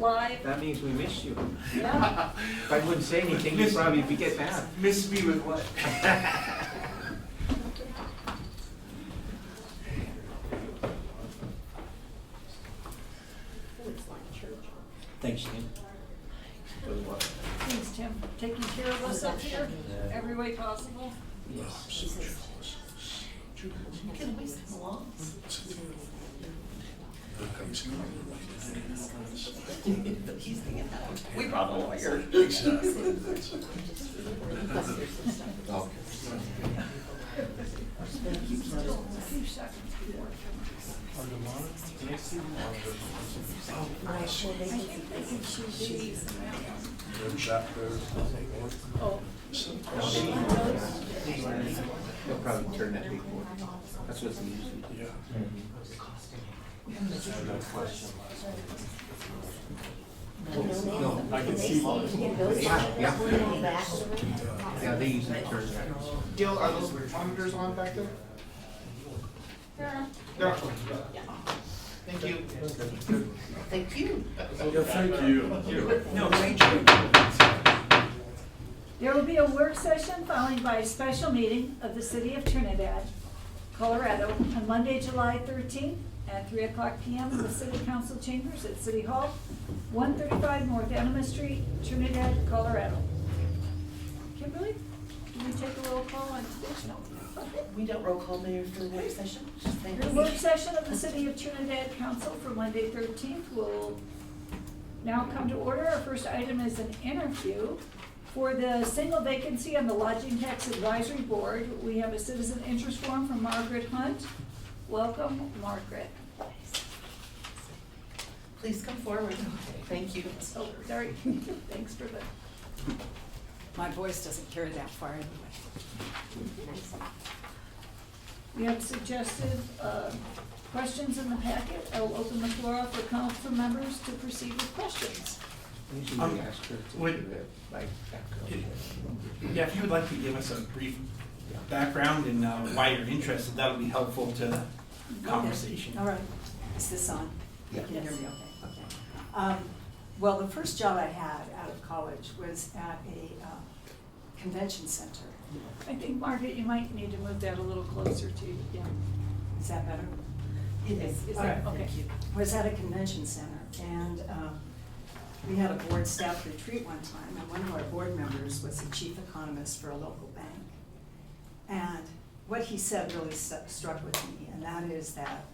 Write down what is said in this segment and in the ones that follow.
live. That means we missed you. Yeah. If I wouldn't say anything, you'd probably get mad. Miss me with what? Thanks, Tim. Thanks, Tim. Taking care of us up here, every way possible. Yes. She says, you can always come along. He's thinking that we brought a lawyer. A few seconds before. I think they can choose these. Oh. They'll probably turn that big board. That's what's usually. No, I can see one. yeah. Yeah, they usually turn that. Gil, are those monitors on back there? Yeah. They're Thank you. Thank you. Thank you. No, thank you. There will be a work session followed by a special meeting of the City of Trinidad, Colorado, on Monday, July 13th at 3:00 p.m. in the City Council chambers at City Hall, 135 North Anima Street, Trinidad, Colorado. Kimberly, can we take a roll call on this? No. Okay. We don't roll call mayor for the work session. Thank The you. work session of the City of Trinidad Council for Monday 13th will now come to order. Our first item is an interview for the single vacancy on the Lodging Tax Advisory Board. We have a citizen interest form from Margaret Hunt. Welcome, Margaret. Please come forward. Thank you. Oh, sorry. Thanks for the. My voice doesn't carry that far anyway. We have suggested questions in the packet. I will open the floor up for council members to proceed with questions. Usually we ask her to do it, like, background. Yeah, if you would like to give us a brief background and why you're interested, that would be helpful to the conversation. All right. Is this on? Yeah. You can hear me okay? Okay. Well, the first job I had out of college was at a convention center. I think, Margaret, you might need to move that a little closer to you. Yeah. Is that better? It is. Is All that, right, okay. Thank you. I was at a convention center, and we had a board staff retreat one time, and one of our board members was the chief economist for a local bank. And what he said really struck with me, and that is that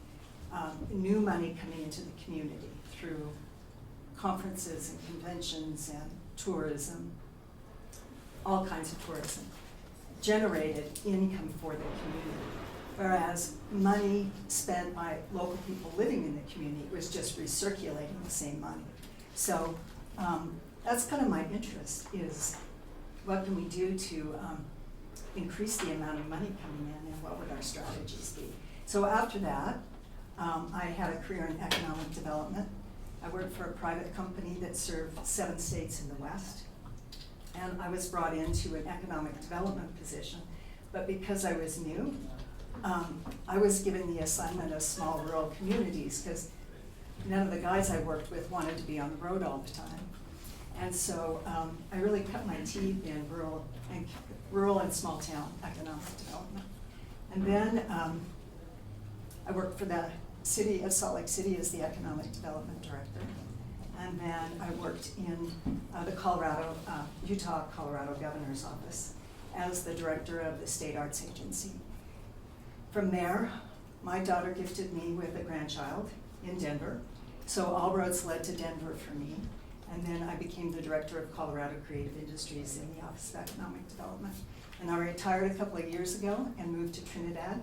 new money coming into the community through conferences and conventions and tourism, all kinds of tourism, generated income for the community. Whereas money spent by local people living in the community was just recirculating the same money. So that's kind of my interest, is what can we do to increase the amount of money coming in, and what would our strategies be? So after that, I had a career in economic development. I worked for a private company that served 7 states in the West. And I was brought into an economic development position. But because I was new, I was given the assignment of small rural communities, because none of the guys I worked with wanted to be on the road all the time. And so I really cut my teeth in rural and small town economic development. And then I worked for the city of Salt Lake City as the economic development director. And then I worked in the Utah-Colorado Governor's Office as the director of the State Arts Agency. From there, my daughter gifted me with a grandchild in Denver, so all roads led to Denver for me. And then I became the director of Colorado Creative Industries in the Office of Economic Development. And I retired a couple of years ago and moved to Trinidad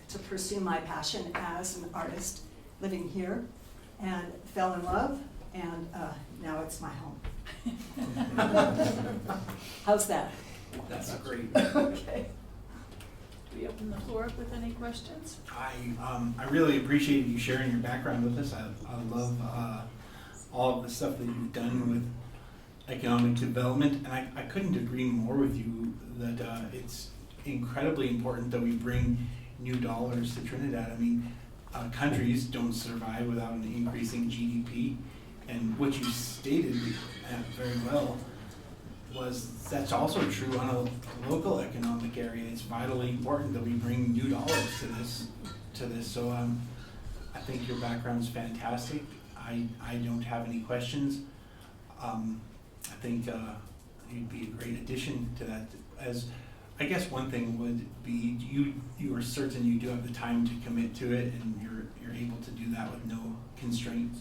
to pursue my passion as an artist living here, and fell in love, and now it's my home. How's that? That's great. Okay. Do we open the floor up with any questions? I really appreciate you sharing your background with us. I love all of the stuff that you've done with economic development, and I couldn't agree more with you that it's incredibly important that we bring new dollars to Trinidad. I mean, countries don't survive without an increasing GDP, and what you stated very well was that's also true on a local economic area. It's vitally important that we bring new dollars to this. So I think your background's fantastic. I don't have any questions. I think you'd be a great addition to that. As I guess one thing would be you are certain you do have the time to commit to it, and you're able to do that with no constraints.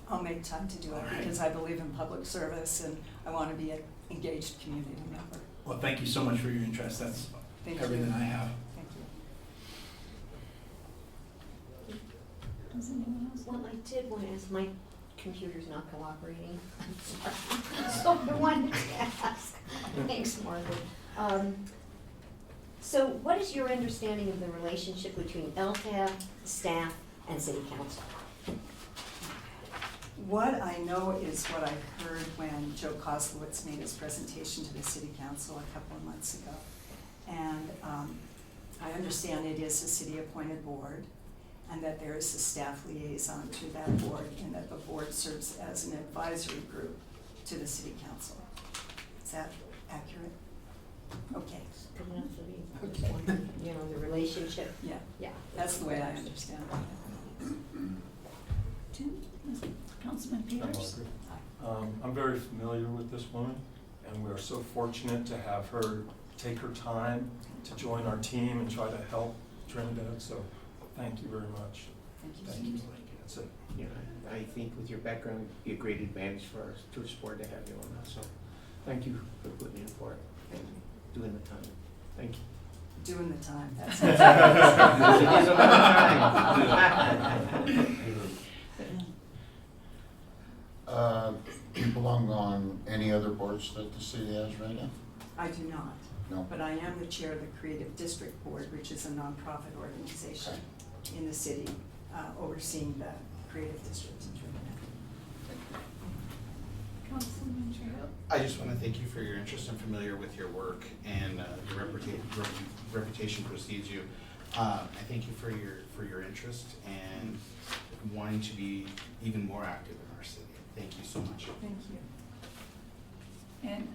I'll make time to do it All right. because I believe in public service and I want to be an engaged community member. Well, thank you so much for your interest. That's Thank you. everything I have. Thank you. Does anyone else? Well, I did want to ask, my computer's not cooperating. I'm sorry. So I wanted to ask. Thanks, Margaret. So what is your understanding of the relationship between LTAB, staff, and city council? What I know is what I heard when Joe Koslowitz made his presentation to the city council a couple of months ago. And I understand it is a city-appointed board, and that there is a staff liaison to that board, and that the board serves as an advisory group to the city council. Is that accurate? Okay. Good enough for me. I'm just wondering, you know, the relationship. Yeah, Yeah. that's the way I understand it. Tim? Councilman Peters? I'm very familiar with this woman, and we are so fortunate to have her take her time to join our team and try to help Trinidad, so thank you very much. Thank you. Thank you. That's it. Yeah, I think with your background, it'd be a great advantage for our tourist board to have you on that, so thank you for putting in for it and doing the time. Thank you. Doing the time, that's. It is a lot of time. Do you belong on any other boards that the city has right now? I do not. No. But I am the chair of the Creative District Board, which is a nonprofit organization in the city overseeing the creative districts in Trinidad. Councilman Trejo? I just want to thank you for your interest. I'm familiar with your work, and your reputation precedes you. I thank you for your interest and wanting to be even more active in our city. Thank you so much. Thank you. And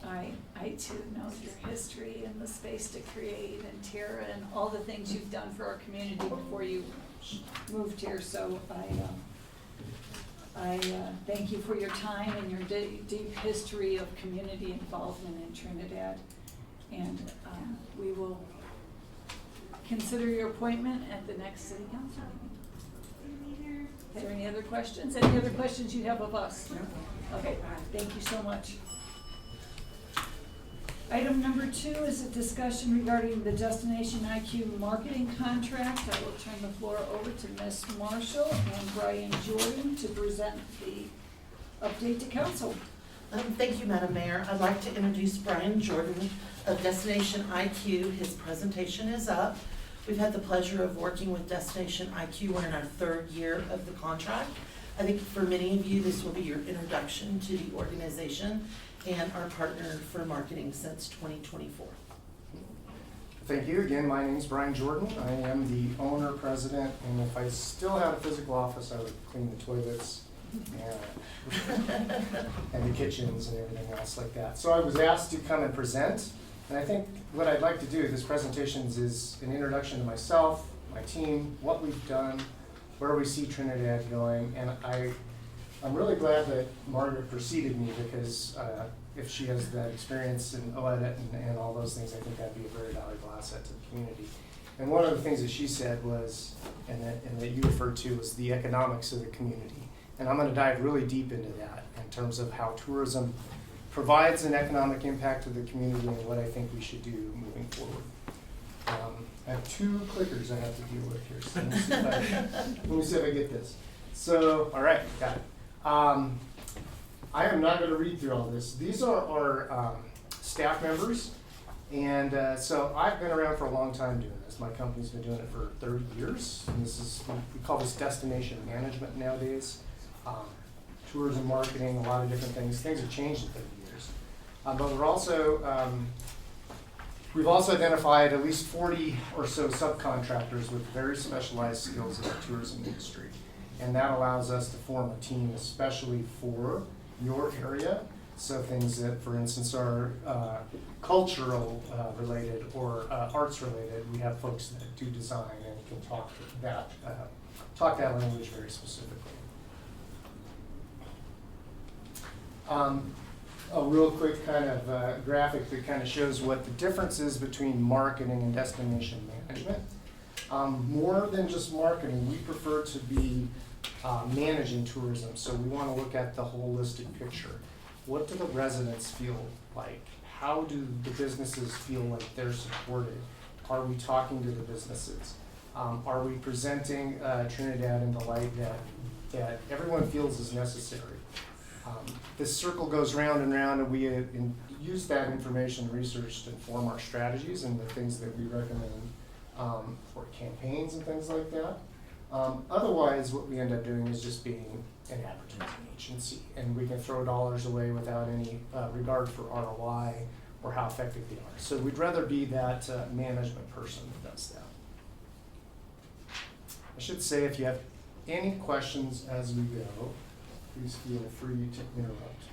I too know your history and the Space to Create and Tara and all the things you've done for our community before you moved here. So I thank you for your time and your deep history of community involvement in Trinidad. And we will consider your appointment at the next city council meeting. Are there any other questions? Any other questions you have of us? No? Okay, thank you so much. Item number 2 is a discussion regarding the Destination IQ marketing contract. I will turn the floor over to Ms. Marshall and Brian Jordan to present the update to council. Thank you, Madam Mayor. I'd like to introduce Brian Jordan of Destination IQ. His presentation is up. We've had the pleasure of working with Destination IQ. We're in our 3rd year of the contract. I think for many of you, this will be your introduction to the organization and our partner for marketing since 2024. Thank you. Again, my name is Brian Jordan. I am the owner, president, and if I still had a physical office, I would clean the toilets and the kitchens and everything else like that. So I was asked to come and present, and I think what I'd like to do, this presentation is an introduction to myself, my team, what we've done, where we see Trinidad going, and I'm really glad that Margaret preceded me because if she has that experience in OEDIT and all those things, I think that'd be a very valuable asset to the community. And one of the things that she said was, and that you referred to, was the economics of the community. And I'm going to dive really deep into that in terms of how tourism provides an economic impact to the community and what I think we should do moving forward. I have 2 clickers I have to deal with here, so let me see if I get this. So, all right, got it. I am not going to read through all this. These are our staff members, and so I've been around for a long time doing this. My company's been doing it for 30 years, and this is, we call this destination management nowadays. Tourism marketing, a lot of different things. Things have changed in 30 years. But we're also, we've also identified at least 40 or so subcontractors with very specialized skills in the tourism industry. And that allows us to form a team especially for your area. So things that, for instance, are cultural related or arts related, we have folks that do design and can talk that language very specifically. A real quick kind of graphic that kind of shows what the difference is between marketing and destination management. More than just marketing, we prefer to be managing tourism, so we want to look at the holistic picture. What do the residents feel like? How do the businesses feel like they're supported? Are we talking to the businesses? Are we presenting Trinidad in the light that everyone feels is necessary? This circle goes round and round, and we use that information research to inform our strategies and the things that we recommend for campaigns and things like that. Otherwise, what we end up doing is just being an advertising agency, and we can throw dollars away without any regard for ROI or how effective they are. So we'd rather be that management person that does that. I should say, if you have any questions as we go, please feel free to interrupt.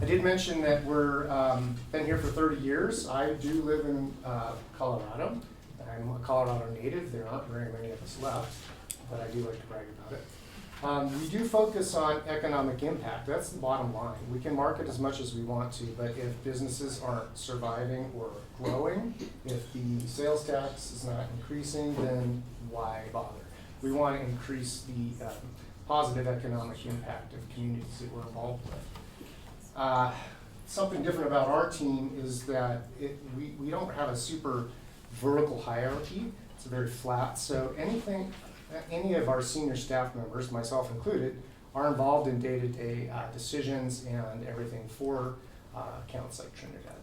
I did mention that we're been here for 30 years. I do live in Colorado. I'm a Colorado native. There aren't very many of us left, but I do like to brag about it. We do focus on economic impact. That's the bottom line. We can market as much as we want to, but if businesses aren't surviving or growing, if the sales tax is not increasing, then why bother? We want to increase the positive economic impact of communities that we're involved with. Something different about our team is that we don't have a super vertical hierarchy. It's very flat. So any of our senior staff members, myself included, are involved in day-to-day decisions and everything for accounts like Trinidad.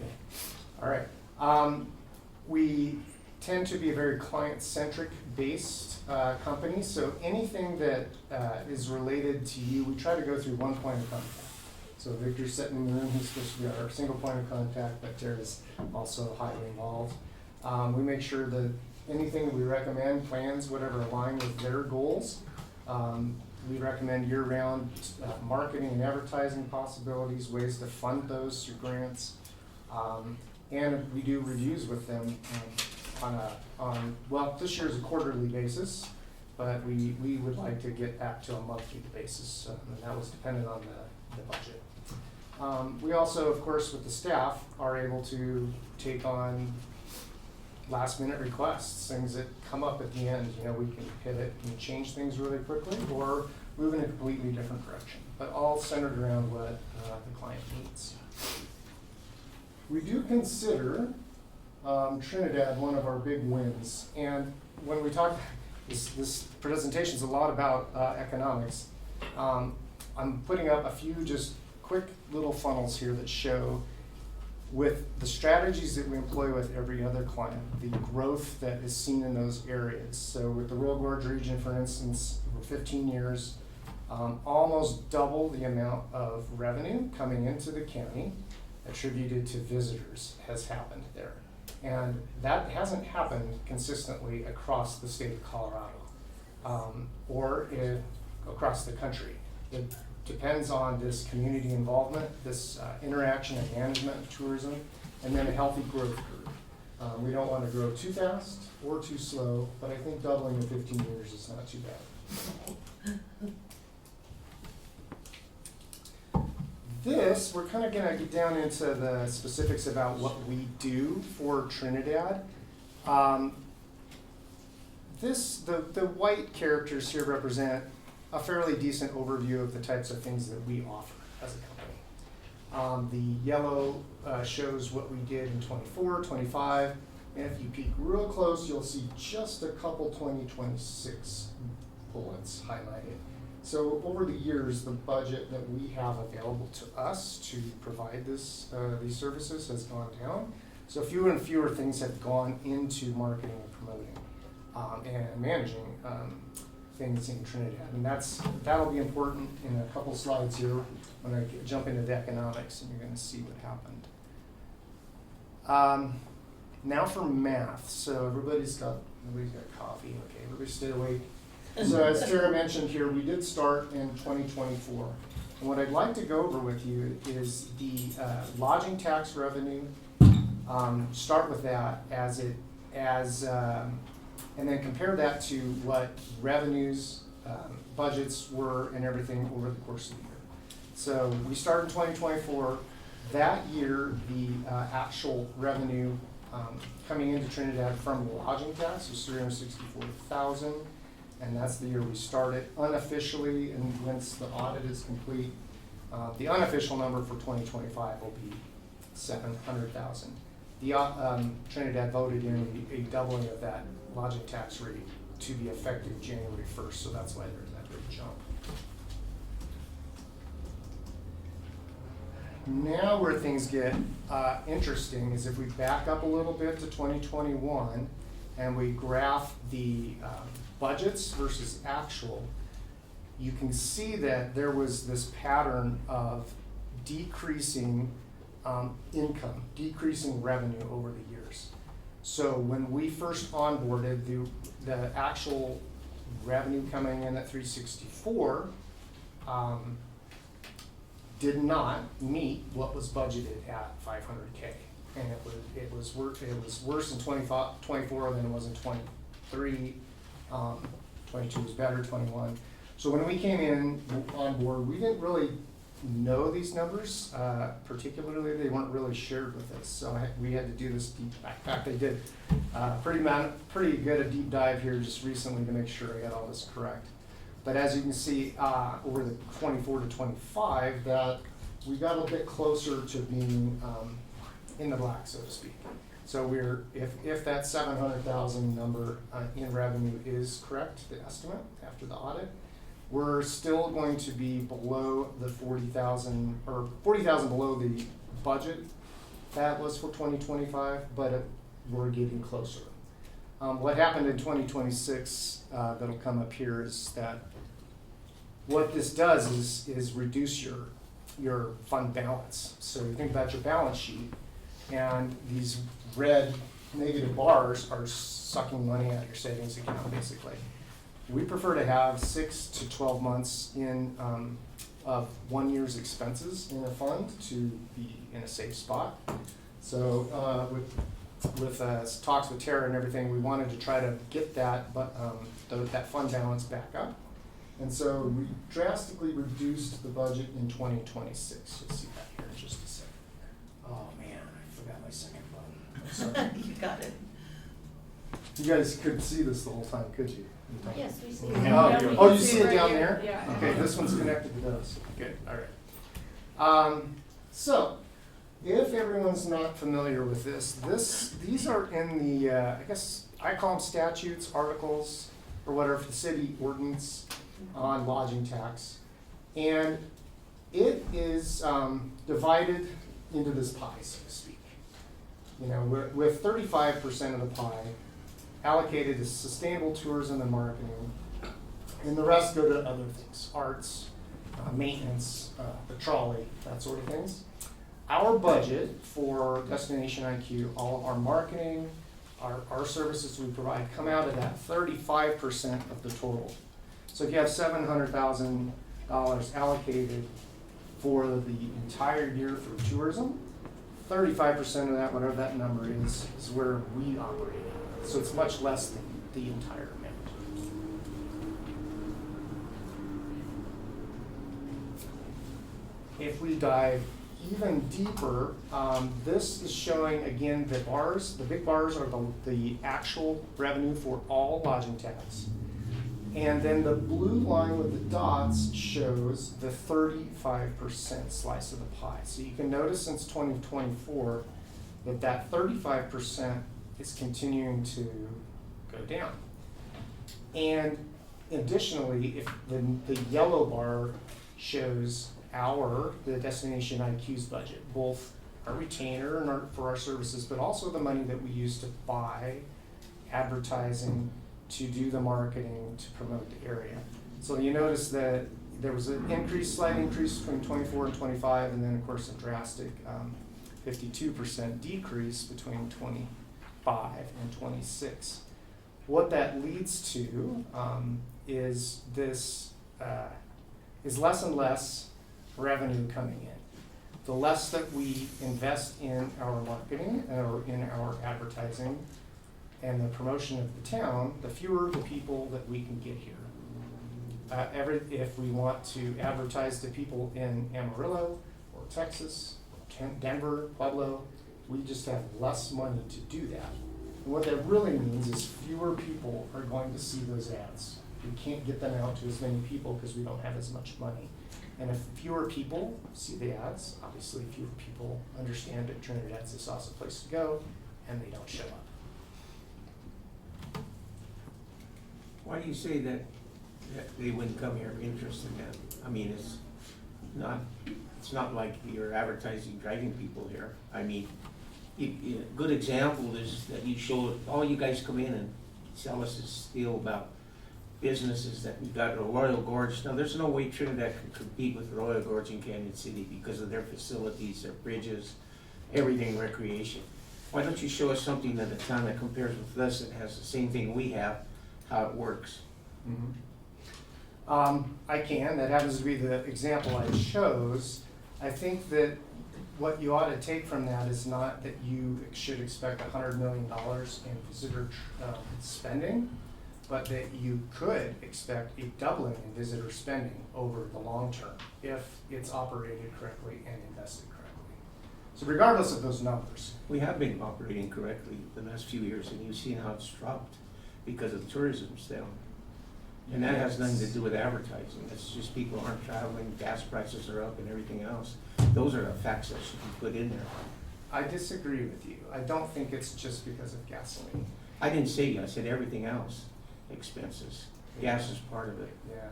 Okay. All right. We tend to be a very client-centric based company, so anything that is related to you, we try to go through one point of contact. So Victor's sitting in the room, he's supposed to be our single point of contact, but Tara's also highly involved. We make sure that anything we recommend, plans, whatever, align with their goals. We recommend year-round marketing and advertising possibilities, ways to fund those through grants. And we do reviews with them well, this year's a quarterly basis, but we would like to get back to a monthly basis, and that was dependent on the budget. We also, of course, with the staff, are able to take on last-minute requests, things that come up at the end. You know, we can pivot and change things really quickly, or move in a completely different direction, but all centered around what the client needs. We do consider Trinidad one of our big wins, and when we talk, this presentation is a lot about economics. I'm putting up a few just quick little funnels here that show, with the strategies that we employ with every other client, the growth that is seen in those areas. So with the Royal Gorge region, for instance, over 15 years, almost double the amount of revenue coming into the county attributed to visitors has happened there. And that hasn't happened consistently across the state of Colorado, or across the country. It depends on this community involvement, this interaction and management of tourism, and then a healthy growth curve. We don't want to grow too fast or too slow, but I think doubling in 15 years is not too bad. This, we're kind of going to get down into the specifics about what we do for Trinidad. The white characters here represent a fairly decent overview of the types of things that we offer as a company. The yellow shows what we did in 24, 25, and if you peek real close, you'll see just a couple 2026 bullets highlighted. So over the years, the budget that we have available to us to provide these services has gone down. So fewer and fewer things have gone into marketing and promoting and managing things in Trinidad. And that'll be important in a couple slides here when I jump into the economics, and you're going to see what happened. Now for math. So everybody's got coffee. Okay, everybody stay awake. So as Tara mentioned here, we did start in 2024. And what I'd like to go over with you is the lodging tax revenue. Start with that and then compare that to what revenues, budgets were and everything over the course of the year. So we started in 2024. That year, the actual revenue coming into Trinidad from the lodging tax was $364,000, and that's the year we started. Unofficially, and once the audit is complete, the unofficial number for 2025 will be $700,000. Trinidad voted in a doubling of that lodging tax rate to be effective January 1st, so that's why there's that big jump. Now where things get interesting is if we back up a little bit to 2021 and we graph the budgets versus actual, you can see that there was this pattern of decreasing income, decreasing revenue over the years. So when we first onboarded, the actual revenue coming in at 364 did not meet what was budgeted at 500K, and it was worse in 24 than it was in 23. 22 was better, 21. So when we came in on board, we didn't really know these numbers, particularly they weren't really shared with us. So we had to do this deep dive. In fact, I did pretty good a deep dive here just recently to make sure I got all this correct. But as you can see, over the 24 to 25, that we got a bit closer to being in the black, so to speak. So if that 700,000 number in revenue is correct, the estimate after the audit, we're still going to be below the 40,000 or 40,000 below the budget that was for 2025, but we're getting closer. What happened in 2026 that'll come up here is that what this does is reduce your fund balance. So you think about your balance sheet, and these red negative bars are sucking money out of your savings account, basically. We prefer to have 6 to 12 months in of 1 year's expenses in a fund to be in a safe spot. So with talks with Tara and everything, we wanted to try to get that that fund balance back up. And so we drastically reduced the budget in 2026. You'll see that here in just a second. Oh man, I forgot my second button. Sorry. You got it. You guys couldn't see this the whole time, could you? Yes, we see. Yeah, we Oh, can you see it right down here. there? Yeah. Okay, this one's connected to those. Good, all right. So, if everyone's not familiar with these are in the, I guess, I call them statutes, articles, or whatever, for the city ordinance on lodging tax. And it is divided into this pie, so to speak. You know, with 35% of the pie allocated to sustainable tourism and marketing, and the rest go to other things, arts, maintenance, the trolley, that sort of things. Our budget for Destination IQ, all of our marketing, our services we provide come out of that 35% of the total. So if you have $700,000 allocated for the entire year for tourism, 35% of that, whatever that number is where we operate. So it's much less than the entire amount. If we dive even deeper, this is showing again the bars. The big bars are the actual revenue for all lodging tax. And then the blue line with the dots shows the 35% slice of the pie. So you can notice since 2024 that 35% is continuing to go down. And additionally, if the yellow bar shows the Destination IQ's budget, both our retainer and for our services, but also the money that we use to buy advertising, to do the marketing, to promote the area. So you notice that there was an slight increase between 24 and 25, and then of course a drastic 52% decrease between 25 and 26. What that leads to is this is less and less revenue coming in. The less that we invest in our marketing or in our advertising and the promotion of the town, the fewer the people that we can get here. If we want to advertise to people in Amarillo or Texas, Denver, Pueblo, we just have less money to do that. And what that really means is fewer people are going to see those ads. We can't get them out to as many people because we don't have as much money. And if fewer people see the ads, obviously fewer people understand that Trinidad's this awesome place to go, and they don't show up. Why do you say that they wouldn't come here interested in that? I mean, it's not like you're advertising driving people here. I mean, a good example is that you show, all you guys come in and sell us this spiel about businesses that we got Royal Gorge. Now, there's no way Trinidad can compete with Royal Gorge in Canyon City because of their facilities, their bridges, everything recreation. Why don't you show us something that a town that compares with us that has the same thing we have, how it works? I can. That happens to be the example I chose. I think that what you ought to take from that is not that you should expect $100 million in visitor spending, but that you could expect a doubling in visitor spending over the long term if it's operated correctly and invested correctly. So regardless of those numbers. We have been operating correctly the last few years, and you've seen how it's dropped because of tourism's down. And that has nothing to do with advertising. It's just people aren't traveling, gas prices are up and everything else. Those are the facts that should be put in there. I disagree with you. I don't think it's just because of gasoline. I didn't say you, I said everything else, expenses. Gas is part of it. Yeah.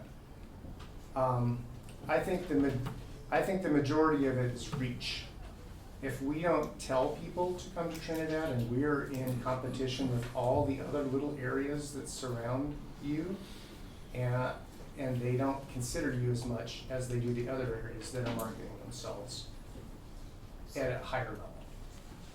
I think the majority of it is reach. If we don't tell people to come to Trinidad and we're in competition with all the other little areas that surround you, and they don't consider you as much as they do the other areas that are marketing themselves at a higher level.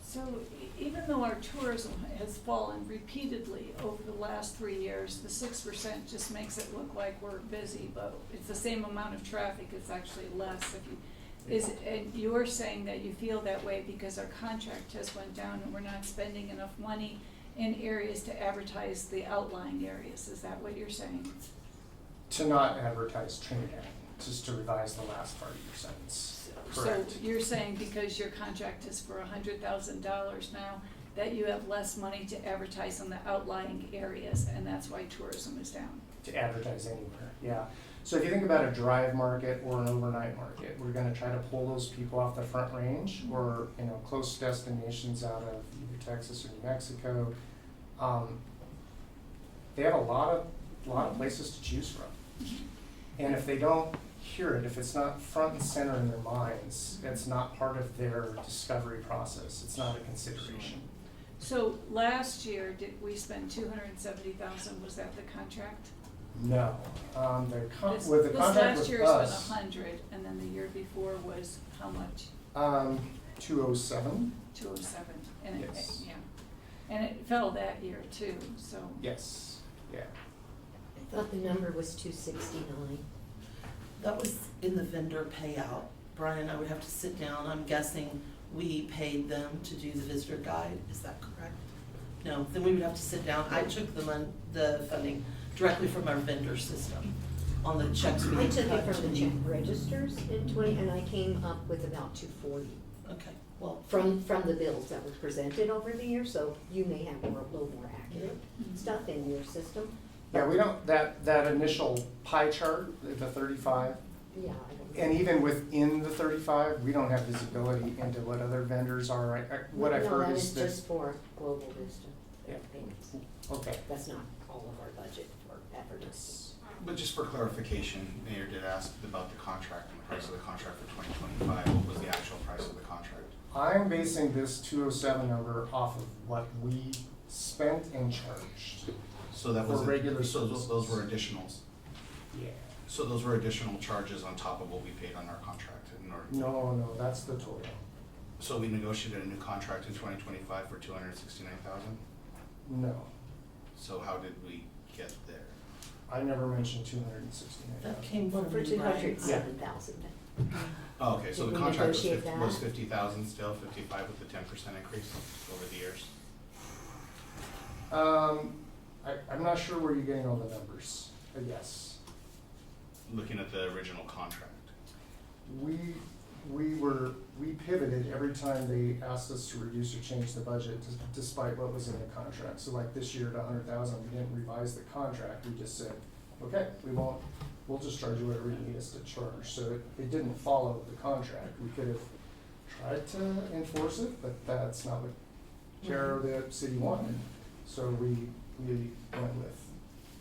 So even though our tourism has fallen repeatedly over the last 3 years, the 6% just makes it look like we're busy, but it's the same amount of traffic, it's actually less. And you're saying that you feel that way because our contract just went down and we're not spending enough money in areas to advertise the outlying areas, is that what you're saying? To not advertise Trinidad, just to revise the last part of your sentence. Correct. So you're saying because your contract is for $100,000 now, that you have less money to advertise on the outlying areas, and that's why tourism is down? To advertise anywhere, yeah. So if you think about a drive market or an overnight market, we're gonna try to pull those people off the Front Range or, close destinations out of either Texas or New Mexico. They have a lot of places to choose from. And if they don't hear it, if it's not front and center in their minds, it's not part of their discovery process. It's not a consideration. So last year, did we spend $270,000, was that the contract? No, with the contract with us. This last year's been 100, and then the year before was how much? 207. 207, and it, Yes. yeah. And it fell that year too, so. Yes, yeah. I thought the number was 269. That was in the vendor payout. Brian, I would have to sit down. I'm guessing we paid them to do the visitor guide. Is that correct? No, then we would have to sit down. I took the funding directly from our vendor system on the checks we I had took it cut from to the check the. registers in 20, and I came up with about 240 Okay, well, from the bills that were presented over the year, so you may have a little more accurate stuff in your system. Yeah, we don't, that initial pie chart, the 35, Yeah, I don't. and even within the 35, we don't have visibility into what other vendors are. What I've heard is No, that is just that, for Global Vista Yeah. payments. okay. That's not all of our budget for advertising. But just for clarification, Mayor did ask about the contract and the price of the contract for 2025. What was the actual price of the contract? I'm basing this 207 number off of what we spent and charged. So that For was, regular so those services. were additionals? Yeah. So those were additional charges on top of what we paid on our contract in order? No, that's the total. So we negotiated a new contract in 2025 for 269,000. No, So how did we get there? I never mentioned 269,000. That came Well, from for you, two Brian. hundred seven thousand. Oh, okay, so Did the we contract was negotiate 50, that? was 50,000 still, 55 with the 10% increase over the years? I'm not sure where you're getting all the numbers, I guess. Looking at the original contract. We pivoted every time they asked us to reduce or change the budget despite what was in the contract. So like this year at 100,000, we didn't revise the contract, we just said, okay, we'll just charge you whatever you need us to charge. So it didn't follow the contract. We could have tried to enforce it, but that's not what chair of the city wanted. So we went with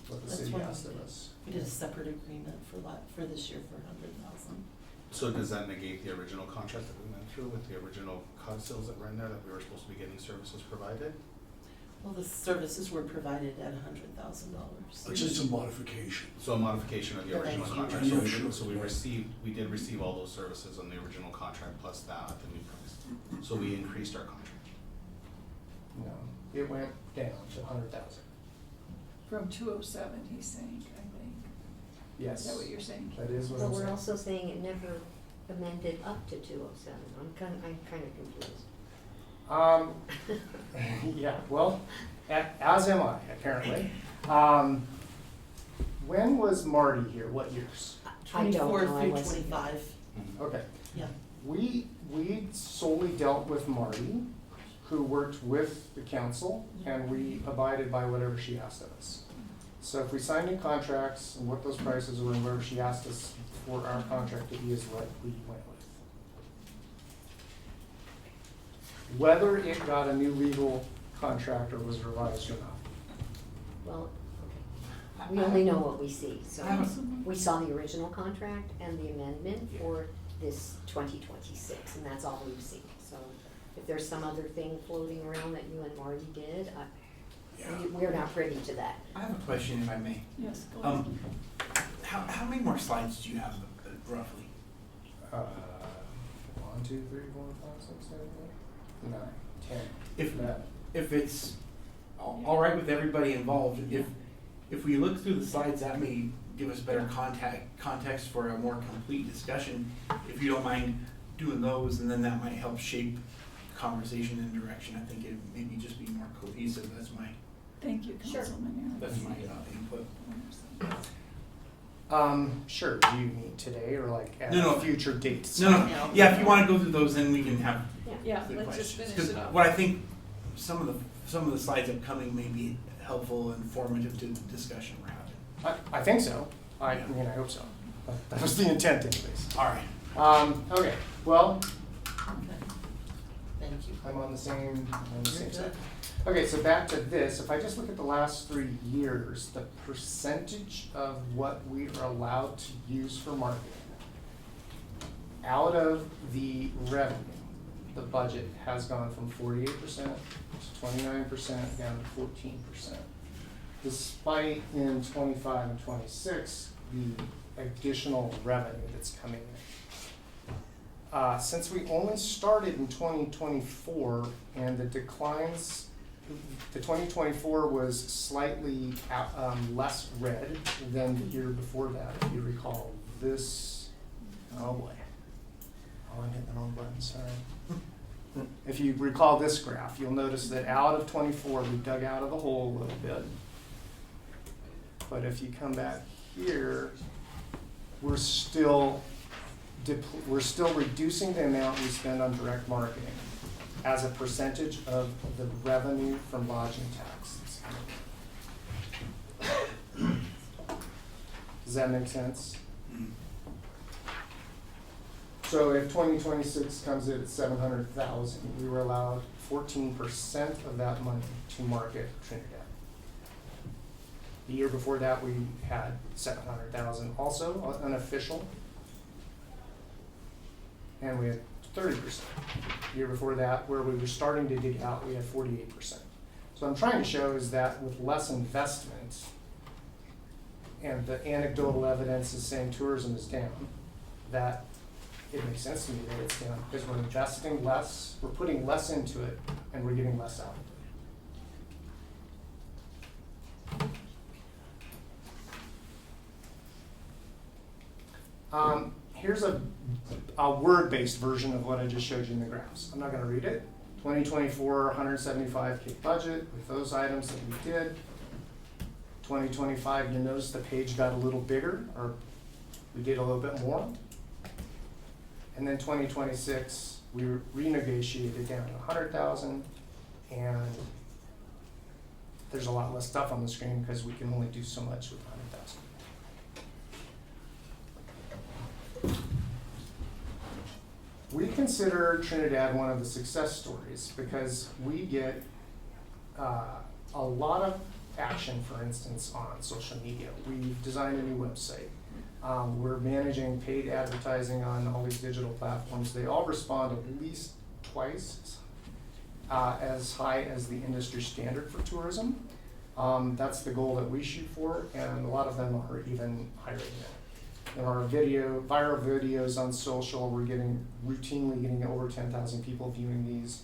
what the That's city what we asked of did. us. We did a separate agreement for this year for 100,000. So does that negate the original contract that we went through with the original codicils that were in there that we were supposed to be getting services provided? Well, the services were provided at $100,000. It's just a modification. So a modification of the The original thank contract. you. So Yeah, sure. so we did receive all those services on the original contract plus that at the new price. So we increased our contract. No, it went down to 100,000. From 207, he's saying, I think. Yes. Is that what you're saying? That is what But I'm we're saying. also saying it never amended up to 207. I'm kind of confused. Yeah, well, as am I, apparently. When was Marty here? What years? I don't know, 24 I through wasn't here. 25. Okay. Yeah. We solely dealt with Marty, who worked with the council, and we abided by whatever she asked of us. So if we signed new contracts and what those prices were and whatever she asked us for our contract to be is what we went with. Whether it got a new legal contract or was revised or not. Well, okay. We only know what we see, so I have we saw the original contract and the amendment for this 2026, and that's all we've seen. So if there's some other thing floating around that you and Marty did, we're not privy to that. I have a question, if I may. Yes, go ahead. How many more slides do you have roughly? 1, 2, 3, 4, 5, 6, 7, 8, 9, 10. If That. if it's all right with everybody involved, if we look through the slides, that may give us better context for a more complete discussion. If you don't mind doing those, and then that might help shape conversation and direction. I think it maybe just be more cohesive. That's my Thank you, Sure. Councilman Aaron. input. Sure, do you mean today or like at No, no. a future date? No, yeah. If you want to go through those, then we can have Yeah, good let's just questions. finish it up. What I think some of the slides upcoming may be helpful and informative to the discussion we're having. I think so. I mean, I hope so. That was the intent anyways. All right. Okay, well, Thank you. I'm on the same You're side. good. Okay, so back to this, if I just look at the last 3 years, the percentage of what we are allowed to use for marketing out of the revenue, the budget has gone from 48% to 29%, down to 14%. Despite in 25 and 26, the additional revenue that's coming in. Since we only started in 2024 and the declines, the 2024 was slightly less red than the year before that, if you recall. This, oh boy. Oh, I'm hitting the wrong button, sorry. If you recall this graph, you'll notice that out of 24, we dug out of the hole a little bit. But if you come back here, we're still reducing the amount we spend on direct marketing as a percentage of the revenue from lodging tax. Does that make sense? So if 2026 comes in at 700,000, we were allowed 14% of that money to market Trinidad. The year before that, we had 700,000 also unofficial. And we had 30%. The year before that, where we were starting to dig out, we had 48%. So what I'm trying to show is that with less investment, and the anecdotal evidence is saying tourism is down, that it makes sense to me that it's down, because we're investing less, we're putting less into it, and we're getting less out. Here's a word-based version of what I just showed you in the graphs. I'm not gonna read it. 2024, 175K budget with those items that we did. 2025, you notice the page got a little bigger, or we did a little bit more. And then 2026, we renegotiated down to 100,000, and there's a lot less stuff on the screen because we can only do so much with 100,000. We consider Trinidad one of the success stories because we get a lot of action, for instance, on social media. We've designed a new website. We're managing paid advertising on all these digital platforms. They all respond at least twice as high as the industry standard for tourism. That's the goal that we shoot for, and a lot of them are even higher than that. In our viral videos on social, we're routinely getting over 10,000 people viewing these.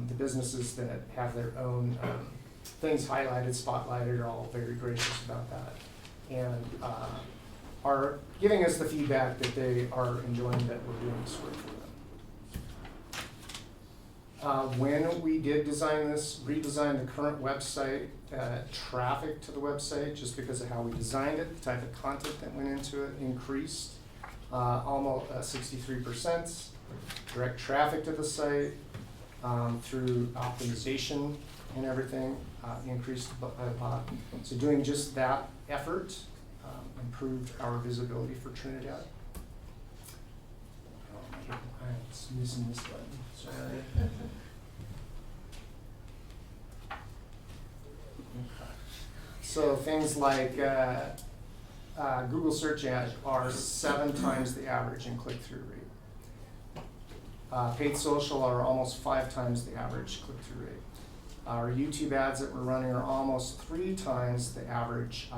The businesses that have their own things highlighted, spotlighted, are all very gracious about that, and are giving us the feedback that they are enjoying that we're doing this work for them. When we did redesign the current website, traffic to the website, just because of how we designed it, the type of content that went into it, increased almost 63%. Direct traffic to the site through optimization and everything increased by a lot. So doing just that effort improved our visibility for Trinidad. Oh, I'm missing this button, sorry. So things like Google search ads are 7 times the average in click-through rate. Paid social are almost 5 times the average click-through rate. Our YouTube ads that we're running are almost 3 times the average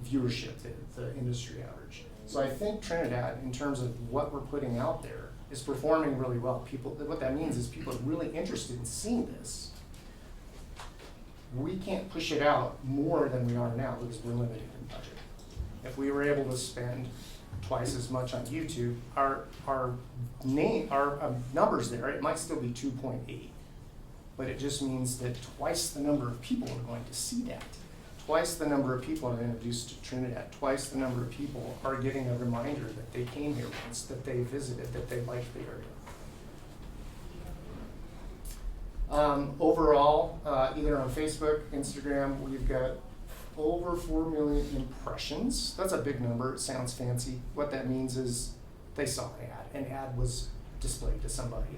viewership, the industry average. So I think Trinidad, in terms of what we're putting out there, is performing really well. What that means is people are really interested in seeing this. We can't push it out more than we are now because we're limited in budget. If we were able to spend twice as much on YouTube, our numbers there, it might still be 2.8, but it just means that twice the number of people are going to see that. Twice the number of people are introduced to Trinidad. Twice the number of people are getting a reminder that they came here once, that they visited, that they liked the area. Overall, either on Facebook, Instagram, we've got over 4 million impressions. That's a big number. It sounds fancy. What that means is they saw an ad was displayed to somebody.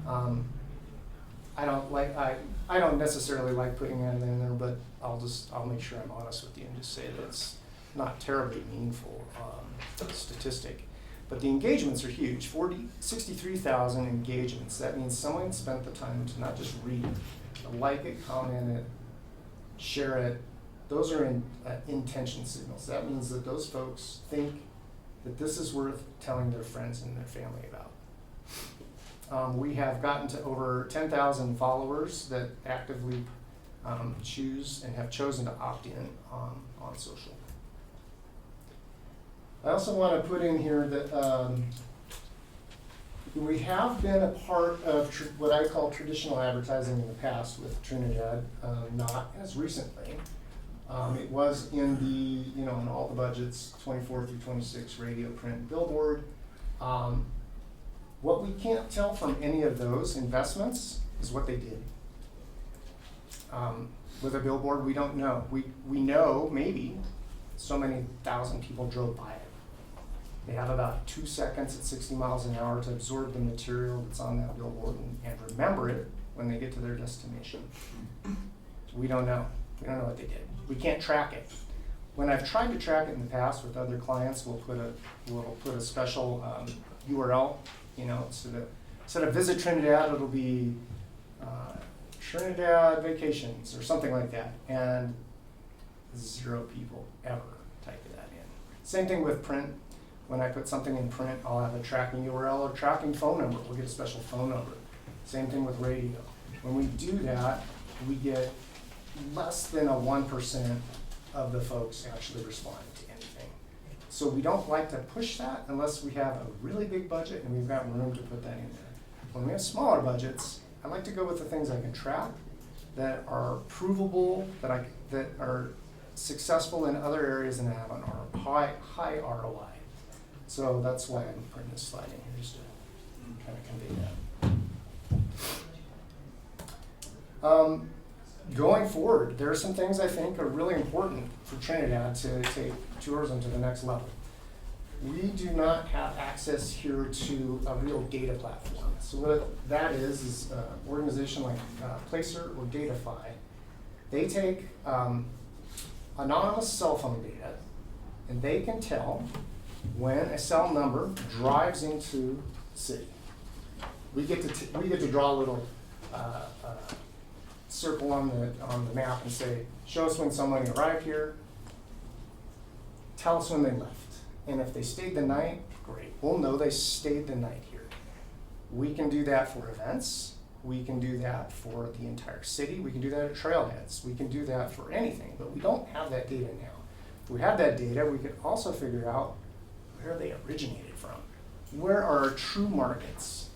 I don't necessarily like putting that in there, but I'll make sure I'm honest with you and just say that it's not terribly meaningful statistic. But the engagements are huge. 63,000 engagements. That means someone spent the time to not just read it, to like it, comment it, share it. Those are intention signals. That means that those folks think that this is worth telling their friends and their family about. We have gotten to over 10,000 followers that actively choose and have chosen to opt in on social. I also want to put in here that we have been a part of what I call traditional advertising in the past with Trinidad, not as recently. It was in in all the budgets, 24 through 26, radio, print, billboard. What we can't tell from any of those investments is what they did. With a billboard, we don't know. We know maybe so many thousand people drove by it. They have about 2 seconds at 60 miles an hour to absorb the material that's on that billboard and remember it when they get to their destination. We don't know. We don't know what they did. We can't track it. When I've tried to track it in the past with other clients, we'll put a special URL. Instead of visit Trinidad, it'll be Trinidad vacations or something like that, and 0 people ever type that in. Same thing with print. When I put something in print, I'll have a tracking URL or tracking phone number. We'll get a special phone number. Same thing with radio. When we do that, we get less than a 1% of the folks actually responding to anything. So we don't like to push that unless we have a really big budget and we've got room to put that in there. When we have smaller budgets, I like to go with the things I can track, that are provable, that are successful in other areas and have an high ROI. So that's why I'm putting this slide in here, just to kind of convey that. Going forward, there are some things I think are really important for Trinidad to take tourism to the next level. We do not have access here to a real data platform. So what that is an organization like Placer or Datafy. They take anonymous cell phone data, and they can tell when a cell number drives into the city. We get to draw a little circle on the map and say, show us when someone arrived here, tell us when they left. And if they stayed the night, great. We'll know they stayed the night here. We can do that for events. We can do that for the entire city. We can do that at trailheads. We can do that for anything, but we don't have that data now. If we had that data, we could also figure out where they originated from. Where are our true markets?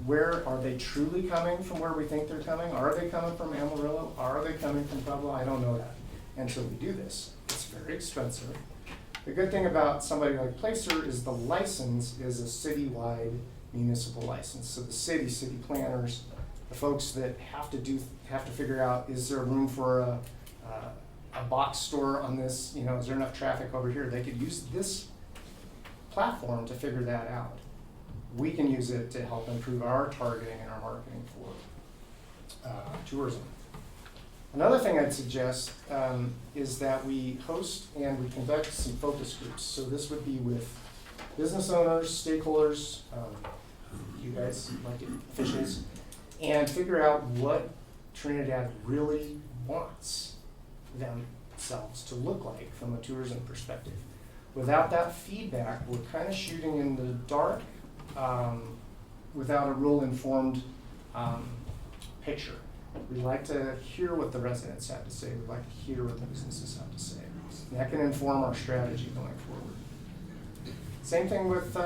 Where are they truly coming from, where we think they're coming? Are they coming from Amarillo? Are they coming from Pueblo? I don't know that until we do this. It's very expensive. The good thing about somebody like Placer is the license is a citywide municipal license. So the city planners, the folks that have to figure out, is there room for a box store on this, is there enough traffic over here? They could use this platform to figure that out. We can use it to help improve our targeting and our marketing for tourism. Another thing I'd suggest is that we host and we conduct some focus groups. So this would be with business owners, stakeholders, you guys, elected officials, and figure out what Trinidad really wants themselves to look like from a tourism perspective. Without that feedback, we're kind of shooting in the dark without a real informed picture. We like to hear what the residents have to say. We like to hear what the businesses have to say. And that can inform our strategy going forward. Same thing with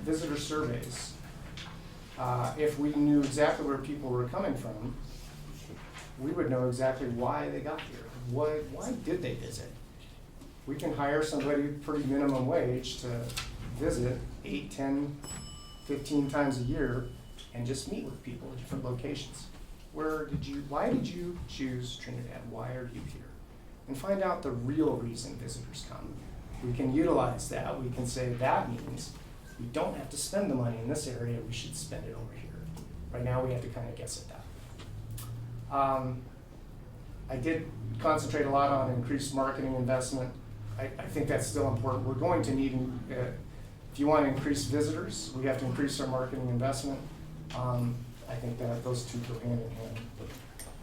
visitor surveys. If we knew exactly where people were coming from, we would know exactly why they got here. Why did they visit? We can hire somebody pretty minimum wage to visit 8, 10, 15 times a year and just meet with people at different locations. Why did you choose Trinidad? Why are you here? And find out the real reason visitors come. We can utilize that. We can say that means we don't have to spend the money in this area, we should spend it over here. Right now we have to kind of guess at that. I did concentrate a lot on increased marketing investment. I think that's still important. We're going to need, if you want to increase visitors, we have to increase our marketing investment. I think that those two go hand in hand.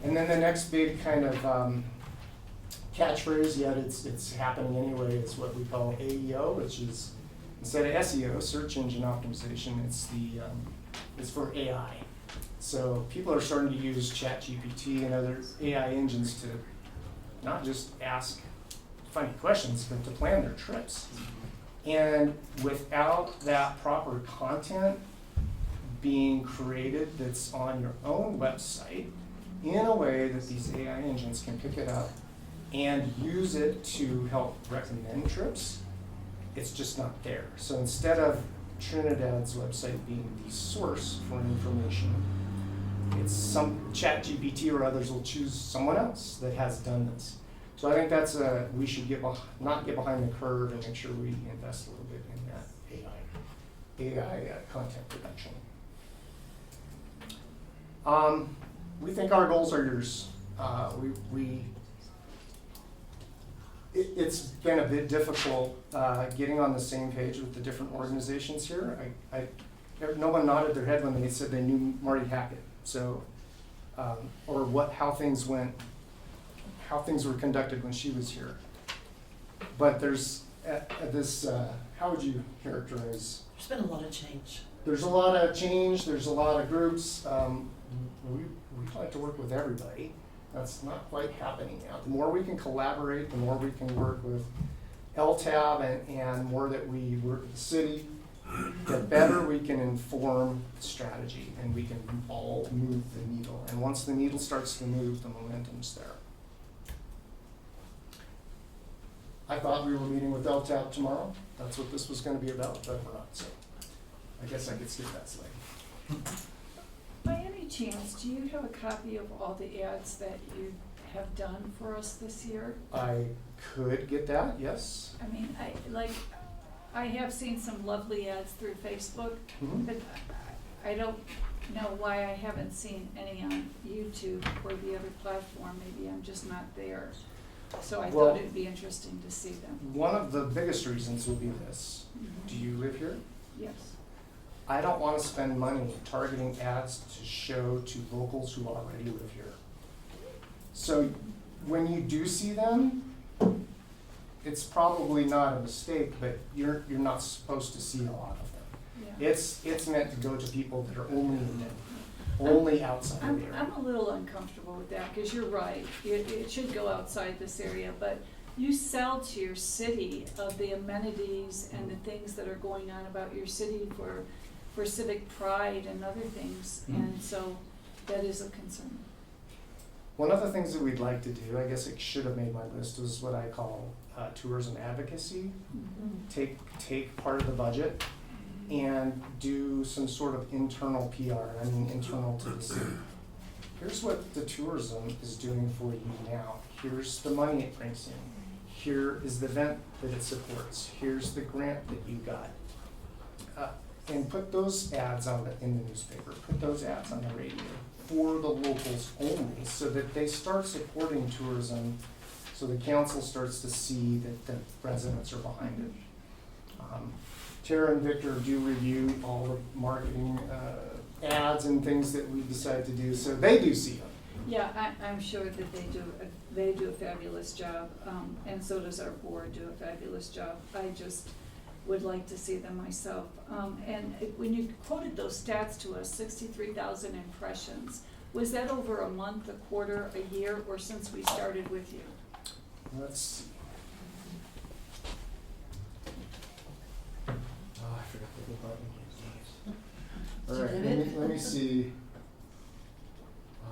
And then the next big kind of catchphrase, yet it's happening anyway, is what we call AEO, which is instead of SEO, search engine optimization. It's for AI. So people are starting to use ChatGPT and other AI engines to not just ask funny questions, but to plan their trips. And without that proper content being created that's on your own website in a way that these AI engines can pick it up and use it to help recommend trips, it's just not there. So instead of Trinidad's website being the source for information, it's some ChatGPT or others will choose someone else that has done this. So I think that's we should not get behind the curve and make sure we invest a little bit in that AI content production. We think our goals are yours. It's been a bit difficult getting on the same page with the different organizations here. No one nodded their head when they said they knew Marty Hackett. So, or how things were conducted when she was here. But there's at this, how would you characterize? There's been a lot of change. There's a lot of change, there's a lot of groups. We like to work with everybody. That's not quite happening now. The more we can collaborate, the more we can work with LTAB and more that we work with the city, the better we can inform strategy and we can all move the needle. And once the needle starts to move, the momentum's there. I thought we were meeting with LTAB tomorrow. That's what this was gonna be about, but we're not, so I guess I could skip that slide. By any chance, do you have a copy of all the ads that you have done for us this year? I could get that, yes. I mean, I have seen some lovely ads through Facebook, Mhm. but I don't know why I haven't seen any on YouTube or the other platform. Maybe I'm just not there. So I Well- thought it'd be interesting to see them. One of the biggest reasons would be this. Do you live here? Yes. I don't wanna spend money targeting ads to show to locals who already live here. So when you do see them, it's probably not a mistake, but you're not supposed to see a lot of them. Yeah. It's meant to go to people that are only outside of the area. I'm a little uncomfortable with that, because you're right, it should go outside this area, but you sell to your city of the amenities and the things that are going on about your city for civic pride and other things, and so that is a concern. One of the things that we'd like to do, I guess it should have made my list, was what I call tourism advocacy. Take part of the budget and do some sort of internal PR, I mean internal to the city. Here's what the tourism is doing for you now. Here's the money it brings in. Here is the event that it supports. Here's the grant that you got. And put those ads in the newspaper, put those ads on the radio for the locals only, so that they start supporting tourism, so the council starts to see that the residents are behind it. Tara and Victor do review all the marketing ads and things that we decide to do, so they do see them. Yeah, I'm sure that they do a fabulous job, and so does our board do a fabulous job. I just would like to see them myself. And when you quoted those stats to us, 63,000 impressions, was that over a month, a quarter, a year, or since we started with you? Let's see. Oh, I forgot the button. All right, let me see.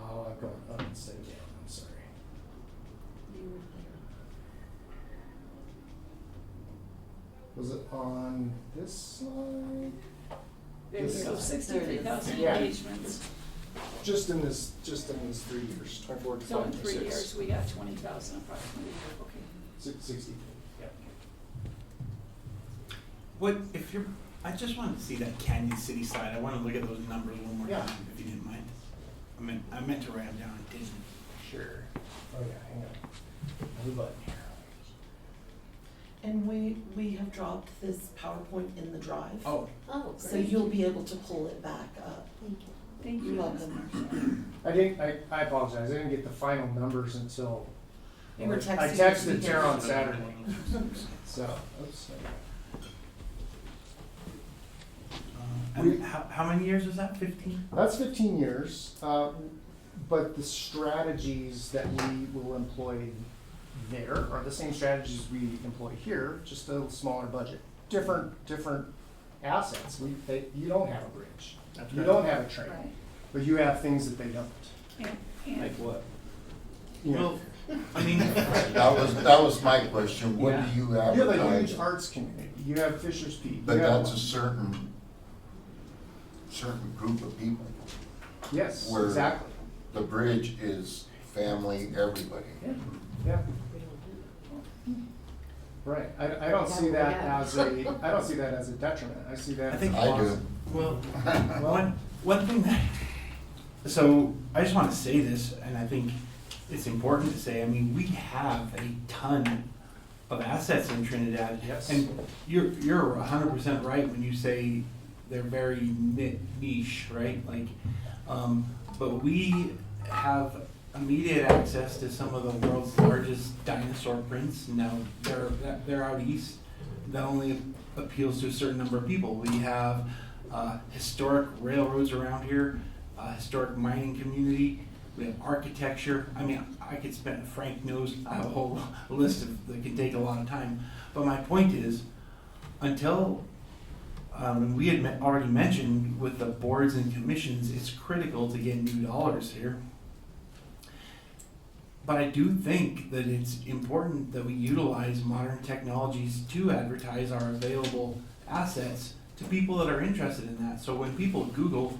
Oh, I've gone up instead of down, I'm sorry. Was it on this slide? There we go, 63,000 Yeah. engagements. Just in these 3 years, 24 to 26. So in 3 years, we got 20,000 approximately, okay. 60, yeah. What, if you're, I just wanted to see that Canyon City slide. I want to look at those numbers one more Yeah. time, if you didn't mind. I meant to write them down, I didn't. Sure. Oh yeah, hang on. Another button here. And we have dropped this PowerPoint in the drive. Oh, Oh, So great. you'll be able to pull it back up. Thank you. Thank You're you. welcome. I apologize, I didn't get the final numbers until, You were I texting texted this Tara on weekend. Saturday, so, oops. and how many years was that, 15? That's 15 years, but the strategies that we will employ there are the same strategies we employ here, just a smaller budget. Different assets. You don't have a bridge. You don't have a train, Right, but you have things that they don't. and what? Well, I mean, That was my question, what do you You have a advertise? huge arts community. You have Fisher's Peak. But You have- that's a certain group of people. Yes, where- exactly. The bridge is family, everybody. Yeah. Right. I don't see that as a detriment. I see that I as think a I do. positive. well, one thing that, so I just want to say this, and I think it's important to say, I mean, we have a ton of assets in Trinidad. Yes. And you're 100% right when you say they're very niche, right? Like, but we have immediate access to some of the world's largest dinosaur prints. Now they're out east. that only appeals to a certain number of people. We have historic railroads around here, historic mining community, we have architecture. I mean, I could spend, Frank knows, I have a whole list that can take a lot of time. But my point is, until, we had already mentioned with the boards and commissions, it's critical to get new dollars here. But I do think that it's important that we utilize modern technologies to advertise our available assets to people that are interested in that. So when people Google,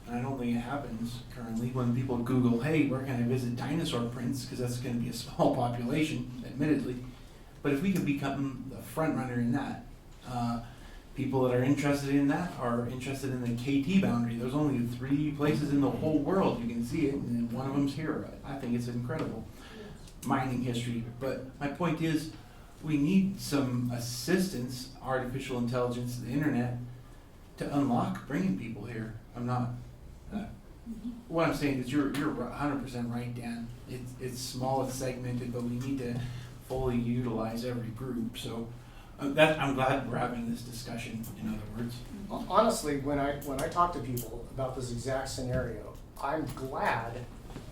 and I don't think it happens currently, when people Google, hey, where can I visit dinosaur prints, because that's going to be a small population, admittedly. But if we can become the front runner in that, people that are interested in that are interested in the KT boundary. There's only 3 places in the whole world you can see it, and one of them's here. I think it's incredible. Mining history. But my point is, we need some assistance, artificial intelligence, the internet, to unlock bringing people here. I'm not. What I'm saying is you're 100% right, Dan. It's small, it's segmented, but we need to fully utilize every group. So that I'm glad we're having this discussion. In other words, Honestly, when I talk to people about this exact scenario, I'm glad.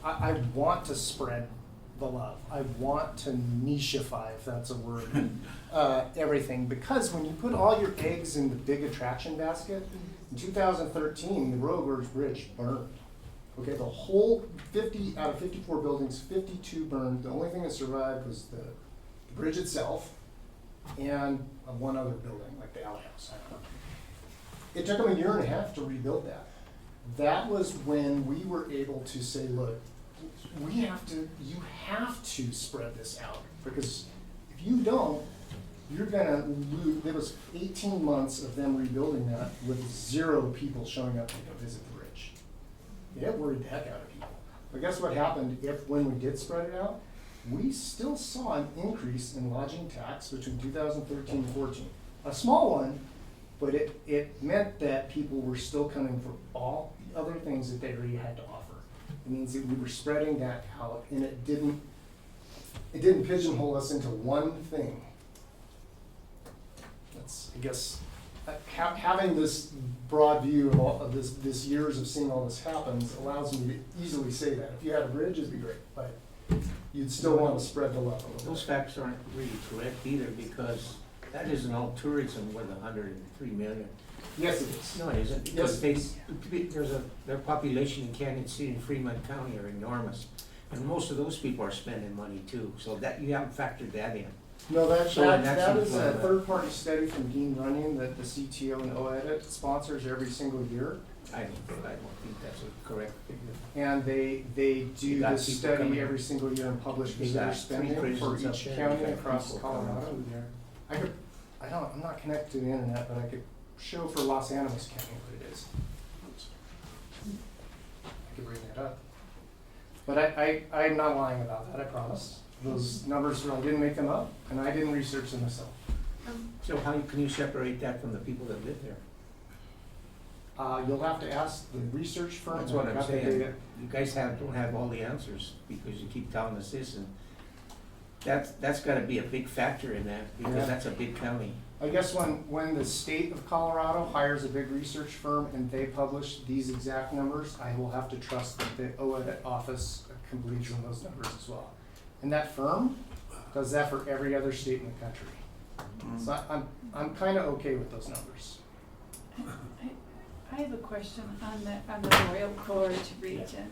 I want to spread the love. I want to nicheify, if that's a word, everything, because when you put all your eggs in the big attraction basket, in 2013, the Royal Gorge Bridge burned. Okay, the whole 50 out of 54 buildings, 52 burned. The only thing that survived was the bridge itself and one other building, like the outhouse. I don't know. It took them 1.5 years to rebuild that. That was when we were able to say, look, you have to spread this out, because if you don't, you're gonna lose. There was 18 months of them rebuilding that with 0 people showing up to go visit the bridge. It worried the heck out of people. But guess what happened when we did spread it out? We still saw an increase in lodging tax between 2013 and 14. A small one, but it meant that people were still coming for all the other things that they already had to offer. It means that we were spreading that out, and it didn't pigeonhole us into one thing. That's, I guess, having this broad view of all of this years of seeing all this happen allows me to easily say that. If you had a bridge, it'd be great, but you'd still want to spread the love a little Those bit. facts aren't really correct either, because that isn't all tourism with 103 million. Yes, it is. No, it isn't, because their population in Canyon City and Fremont County are enormous. And most of those people are spending money too, so that, you haven't factored that in. No, that So is a that's third-party study from Dean Runyon that the CTO and OEDIT sponsors every single year. I don't think that's a correct figure. And they You do got this people study coming. every single year and publish You visitor got 3 spending for prisons up each there, county you got across people coming Colorado. through there. I'm not connected to the internet, but I could show for Los Animas County what it is. I could bring that up. But I'm not lying about that, I promise. Those numbers, I didn't make them up, and I didn't research them myself. So how can you separate that from the people that live there? You'll have to ask the research firm. That's what that I'm got the saying. data. You guys don't have all the answers, because you keep telling us this, and that's gotta be a big factor in that, Yeah. because that's a big county. I guess when the state of Colorado hires a big research firm and they publish these exact numbers, I will have to trust that the OEDIT office can believe from those numbers as well. And that firm does that for every other state in the country. So I'm kind of okay with those numbers. I have a question on the Royal Gorge region.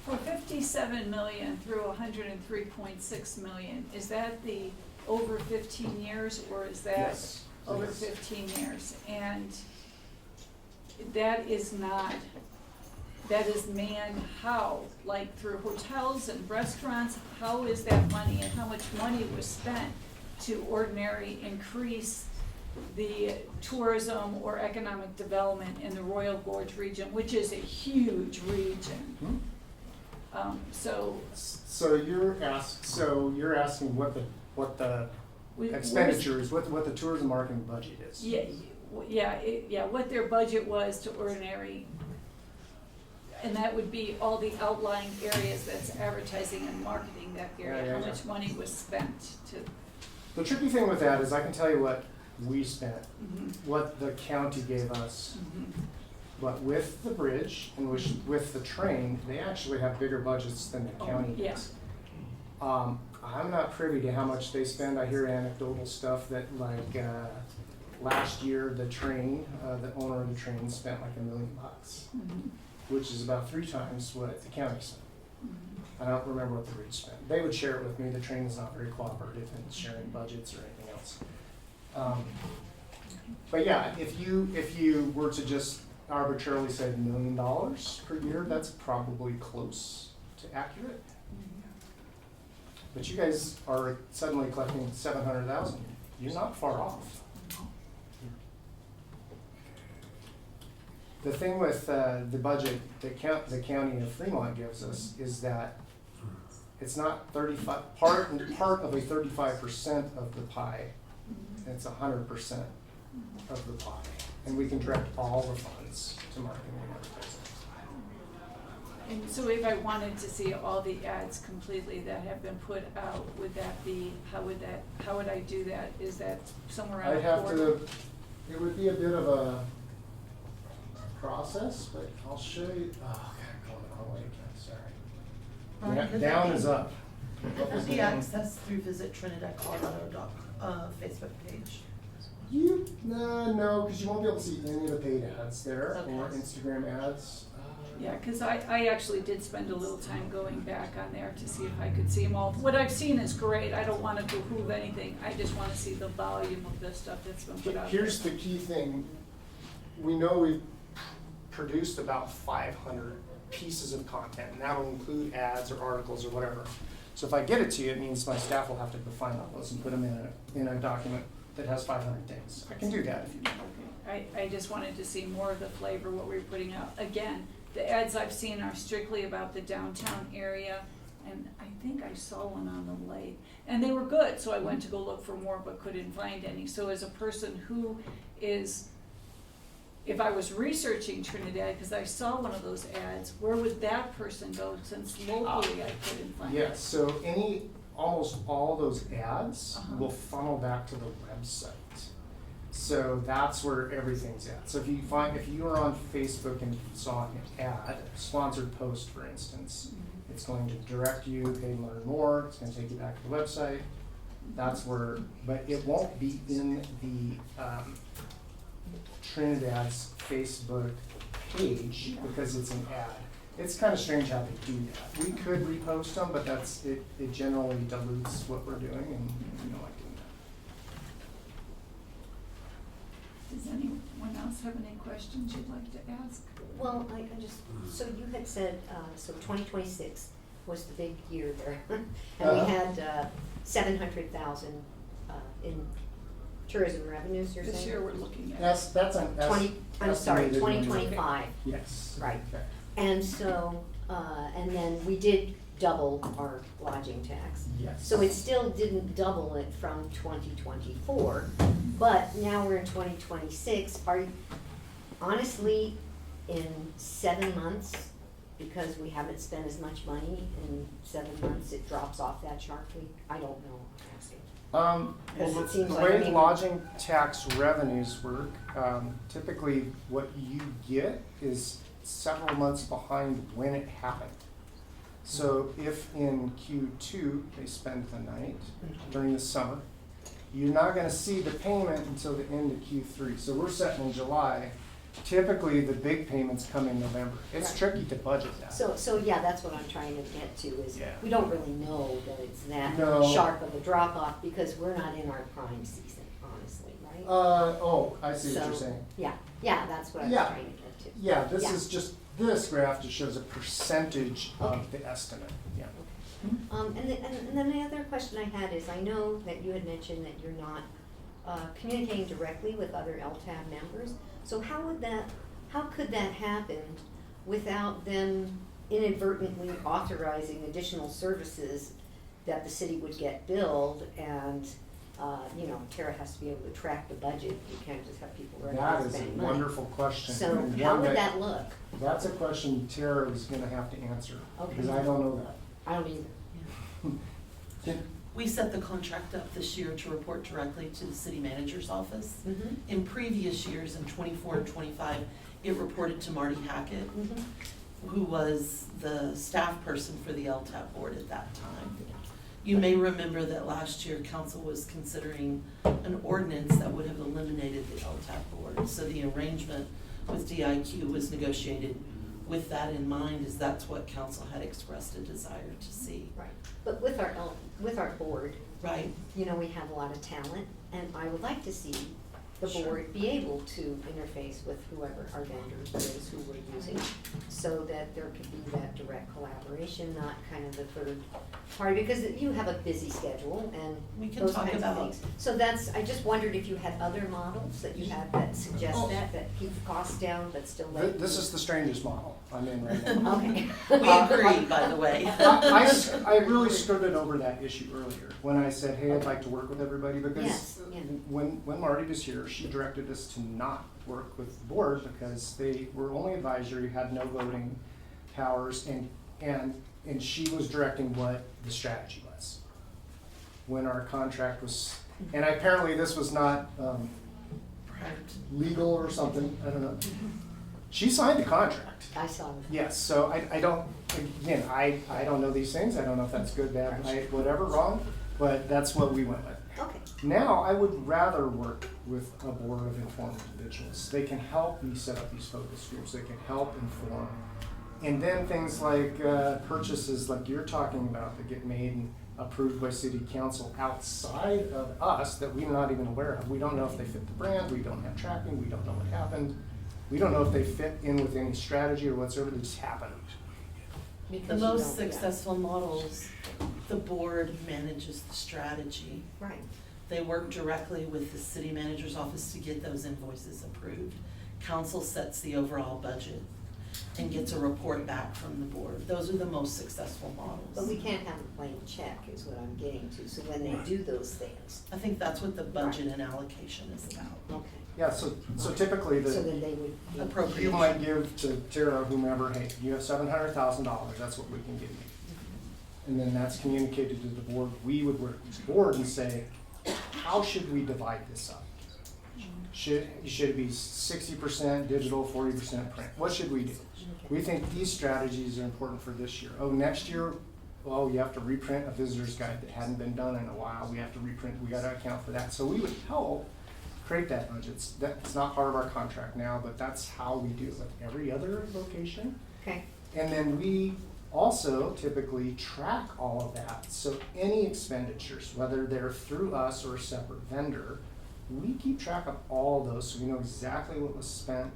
For 57 million through 103.6 million, is that the over 15 years, or is that Yes. over Yes. 15 years? And that is manned how? Like through hotels and restaurants? How is that money, and how much money was spent to ordinarily increase the tourism or economic development in the Royal Gorge region, which is a huge region? So you're asking what the expenditure is, what the tourism marketing budget is. Yeah, what their budget was to ordinary, and that would be all the outlying areas that's advertising and marketing that area, Yeah. how much money was spent to. The tricky thing with that is I can tell you what we spent, Mhm. what the county gave us. Mhm. But with the bridge and with the train, they actually have bigger budgets than the Oh, county yeah. does. I'm not privy to how much they spend. I hear anecdotal stuff that like, last year, the train, the owner of the train spent like $1 million, Mhm. which is about 3 times what the county spent. Mhm. I don't remember what the bridge spent. They would share it with me. The train is not very cooperative in sharing budgets or anything else. But yeah, if you were to just arbitrarily say $1 million per year, that's probably close to accurate. But you guys are suddenly collecting 700,000. You're not far off. The thing with the budget that the county of Fremont gives us is that it's not 35 part of a 35% of the pie. It's 100% of the pie, and we can direct all the funds to marketing and advertising. And so if I wanted to see all the ads completely that have been put out, would that be, how would I do that? Is that somewhere on I'd the have portal? to, it would be a bit of a process, but I'll show you, oh, God, I'm going the wrong way again, Brian, sorry. could Down that is be- up. Could that be accessed through Visit Trinidad Colorado Facebook page? No, because you won't be able to see any of the paid ads there, or Okay. Instagram ads. Yeah, cause I actually did spend a little time going back on there to see if I could see them all. What I've seen is great, I don't wanna behoove anything, I just wanna see the volume of the stuff that's been put out there. Here's the key thing, we know we've produced about 500 pieces of content, and that will include ads or articles or whatever. So if I get it to you, it means my staff will have to go find all those and put them in a document that has 500 things. I can do that if you want. Okay, I just wanted to see more of the flavor, what we were putting out. Again, the ads I've seen are strictly about the downtown area, and I think I saw one on the lake. And they were good, so I went to go look for more, but couldn't find any. So as a person who is, if I was researching Trinidad, because I saw one of those ads, where would that person go, since locally I couldn't find it? Yes, so almost all those ads Uh-huh. will funnel back to the website. So that's where everything's at. So if you are on Facebook and you saw an ad, a sponsored post for instance, it's going to direct you, pay learn more, it's gonna take you back to the website. That's where, but it won't be in the Trinidad's Facebook page because it's an ad. It's kind of strange how they do that. We could repost them, but it generally dilutes what we're doing, and we don't like doing that. Does anyone else have any questions you'd like to ask? Well, I just, so you had said, so 2026 was the big year there. And we had 700,000 in tourism revenues, you're saying? This year we're looking at. That's an I'm sorry, estimated number. 2025. Yes. Right. Okay. And so, and then we did double our lodging tax. Yes. So it still didn't double it from 2024, but now we're in 2026. Honestly, in 7 months, because we haven't spent as much money, in 7 months, it drops off that sharply? I don't know, I'm asking. Well, Because it seems the like way maybe- lodging tax revenues work, typically what you get is several months behind when it happened. So if in Q2 they spend the night during the summer, you're not gonna see the payment until the end of Q3. So we're setting in July. Typically, the big payments come in November. It's Right. tricky to budget that. So yeah, that's what I'm trying to get to, is Yeah. we don't really know that it's that No. sharp of a drop off, because we're not in our prime season, honestly, right? I see what you're So, saying. Yeah, that's what I was Yeah. trying to get to. Yeah, this Yeah. is just, this graph just shows a percentage Okay. of the estimate, yeah. And then the other question I had is, I know that you had mentioned that you're not communicating directly with other LTAB members. So how could that happen without them inadvertently authorizing additional services that the city would get billed, and Tara has to be able to track the budget. You can't just have people running That out is a spending money. wonderful question. So and how one would that look? That's a question Tara is gonna have to answer, Okay. because I don't know that. I don't either. We set the contract up this year to report directly to the city manager's office. Mhm. In previous years, in '24 and '25, it reported to Marty Hackett, Mhm. who was the staff person for the LTAP board at that time. You may remember that last year, council was considering an ordinance that would have eliminated the LTAP board. So the arrangement with DIQ was negotiated with that in mind, as that's what council had expressed a desire to see. Right, but with our board, Right? you know, we have a lot of talent, and I would like to see the Sure. board be able to interface with whoever our vendor is, who we're using, so that there could be that direct collaboration, not kind of the third party, because you have a busy schedule and We can those talk kinds of about- things. So that's, I just wondered if you had other models that you had that suggest Oh. that keep costs down, but still let. This is the strangest model I'm in right now. Okay. We agree, by the way. I really skirted over that issue earlier, when I said, hey, I'd like to work with everybody, because Yes, yeah. when Marty was here, she directed us to not work with the board, because they were only advisory, had no voting powers, and she was directing what the strategy was. When our contract was, and apparently this was not, Prior to- legal or something, I don't know. She signed the contract. I saw them. Yes, so I don't, again, I don't know these things, I don't know if that's good, bad, whatever, wrong, but that's what we went with. Okay. Now, I would rather work with a board of informed individuals. They can help me set up these focus groups, they can help inform. And then things like purchases like you're talking about that get made and approved by city council outside of us that we're not even aware of. We don't know if they fit the brand, we don't have tracking, we don't know what happened. We don't know if they fit in with any strategy or whatsoever, they just happen. The Because you most don't- yeah. successful models, the board manages the strategy. Right. They work directly with the city manager's office to get those invoices approved. Council sets the overall budget and gets a report back from the board. Those are the most successful models. But we can't have a blank check is what I'm getting to, so when they do those things, I think that's what the budget and allocation is about. okay. Yeah, so typically So the, then they would. be- Appropriate. you might give to Tara or whomever, hey, you have $700,000, that's what we can give you. And then that's communicated to the board. We would work with the board and say, how should we divide this up? Should it be 60% digital, 40% print? What should we do? We think these strategies are important for this year. Oh, next year, well, you have to reprint a visitor's guide that hadn't been done in a while. We have to reprint, we gotta account for that. So we would help create that budget. That's not part of our contract now, but that's how we do it with every other location. Okay, And then we also typically track all of that. So any expenditures, whether they're through us or a separate vendor, we keep track of all those, so we know exactly what was spent,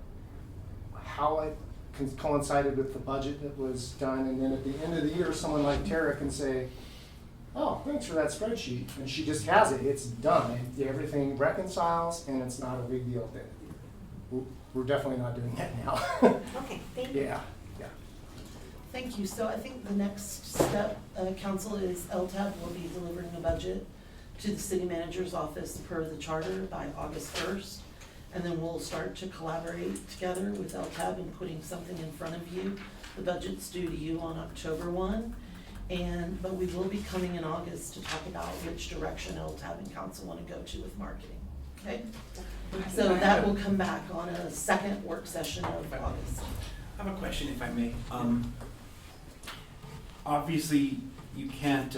how it coincided with the budget that was done, and then at the end of the year, someone like Tara can say, oh, thanks for that spreadsheet, and she just has it, it's done, and everything reconciles, and it's not a big deal then. We're definitely not doing that now. okay, thank you. Yeah. Thank you. So I think the next step, council, is LTAB will be delivering a budget to the city manager's office per the charter by August 1st. And then we'll start to collaborate together with LTAB in putting something in front of you. The budget's due to you on October 1. But we will be coming in August to talk about which direction LTAB and council want to go to with marketing. Okay? So that will come back on a second work session of August. I have a question, if I may. Obviously, you can't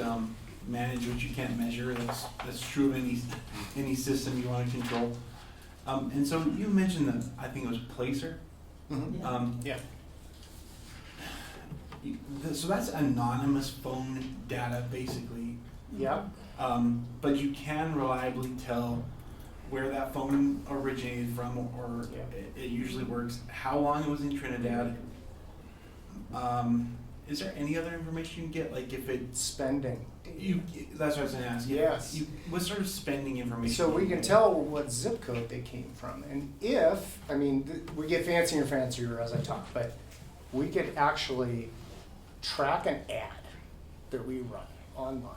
manage what you can't measure. That's true of any system you want to control. And so you mentioned that, I think it was Placer. Yeah. So that's anonymous phone data, basically. Yeah. But you can reliably tell where that phone originated from, or Yeah. it usually works, how long it was in Trinidad. Is there any other information you can get, like if it's, Spending. that's what I was gonna ask. Yes. What sort of spending information? So we can tell what zip code they came from, and we get fancier and fancier as I talk, but we could actually track an ad that we run online.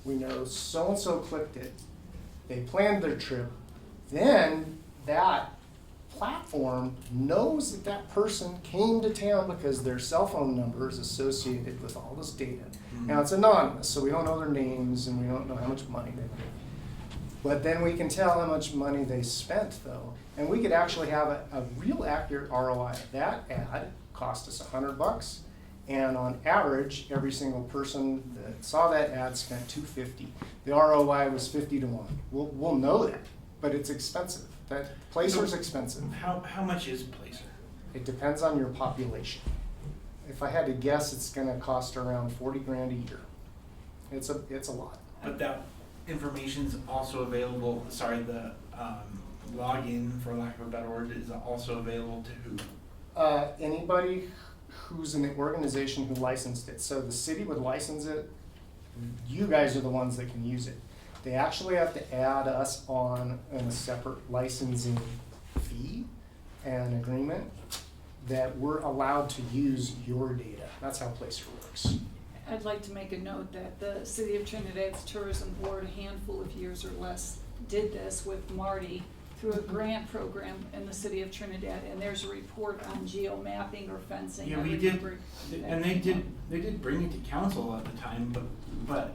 We know so-and-so clicked it, they planned their trip, then that platform knows that that person came to town because their cell phone number is associated with all this data. Now, it's anonymous, so we don't know their names and we don't know how much money they made. But then we can tell how much money they spent, though. And we could actually have a real accurate ROI. That ad cost us $100, and on average, every single person that saw that ad spent $250. The ROI was 50 to 1. We'll know that, but it's expensive. That Placer's expensive. How much is Placer? It depends on your population. If I had to guess, it's going to cost around 40 grand a year. It's a lot. But that information's also available, the login, for lack of a better word, is also available to who? Anybody who's an organization who licensed it. So the city would license it. You guys are the ones that can use it. They actually have to add us on in a separate licensing fee and agreement that we're allowed to use your data. That's how Placer works. I'd like to make a note that the City of Trinidad's Tourism Board, a handful of years or less, did this with Marty through a grant program in the City of Trinidad, and there's a report on geo-mapping or fencing. Yeah, I we did, remember and they did bring it to council at the time, but.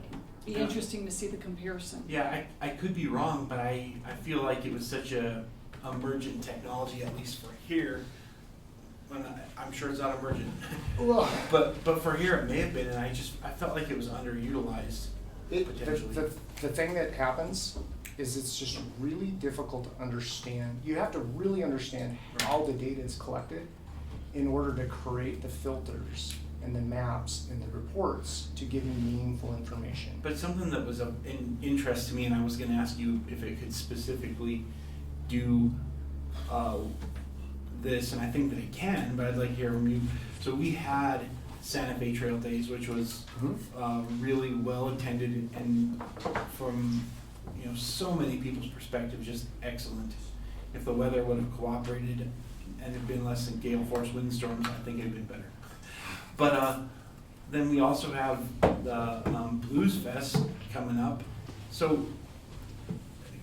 Be interesting to see the comparison. Yeah, I could be wrong, but I feel like it was such a emergent technology, at least for here. When I'm sure it's not emergent, Well, but for here it may have been, and I felt like it was underutilized potentially. the thing that happens is it's just really difficult to understand. You have to really understand how the data is collected in order to create the filters and the maps and the reports to give you meaningful information. But something that was of interest to me, and I was going to ask you if it could specifically do this, and I think that it can, but I'd like to hear from you. So we had Santa Fe Trail Days, which was really well attended, and from so many people's perspective, just excellent. If the weather would have cooperated and had been less than gale force windstorms, I think it'd been better. But then we also have the Blues Fest coming up. So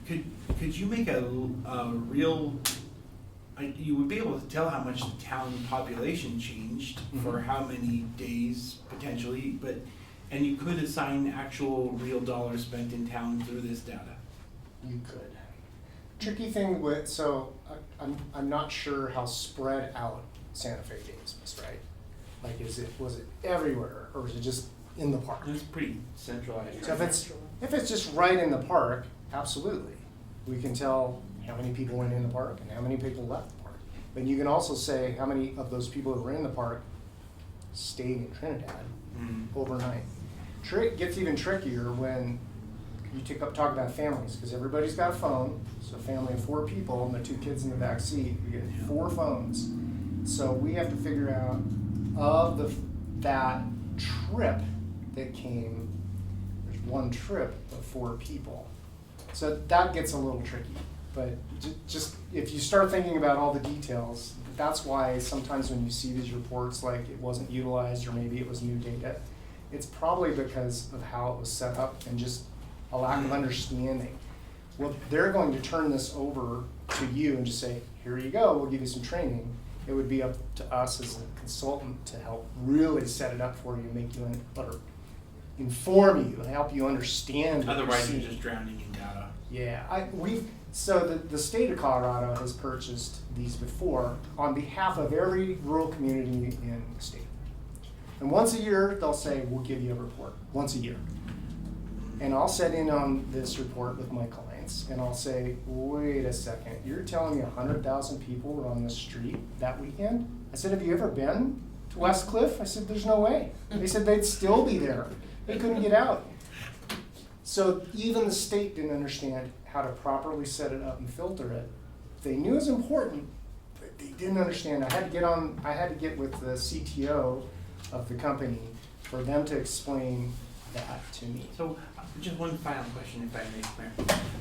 could you make a real, you would be able to tell how much the town population changed for how many days potentially, and you could assign actual real dollars spent in town through this data. You could. Tricky thing I'm not sure how spread out Santa Fe Days was, right? Like, was it everywhere, or was it just in the park? It's pretty centralized. So if it's just right in the park, absolutely. We can tell how many people went in the park and how many people left the park. But you can also say how many of those people who were in the park stayed in Trinidad overnight. It gets even trickier when you talk about families, because everybody's got a phone. So a family of 4 people and the 2 kids in the back seat, you get 4 phones. So we have to figure out of that trip that came, there's 1 trip of 4 people. So that gets a little tricky. But just if you start thinking about all the details, that's why sometimes when you see these reports like it wasn't utilized or maybe it was new data, it's probably because of how it was set up and just a lack of understanding. Well, they're going to turn this over to you and just say, here you go, we'll give you some training. It would be up to us as a consultant to help really set it up for you, make you or inform you, and help you understand. Otherwise, you're just drowning in data. Yeah, so the state of Colorado has purchased these before on behalf of every rural community in the state. And once a year, they'll say, we'll give you a report, once a year. And I'll set in on this report with my clients, and I'll say, wait a second, you're telling me 100,000 people were on the street that weekend? I said, have you ever been to West Cliff? I said, there's no way. They said they'd still be there. They couldn't get out. So even the state didn't understand how to properly set it up and filter it. They knew it was important, but they didn't understand. I had to get with the CTO of the company for them to explain that to me. So just one final question, if I may,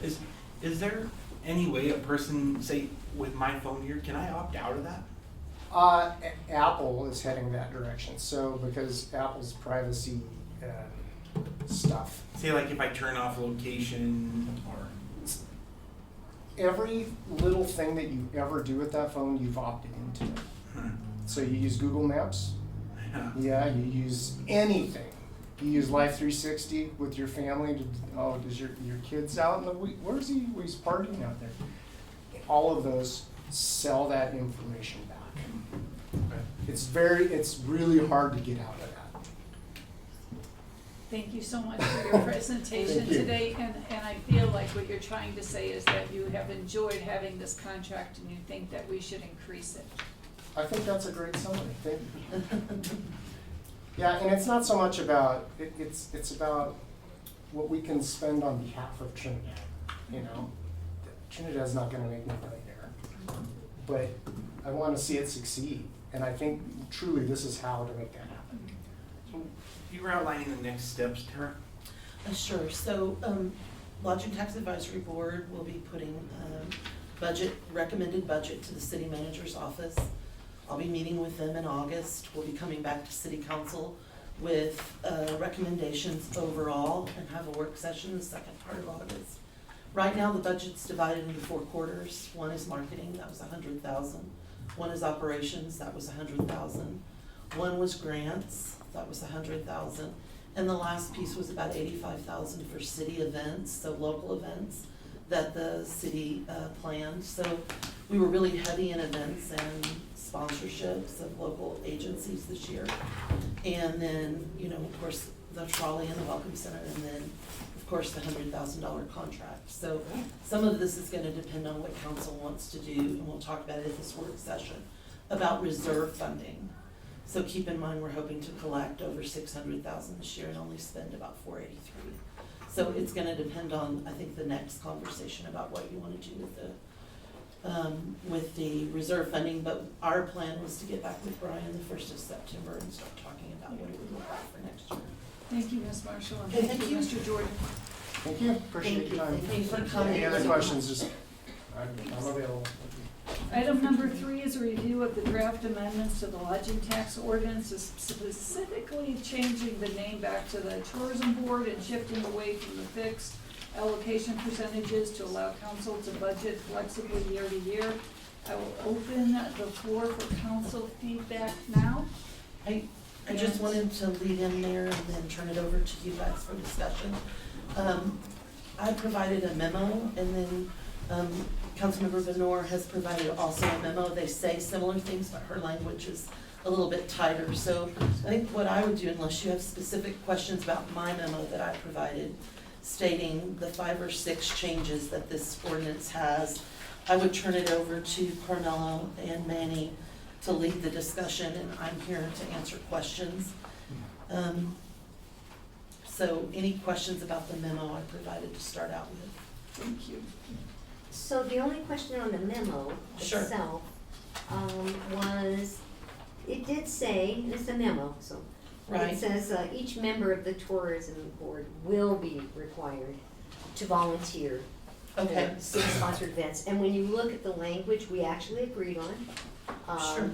Mayor. Is there any way a person, say, with my phone here, can I opt out of that? Apple is heading that direction. So because Apple's privacy stuff. Say, like, if I turn off location or... every little thing that you ever do with that phone, you've opted into it. So you use Google Maps, yeah, you use anything. You use Life 360 with your family. Does your kids out in the week? Where's he? He's partying out there. All of those sell that information back. It's really hard to get out of that. Thank you so much for your presentation Thank you. today, and I feel like what you're trying to say is that you have enjoyed having this contract and you think that we should increase it. I think that's a great summary. Thank you. Yeah, and it's not so much about, it's about what we can spend on behalf of Trinidad, you know? Trinidad's not gonna make me money there, but I wanna see it succeed, and I think truly this is how to make that happen. So you were outlining the next steps, Tara? Sure, so, Lodging Tax Advisory Board will be putting, recommended budget to the city manager's office. I'll be meeting with them in August. We'll be coming back to City Council with recommendations overall and have a work session the second part of August. Right now, the budget's divided into 4 quarters. One is marketing, that was $100,000. One is operations, that was $100,000. One was grants, that was $100,000. And the last piece was about $85,000 for city events, so local events that the city planned. So we were really heavy in events and sponsorships of local agencies this year. And then, you know, of course, the trolley and the welcome center, and then, of course, the $100,000 contract. So some of this is gonna depend on what council wants to do, and we'll talk about it at this work session, about reserve funding. So keep in mind, we're hoping to collect over $600,000 this year and only spend about $483. So it's gonna depend on, I think, the next conversation about what you wanna do with the reserve funding. But our plan was to get back with Brian the 1st of September and start talking about what it would look like for next year. Thank you, Ms. Marshall, and Okay, thank you, thank you. Mr. Jordan. Thank you, appreciate your time. Thank you for coming. Any other questions, just, I'm available. Item number 3 is a review of the draft amendments to the lodging tax ordinance, specifically changing the name back to the tourism board and shifting away from the fixed allocation percentages to allow council to budget flexibly year to year. I will open the floor for council feedback now. I just wanted to lead in there and then turn it over to you guys for discussion. I provided a memo, and then Councilmember Venor has provided also a memo. They say similar things, but her language is a little bit tighter. So I think what I would do, unless you have specific questions about my memo that I provided, stating the 5 or 6 changes that this ordinance has, I would turn it over to Carmelo and Manny to lead the discussion, and I'm here to answer questions. So any questions about the memo I provided to start out with? Thank you. So the only question on the memo Sure. itself, was, it did say, and it's a memo, so. Right. It says, each member of the tourism board will be required to volunteer Okay. for city-sponsored events. And when you look at the language we actually agreed on, Sure.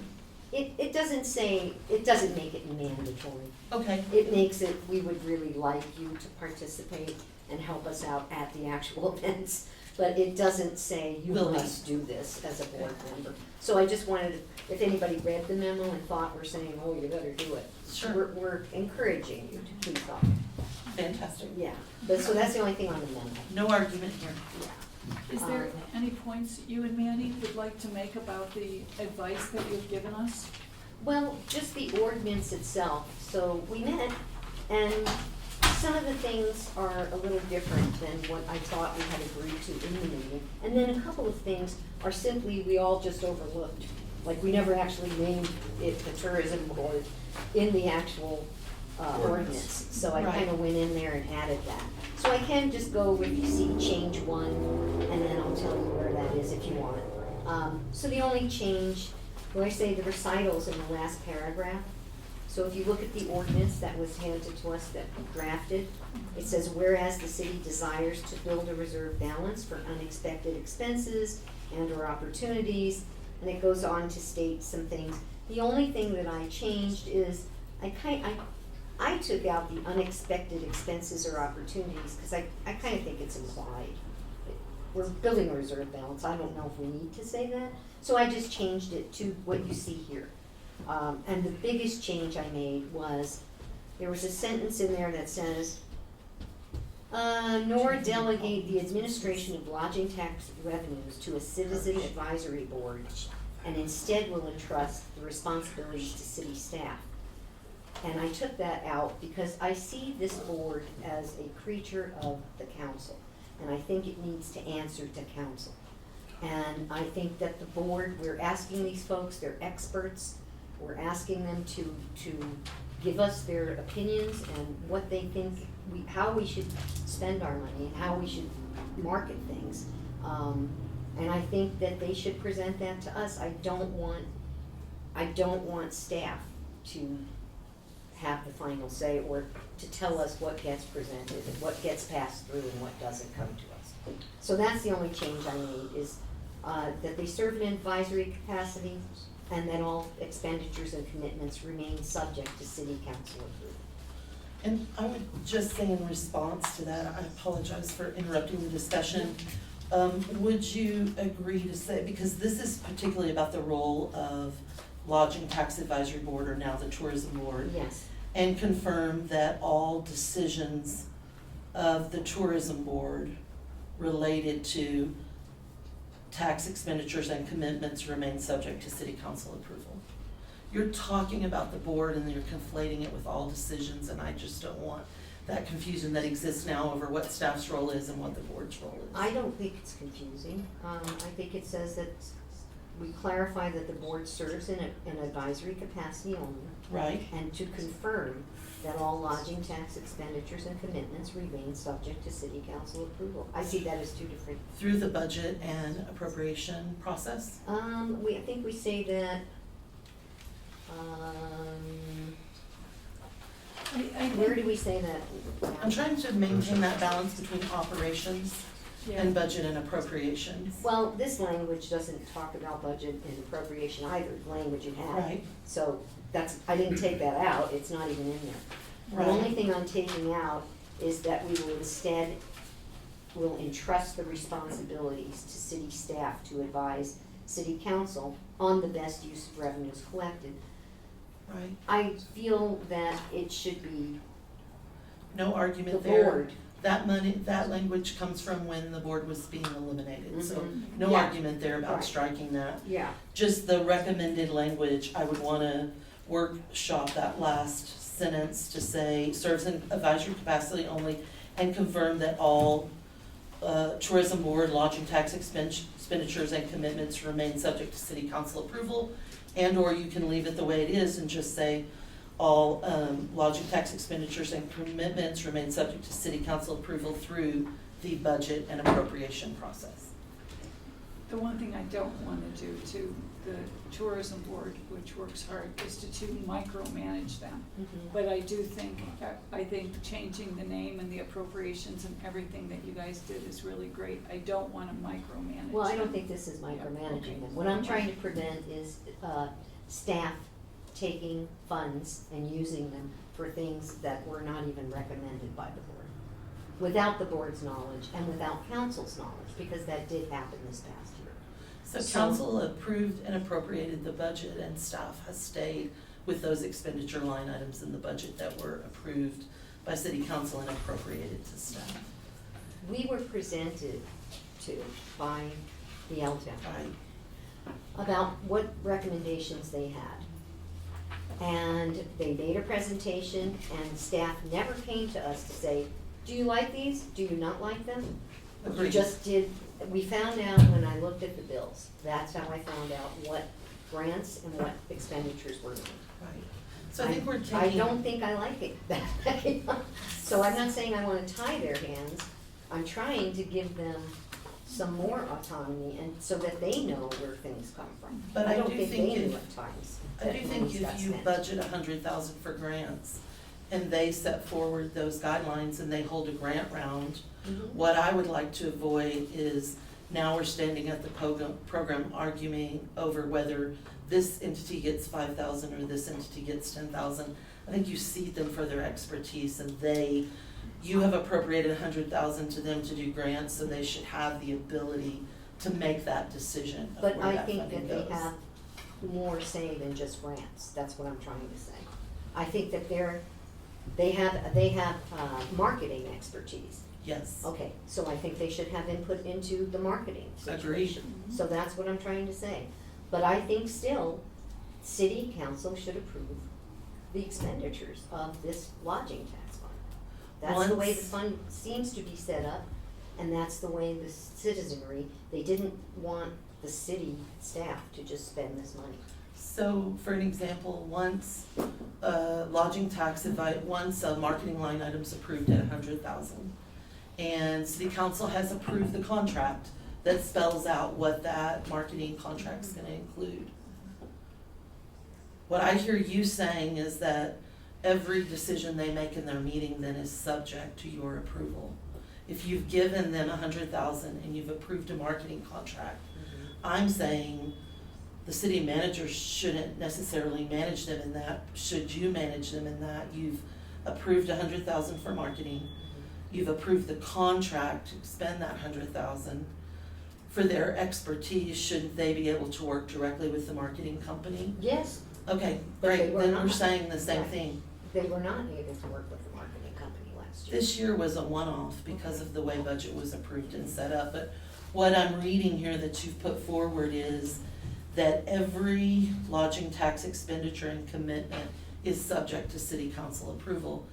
it doesn't say, it doesn't make it mandatory. Okay, It makes it, we would really like you to participate and help us out at the actual events, but it doesn't say you Will be. must do this as a board member. So I just wanted, if anybody read the memo and thought we're saying, oh, you better do it. Sure. We're encouraging you to please go. fantastic. Yeah, but, so that's the only thing on the memo, No argument here. yeah. Is there any points you and Manny would like to make about the advice that you've given us? Well, just the ordinance itself, so we met, and some of the things are a little different than what I thought we had agreed to in the meeting. And then a couple of things are simply, we all just overlooked, like we never actually named it the tourism board in the actual ordinance. So I Right. kinda went in there and added that. So I can just go, if you see change 1, and then I'll tell you where that is if you want. So the only change, where I say the recitals in the last paragraph. So if you look at the ordinance that was handed to us that we drafted, it says, whereas the city desires to build a reserve balance for unexpected expenses and or opportunities, and it goes on to state some things. The only thing that I changed is, I took out the unexpected expenses or opportunities, because I kinda think it's implied. we're building a reserve balance, I don't know if we need to say that. So I just changed it to what you see here. And the biggest change I made was, there was a sentence in there that says, nor delegate the administration of lodging tax revenues to a citizen advisory board, and instead will entrust the responsibilities to city staff. And I took that out because I see this board as a creature of the council, and I think it needs to answer to council. And I think that the board, we're asking these folks, they're experts, we're asking them to give us their opinions and what they think, how we should spend our money and how we should market things. And I think that they should present that to us. I don't want staff to have the final say or to tell us what gets presented and what gets passed through and what doesn't come to us. So that's the only change I made, is that they serve in an advisory capacity and that all expenditures and commitments remain subject to city council approval. And I would just say in response to that, I apologize for interrupting the discussion. Would you agree to say, because this is particularly about the role of Lodging Tax Advisory Board, or now the Tourism Board, Yes. and confirm that all decisions of the Tourism Board related to tax expenditures and commitments remain subject to city council approval? You're talking about the board and you're conflating it with all decisions, and I just don't want that confusion that exists now over what staff's role is and what the board's role is. I don't think it's confusing. I think it says that we clarify that the board serves in an advisory capacity only, Right? and to confirm that all lodging tax expenditures and commitments remain subject to city council approval. I see that as two different. Through the budget and appropriation process? I think we say that, where do we say that? I'm trying to maintain that balance between operations Yeah. and budget and appropriations. Well, this language doesn't talk about budget and appropriation either, the language you have. Right. So that's, I didn't take that out, it's not even in there. Right. The only thing I'm taking out is that we will instead, will entrust the responsibilities to city staff to advise city council on the best use of revenues collected. Right. I feel that it should be No the argument there. board. That money, that language comes from when the board was being eliminated, so Mhm. no Yeah. argument there about Right. striking that. Yeah. Just the recommended language, I would wanna workshop that last sentence to say, serves in advisory capacity only, and confirm that all tourism board lodging tax expenditures and commitments remain subject to city council approval. And or you can leave it the way it is and just say, all lodging tax expenditures and commitments remain subject to city council approval through the budget and appropriation process. The one thing I don't want to do to the tourism board, which works hard, is to micromanage them. Mhm. But I do think, I think changing the name and the appropriations and everything that you guys did is really great. I don't want to micromanage Well, I don't them. think this is Yeah, micromanaging okay. them. What I'm trying to prevent is staff taking funds and using them for things that were not even recommended by the board, without the board's knowledge and without council's knowledge, because that did happen this past year. So So- council approved and appropriated the budget, and staff has stayed with those expenditure line items in the budget that were approved by city council and appropriated to staff. We were presented to by the LTAP Right. about what recommendations they had. And they made a presentation, and staff never came to us to say, do you like these? Do you not like them? We Agreed. just did, we found out when I looked at the bills. That's how I found out what grants and what expenditures were made. Right. So I think we're taking. I don't think I like it that way. So I'm not saying I wanna tie their hands. I'm trying to give them some more autonomy, and so that they know where things come from. But I don't do think think they if- knew at times. I do that think monies got if you spent. budget $100,000 for grants and they set forward those guidelines and they hold a grant round, Mhm. what I would like to avoid is now we're standing at the program arguing over whether this entity gets 5,000 or this entity gets 10,000. I think you seat them for their expertise and they You have appropriated 100,000 to them to do grants, so they should have the ability to make that decision of But where I that think funding that goes. they have more say than just grants, that's what I'm trying to say. I think that they have marketing expertise. Yes, Okay, so I think they should have input into the marketing Agreed. situation. So that's what I'm trying to say. But I think still, city council should approve the expenditures of this lodging tax fund. That's the way the Once- fund seems to be set up, and that's the way the citizenry, they didn't want the city staff to just spend this money. so for an example, once lodging tax once a marketing line item's approved at 100,000, and city council has approved the contract that spells out what that marketing contract's gonna include. What I hear you saying is that every decision they make in their meeting then is subject to your approval. If you've given them 100,000 and you've approved a marketing contract, I'm saying the city manager shouldn't necessarily manage them in that. Should you manage them in that? You've approved 100,000 for marketing. You've approved the contract to spend that 100,000. For their expertise, shouldn't they be able to work directly with the marketing company? Yes, Okay, But they great, were then not. we're saying the same Right. thing. they were not able to work with the marketing company last year. This year was a one-off because of the way budget was approved and set up, but what I'm reading here that you've put forward is that every lodging tax expenditure and commitment is subject to city council approval.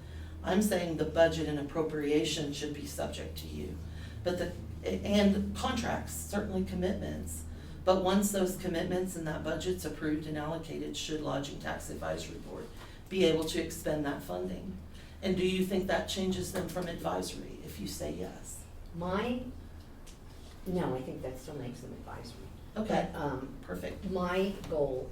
I'm saying the budget and appropriation should be subject to you, but and contracts, certainly commitments. But once those commitments and that budget's approved and allocated, should Lodging Tax Advisory Board be able to expend that funding? And do you think that changes them from advisory if you say yes? No, I think that still makes them advisory. Okay, But, perfect. my goal,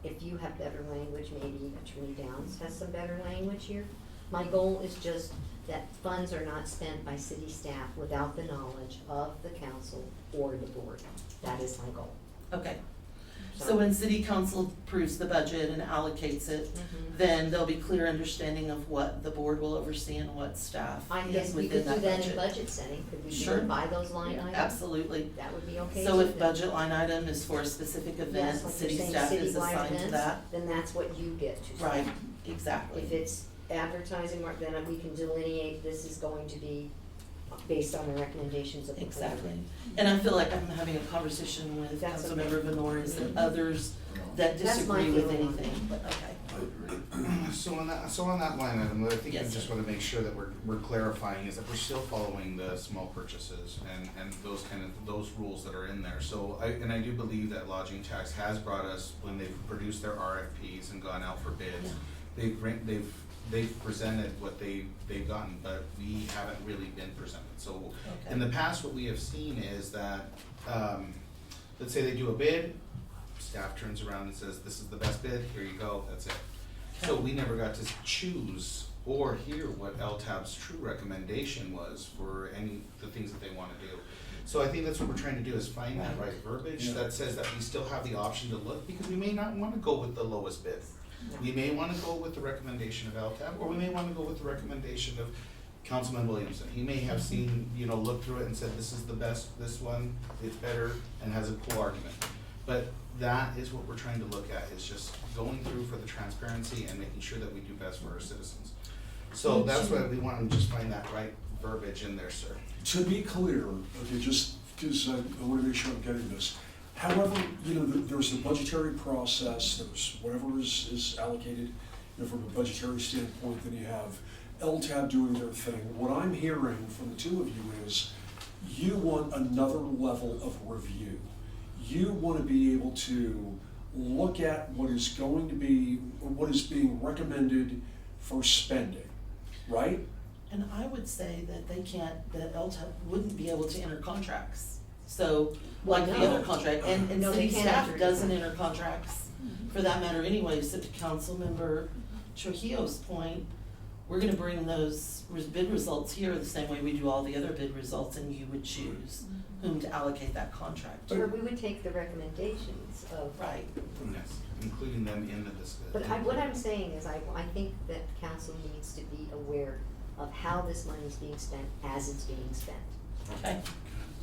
if you have better language, maybe Attorney Downs has some better language here. My goal is just that funds are not spent by city staff without the knowledge of the council or the board. That is my goal. Okay. So when city council approves the budget and allocates it, then there'll be clear understanding of what the board will oversee and what staff I is guess we within could do that that in budget. budget setting. Could we do Sure. it by those line items? Absolutely. That would be okay. So too, if then. budget line item is for a specific event, Yes, like you're city saying, staff is citywide assigned to events, that. then that's what you get to say. Right, exactly. If it's advertising, then we can delineate, this is going to be based on the recommendations of the board. Exactly. And I feel like I'm having a conversation with That's okay. Councilmember Venores and others that That's my disagree with feeling on anything, that. but okay. So on that line item, what I think we Yes, just sir. wanna make sure that we're clarifying is that we're still following the small purchases and those rules that are in there. So I do believe that lodging tax has brought us, when they've produced their RFPs and gone out for bids, they've presented what they've gotten, but we haven't really been presented. So in the past, what we have seen is that, let's say they do a bid, staff turns around and says, this is the best bid, here you go, that's it. So we never got to choose or hear what LTAB's true recommendation was for the things that they wanna do. So I think that's what we're trying to do, is find that right verbiage that says that we still have the option to look, because we may not wanna go with the lowest bid. We may wanna go with the recommendation of LTAB, or we may wanna go with the recommendation of Councilman Williamson. He may have seen, looked through it and said, this is the best, this one, it's better, and has a cool argument. But that is what we're trying to look at, is just going through for the transparency and making sure that we do best for our citizens. So that's why we want to just find that right verbiage in there, sir. To be clear, okay, just because I want to make sure I'm getting this. However, there's the budgetary process, there's whatever is allocated, from a budgetary standpoint, then you have LTAB doing their thing. What I'm hearing from the two of you is, you want another level of review. You want to be able to look at what is being recommended for spending, right? And I would say that that LTAP wouldn't be able to enter contracts. So, like the no. other contract, and No, they city can't staff enter. doesn't enter contracts for that matter anyway, so to Councilmember Trujillo's point, we're gonna bring those bid results here the same way we do all the other bid results, and you would choose whom to allocate that contract to. Or we would take the recommendations of. Right. Yes, including them in the discussion. But what I'm saying is, I think that council needs to be aware of how this money is being spent as it's being spent. Okay.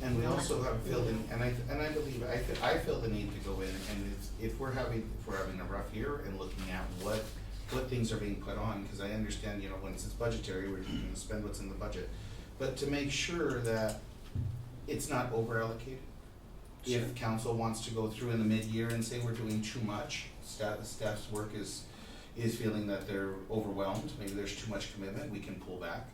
And we also have filled in, and I believe, I feel the need to go in, and if we're having a rough year and looking at what things are being put on, because I understand, you know, when it's budgetary, we're gonna spend what's in the budget. But to make sure that it's not over allocated. If council wants to go through in the mid-year and say we're doing too much, staff's work is feeling that they're overwhelmed, maybe there's too much commitment, we can pull back.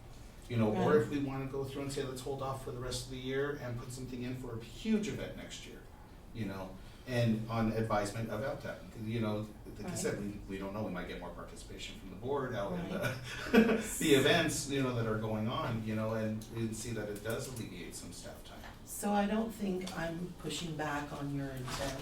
You know, or Right. if we wanna go through and say, let's hold off for the rest of the year and put something in for a huge event next year, you know, and on advisement of LTAP, you know, like I said, we don't know, we might get more participation from the board out in the events, you know, that are going on, you know, and see that it does alleviate some staff time. So I don't think I'm pushing back on your intent,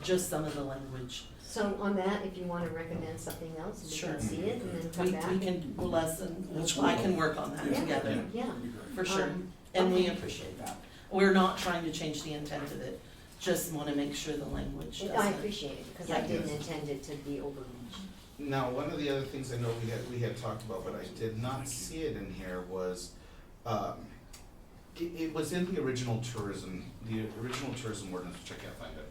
just some of the language. So on that, if you wanna recommend something else, we Sure. can see it and then come We back. can lessen, Let's I work can on work on that Yeah. together, Yeah. That'd be great. for sure. And we appreciate that. We're not trying to change the intent of it, just wanna make sure the language doesn't. I appreciate it, because I Yeah. didn't intend it to be overreach. Now, one of the other things I know we had talked about, but I did not see it in here was, it was in the original tourism ordinance, which I can't find it.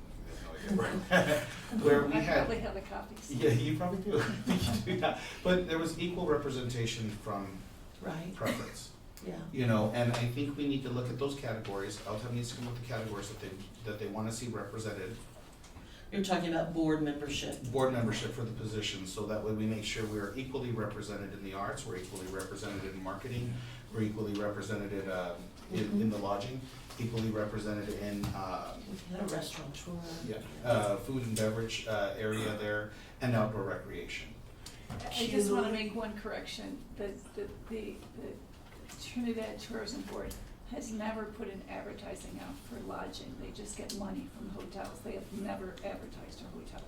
I have no idea where we I had. probably have a copy. Yeah, you probably do. You do, yeah. But there was equal representation from Right, preference, yeah. you know, and I think we need to look at those categories. LTAP needs to come up with the categories that they wanna see represented. You're talking about board membership. Board membership for the position, so that way we make sure we are equally represented in the arts, we're equally represented in marketing, we're equally represented in the lodging, equally represented in, We had a restaurateur. food and beverage, area there, and outdoor recreation. I just wanna make one correction, the Trinidad Tourism Board has never put an advertising out for lodging, they just get money from hotels, they have never advertised to hotels.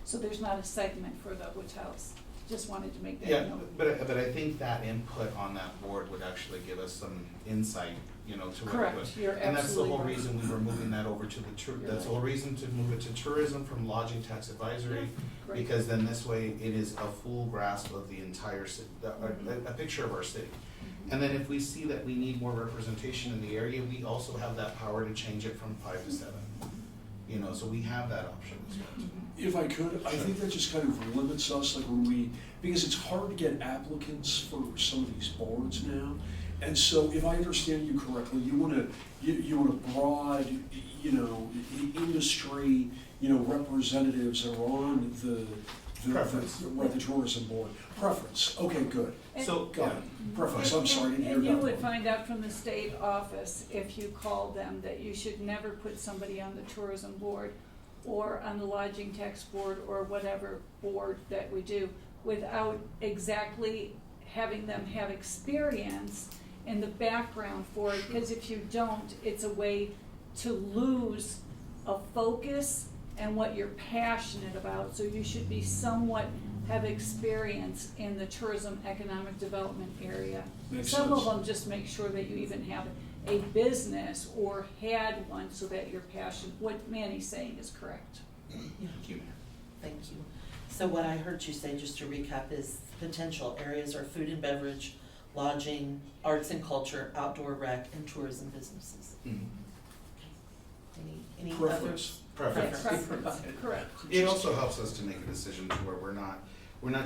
So there's not a segment for the hotels, just wanted to make that Yeah, note. but I think that input on that board would actually give us some insight, you know, to where it was. Correct, you're And that's the absolutely whole right. reason we were moving that over to that's the whole reason to move it to tourism from lodging tax advisory. Great. Because then this way, it is a full grasp of the entire city, a picture of our city. And then if we see that we need more representation in the area, we also have that power to change it from 5 to 7. You know, so we have that option as well. If I could, I think that just kind of limits us, like because it's hard to get applicants for some of these boards now. And so if I understand you correctly, you want a broad, you know, industry, you know, representatives that are on the Preference. Right, the tourism board. Preference, okay, good. So, Got it. Preference, I'm sorry, I didn't hear that. And you would part. find out from the state office, if you called them, that you should never put somebody on the tourism board or on the lodging tax board or whatever board that we do without exactly having them have experience in the background for it, because if you don't, it's a way to lose a focus and what you're passionate about, so you should be somewhat have experience in the tourism economic development area. Makes Some of sense. them just make sure that you even have a business or had one so that you're passionate. What Manny's saying is correct. Yeah. Thank you, Mayor. Thank you. So what I heard you say, just to recap, is potential areas are food and beverage, lodging, arts and culture, outdoor rec, and tourism businesses. Mhm. Any other? Preference. Preference. Preference, correct. It also helps us to make a decision to where we're not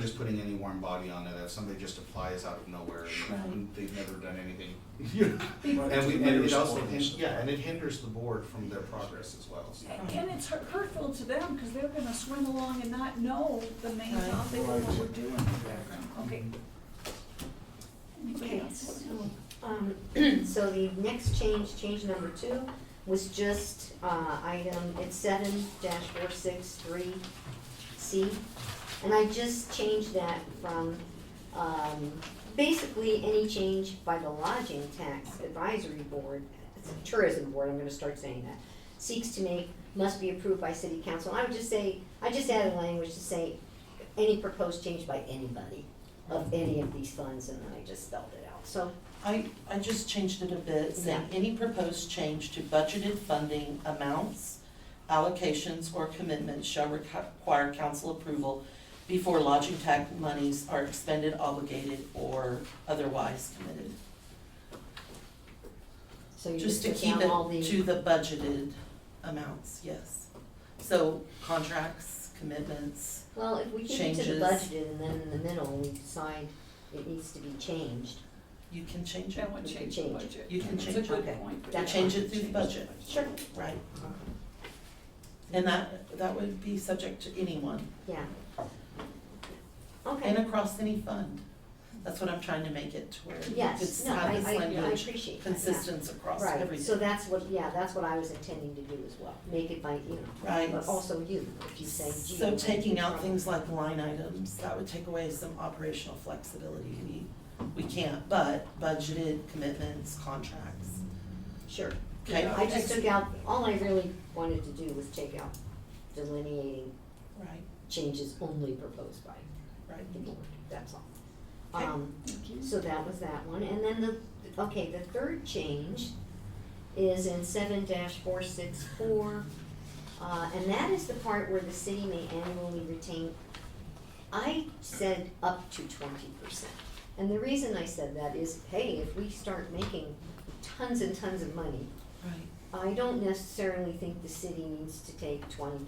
just putting any warm body on it, if somebody just applies out of nowhere and they've never done anything. Right, And the it mayor's also, ordinance. and it hinders the board from their progress as well, so. And it's hurtful to them, because they're gonna swim along and not know the main Right. topic of what we're doing in the background. Okay. Anybody Okay, else? so the next change number 2, was just, item, it's 7-463C. And I just changed that from, basically any change by the lodging tax advisory board, it's a tourism board, I'm gonna start saying that, seeks to make, must be approved by city council. I would just say, I just added language to say, any proposed change by anybody of any of these funds, and then I just spelled it out, so. I just changed it a bit, saying Yeah. any proposed change to budgeted funding amounts, allocations, or commitments shall require council approval before lodging tax monies are expended, obligated, or otherwise committed. So you Just just to put keep down all it the. to the budgeted amounts, yes. So contracts, commitments, Well, if we keep it to changes. the budgeted and then in the middle, we decide it needs to be changed. you can change it. That would You can change the change it. budget. You can It's a change good it. point. That's Change fine. it through the budget, Sure. right? And that would be subject to anyone Yeah. and Okay, across any fund. That's what I'm trying to make it to where you could yes, no, have this I language appreciate that, yeah. consistent across Right, everything. so that's what I was intending to do as well, make it by, Right. but also you, if you say, gee. So I'm taking out from- things like line items, that would take away some operational flexibility. We can't, but budgeted commitments, contracts. Sure. Okay. I just took out, all I really wanted to do was take out delineating Right, changes only proposed by right. the board, that's all. Okay. Thank you. So that was that one, and then the third change is in 7-464, and that is the part where the city may annually retain, I said up to 20%. And the reason I said that is, hey, if we start making tons and tons of money, Right, I don't necessarily think the city needs to take 20%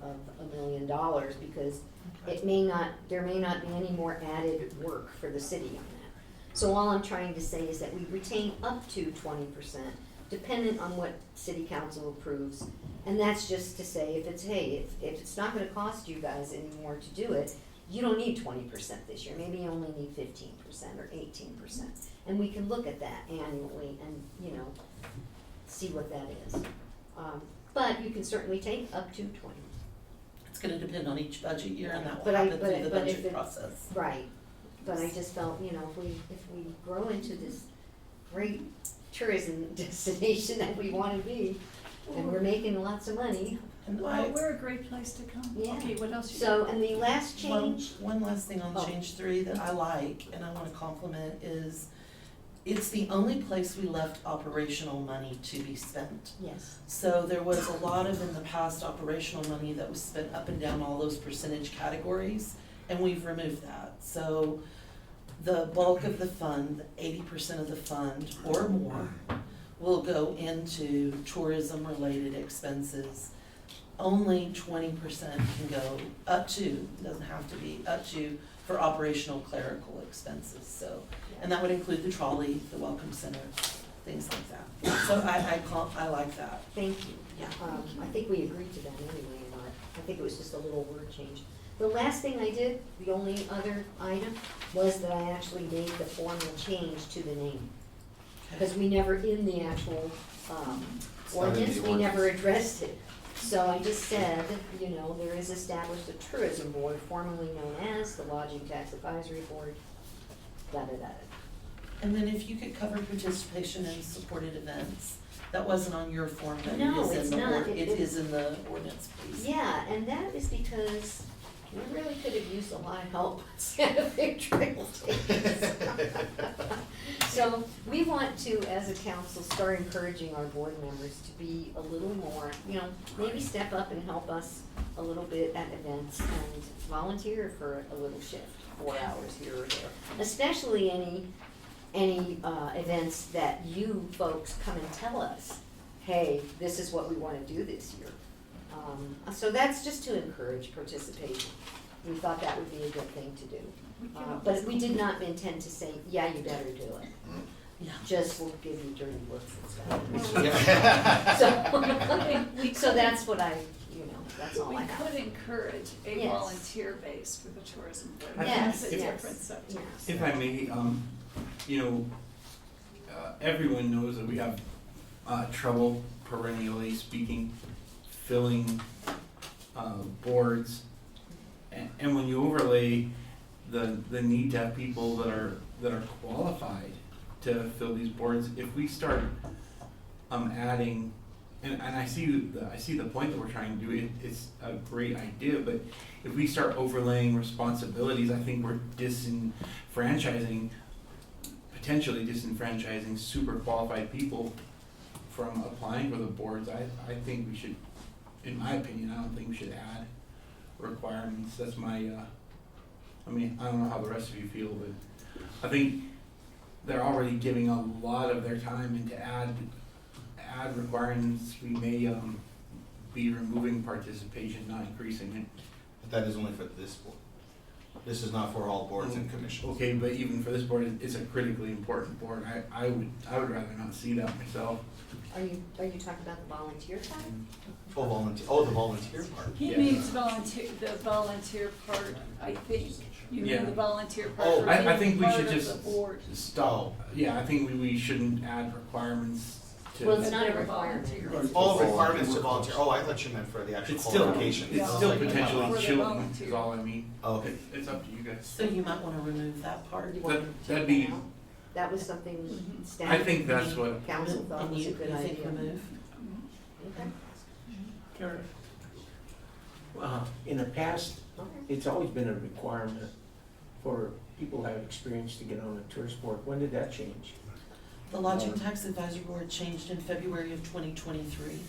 of $1 million, because okay. it may not, there may not be any more added work for the city on that. So all I'm trying to say is that we retain up to 20%, dependent on what city council approves. And that's just to say, if it's, hey, if it's not gonna cost you guys any more to do it, you don't need 20% this year, maybe you only need 15% or 18%. And we can look at that annually and, see what that is. But you can certainly take up to 20. It's gonna depend on each budget year and that will But I- happen but through the but if budget it- process. Right, but I just felt, if we grow into this great tourism destination that we wanna be, and we're making lots of money, And Well, we're a great place to come. Yeah. Okay, what else you so, got? and the last change, One last thing on Oh. change 3 that I like and I wanna compliment is it's the only place we left operational money to be spent. yes, So there was a lot of in the past operational money that was spent up and down all those percentage categories, and we've removed that. So the bulk of the fund, 80% of the fund or more, will go into tourism-related expenses. Only 20% can go up to, doesn't have to be, up to for operational clerical expenses, so. And that would include the trolley, the welcome center, things like that. So I like that. thank you. Yeah. I think we agreed to that anyway, and I think it was just a little word change. The last thing I did, the only other item, was that I actually made the formal change to the name. Because we never, in the actual, It's not in the ordinance, we never ordinance. addressed it. So I just said, there is established a tourism board formerly known as the Lodging Tax Advisory Board, da-da-da. And then if you could cover participation in supported events, that wasn't on your form, but it No, is it's in the, not. it is in the ordinance, please. Yeah, and that is because we really could have used a lot of help with Santa Fe Trail days. So we want to, as a council, start encouraging our board members to be a little more, maybe step up and help us a little bit at events and volunteer for a little shift, 4 hours here or there. Especially any events that you folks come and tell us, hey, this is what we wanna do this year. So that's just to encourage participation. We thought that would be a good thing to do. But we did not intend to say, yeah, you better do it. Yeah. Just we'll give you dirty looks and stuff. We So could- that's what that's all We I have. could encourage a Yes. volunteer base for the tourism board. Yes, That's a yes, different subject. yes. If I may, everyone knows that we have trouble, perennially speaking, filling boards. And when you overlay the need to have people that are qualified to fill these boards, if we start adding, and I see the point that we're trying to do, it's a great idea, but if we start overlaying responsibilities, I think we're potentially disenfranchising super qualified people from applying for the boards. I think we should, in my opinion, I don't think we should add requirements. That's my I mean, I don't know how the rest of you feel, but I think they're already giving a lot of their time, and to add requirements, we may, be removing participation, not increasing it. But that is only for this board. This is not for all boards and commissions. Okay, but even for this board, it's a critically important board. I would rather not see that myself. Are you talking about the volunteer time? The volunteer part. He Yeah. means the volunteer part, I think. You Yeah. mean the volunteer part Oh, for I being think we part should of just the board. stop. Yeah, I think we shouldn't add requirements to. Well, it's not a They're requirement. volunteer. All requirements to volunteer. Oh, I thought you meant for the actual It's still, qualifications. it's Yeah. still Yeah. For potentially the chilling, volunteer. is all I mean. Oh, okay. It's up to you guys. So you might wanna remove that part. You want to That'd take be- that out? That was something Mhm. staff. I think that's what, Council thought And was a you good think idea. remove? Okay, Karen, in the past, okay. it's always been a requirement for people who have experience to get on a tourist board. When did that change? The Lodging Tax Advisory Board changed in February of 2023.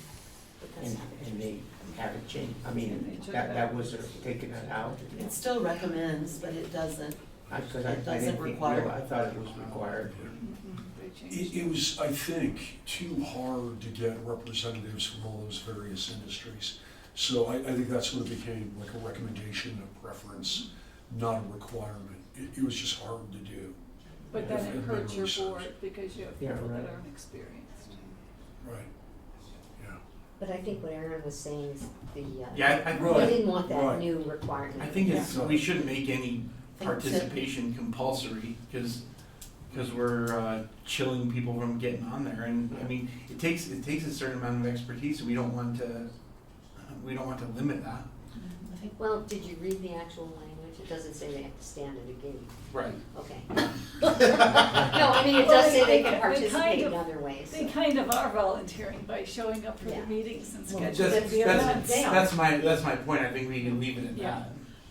But that's And, not what and you're they haven't changed, I mean, They took that that. was, taking that out? It still recommends, but it doesn't. Because It I doesn't didn't think, require- I thought it was required. Mhm. They changed It was, I think, too hard to get representatives from all those various industries. So I think that's when it became like a recommendation, a preference, not a requirement. It was just hard to do. But then it If hurts your memory serves. board because you have Yeah, people that right. aren't experienced. Right, yeah. But I think what Aaron was saying is the, yeah, we didn't want that Right. new requirement. I think it's, Yeah. we shouldn't make any Think that- participation compulsory, because we're chilling people from getting on there, and, I mean, it takes a certain amount of expertise, and we don't want to limit that. I think Well, did you read the actual language? It doesn't say they have to stand at a gate. Right. Okay. No, I mean, it Well, does say they they can kind participate of- in other ways. They kind of are volunteering by showing up for Yeah. the meetings and Well, scheduling just- the that's- events. they are. That's my point, I think we can leave it at Yeah.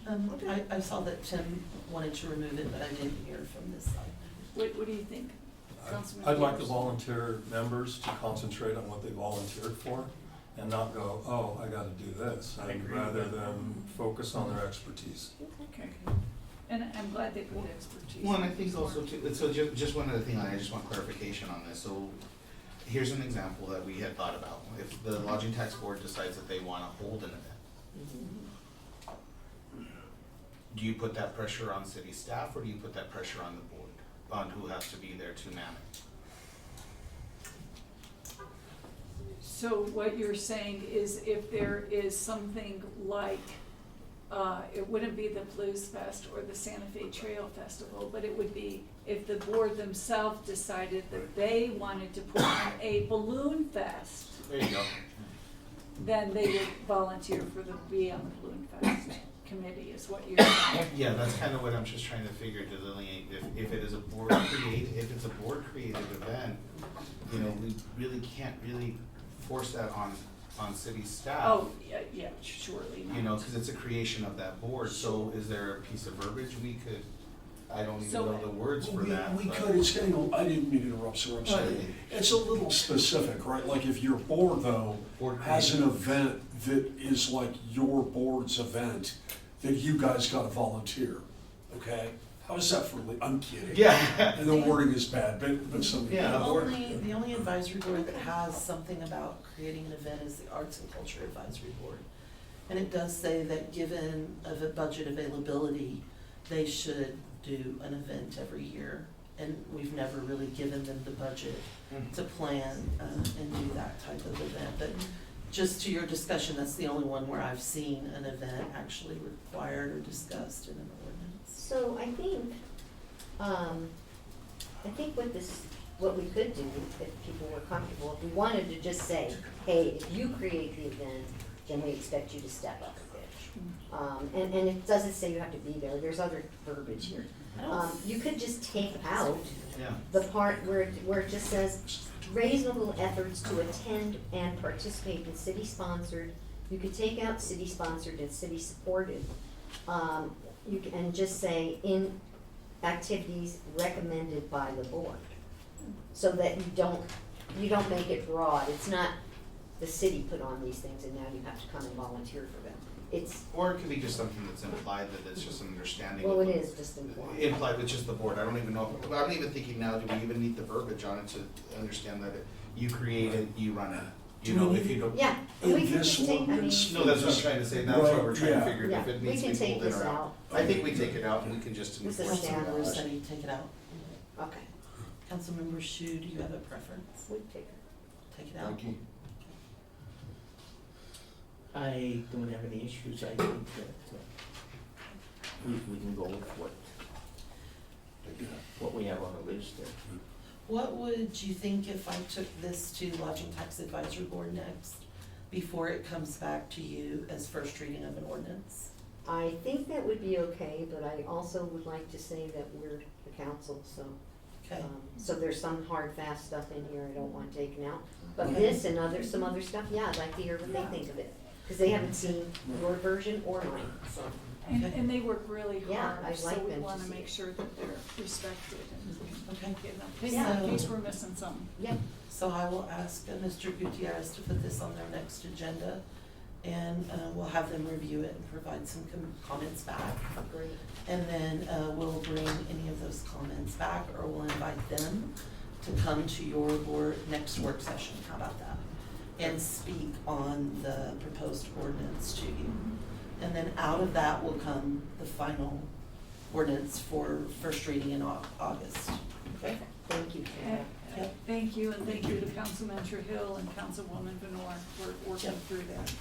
that. I saw that Tim wanted to remove it, but I didn't hear from this side. What do you think, Councilman? I'd like the Peters? volunteer members to concentrate on what they volunteered for and not go, oh, I gotta do this. I agree with Rather that. than focus on their expertise. Okay. And I'm glad they put expertise. Well, and I think also too, so just one other thing, I just want clarification on this, so here's an example that we had thought about. If the lodging tax board decides that they wanna hold an event, do you put that pressure on city staff, or do you put that pressure on the board, on who has to be there to man it? So what you're saying is if there is something like, it wouldn't be the Blues Fest or the Santa Fe Trail Festival, but it would be if the board themselves decided that they wanted to put on a balloon fest, There you go. then they would volunteer be on the balloon fest committee, is what you're saying. Yeah, that's kind of what I'm just trying to figure, delineate, if it is a board if it's a board created event, you know, we really can't really force that on city staff. Oh, yeah, surely not. You know, cause it's a creation of that board, so is there a piece of verbiage we could, I don't even So- know the words for Well, that. we but- could, it's getting, I didn't mean to interrupt, sir, I'm sorry. It's a little specific, right? Like if your board though Board has an created. event that is like your board's event, that you guys gotta volunteer, okay? How is that for, I'm kidding. Yeah. And the wording is bad, but some. Yeah. The only advisory board that has something about creating an event is the Arts and Culture Advisory Board. And it does say that given of a budget availability, they should do an event every year. And we've never really given them the budget to plan and do that type of event. But just to your discussion, that's the only one where I've seen an event actually required or discussed in an ordinance. So I think what we could do, if people were comfortable, if we wanted to just say, hey, if you create the event, then we expect you to step up a bit. And it doesn't say you have to be there, there's other verbiage here. You could just take out Yeah. the part where it just says reasonable efforts to attend and participate in city-sponsored. You could take out city-sponsored and city-supported. You can, and just say in activities recommended by the board. So that you don't make it broad. It's not the city put on these things and now you have to come and volunteer for them. It's, Or it could be just something that's implied, that it's just an understanding. well, of it the- is just important. Implied with just the board, I don't even know, I'm even thinking now, do we even need the verbiage on it to understand that you create it, you run it? You know, if you don't. Yeah, In we can this just take, I mean, ordinance- No, that's what I'm trying to say, that's what we're trying to Right, figure, yeah, if it we needs to can be take pulled in this or out. out. I think we take it out and we can just This is enforce it. standard. Councilmember Sunny, take it out. okay, Councilmember Shu, do you have a preference? we take it. Take it out. Thank you. I don't have any issues, I think that, we can go with what we have on the list there. What would you think if I took this to Lodging Tax Advisory Board next, before it comes back to you as first reading of an ordinance? I think that would be okay, but I also would like to say that we're the council, so, Okay, so there's some hard, fast stuff in here I don't want taken out. But Okay. this and some other stuff, yeah, I'd like to hear what they think of it, because they haven't seen your version or mine, so. And they work really Yeah, hard, I'd so like we them to wanna see make it. sure that they're respected and okay. getting up, Yeah. in case we're missing something. Yep, So I will ask Mr. Gutierrez to put this on their next agenda, and we'll have them review it and provide some comments back. great. And then we'll bring any of those comments back, or we'll invite them to come to your board next work session, how about that? And speak on the proposed ordinance to you. And then out of that will come the final ordinance for first reading in August, okay? Thank you, Karen. Yep. Thank you, and thank you to Councilman Trujillo and Councilwoman Benoit for working Yep. through that.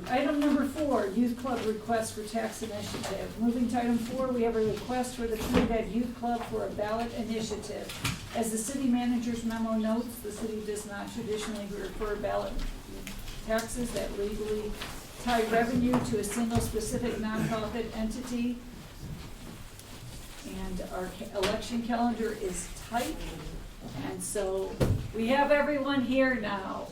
Item number 4, Youth Club request for tax initiative. Moving to item 4, we have a request for the Trinidad Youth Club for a ballot initiative. As the city manager's memo notes, the city does not traditionally refer ballot taxes that legally tie revenue to a single specific nonprofit entity. And our election calendar is tight, and so we have everyone here now.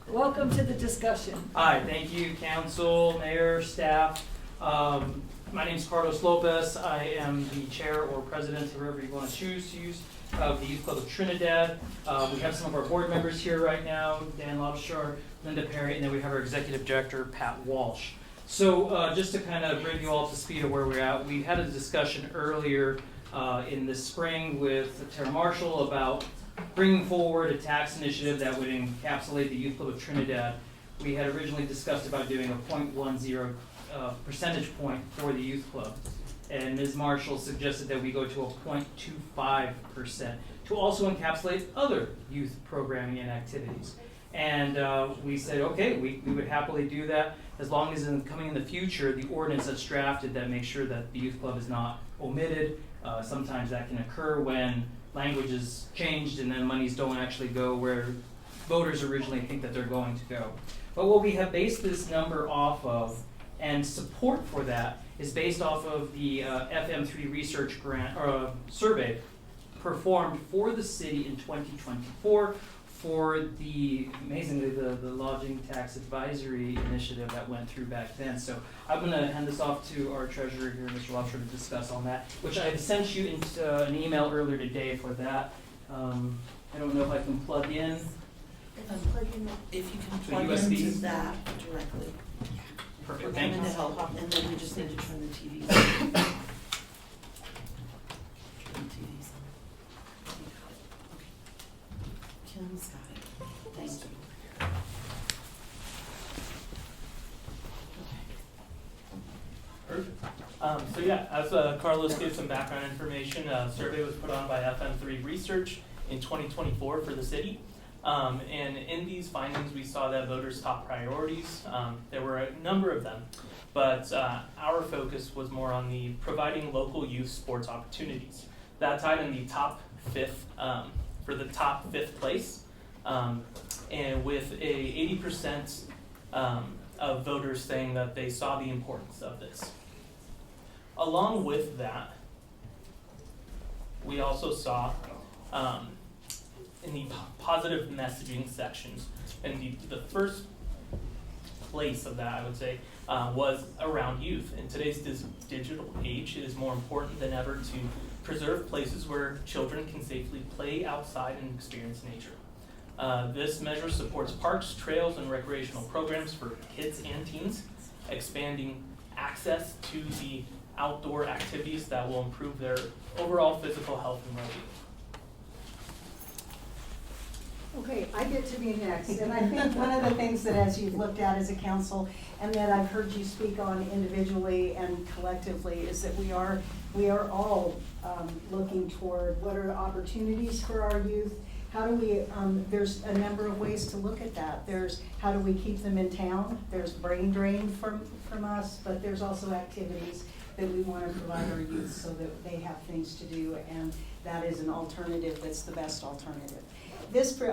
Welcome to the discussion. Hi, thank you, council, mayor, staff. My name is Carlos Lopez. I am the chair or president, whoever you want to choose to use, of the Youth Club of Trinidad. We have some of our board members here right now, Dan Lobshar, Linda Perry, and then we have our executive director, Pat Walsh. So just to kind of bring you all up to speed of where we're at, we had a discussion earlier in the spring with Tara Marshall about bringing forward a tax initiative that would encapsulate the Youth Club of Trinidad. We had originally discussed about doing a 0.10 percentage point for the youth club. And Ms. Marshall suggested that we go to a 0.25% to also encapsulate other youth programming and activities. And we said, okay, we would happily do that as long as coming in the future, the ordinance that's drafted that makes sure that the youth club is not omitted. Sometimes that can occur when language is changed and then monies don't actually go where voters originally think that they're going to go. But what we have based this number off of and support for that is based off of the FM3 research grant survey performed for the city in 2024 for the, amazingly, the Lodging Tax Advisory Initiative that went through back then. So I'm going to hand this off to our treasurer here, Mr. Lobster, to discuss on that, which I had sent you into an email earlier today for that. I don't know if I can plug in. If you can To plug USB? into that directly. We're Perfect, thank coming you. to help, and then we just need to turn the TVs on. Turn the TVs on. You got it. Okay. Kim's got it. Thank you. So yeah, as Carlos gave some background information, a survey was put on by FM3 Research in 2024 for the city. And in these findings, we saw that voters' top priorities, there were a number of them, but our focus was more on the providing local youth sports opportunities. That tied in the top fifth, for the top fifth place, and with a 80% of voters saying that they saw the importance of this. Along with that, we also saw in the positive messaging sections, and the first place of that, I would say, was around youth. In today's digital age, it is more important than ever to preserve places where children can safely play outside and experience nature. This measure supports parks, trails, and recreational programs for kids and teens, expanding access to the outdoor activities that will improve their overall physical health and well-being. Okay, I get to be next, and I think one of the things that as you've looked at as a council, and that I've heard you speak on individually and collectively, is that we are all looking toward what are opportunities for our youth. How do we, there's a number of ways to look at that. There's how do we keep them in town? There's brain drain from us, but there's also activities that we want to provide our youth so that they have things to do, and that is an alternative that's the best alternative.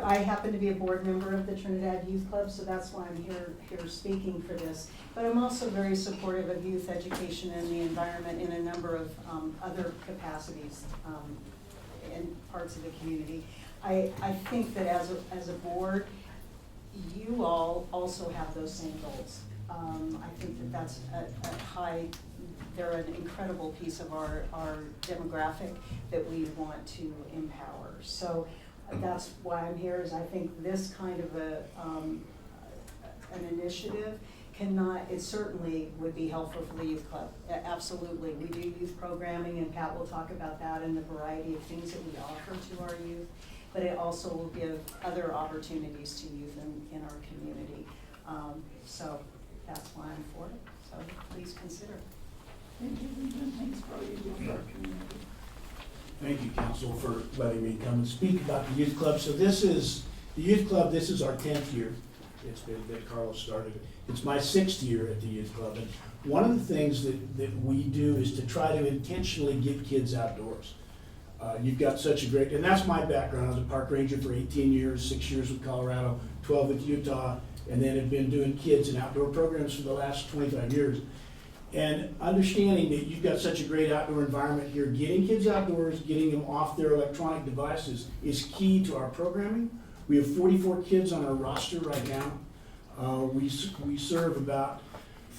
I happen to be a board member of the Trinidad Youth Club, so that's why I'm here speaking for this. But I'm also very supportive of youth education and the environment in a number of other capacities in parts of the community. I think that as a board, you all also have those same goals. I think that that's they're an incredible piece of our demographic that we want to empower. So that's why I'm here, is I think this kind of an initiative it certainly would be helpful for the youth club. Absolutely. We do youth programming, and Pat will talk about that and the variety of things that we offer to our youth, but it also will give other opportunities to youth in our community. So that's why I'm for it. So please consider. Thank you, Rita. Thanks for all you do for our community. Thank you, Council, for letting me come and speak about the youth club. So this is, the youth club, this is our 10th year. It's been that Carlos started. It's my 6th year at the youth club. And one of the things that we do is to try to intentionally get kids outdoors. You've got such a great, and that's my background. I was a park ranger for 18 years, 6 years with Colorado, 12 with Utah, and then have been doing kids and outdoor programs for the last 25 years. And understanding that you've got such a great outdoor environment here, getting kids outdoors, getting them off their electronic devices is key to our programming. We have 44 kids on our roster right now. We serve about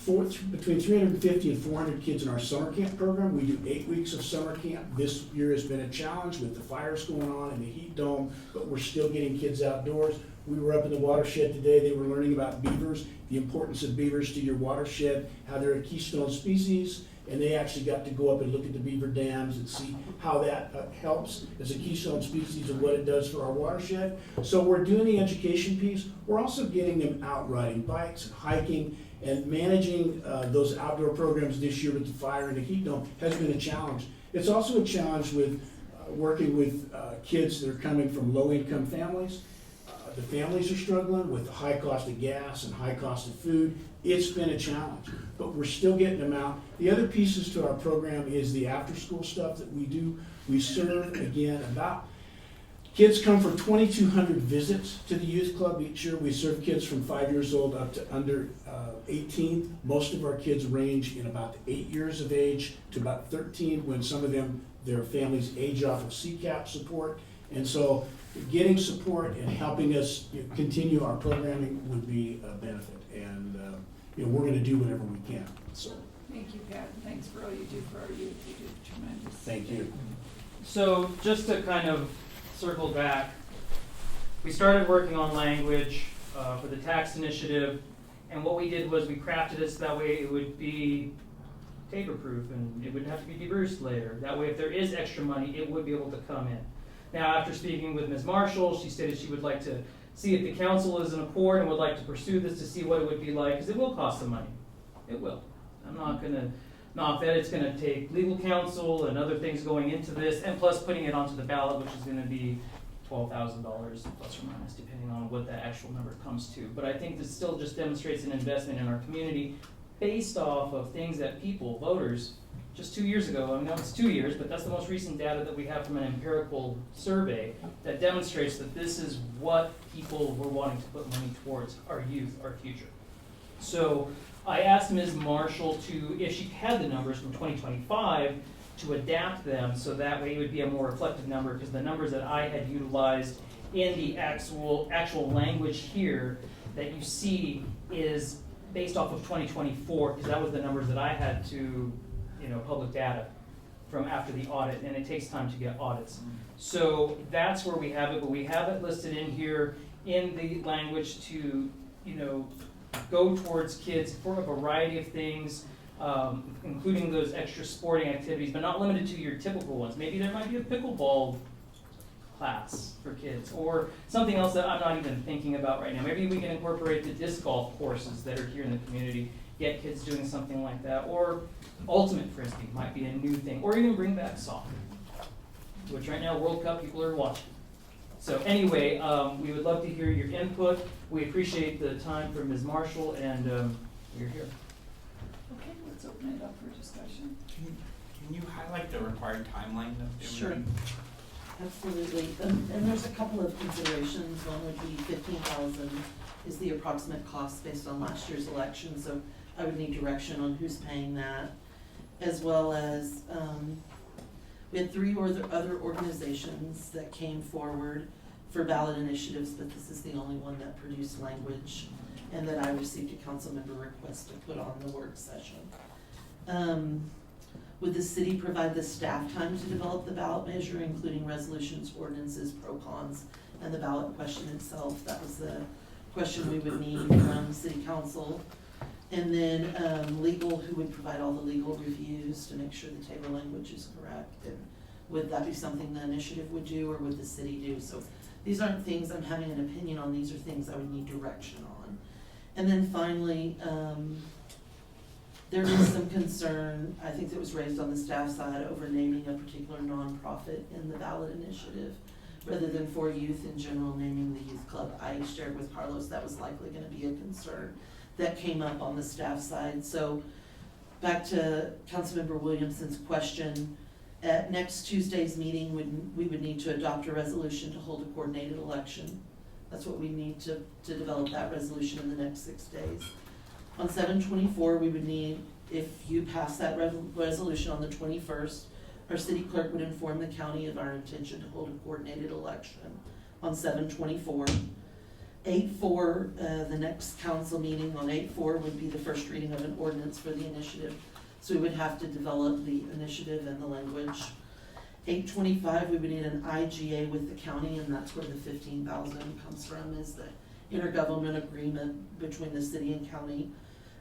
between 350 and 400 kids in our summer camp program. We do 8 weeks of summer camp. This year has been a challenge with the fires going on and the heat dome, but we're still getting kids outdoors. We were up in the watershed today. They were learning about beavers, the importance of beavers to your watershed, how they're a keystone species, and they actually got to go up and look at the beaver dams and see how that helps as a keystone species and what it does for our watershed. So we're doing the education piece. We're also getting them out riding bikes and hiking, and managing those outdoor programs this year with the fire and the heat dome has been a challenge. It's also a challenge with working with kids that are coming from low-income families. The families are struggling with the high cost of gas and high cost of food. It's been a challenge, but we're still getting them out. The other pieces to our program is the after-school stuff that we do. We serve, again, kids come for 2,200 visits to the youth club each year. We serve kids from 5 years old up to under 18. Most of our kids range in about 8 years of age to about 13, when some of them, their families age off of CCAP support. And so getting support and helping us continue our programming would be a benefit. And we're going to do whatever we can. So Thank you, Pat. Thanks for all you do for our youth. You do tremendous. thank you. So just to kind of circle back, we started working on language for the tax initiative, and what we did was we crafted it so that way it would be taper-proof and it wouldn't have to be debruced later. That way if there is extra money, it would be able to come in. Now, after speaking with Ms. Marshall, she stated she would like to see if the council is in accord and would like to pursue this to see what it would be like, because it will cost some money. It will. I'm not going to knock that. It's going to take legal counsel and other things going into this, and plus putting it onto the ballot, which is going to be $12,000 plus or minus, depending on what the actual number comes to. But I think this still just demonstrates an investment in our community based off of things that people, voters, just 2 years ago, I know it's 2 years, but that's the most recent data that we have from an empirical survey that demonstrates that this is what people were wanting to put money towards, our youth, our future. So I asked Ms. Marshall if she had the numbers from 2025, to adapt them so that way it would be a more reflective number, because the numbers that I had utilized in the actual language here that you see is based off of 2024, because that was the numbers that I had to, public data from after the audit, and it takes time to get audits. So that's where we have it, but we have it listed in here in the language to, go towards kids for a variety of things, including those extra sporting activities, but not limited to your typical ones. Maybe there might be a pickleball class for kids, or something else that I'm not even thinking about right now. Maybe we can incorporate the disc golf courses that are here in the community, get kids doing something like that, or ultimate frisbee might be a new thing, or even bring back soccer, which right now World Cup people are watching. So anyway, we would love to hear your input. We appreciate the time from Ms. Marshall, and we're here. Okay, let's open it up for discussion. Can you highlight the required timeline of doing Sure. it? Absolutely, and there's a couple of considerations. One would be 15,000 is the approximate cost based on last year's election, so I would need direction on who's paying that. As well as, we had 3 other organizations that came forward for ballot initiatives, but this is the only one that produced language and that I received a council member request to put on the work session. Would the city provide the staff time to develop the ballot measure, including resolutions, ordinances, pro-cons, and the ballot question itself? That was the question we would need from city council. And then legal, who would provide all the legal reviews to make sure the table language is correct? And would that be something the initiative would do, or would the city do? So these aren't things I'm having an opinion on, these are things I would need direction on. And then finally, there is some concern, I think that was raised on the staff side, over naming a particular nonprofit in the ballot initiative, rather than for youth in general, naming the youth club. I shared with Carlos that was likely gonna be a concern that came up on the staff side. So back to Councilmember Williamson's question, at next Tuesday's meeting, we would need to adopt a resolution to hold a coordinated election. That's what we need to develop that resolution in the next 6 days. On 7/24, we would need, if you pass that resolution on the 21st, our city clerk would inform the county of our intention to hold a coordinated election on 7/24. 8/4, the next council meeting on 8/4 would be the first reading of an ordinance for the initiative. So we would have to develop the initiative and the language. 8/25, we would need an IGA with the county, and that's where the 15,000 comes from, is the intergovernmental agreement between the city and county.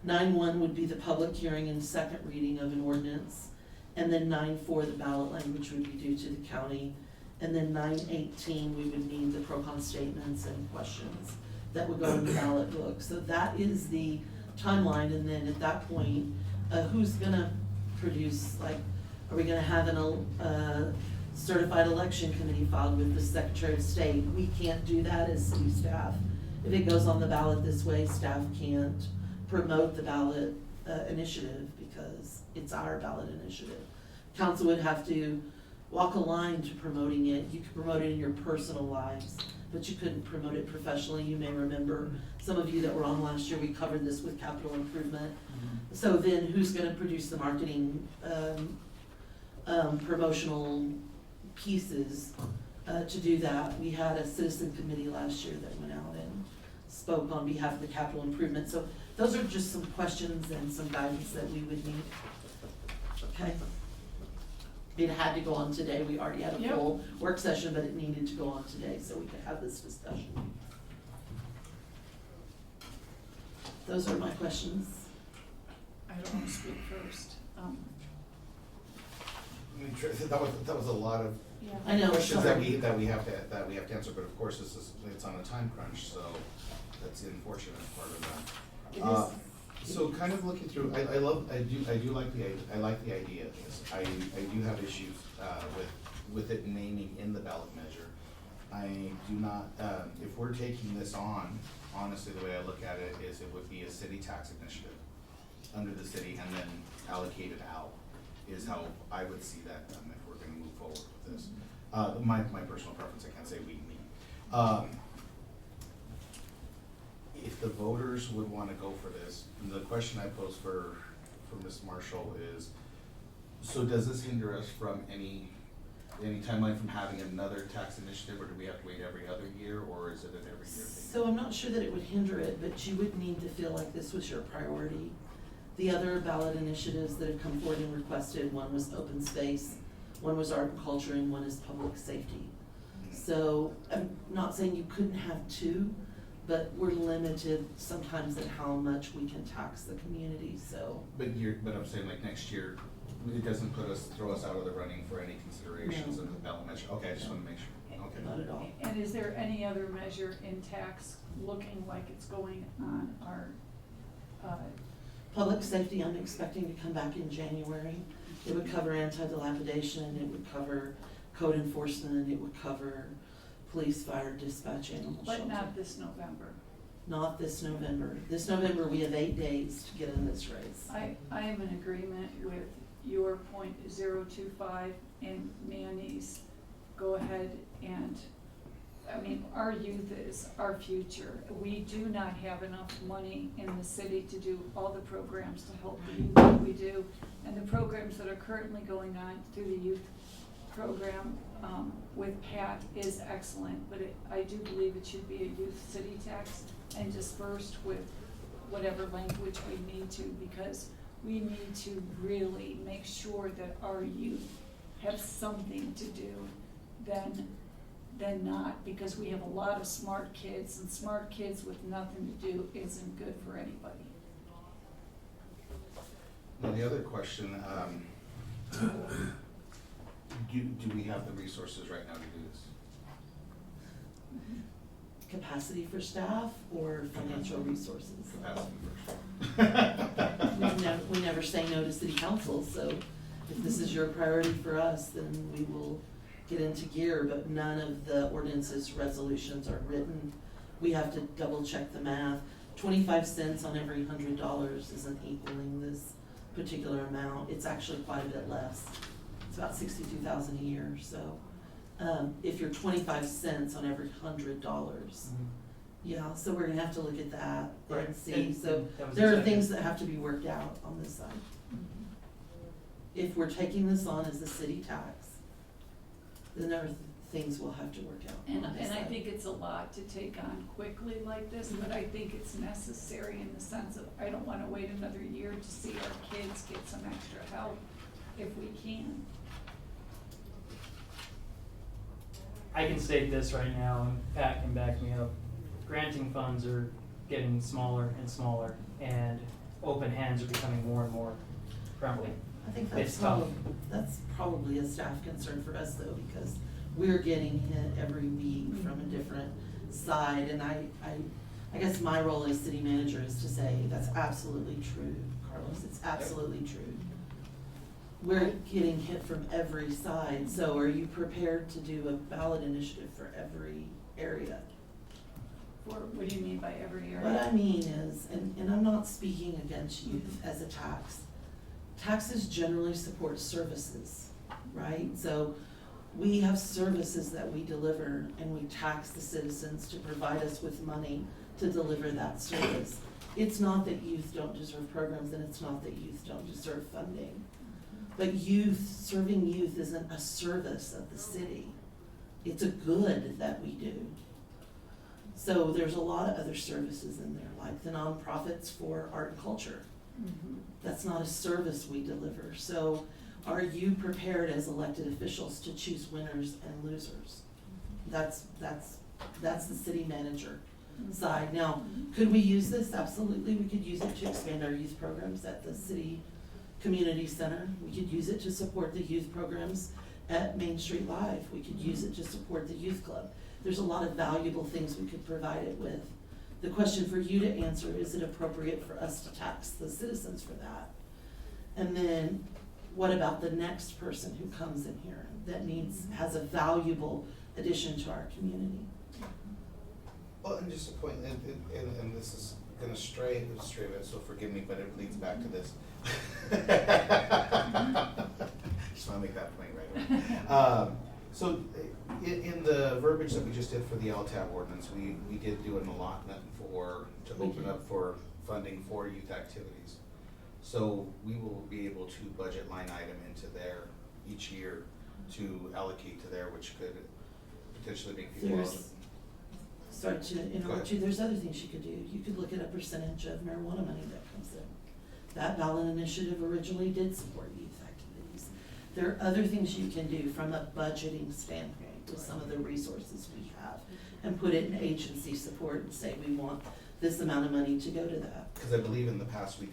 9/1 would be the public hearing and second reading of an ordinance. And then 9/4, the ballot language would be due to the county. And then 9/18, we would need the pro-con statements and questions that would go in the ballot book. So that is the timeline, and then at that point, who's gonna produce, like, are we gonna have a certified election committee filed with the Secretary of State? We can't do that as city staff. If it goes on the ballot this way, staff can't promote the ballot initiative because it's our ballot initiative. Council would have to walk a line to promoting it. You could promote it in your personal lives, but you couldn't promote it professionally. You may remember, some of you that were on last year, we covered this with capital improvement. So then who's gonna produce the marketing promotional pieces to do that? We had a citizen committee last year that went out and spoke on behalf of the capital improvement. So those are just some questions and some guidance that we would need. Okay? It had to go on today. We already had a full work session, but it needed to go on today so we could have this discussion. Those are my questions. I don't want to speak first. That was a lot of Yeah. I know, questions sorry. that we have to answer, but of course, it's on a time crunch, so that's the unfortunate part of that. It is. So kind of looking through, I like the idea of this. I do have issues with it naming in the ballot measure. I do not, if we're taking this on, honestly, the way I look at it is it would be a city tax initiative under the city and then allocated out is how I would see that done if we're gonna move forward with this. My personal preference, I can't say we, me. If the voters would wanna go for this, the question I pose for Ms. Marshall is, so does this hinder us from any timeline from having another tax initiative, or do we have to wait every other year, or is it an every year thing? So I'm not sure that it would hinder it, but you would need to feel like this was your priority. The other ballot initiatives that have come forward and requested, one was open space, one was art and culture, and one is public safety. So I'm not saying you couldn't have two, but we're limited sometimes in how much we can tax the community, so. But I'm saying like next year, it doesn't throw us out of the running for any considerations No. of the ballot measure. Okay, I just wanna make sure, okay. Not at all. And is there any other measure in tax looking like it's going on our, Public safety, I'm expecting to come back in January. It would cover anti-dilapidation, it would cover code enforcement, it would cover police, fire, dispatch, animal shelter. but not this November? Not this November. This November, we have 8 days to get in this race. I am in agreement with your .025 and Manny's. Go ahead and, I mean, our youth is our future. We do not have enough money in the city to do all the programs to help the youth that we do. And the programs that are currently going on through the youth program with Pat is excellent, but I do believe it should be a youth city tax and dispersed with whatever language we need to, because we need to really make sure that our youth have something to do than not, because we have a lot of smart kids, and smart kids with nothing to do isn't good for anybody. Now, the other question, do we have the resources right now to do this? Capacity for staff or financial resources? Capacity We never say no to city council, so if this is your priority for us, then we will get into gear, but none of the ordinances resolutions are written. We have to double check the math. 25 cents on every $100 isn't equaling this particular amount. It's actually quite a bit less. It's about $62,000 a year, so if you're 25 cents on every $100, yeah, so we're gonna have to look at that Right. and see. And So that was there are exactly- things that have to be worked out on this side. If we're taking this on as a city tax, then there are things we'll have to work out And on this I side. think it's a lot to take on quickly like this, but I think it's necessary in the sense of, I don't wanna wait another year to see our kids get some extra help if we can. I can state this right now, and Pat can back me up. Granting funds are getting smaller and smaller, and open hands are becoming more and more prevalent. I think It's tough. that's probably a staff concern for us though, because we're getting hit every week from a different side, and I guess my role as city manager is to say, that's absolutely true, Carlos, it's absolutely true. We're getting hit from every side, so are you prepared to do a ballot initiative for every area? Or what do you mean by every area? What I mean is, and I'm not speaking against youth as a tax. Taxes generally support services, right? So we have services that we deliver and we tax the citizens to provide us with money to deliver that service. It's not that youth don't deserve programs, and it's not that youth don't deserve funding. But serving youth isn't a service of the city. It's a good that we do. So there's a lot of other services in there, like the nonprofits for art and culture. Mhm. That's not a service we deliver. So are you prepared as elected officials to choose winners and losers? That's the city manager side. Now, could we use this? Absolutely, we could use it to expand our youth programs at the city community center. We could use it to support the youth programs at Main Street Live. We could use it to support the youth club. There's a lot of valuable things we could provide it with. The question for you to answer, is it appropriate for us to tax the citizens for that? And then what about the next person who comes in here that has a valuable addition to our community? Well, and just a point, and this is gonna stray a bit, so forgive me, but it leads back to this. Just wanna make that point right away. So in the verbiage that we just did for the LTAB ordinance, we did do an allotment to open up for funding for youth activities. So we will be able to budget line item into there each year to allocate to there, which could potentially make people eligible. Sorry to interrupt you, there's other things you could do. You could look at a percentage of marijuana money that comes in. That ballot initiative originally did support youth activities. There are other things you can do from a budgeting standpoint. with some of the resources we have and put it in agency support and say we want this amount of money to go to that. Because I believe in the past we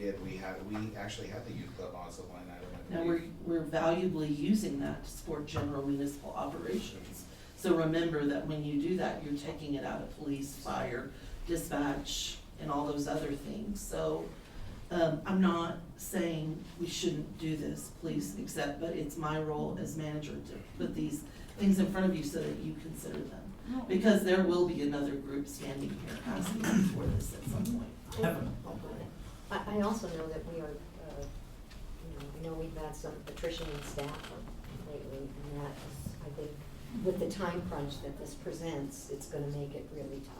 actually had the youth club as a line item, I Now, believe. we're valuably using that to support general municipal operations. So remember that when you do that, you're taking it out of police, fire, dispatch, and all those other things. So, I'm not saying we shouldn't do this, please accept, but it's my role as manager to put these things in front of you so that you consider them. Because there will be another group standing here asking for this at some point. I also know that we are, I know we've had some attrition in staff lately, and that is, I think, with the time crunch that this presents, it's gonna make it really tough.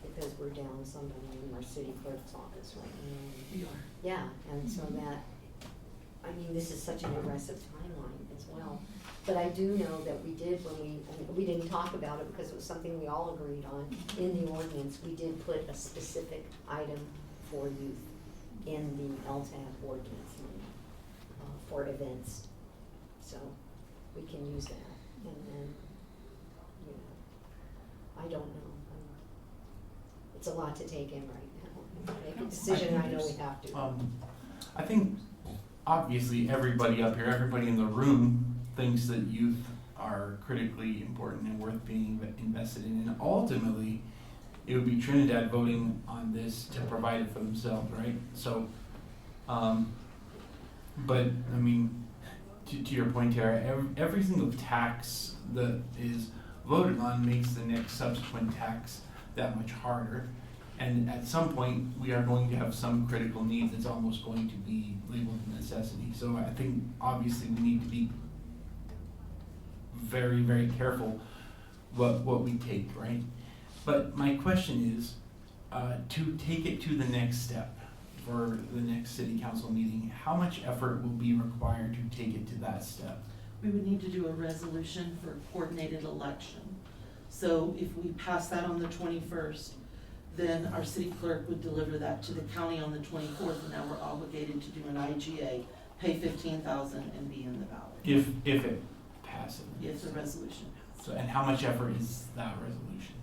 Because we're down somebody in our city clerk's office right now. We are. Yeah, and so that, I mean, this is such an aggressive timeline as well. But I do know that we did, and we didn't talk about it because it was something we all agreed on, in the ordinance, we did put a specific item for youth in the LTAB ordinance for events. So we can use that, and then, you know, I don't know. It's a lot to take in right now. Make a decision, I know we have to. I think obviously everybody up here, everybody in the room thinks that youth are critically important and worth being invested in. And ultimately, it would be Trinidad voting on this to provide it for themselves, right? So, but I mean, to your point, Tara, every single tax that is voted on makes the next subsequent tax that much harder. And at some point, we are going to have some critical need that's almost going to be labeled a necessity. So I think obviously we need to be very, very careful what we take, right? But my question is, to take it to the next step for the next city council meeting, how much effort will be required to take it to that step? We would need to do a resolution for coordinated election. So if we pass that on the 21st, then our city clerk would deliver that to the county on the 24th, and now we're obligated to do an IGA, pay $15,000 and be in the ballot. If it passes. If the resolution passes. So, and how much effort is that resolution?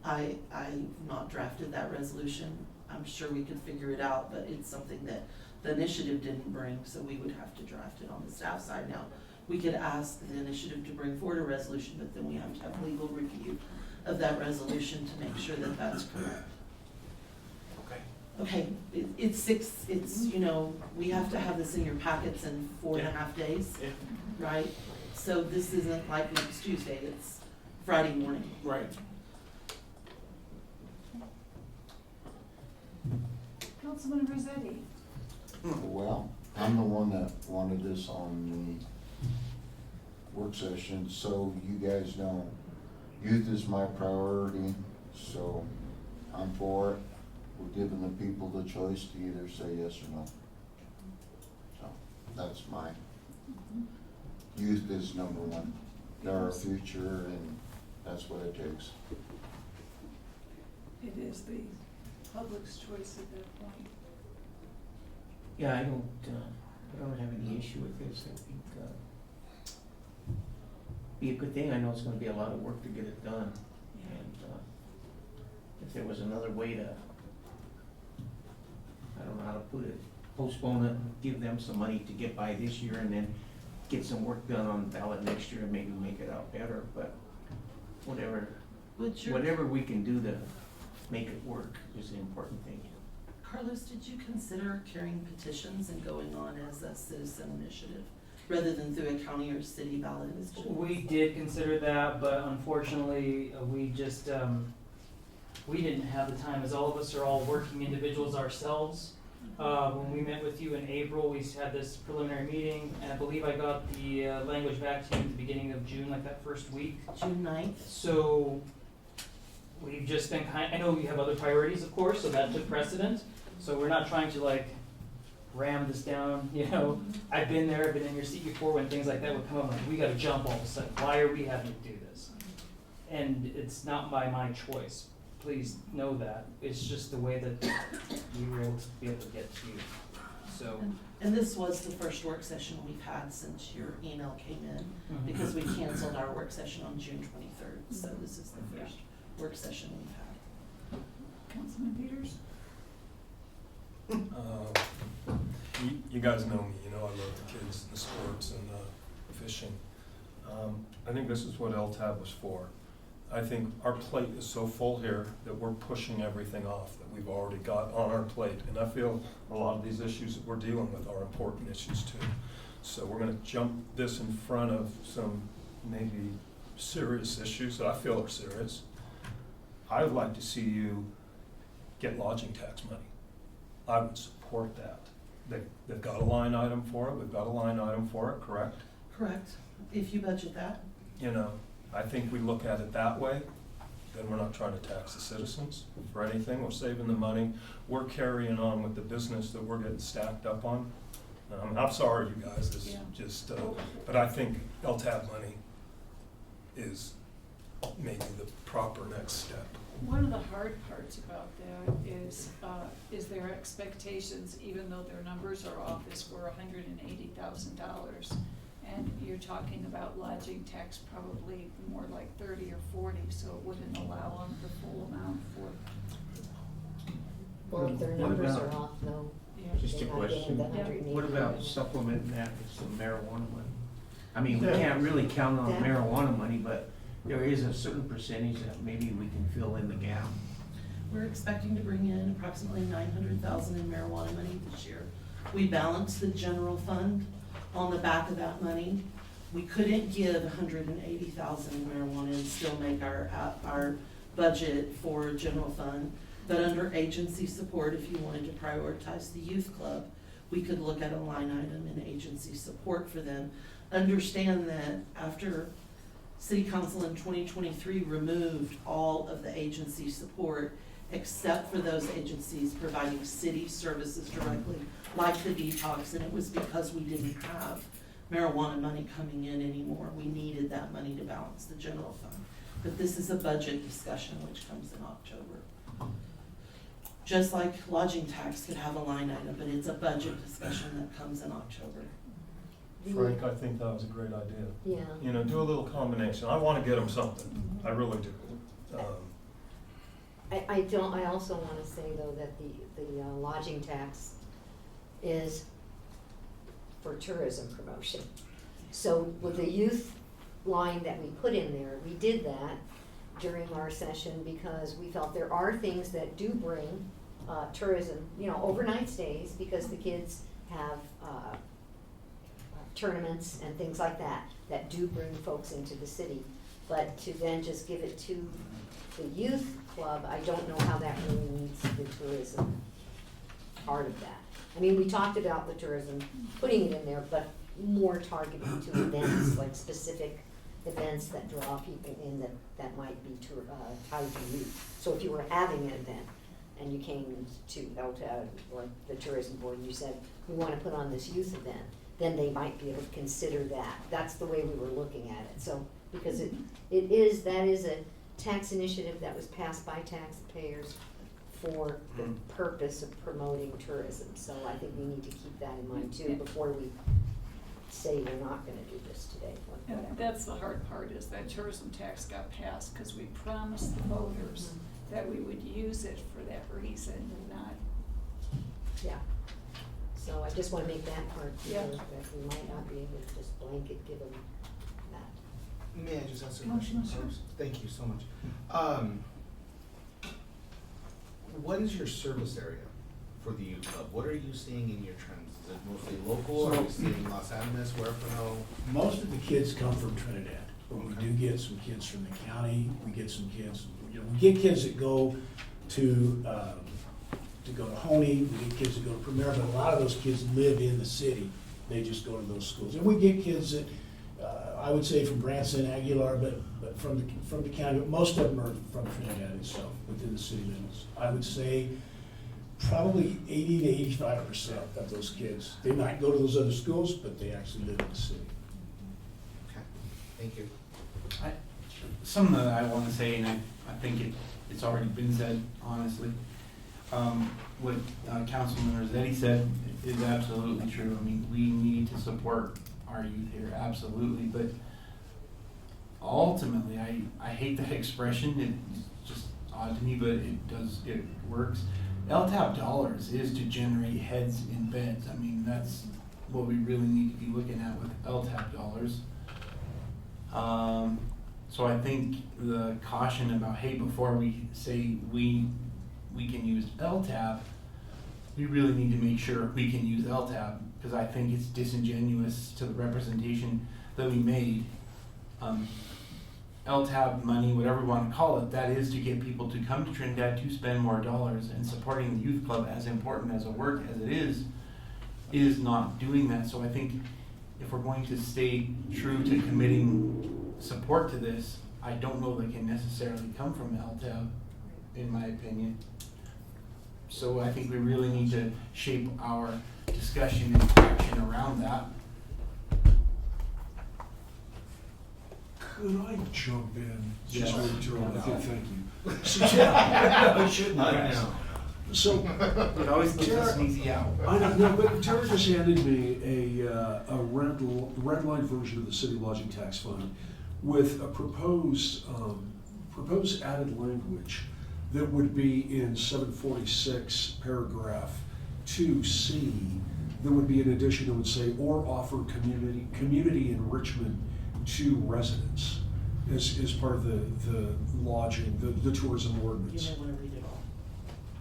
I've not drafted that resolution. I'm sure we could figure it out, but it's something that the initiative didn't bring, so we would have to draft it on the staff side. Now, we could ask the initiative to bring forward a resolution, but then we have to have legal review of that resolution to make sure that that's correct. Okay. Okay, it's, you know, we have to have this in your packets in 4.5 days, Yeah. right? So this isn't like next Tuesday, it's Friday morning. Right. Councilman Rossetti. Well, I'm the one that wanted this on the work session, so you guys know, youth is my priority, so I'm for it. We're giving the people the choice to either say yes or no. So, that's my, youth is number one. They're our future, and that's what it takes. It is the public's choice at that point. Yeah, I don't have any issue with this. I think, be a good thing. I know it's gonna be a lot of work to get it done. And, if there was another way to, I don't know how to put it, postpone it, and give them some money to get by this year and then get some work done on the ballot next year and maybe make it out better, but whatever we can do to make it work is the important thing. Carlos, did you consider carrying petitions and going on as a citizen initiative rather than through a county or city ballot initiative? We did consider that, but unfortunately, we just, we didn't have the time, as all of us are all working individuals ourselves. When we met with you in April, we had this preliminary meeting, and I believe I got the language back to you at the beginning of June, like that first week. June 9th? So we've just been I know you have other priorities, of course, so that took precedent. So we're not trying to like ram this down, you know. I've been there, I've been in your seat before when things like that would come up, like we gotta jump all of a sudden. Why are we having to do this? And it's not by my choice. Please know that. It's just the way that we were able to be able to get to you. So, And this was the first work session we've had since your email came in, because we canceled our work session on June 23rd. So this is the first work session we've had. Councilman Peters? You guys know me, you know I love the kids, the sports, and fishing. I think this is what LTAB was for. I think our plate is so full here that we're pushing everything off that we've already got on our plate. And I feel a lot of these issues that we're dealing with are important issues too. So we're gonna jump this in front of some maybe serious issues that I feel are serious. I would like to see you get lodging tax money. I would support that. They've got a line item for it, we've got a line item for it, correct? Correct, if you budget that. You know, I think we look at it that way, then we're not trying to tax the citizens for anything, we're saving the money, we're carrying on with the business that we're getting stacked up on. I'm sorry, you guys, this is just, but I think LTAB money is maybe the proper next step. One of the hard parts about that is their expectations, even though their numbers are off, is for $180,000. And you're talking about lodging tax probably more like 30 or 40, so it wouldn't allow them the full amount for. Well, if their What numbers about- are off, though, Just a they're not getting question. the 180. What about supplementing that with some marijuana money? I mean, we can't really count on That- marijuana money, but there is a certain percentage that maybe we can fill in the gap. We're expecting to bring in approximately 900,000 in marijuana money this year. We balanced the general fund on the back of that money. We couldn't give 180,000 in marijuana and still make our budget for general fund. But under agency support, if you wanted to prioritize the youth club, we could look at a line item in agency support for them. Understand that after City Council in 2023 removed all of the agency support except for those agencies providing city services directly, like the detox, and it was because we didn't have marijuana money coming in anymore. We needed that money to balance the general fund. But this is a budget discussion which comes in October. Just like lodging tax could have a line item, but it's a budget discussion that comes in October. Frank, I think that was a great idea. Yeah. You know, do a little combination. I want to get them something. I really do. I also want to say, though, that the lodging tax is for tourism promotion. So with the youth line that we put in there, we did that during our session because we felt there are things that do bring tourism, you know, overnight stays, because the kids have tournaments and things like that, that do bring folks into the city. But to then just give it to the youth club, I don't know how that really meets the tourism part of that. I mean, we talked about the tourism, putting it in there, but more targeted to events, like specific events that draw people in that might be tied to youth. So if you were having an event and you came to LTAB or the tourism board and you said, we want to put on this youth event, then they might be able to consider that. That's the way we were looking at it. So, because that is a tax initiative that was passed by taxpayers for the purpose of promoting tourism. So I think we need to keep that in mind too before we say we're not gonna do this today. And that's the hard part, is that tourism tax got passed because we promised the voters that we would use it for that reason and not. Yeah. So I just wanna make that part clear, Yeah. that we might not be able to just blanket give them that. May I just ask a Oh, question sure. first? Thank you so much. What is your service area for the youth club? What are you seeing in your trends? Is it mostly local? Are you seeing Los Angeles, Huerfano? Most of the kids come from Trinidad, but we do get some kids from the county, we get some kids, you know, we get kids that go to Honey, we get kids that go to Premier, but a lot of those kids live in the city, they just go to those schools. And we get kids that, I would say from Branson, Aguilar, but from the county, but most of them are from Trinidad itself, within the city limits. I would say probably 80 to 85% of those kids, they might go to those other schools, but they actually live in the city. Okay, thank you. Something that I want to say, and I think it's already been said, honestly. What Councilman Rossetti said is absolutely true. I mean, we need to support our youth here, absolutely, but ultimately, I hate that expression, it's just odd to me, but it works. LTAP dollars is to generate heads in beds. I mean, that's what we really need to be looking at with LTAP dollars. So I think the caution about, hey, before we say we can use LTAP, we really need to make sure we can use LTAP, because I think it's disingenuous to the representation that we made. LTAP money, whatever we want to call it, that is to get people to come to Trinidad to spend more dollars, and supporting the youth club, as important as a work as it is not doing that. So I think if we're going to stay true to committing support to this, I don't know that can necessarily come from LTAP, in my opinion. So I think we really need to shape our discussion and action around that. Could I jump in? Yes. Just momentarily? Yeah. Thank you. So, yeah, I shouldn't ask. So, It always gives us an easy out. I don't know, but Tara just handed me a red line version of the city lodging tax fund with a proposed added language that would be in 746 paragraph 2C. There would be an addition that would say, or offer community enrichment to residents as part of the lodging, the tourism ordinance. You may want to read it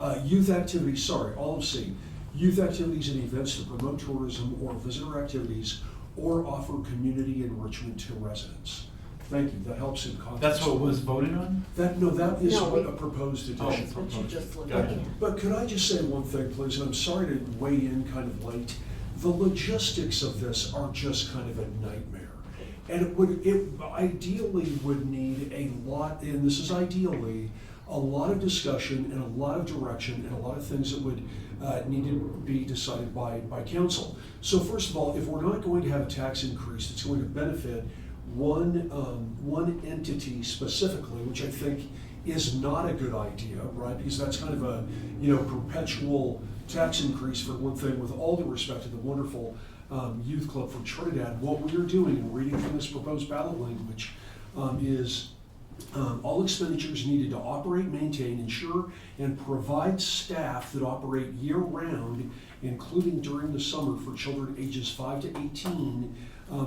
all. Youth activities, all of C. Youth activities and events to promote tourism or visitor activities or offer community enrichment to residents. Thank you, that helps in context. That's what was voted on? That is No, what a proposed addition. That's what you just looked Gotcha. at. But could I just say one thing, please, and I'm sorry to weigh in kind of late. The logistics of this are just kind of a nightmare. And it ideally would need a lot, and this is ideally, a lot of discussion and a lot of direction and a lot of things that would need to be decided by council. So first of all, if we're not going to have a tax increase that's going to benefit one entity specifically, which I think is not a good idea, right? Because that's kind of a perpetual tax increase for one thing, with all due respect to the wonderful youth club for Trinidad. What we are doing, and reading from this proposed ballot language, is all expenditures needed to operate, maintain, ensure, and provide staff that operate year-round, including during the summer for children ages 5 to 18,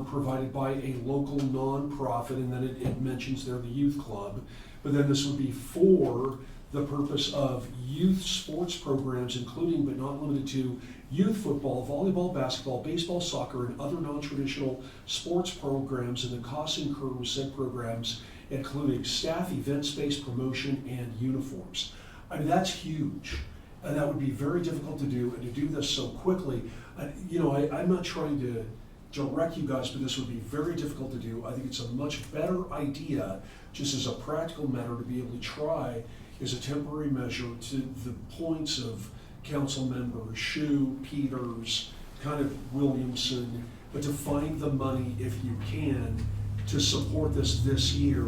provided by a local nonprofit, and then it mentions there the youth club. But then this would be for the purpose of youth sports programs, including but not limited to youth football, volleyball, basketball, baseball, soccer, and other non-traditional sports programs, and the costs incurred with said programs, including staff, event space, promotion, and uniforms. I mean, that's huge, and that would be very difficult to do, and to do this so quickly. I'm not trying to direct you guys, but this would be very difficult to do. I think it's a much better idea, just as a practical matter, to be able to try as a temporary measure to the points of council members Shue, Peters, kind of Williamson, but to find the money, if you can, to support this year,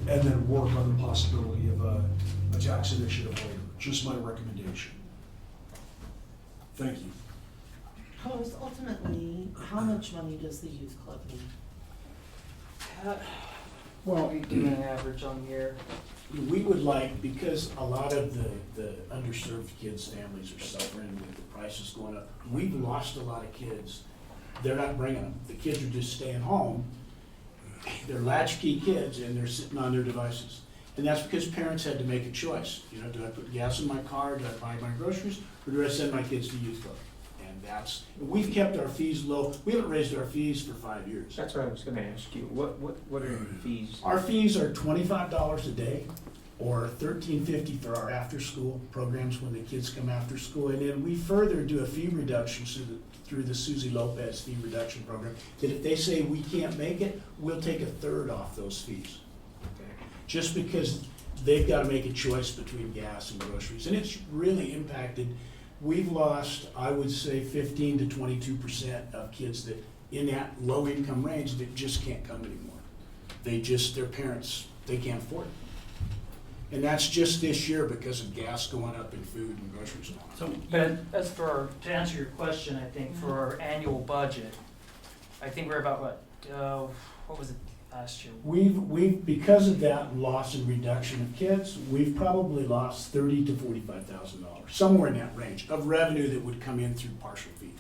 and then work on the possibility of a tax initiative later. Just my recommendation. Thank you. Carlos, ultimately, how much money does the youth club need? Well, we do an average on the year. We would like, because a lot of the underserved kids' families are suffering with the prices going up, we've lost a lot of kids. They're not bringing them. The kids are just staying home. They're latchkey kids, and they're sitting on their devices. And that's because parents had to make a choice. Do I put gas in my car, do I buy my groceries, or do I send my kids to youth club? And we've kept our fees low. We haven't raised our fees for 5 years. That's what I was gonna ask you. What are your fees? Our fees are $25 a day, or $13.50 for our after-school programs when the kids come after school. And then we further do a fee reduction through the Susie Lopez fee reduction program, that if they say we can't make it, we'll take a third off those fees. Okay? Just because they've got to make a choice between gas and groceries. And it's really impacted. We've lost, I would say, 15 to 22% of kids that in that low income range that just can't come anymore. Their parents, they can't afford it. And that's just this year because of gas going up and food and groceries going up. So, But as for, to answer your question, I think for our annual budget, I think we're about what was it last year? We've, because of that loss and reduction of kids, we've probably lost $30,000 to $45,000, somewhere in that range, of revenue that would come in through partial fees.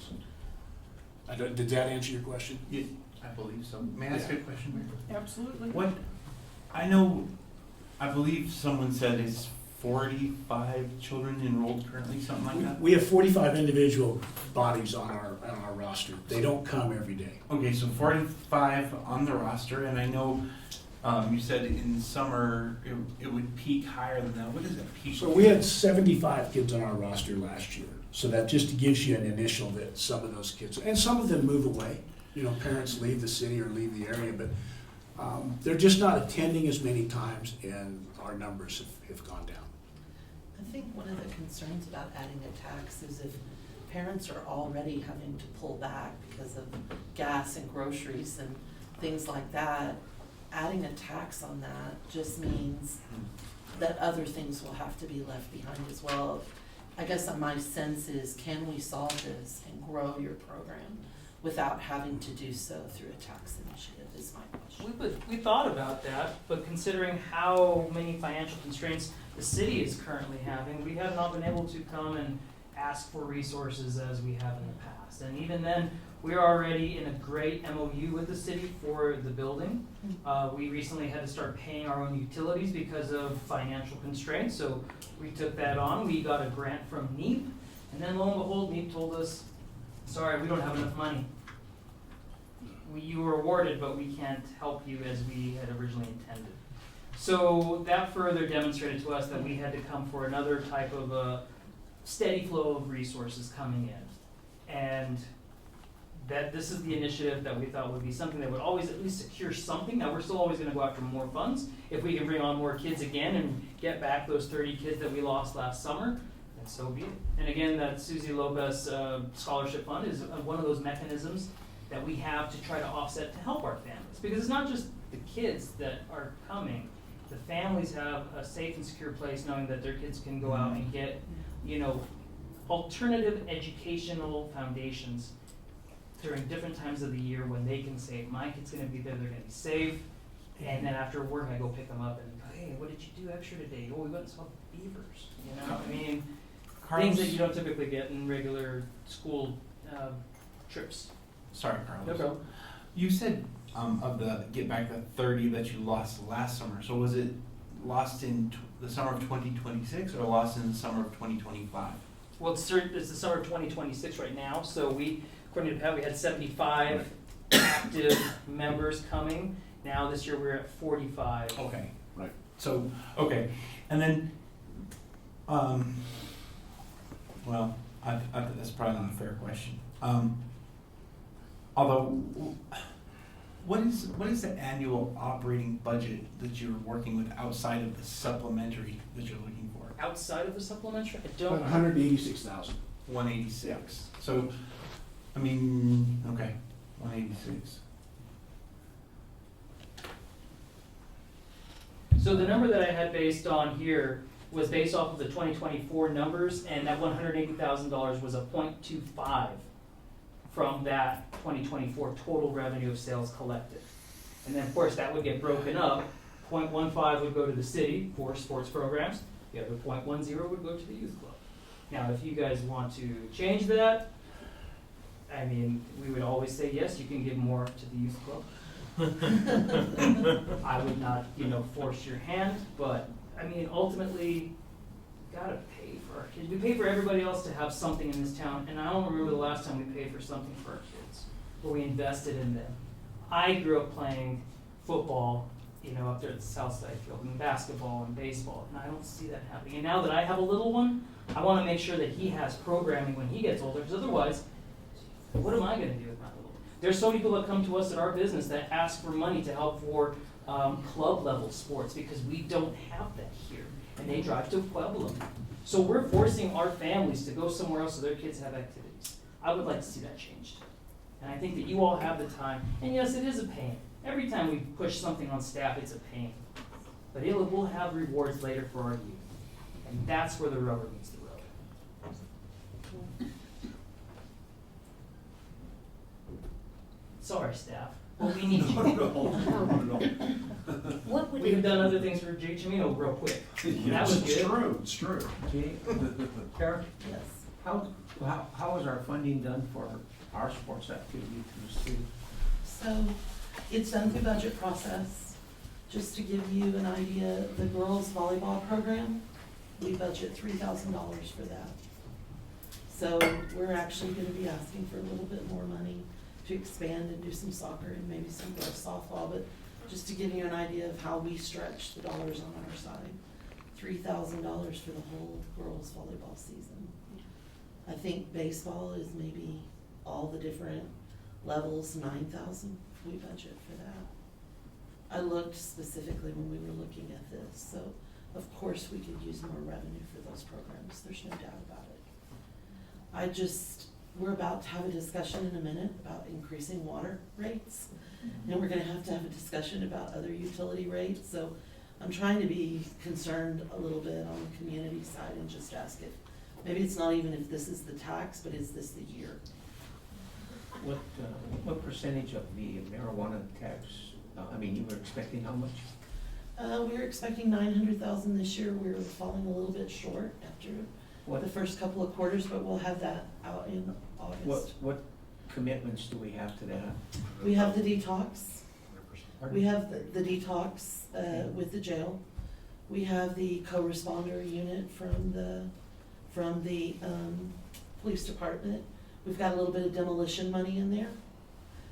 Did that answer your question? I believe so. May I ask a question, Mayor? Absolutely. What, I believe someone said it's 45 children enrolled currently, something like that? We have 45 individual bodies on our roster. They don't come every day. Okay, so 45 on the roster, and I know you said in summer it would peak higher than that. What is it peak? So we had 75 kids on our roster last year. So that just gives you an initial that some of those kids, and some of them move away. You know, parents leave the city or leave the area, but they're just not attending as many times, and our numbers have gone down. I think one of the concerns about adding a tax is if parents are already having to pull back because of gas and groceries and things like that, adding a tax on that just means that other things will have to be left behind as well. I guess my sense is, can we solve this and grow your program without having to do so through a tax initiative is my question. We thought about that, but considering how many financial constraints the city is currently having, we have not been able to come and ask for resources as we have in the past. And even then, we're already in a great MOU with the city for the building. We recently had to start paying our own utilities because of financial constraints, so we took that on. We got a grant from NEEP, and then lo and behold, NEEP told us, sorry, we don't have enough money. You were awarded, but we can't help you as we had originally intended. So that further demonstrated to us that we had to come for another type of a steady flow of resources coming in. And that this is the initiative that we thought would be something that would always at least secure something. Now, we're still always going to go after more funds. If we can bring on more kids again and get back those 30 kids that we lost last summer, then so be it. And again, that Susie Lopez Scholarship Fund is one of those mechanisms that we have to try to offset to help our families. Because it's not just the kids that are coming. The families have a safe and secure place knowing that their kids can go out and get, you know, alternative educational foundations during different times of the year when they can say, my kid's gonna be there, they're gonna be safe. And then after work, I go pick them up and, hey, what did you do extra today? Oh, we went and saw beavers, you know? I mean, things that you don't typically get in regular school trips. Sorry, Carlos. No problem. You said get back the 30 that you lost last summer. So was it lost in the summer of 2026 or lost in the summer of 2025? Well, it's the summer of 2026 right now, so according to Pat, we had 75 active members coming. Now this year we're at 45. Okay, right. So, okay. And then, well, that's probably not a fair question. Although, what is the annual operating budget that you're working with outside of the supplementary that you're looking for? Outside of the supplementary, I don't. 186,000. 186. So, I mean, okay, 186. So the number that I had based on here was based off of the 2024 numbers, and that $180,000 was a 0.25 from that 2024 total revenue of sales collected. And then, of course, that would get broken up. 0.15 would go to the city for sports programs. The other 0.10 would go to the youth club. Now, if you guys want to change that, I mean, we would always say, yes, you can give more to the youth club. I would not, force your hand, but, I mean, ultimately, we gotta pay for our kids. We pay for everybody else to have something in this town, and I don't remember the last time we paid for something for our kids, where we invested in them. I grew up playing football, up there at the Southside Field, and basketball and baseball, and I don't see that happening. And now that I have a little one, I wanna make sure that he has programming when he gets older, because otherwise, what am I gonna do with my little one? There's so many people that come to us at our business that ask for money to help for club level sports, because we don't have that here, and they drive to Pueblo. So we're forcing our families to go somewhere else so their kids have activities. I would like to see that changed. And I think that you all have the time, and yes, it is a pain. Every time we push something on staff, it's a pain. but will have rewards later for our youth. And that's where the rubber meets the road. Sorry, staff, but we need Not at you. all, not at all. What would We have it, done other things for Jay Chimino real quick. That Yes, was it's good. true, it's true. Jay, Karen, Yes. how is our funding done for our sports activity through the city? So it's done through budget process. Just to give you an idea, the girls volleyball program, we budget $3,000 for that. So we're actually gonna be asking for a little bit more money to expand and do some soccer and maybe some girls softball, but just to give you an idea of how we stretch the dollars on our side. $3,000 for the whole girls volleyball season. I think baseball is maybe all the different levels, 9,000 we budget for that. I looked specifically when we were looking at this, so of course we could use more revenue for those programs, there's no doubt about it. We're about to have a discussion in a minute about increasing water rates, and we're gonna have to have a discussion about other utility rates, so I'm trying to be concerned a little bit on the community side and just ask if, maybe it's not even if this is the tax, but is this the year? What percentage of the marijuana tax, I mean, you were expecting how much? We were expecting 900,000 this year, we were falling a little bit short after What, the first couple of quarters, but we'll have that out in August. what commitments do we have to that? We have the detox, 100%. we have the detox, with the jail. We have the co-responder unit from the police department. We've got a little bit of demolition money in there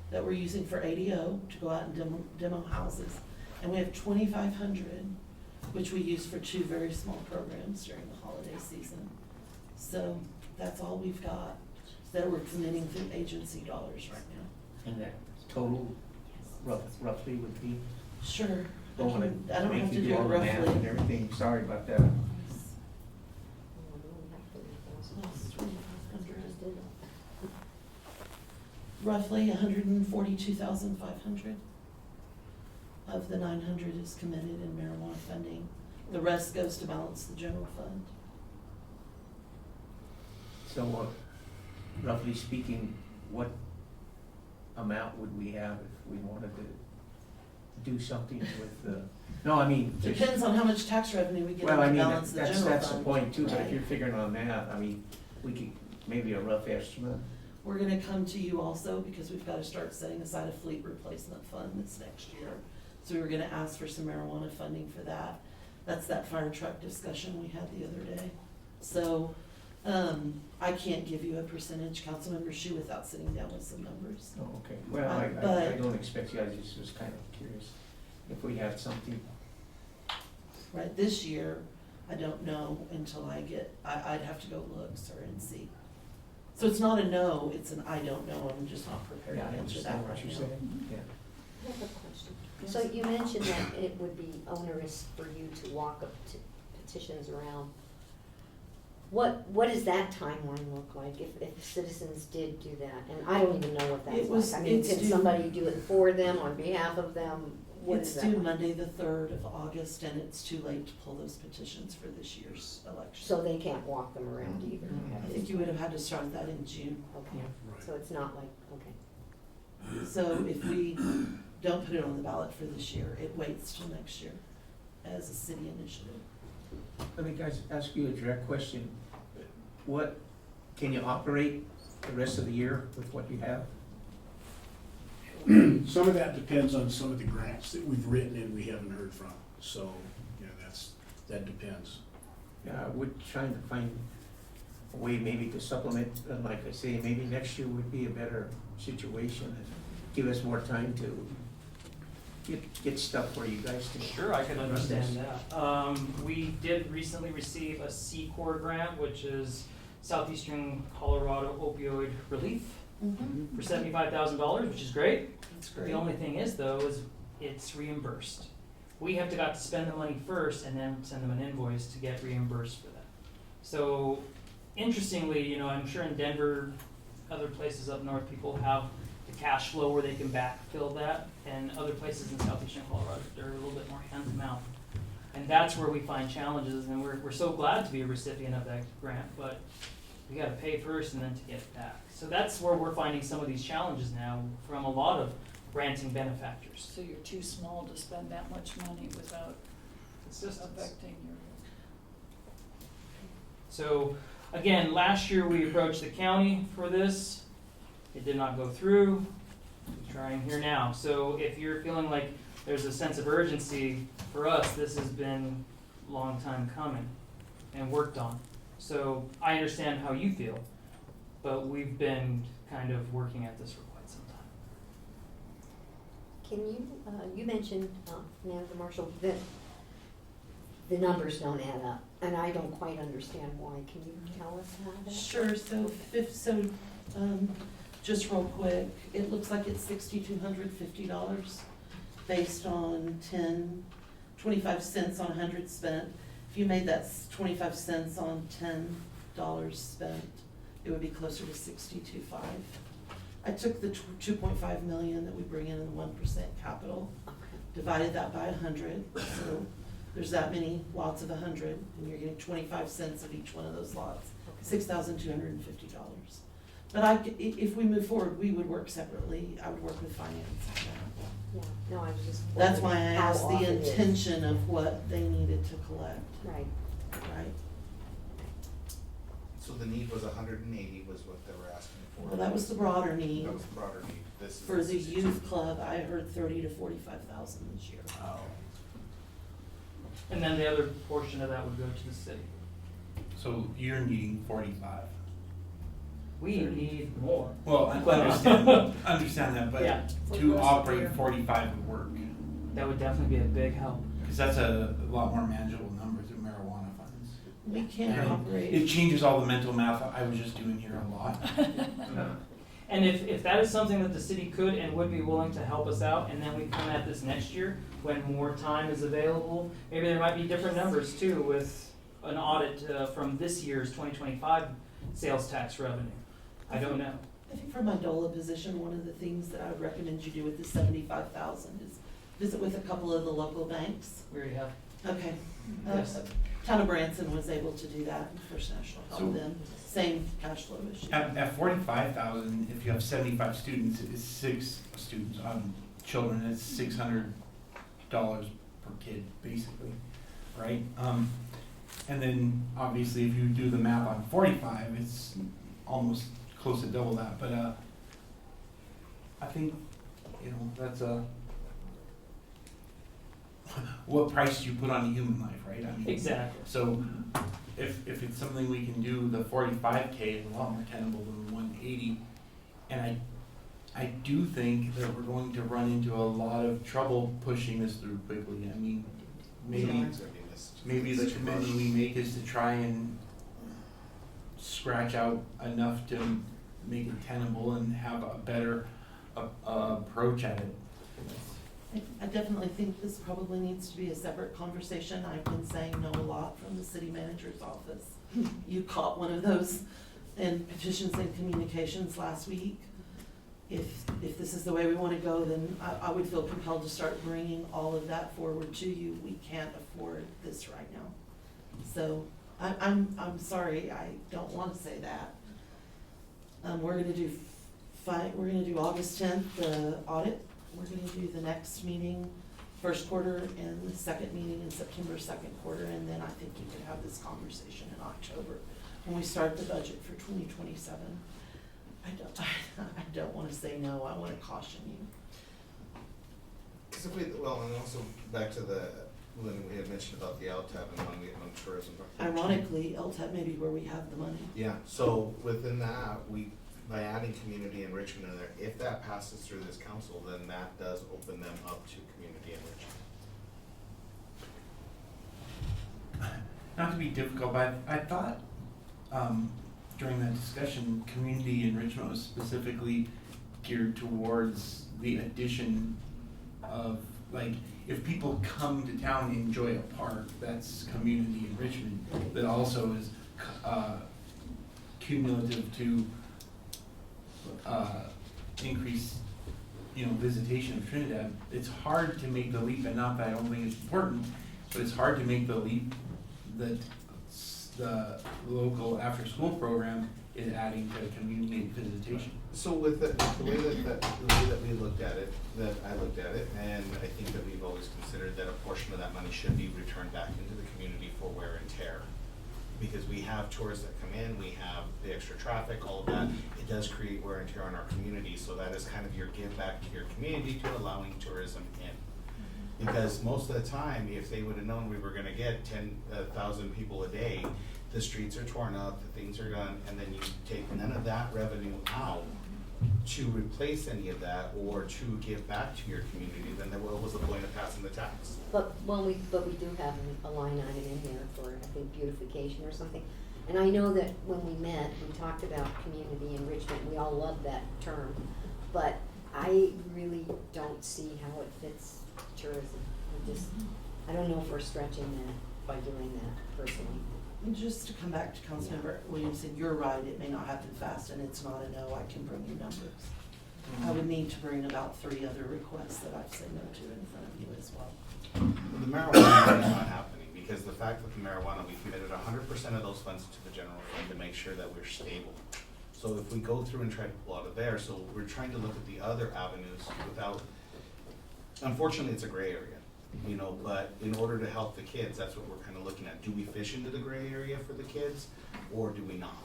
that we're using for ADO to go out and demo houses. And we have 2,500, which we use for 2 very small programs during the holiday season. So that's all we've got that we're committing through agency dollars right now. And that total roughly would be? Sure, I Don't wanna don't make have to you do it all the math and roughly. everything, sorry about that. Plus 2,500. Roughly 142,500 of the 900 is committed in marijuana funding. The rest goes to balance the general fund. So roughly speaking, what amount would we have if we wanted to do something with the, no, I mean, just. Depends on how much tax revenue we get Well, I to mean, balance the general fund. that's the point too, but if Right. you're figuring on that, I mean, we could, maybe a rough estimate. We're gonna come to you also because we've gotta start setting aside a fleet replacement fund this next year. So we were gonna ask for some marijuana funding for that. That's that fire truck discussion we had the other day. So, I can't give you a percentage, Councilmember Shu, without sitting down with some numbers. Oh, okay, well, I But- don't expect you, I just was kind of curious if we had something. Right, this year, I don't know until I'd have to go look, sir, and see. So it's not a no, it's an I don't know, I'm just not prepared Yeah, to I answer that understand what right you're now. saying, yeah. I have a question. So you mentioned that it would be onerous for you to walk up to petitions around. What does that timeline look like if citizens did do that? And I don't even know what It that's was- like. I mean, it's can due- somebody do it for them, on behalf of them? What It's is that due like? Monday, the 3rd of August, and it's too late to pull those petitions for this year's election. So they can't walk them around either? I think you would have had to start that in June. Okay, Right. so it's not like, okay. So if we don't put it on the ballot for this year, it waits till next year as a city initiative. Let me guys ask you a direct question. What, can you operate the rest of the year with what you have? Some of that depends on some of the grants that we've written and we haven't heard from, so, yeah, that depends. Yeah, we're trying to find a way maybe to supplement, and like I say, maybe next year would be a better situation and give us more time to get stuff for you guys to. Sure, I can understand that. We did recently receive a C-Corps grant, which is Southeastern Colorado Opioid Relief, for $75,000, which is great. That's The great. only thing is though, is it's reimbursed. We have to spend the money first and then send them an invoice to get reimbursed for that. So interestingly, I'm sure in Denver, other places up north, people have the cash flow where they can backfill that, and other places in southeastern Colorado, they're a little bit more hand to mouth. And that's where we find challenges, and we're so glad to be a recipient of that grant, but we gotta pay first and then to get it back. So that's where we're finding some of these challenges now from a lot of granting benefactors. So you're too small to spend that much money without Assistance. affecting your. So, again, last year we approached the county for this. It did not go through. We're trying here now. So if you're feeling like there's a sense of urgency, for us, this has been a long time coming and worked on. So I understand how you feel, but we've been kind of working at this for quite some time. Can you, you mentioned, Manager Marshall, that the numbers don't add up, and I don't quite understand why. Can you tell us how that? Sure, so just real quick, it looks like it's $6,250 based on 25 cents on 100 spent. If you made that 25 cents on $10 spent, it would be closer to 62.5. I took the 2.5 million that we bring in 1% capital, divided that by 100, so there's that many lots of 100, and you're getting 25 cents of each one of those lots, $6,250. But if we move forward, we would work separately. I would work with finance on that. Yeah, no, I was just That's wondering why I how asked off the it is. intention of what they needed to collect, Right. right? So the need was 180 was what they were asking for. Well, that was the broader need. That was the broader need. This is For the youth club, I heard 30 to 45,000 this year. Oh. And then the other portion of that would go to the city. So you're needing 45. We need more. Well, I understand that, Yeah. but to operate 45 would work. That would definitely be a big help. Because that's a lot more manageable number through marijuana funds. We can't And operate. it changes all the mental math I was just doing here a lot. And if that is something that the city could and would be willing to help us out, and then we come at this next year when more time is available, maybe there might be different numbers too with an audit from this year's 2025 sales tax revenue. I don't know. I think for my DOLA position, one of the things that I would recommend you do with the 75,000 is visit with a couple of the local banks. We already have. Okay. Yes. Town of Branson was able to do that, and First National So- helped them, same cash flow issue. At 45,000, if you have 75 students, it's 6 students, children, it's $600 per kid, basically, right? And then, obviously, if you do the math on 45, it's almost close to double that, but, I think, that's what price do you put on a human life, right? I mean, Exactly. So if it's something we can do, the 45K is a lot more tenable than the 180. And I do think that we're going to run into a lot of trouble pushing this through quickly. I mean, maybe the commitment we make is to try and scratch out enough to make it tenable and have a better approach at it. I definitely think this probably needs to be a separate conversation. I've been saying no a lot from the city manager's office. You caught one of those in petitions and communications last week. If this is the way we want to go, then I would feel compelled to start bringing all of that forward to you. We can't afford this right now. So I'm sorry, I don't want to say that. We're gonna do August 10th, the audit. We're gonna do the next meeting, first quarter, and the second meeting in September, second quarter, and then I think you could have this conversation in October when we start the budget for 2027. I don't wanna say no, I wanna caution you. Because and also back to when we had mentioned about the LTAB and on tourism. Ironically, LTAP may be where we have the money. Yeah, so within that, by adding community enrichment in there, if that passes through this council, then that does open them up to community enrichment. Not to be difficult, but I thought during that discussion, community enrichment was specifically geared towards the addition of, like, if people come to town and enjoy a park, that's community enrichment, that also is cumulative to increase, visitation of Trinidad. It's hard to make the leap, and not that I don't think it's important, but it's hard to make the leap that the local after-school program is adding to community visitation. So with the way that we looked at it, that I looked at it, and I think that we've always considered that a portion of that money should be returned back into the community for wear and tear. Because we have tourists that come in, we have the extra traffic, all of that, it does create wear and tear on our community, so that is kind of your give back to your community to allowing tourism in. Because most of the time, if they would have known we were gonna get 10,000 people a day, the streets are torn up, the things are done, and then you take none of that revenue out to replace any of that or to give back to your community, then what was the point of passing the tax? But we do have a line item in here for, I think, beautification or something. And I know that when we met, we talked about community enrichment, we all love that term. But I really don't see how it fits tourism. I don't know if we're stretching that by doing that personally. And just to come back to Councilmember Williamson, you're right, it may not happen fast, and it's not a no, I can bring you numbers. I would need to bring about 3 other requests that I've said no to in front of you as well. The marijuana is not happening, because the fact that the marijuana, we committed 100% of those funds to the general fund to make sure that we're stable. So if we go through and try to pull out of there, so we're trying to look at the other avenues without, unfortunately, it's a gray area. You know, but in order to help the kids, that's what we're kind of looking at. Do we fish into the gray area for the kids, or do we not?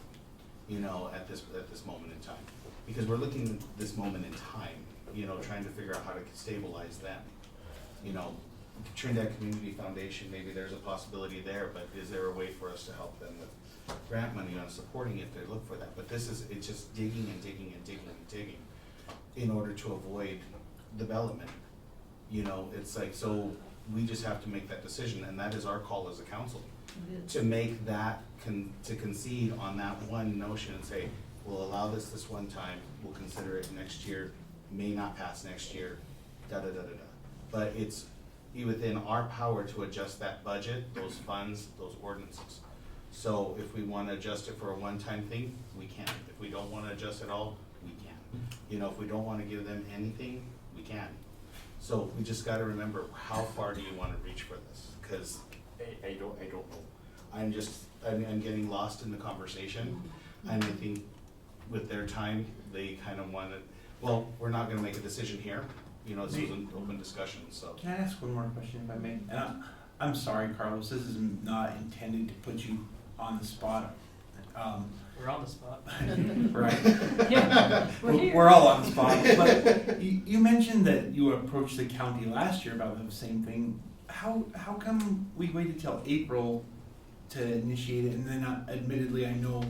You know, at this moment in time, because we're looking at this moment in time. You know, trying to figure out how to stabilize them. You know, Trinidad Community Foundation, maybe there's a possibility there, but is there a way for us to help them with grant money on supporting it to look for that? But it's just digging and digging and digging and digging in order to avoid development. You know, it's like, so we just have to make that decision, and that is our call as a council. To make that, to concede on that one notion and say, we'll allow this one time, we'll consider it next year, may not pass next year, da-da-da-da-da. But it's within our power to adjust that budget, those funds, those ordinances. So if we wanna adjust it for a one-time thing, we can. If we don't wanna adjust it all, we can. You know, if we don't wanna give them anything, we can. So we just gotta remember, how far do you wanna reach for this? Cause I don't know. I'm getting lost in the conversation, and I think with their time, they kind of wanted, well, we're not gonna make a decision here, you know, this was an open discussion, so. Can I ask one more question if I may? I'm sorry, Carlos, this is not intended to put you on the spot. We're on the spot. Right. Yeah, we're here. We're all on the spot, but you mentioned that you approached the county last year about the same thing. How come we waited till April to initiate it, and then admittedly, I know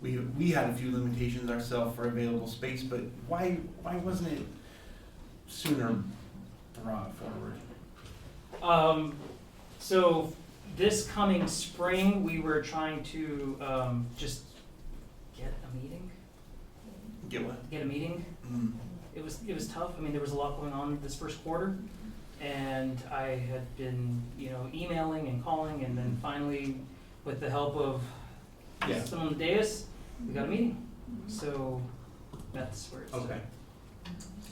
we had a few limitations ourselves for available space, but why wasn't it sooner brought forward? So this coming spring, we were trying to just get a meeting. Get what? Get a meeting. Mm. It was tough. I mean, there was a lot going on this first quarter, and I had been, you know, emailing and calling, and then finally, with the help of someone on the dais, we got a meeting. So that's where it's Okay.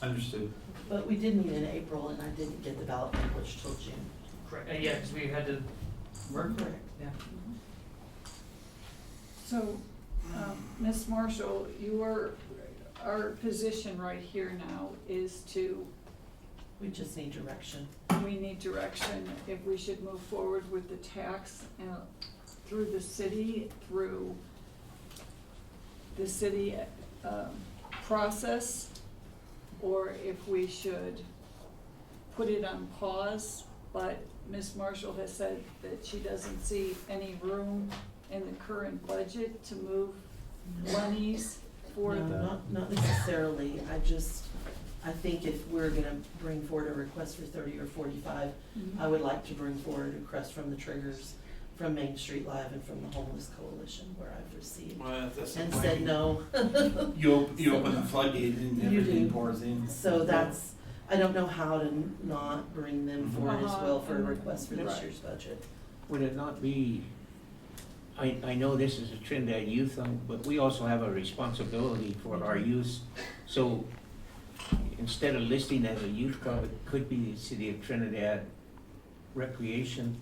Understood. But we did meet in April, and I didn't get the ballot published till June. correct. Yeah, because we had to work. Correct. Yeah. So, Ms. Marshall, our position right here now is We just need direction. we need direction if we should move forward with the tax through the city process, or if we should put it on pause. But Ms. Marshall has said that she doesn't see any room in the current budget to move monies for No, the. not necessarily. I think if we're gonna bring forward a request for 30 or 45, I would like to bring forward a request from the triggers, from Main Street Live and from the Homeless Coalition, where I've received Well, that's the and point. said no. You open the floodgate and You everything do. pours in. So I don't know how to not bring them forward as well for a request for this Right. year's budget. Would it not be, I know this is a Trinidad Youth Fund, but we also have a responsibility for our youth. So instead of listing as a youth club, it could be the City of Trinidad Recreation,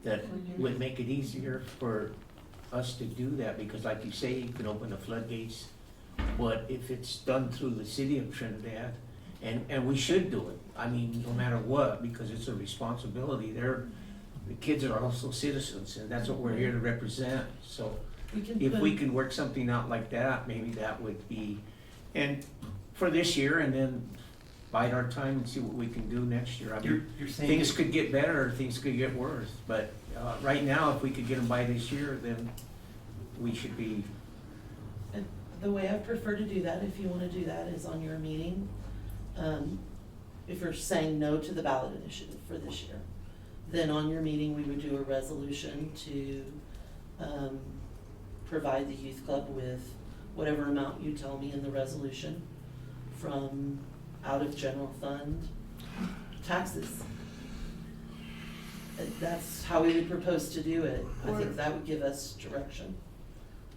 that would make it easier for us to do that, because like you say, you can open the floodgates. But if it's done through the city of Trinidad, and we should do it, I mean, no matter what, because it's a responsibility, the kids are also citizens, and that's what we're here to represent, so if we can work something out like that, maybe that would be, and for this year, and then bide our time and see what we can do next year. I mean, You're saying things could get better, or things could get worse, but, right now, if we could get them by this year, then we should be, And the way I prefer to do that, if you wanna do that, is on your meeting. If you're saying no to the ballot initiative for this year, then on your meeting, we would do a resolution to, provide the youth club with whatever amount you tell me in the resolution from out of general fund taxes. That's how we would propose to do it. I think that would give us direction.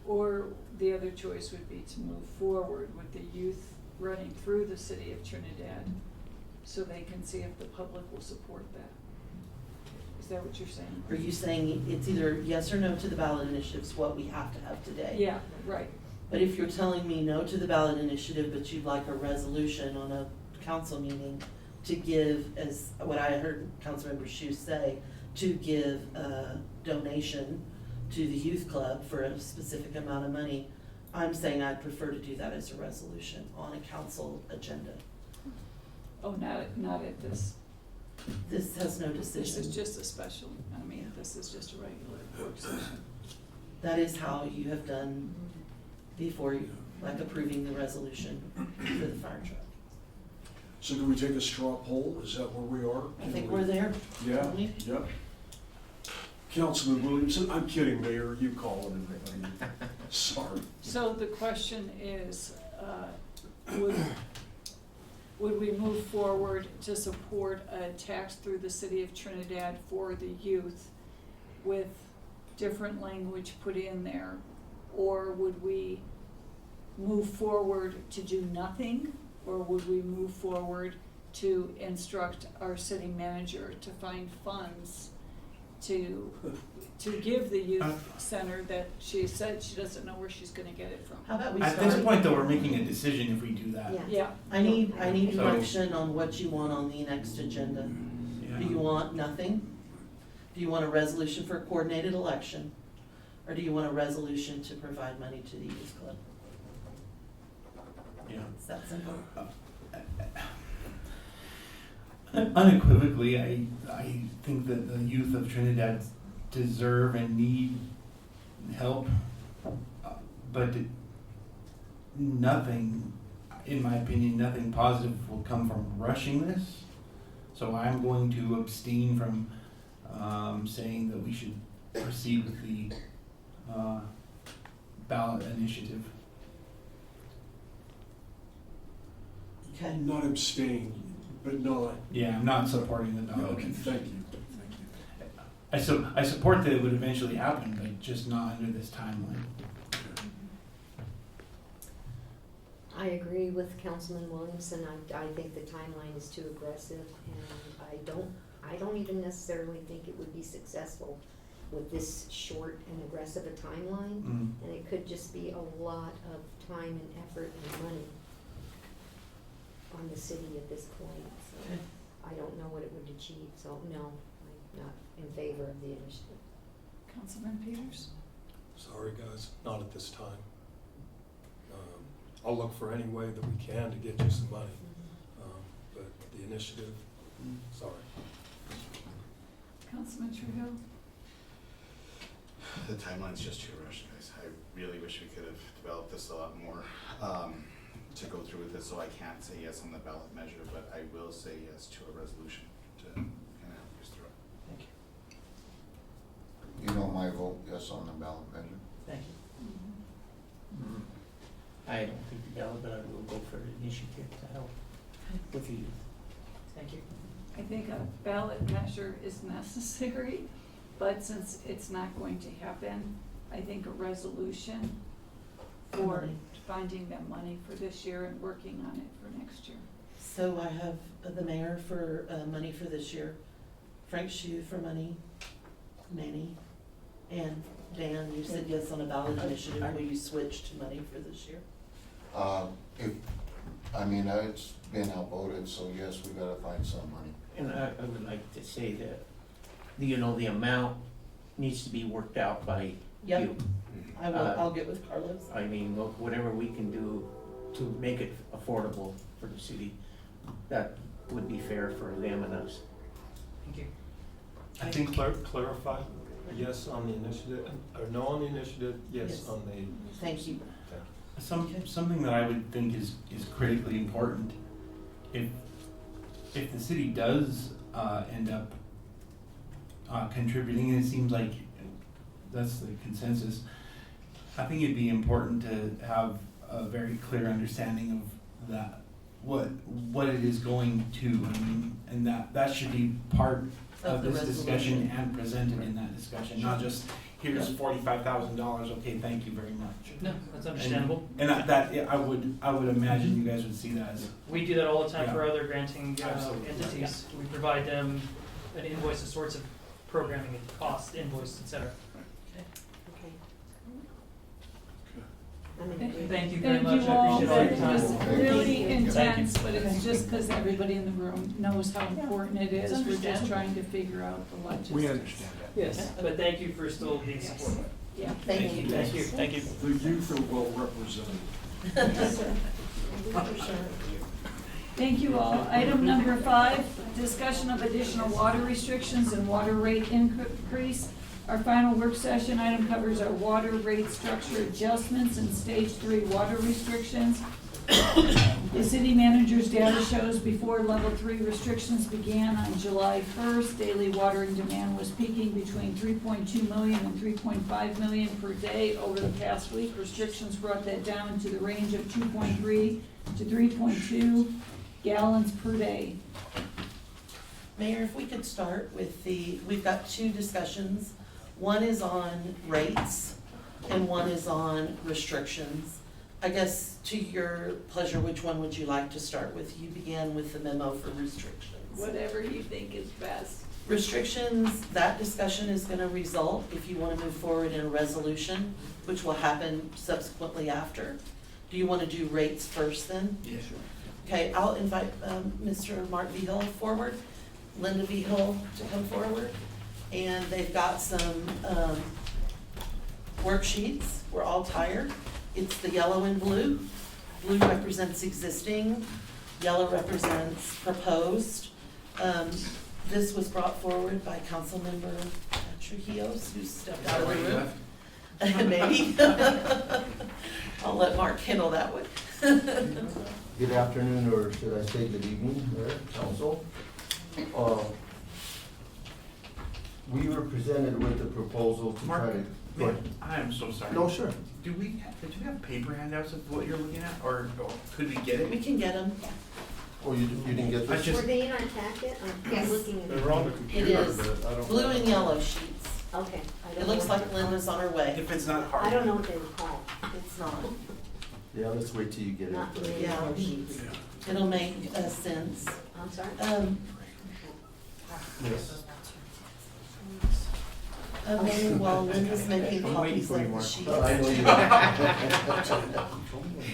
Or the other choice would be to move forward with the youth running through the city of Trinidad so they can see if the public will support that. Is that what you're saying? Are you saying it's either yes or no to the ballot initiatives, what we have to have today? Yeah, right. But if you're telling me no to the ballot initiative, but you'd like a resolution on a council meeting to give, as what I heard Councilmember Hsu say, to give a donation to the youth club for a specific amount of money, I'm saying I'd prefer to do that as a resolution on a council agenda. Oh, not at this. This has no decision. This is just a special, this is just a regular work session. That is how you have done before, like approving the resolution for the fire truck. So can we take a straw poll? Is that where we are? I think we're there. Yeah, aren't we? yeah. Councilman Williamson, I'm kidding, Mayor, you call it everybody. Sorry. So the question is, would we move forward to support a tax through the city of Trinidad for the youth with different language put in there? Or would we move forward to do nothing? Or would we move forward to instruct our city manager to find funds to give the youth center that she said she doesn't know where she's gonna get it from? How about we At start? this point, though, we're making a decision if we do that. Yeah. Yeah, I need So- direction on what you want on the next agenda. Yeah. Do you want nothing? Do you want a resolution for a coordinated election? Or do you want a resolution to provide money to the youth club? Yeah. It's that simple. Unequivocally, I think that the youth of Trinidad deserve and need help, but nothing, in my opinion, nothing positive will come from rushing this. So I'm going to abstain from saying that we should proceed with the ballot initiative. Okay. Not abstain, but not. Yeah, I'm not supporting the ballot Okay, initiative. thank you. I support that it would eventually happen, but just not under this timeline. I agree with Councilman Williamson. I think the timeline is too aggressive, and I don't even necessarily think it would be successful with this short and aggressive a timeline. Mm. And it could just be a lot of time and effort and money on the city at this point, so Okay. I don't know what it would achieve, so no, I'm not in favor of the initiative. Councilman Peters? Sorry, guys, not at this time. I'll look for any way that we can to get you some money, but the initiative, sorry. Councilman Trudeau? The timeline's just too rushed, guys. I really wish we could have developed this a lot more to go through with this, so I can't say yes on the ballot measure, but I will say yes to a resolution to kind of help us through it. Thank you. You know my vote yes on the ballot measure. Thank you. Mm-hmm. I don't think the ballot, but I will go for an initiative to help with the youth. Thank you. I think a ballot measure is necessary, but since it's not going to happen, I think a resolution for Money. finding them money for this year and working on it for next year. So I have the mayor for money for this year, Frank Hsu for money, Manny and Dan, you said yes on a ballot initiative, will you switch to money for this year? It's been outvoted, so yes, we gotta find some money. And I would like to say that, the amount needs to be worked out by Yep. you. I will, I'll get with Carlos. Whatever we can do to make it affordable for the city, that would be fair for them and us. Thank you. I think Clarify, yes on the initiative, or no on the initiative, yes Yes. on the. Thank you. something that I would think is critically important, if the city does end up contributing, and it seems like that's the consensus, I think it'd be important to have a very clear understanding of that, what it is going to, and that should be part of the this discussion resolution. and presented in that discussion, not just, here's $45,000, okay, thank you very much. No, that's understandable. And I would imagine you guys would see that as, We do that all the time for Yeah. other granting Absolutely. entities. We provide them an invoice of sorts of programming and cost invoice, et cetera. Okay. Thank you very Thank much. you I all, appreciate all your that time. was really Thank you. intense, but it's just because everybody in the room knows how important it is. It's We're just understandable. trying to figure out the logistics. We understand that. Yes, but thank you for still being supportive. Yeah. Thank you. Thank you, thank you. The youth are well represented. Thank you all. Item number 5, discussion of additional water restrictions and water rate increase. Our final work session item covers our water rate structure adjustments and stage 3 water restrictions. The city manager's data shows before level 3 restrictions began on July 1st, daily watering demand was peaking between 3.2 million and 3.5 million per day. Over the past week, restrictions brought that down to the range of 2.3 to 3.2 gallons per day. Mayor, if we could start with we've got 2 discussions. One is on rates and one is on restrictions. I guess to your pleasure, which one would you like to start with? You began with the memo for restrictions. Whatever you think is best. Restrictions, that discussion is gonna result, if you wanna move forward in a resolution, which will happen subsequently after. Do you wanna do rates first then? yeah, sure. Okay, I'll invite Mr. Mark Vigil forward, Linda Vigil to come forward. And they've got some worksheets. We're all tired. It's the yellow and blue. Blue represents existing, yellow represents proposed. This was brought forward by Councilmember Trujillo's, who stepped out of the room. Maybe. I'll let Mark handle that one. Good afternoon, or should I say good evening, Mayor, Council. We were presented with a proposal to Mark, try to. Man, I am so sorry. No, sure. Did we have paper handouts of what you're looking at, or could we get We it? can get them. Oh, you didn't get I this? just- Were they in our packet? I'm looking at They're on the It computer, is but I don't. blue and yellow sheets. Okay. I don't It looks know. like Linda's on her way. If it's not hard. I don't know what they were called. It's not. Yeah, let's wait till you get it. Not really Yeah. yellow sheets. It'll make sense. I'm sorry? Yes. Okay, while Linda's making I'm waiting copies for you, of the Mark. sheets. Oh, I know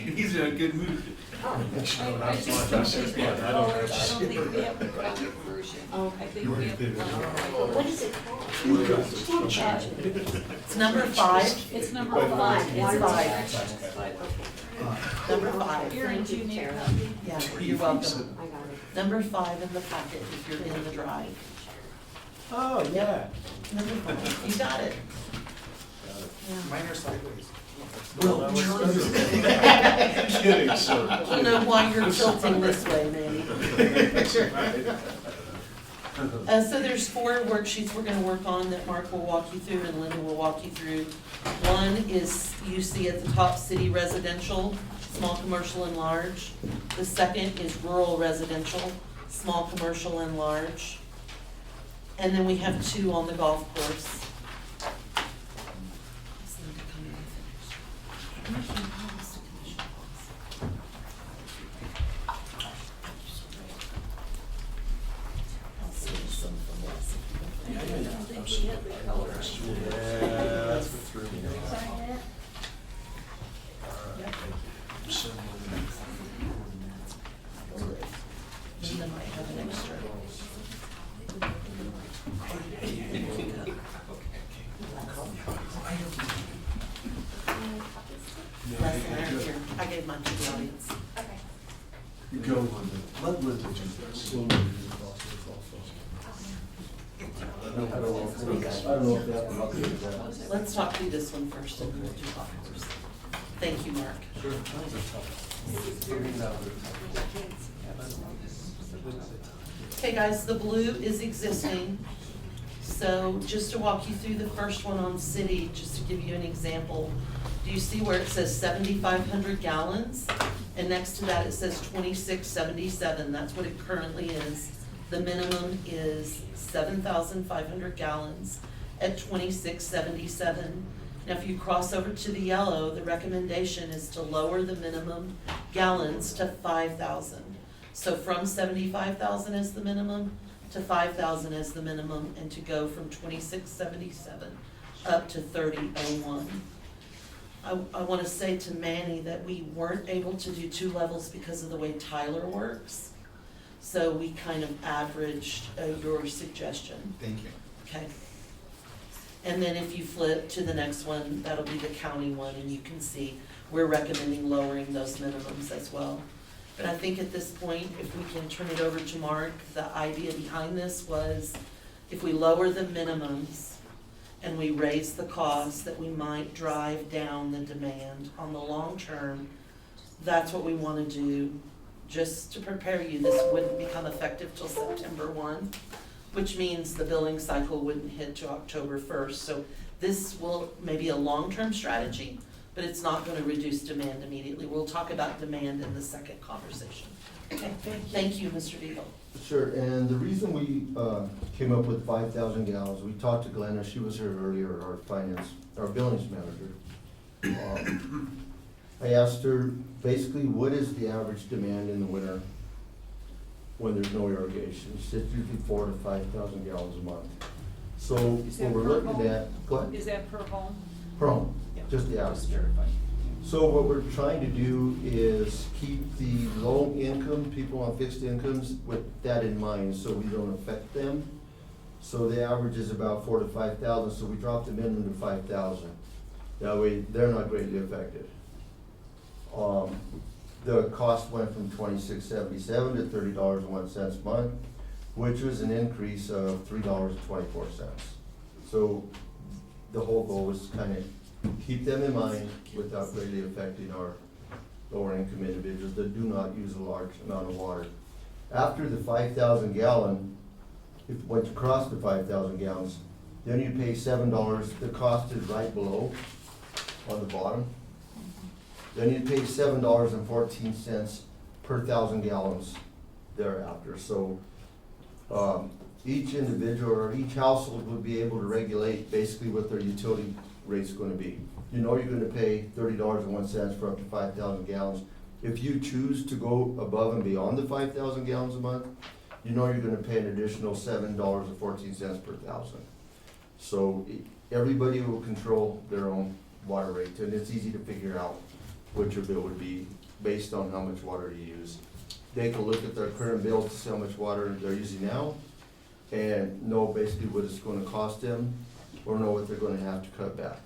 you. He's in a good mood. I just don't think we have the color, I don't think we have the colored version. I think we have the black. What is it called? It's number 5. It's number 5. It's Water five. restrictions, but Number 5. here in Thank you, June, Tara. Yeah, you're welcome. I got it. Number 5 in the packet if you're in the drive. Oh, yeah. Number 5. You got it. Yeah. Mine are sideways. Well, Kidding, sir. I don't know why you're tilting this way, Manny. So there's 4 worksheets we're gonna work on that Mark will walk you through and Linda will walk you through. One is, you see at the top, city residential, small commercial and large. The second is rural residential, small commercial and large. And then we have 2 on the golf course. I don't think we have the color here, I gave mine to the audience. Okay. You go, let Linda do this. I don't know if that will be that. Let's talk through this one first and then we'll do offers. Thank you, Mark. Okay, guys, the blue is existing. So just to walk you through the first one on city, just to give you an example, do you see where it says 7,500 gallons? And next to that, it says 2677, that's what it currently is. The minimum is 7,500 gallons at 2677. Now, if you cross over to the yellow, the recommendation is to lower the minimum gallons to 5,000. So from 75,000 as the minimum to 5,000 as the minimum, and to go from 2677 up to 3001. I want to say to Manny that we weren't able to do 2 levels because of the way Tyler works. So we kind of averaged your suggestion. Thank you. Okay. And then if you flip to the next one, that'll be the county one, and you can see we're recommending lowering those minimums as well. But I think at this point, if we can turn it over to Mark, the idea behind this was if we lower the minimums and we raise the cost, that we might drive down the demand on the long term. That's what we want to do. Just to prepare you, this wouldn't become effective till September 1, which means the billing cycle wouldn't hit to October 1st. So this will maybe a long-term strategy, but it's not going to reduce demand immediately. We'll talk about demand in the second conversation. Okay, thank you, Mr. Deagle. Sure, and the reason we came up with 5,000 gallons, we talked to Glenna, she was here earlier, our billings manager. I asked her, basically, what is the average demand in the winter when there's no irrigation? She said usually 4,000 to 5,000 gallons a month. So Is what that we're per looking home? at, what? Is that per home? Per home, Yeah. just the average. Just verify. So what we're trying to do is keep the low income people on fixed incomes with that in mind, so we don't affect them. So the average is about 4,000 to 5,000, so we dropped the minimum to 5,000. That way, they're not greatly affected. The cost went from $26.77 to $30.01 a month, which was an increase of $3.24. So the whole goal was kind of keep them in mind without greatly affecting our lower income individuals that do not use a large amount of water. After the 5,000 gallon, if once you cross the 5,000 gallons, then you pay $7. The cost is right below on the bottom. Then you pay $7.14 per 1,000 gallons thereafter. So each individual or each household would be able to regulate basically what their utility rate's gonna be. You know you're gonna pay $30.01 for up to 5,000 gallons. If you choose to go above and beyond the 5,000 gallons a month, you know you're gonna pay an additional $7.14 per 1,000. So everybody will control their own water rate, and it's easy to figure out what your bill would be based on how much water you use. They can look at their current bill to see how much water they're using now and know basically what it's gonna cost them or know what they're gonna have to cut back.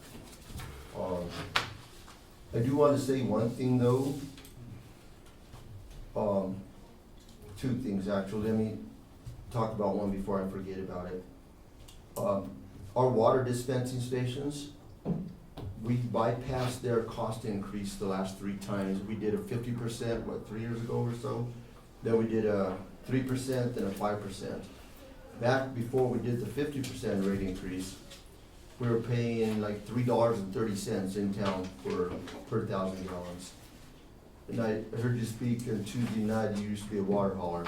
I do wanna say one thing though. Two things actually. Let me talk about one before I forget about it. Our water dispensing stations, we bypassed their cost increase the last 3 times. We did a 50%, 3 years ago or so? Then we did a 3%, then a 5%. Back before we did the 50% rate increase, we were paying like $3.30 in town per 1,000 gallons. And I heard you speak on Tuesday night, you used to be a water hauler.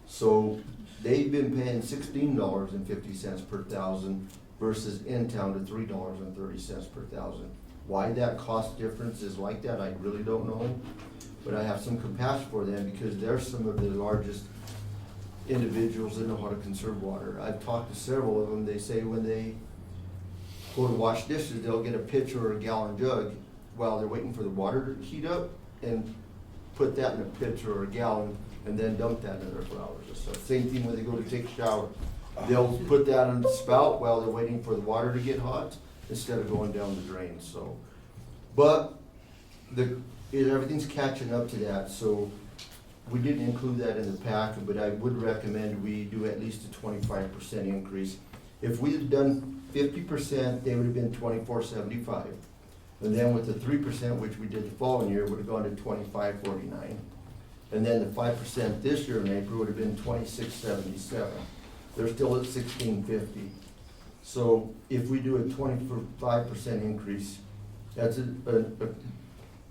So they've been paying $16.50 per 1,000 versus in town to $3.30 per 1,000. Why that cost difference is like that, I really don't know. But I have some compassion for them because they're some of the largest individuals that know how to conserve water. I've talked to several of them. They say when they go to wash dishes, they'll get a pitcher or a gallon jug while they're waiting for the water to heat up and put that in a pitcher or a gallon and then dump that in their flowers and stuff. Same thing when they go to take a shower. They'll put that in the spout while they're waiting for the water to get hot instead of going down the drain, so. But everything's catching up to that, so we didn't include that in the packet, but I would recommend we do at least a 25% increase. If we had done 50%, they would have been $24.75. And then with the 3%, which we did the following year, would have gone to $25.49. And then the 5% this year in April would have been $26.77. They're still at $16.50. So if we do a 25% increase, that's an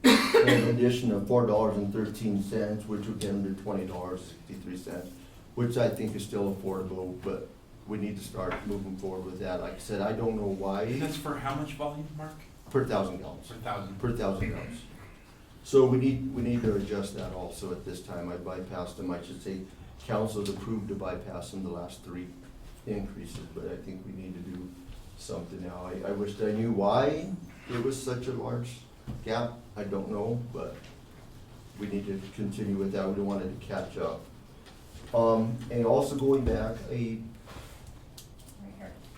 addition of $4.13, which would get them to $20.63, which I think is still affordable, but we need to start moving forward with that. Like I said, I don't know why. And that's for how much volume, Mark? Per 1,000 gallons. Per 1,000. Per 1,000 gallons. So we need to adjust that also at this time. I bypassed them, I should say, council's approved to bypass them the last 3 increases, but I think we need to do something now. I wished I knew why it was such a large gap. I don't know, but we need to continue with that. We don't want it to catch up. And also going back,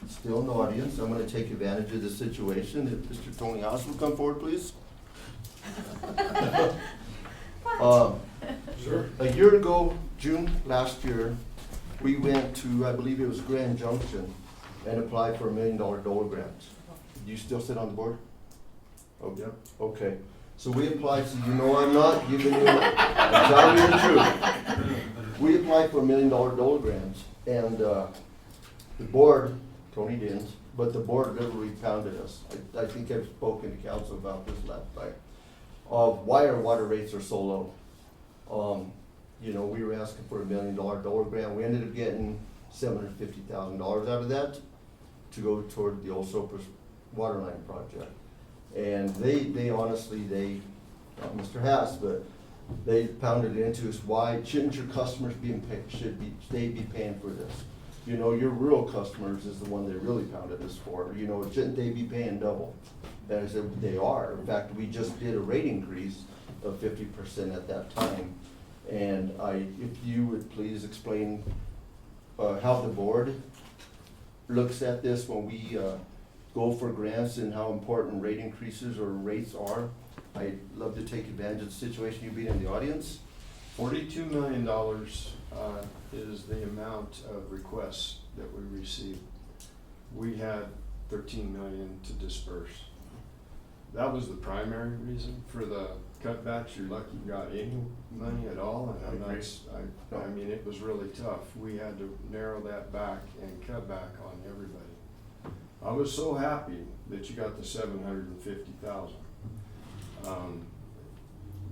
still in the audience, I'm gonna take advantage of the situation. If Mr. Tony Haas will come forward, please. Sure. A year ago, June last year, we went to, I believe it was Grand Junction, and applied for $1 million Dole grant. Do you still sit on the board? Oh, yeah, okay. So we applied, so you know I'm not giving you, I'm telling you the truth. We applied for $1 million Dole grant, and the board, Tony didn't, but the board literally pounded us. I think I've spoken to council about this last night, of why our water rates are so low. You know, we were asking for $1 million Dole grant. We ended up getting $750,000 out of that to go toward the old Sopers water line project. And they honestly, not Mr. Haas, but they pounded it into us, why shouldn't your customers be they be paying for this? You know, your rural customers is the one they really pounded us for. You know, shouldn't they be paying double? And I said, they are. In fact, we just did a rate increase of 50% at that time. And if you would please explain how the board looks at this when we go for grants and how important rate increases or rates are. I'd love to take advantage of the situation, you being in the audience. $42 million is the amount of requests that we received. We had 13 million to disperse. That was the primary reason for the cutbacks. You're lucky you got any money at all, and I mean, it was really tough. We had to narrow that back and cut back on everybody. I was so happy that you got the 750,000.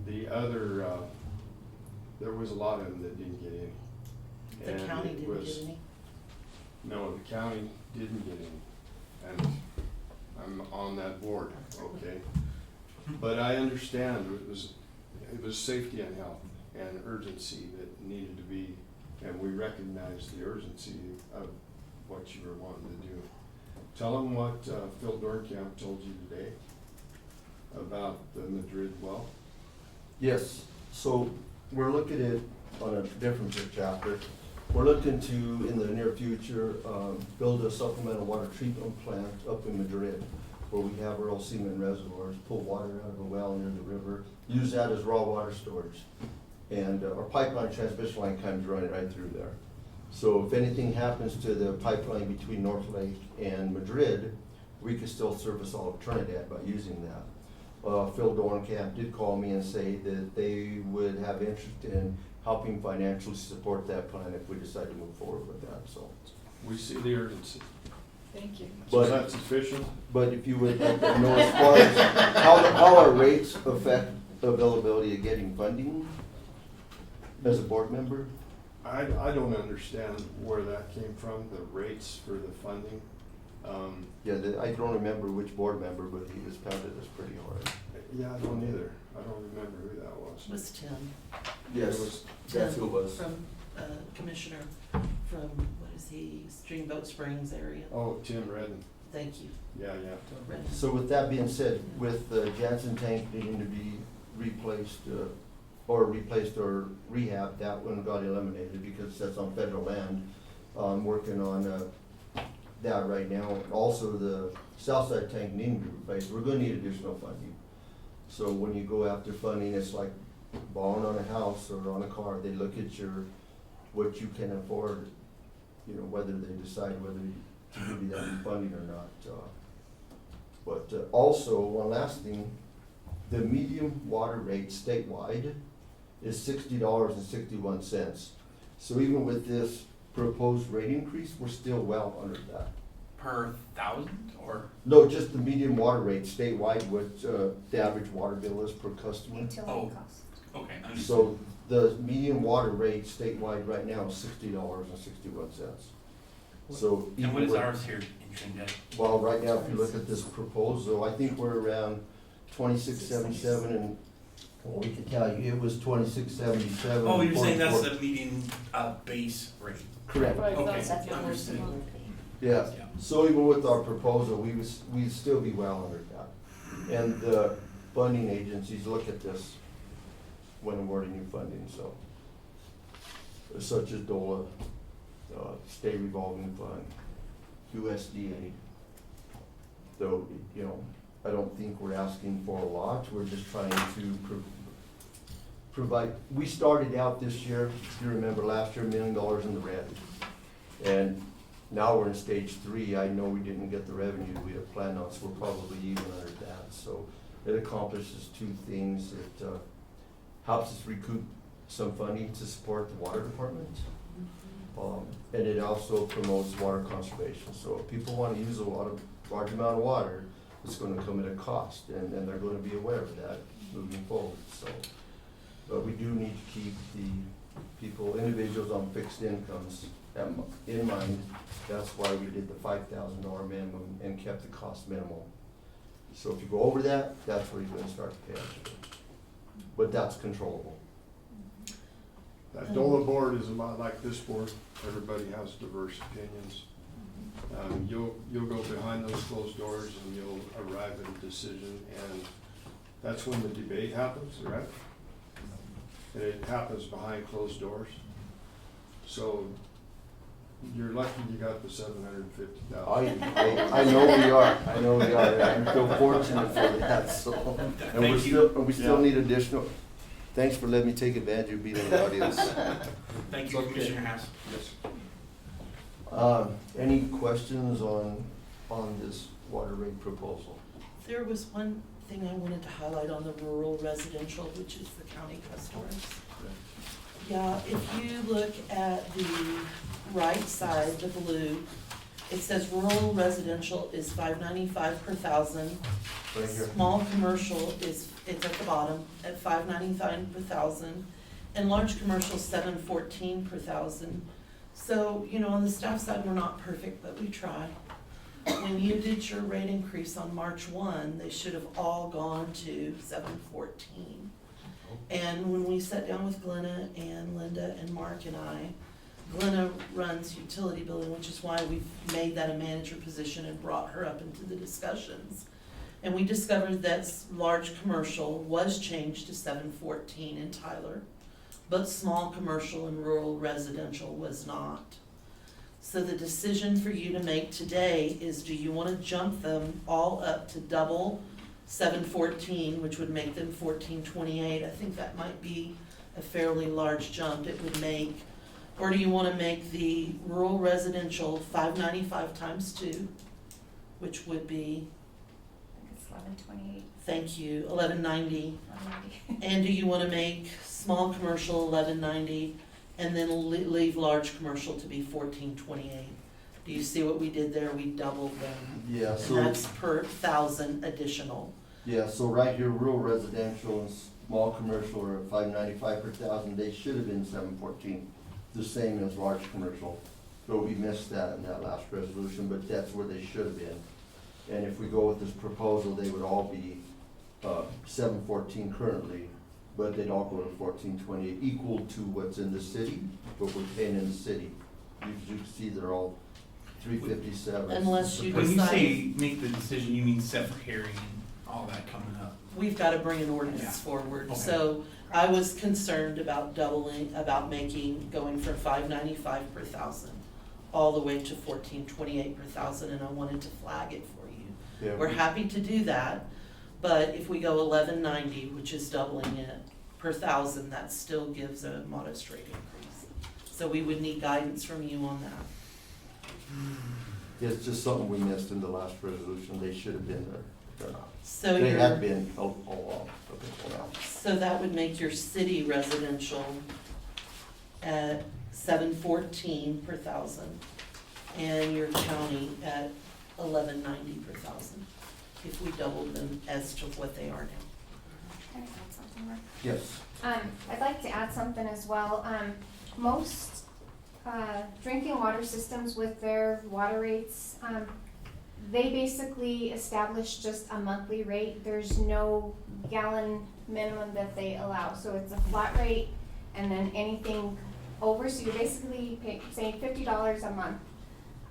The other, there was a lot of them that didn't get any. The And county it didn't was- get any? No, the county didn't get any, and I'm on that board, okay? But I understand it was safety and health and urgency that needed to be, and we recognize the urgency of what you were wanting to do. Tell them what Phil Dornkamp told you today about the Madrid well. Yes, so we're looking at, on a different chapter, we're looking to, in the near future, build a supplemental water treatment plant up in Madrid, where we have our old cement reservoirs, pull water out of a well near the river, use that as raw water storage. And our pipeline transmission line comes running right through there. So if anything happens to the pipeline between North Lake and Madrid, we could still service all of Trinidad by using that. Phil Dornkamp did call me and say that they would have interest in helping financially support that plan if we decide to move forward with that, so. We see the urgency. Thank you. So is But- that sufficient? But if you would like to know as far as how our rates affect availability of getting funding as a board member? I don't understand where that came from, the rates for the funding. Yeah, I don't remember which board member, but he was pounded us pretty hard. Yeah, I don't either. I don't remember who that was. It was Tim. Yes, that's who it was. From, Commissioner from, what is he, Steamboat Springs area. Oh, Tim Redden. Thank you. Yeah, yeah. Redden. So with that being said, with the Jansen tank needing to be replaced or rehab, that one got eliminated because that's on federal land. I'm working on that right now. Also, the south side tank needing to be replaced. We're gonna need additional funding. So when you go after funding, it's like borrowing on a house or on a car. They look at what you can afford, you know, whether they decide whether to give you that funding or not. But also, one last thing, the medium water rate statewide is $60.61. So even with this proposed rate increase, we're still well under that. Per thousand or? No, just the medium water rate statewide, what the average water bill is per customer. Utility costs. Okay, understood. So the median water rate statewide right now is $60.61. So And what even is with- ours here in Trinidad? Well, right now, if you look at this proposal, I think we're around 2677, and, well, we can tell you, it was 2677. Oh, you're saying that's the median, base rate? Correct, Okay, That's the most understood. amount. yeah. Yeah. So even with our proposal, we'd still be well under that. And the funding agencies look at this when awarding you funding, so. Such as DOLA, State Revolving Fund, USDA. Though, you know, I don't think we're asking for a lot, we're just trying to provide, we started out this year, if you remember last year, $1 million in the red. And now we're in stage 3, I know we didn't get the revenue we had planned on, so we're probably even under that. So it accomplishes 2 things, it helps us recoup some funding to support the water department. And it also promotes water conservation. So if people want to use large amount of water, it's going to come at a cost, and they're going to be aware of that moving forward. So, but we do need to keep the individuals on fixed incomes in mind. That's why we did the $5,000 minimum and kept the cost minimal. So if you go over that, that's where you're going to start to pay extra. But that's controllable. That DOLA board is a lot like this board. Everybody has diverse opinions. You'll go behind those closed doors and you'll arrive at a decision, and that's when the debate happens, right? And it happens behind closed doors. So you're lucky you got the $750,000. I know we are. I know we are. I feel fortunate for that. So, and we still need additional. Thanks for letting me take advantage of being in the audience. Thank you, Commissioner Haas. Yes. Any questions on this water rate proposal? There was one thing I wanted to highlight on the rural residential, which is the county customers. Yeah, if you look at the right side, the blue, it says rural residential is $595 per thousand. Right here. Small commercial it's at the bottom at $595 per thousand, and large commercial $714 per thousand. So, you know, on the staff side, we're not perfect, but we try. When you did your rate increase on March 1, they should have all gone to $714. And when we sat down with Glenna and Linda and Mark and I, Glenna runs utility billing, which is why we've made that a manager position and brought her up into the discussions. And we discovered that large commercial was changed to $714 in Tyler, but small commercial and rural residential was not. So the decision for you to make today is, do you want to jump them all up to double $714, which would make them $1428? I think that might be a fairly large jump it would make. Or do you want to make the rural residential $595 times 2, which would be, It's 1128. thank you, $1190. And do you want to make small commercial $1190 and then leave large commercial to be $1428? Do you see what we did there? We doubled them. Yeah. And So that's per thousand additional. yeah. So right here, rural residential and small commercial are at $595 per thousand. They should have been $714. The same as large commercial, but we missed that in that last resolution, but that's where they should have been. And if we go with this proposal, they would all be $714 currently, but they'd all go to $1428, equal to what's in the city, but we're paying in the city. You can see they're all $357. Unless you When you decide- say make the decision, you mean set for hearing and all that coming up? We've got to bring an Yeah. ordinance forward. Okay. So I was concerned about going from $595 per thousand all the way to $1428 per thousand, and I wanted to flag it for you. Yeah, We're happy to do that, But if we go $11.90, which is doubling it per thousand, that still gives a modest rate increase. So we would need guidance from you on that. It's just something we missed in the last resolution. They should have been there. They're not. So They you're, have been all along. Okay, well, so that would make your city residential at $7.14 per thousand, and your county at $11.90 per thousand, if we doubled them as to what they are now. Can I add something more? yes. I'd like to add something as well. Most drinking water systems with their water rates, they basically establish just a monthly rate. There's no gallon minimum that they allow. So it's a flat rate, and then anything over, so you're basically saying $50 a month.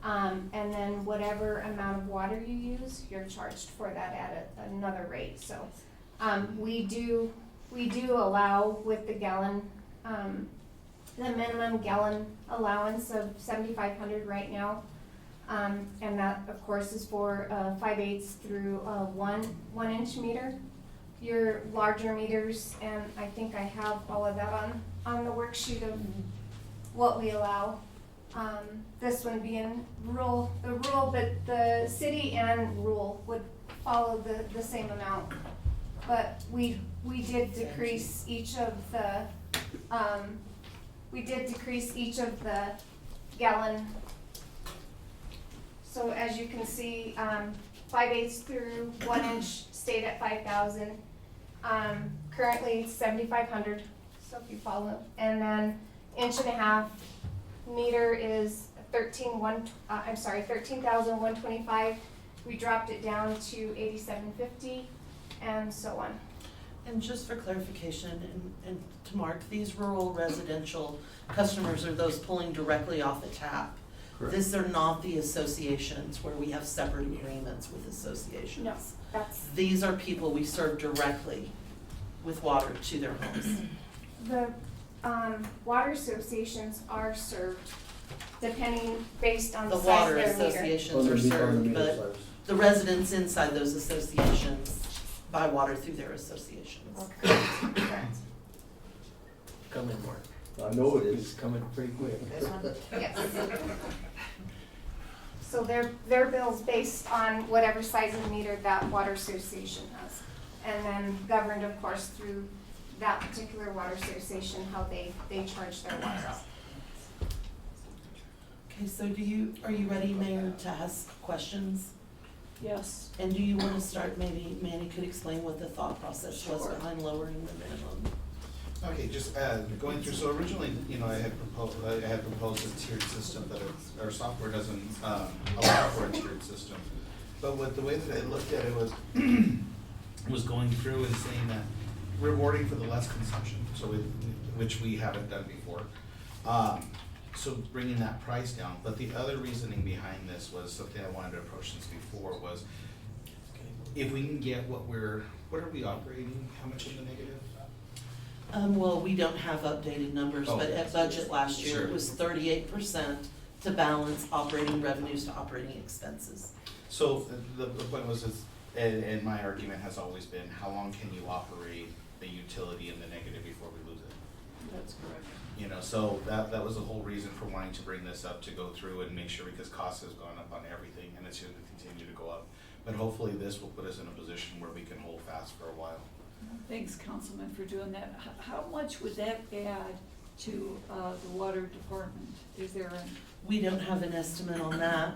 And then whatever amount of water you use, you're charged for that at another rate. So we do allow with the gallon, the minimum gallon allowance of 7,500 right now. And that, of course, is for 5/8 through 1 inch meter. Your larger meters, and I think I have all of that on the worksheet of what we allow. This one being rural, but the city and rural would follow the same amount. But we did decrease each of the, gallon. So as you can see, 5/8 through 1 inch stayed at 5,000. Currently 7,500, so if you follow. And then 1.5 inch meter is 13,125. We dropped it down to 8,750, and so on. And just for clarification, and to Mark, these rural residential customers are those pulling directly off a tap. Correct. These are not the associations where we have separate agreements with associations. No, that's These are people we serve directly with water to their homes. the water associations are served depending based on The the size water of their meter. associations are served, but the residents inside those associations buy water through their associations. Correct. Come in, Mark. I know it is. It's coming pretty quick. Yes. So their bill's based on whatever size of meter that water association has. And then governed, of course, through that particular water association, how they charge their water. Okay, so are you ready, Mayor, to ask questions? Yes. And do you want to start, maybe Manny could explain what the thought process was Sure. behind lowering the minimum? Okay, just going through, so originally, I had proposed a tiered system, but our software doesn't allow for a tiered system. But the way that I looked at it was going through and saying that rewarding for the less consumption, so which we haven't done before. So bringing that price down. But the other reasoning behind this was something I wanted to approach this before was if we can get what are we operating, how much in the negative? Well, we don't have updated numbers, but at budget last year, it was 38% to balance operating revenues to operating expenses. So the point was, and my argument has always been, how long can you operate a utility in the negative before we lose it? That's correct. So that was the whole reason for wanting to bring this up, to go through and make sure, because cost has gone up on everything and it's going to continue to go up. But hopefully this will put us in a position where we can hold fast for a while. Thanks, Councilman, for doing that. How much would that add to the water department? Is there We don't have an estimate on that.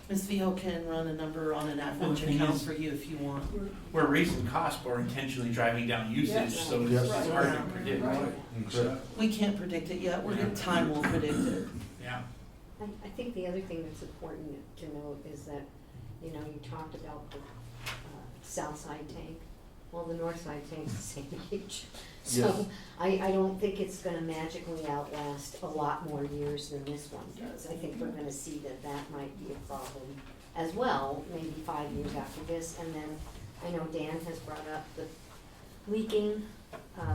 Ms. Vio can run a number on an average the thing account is- for you if you want. We're raising costs, but we're intentionally driving down usage, Yes. so Yes. it's hard to predict. We can't predict it yet. Time will predict it. Yeah. I think the other thing that's important to note is that, you talked about the south side tank. Well, the north side tank's the same age. Yes. So I don't think it's gonna magically outlast a lot more years than this one does. I think we're gonna see that might be a problem as well, maybe 5 years after this. And then I know Dan has brought up the leaking,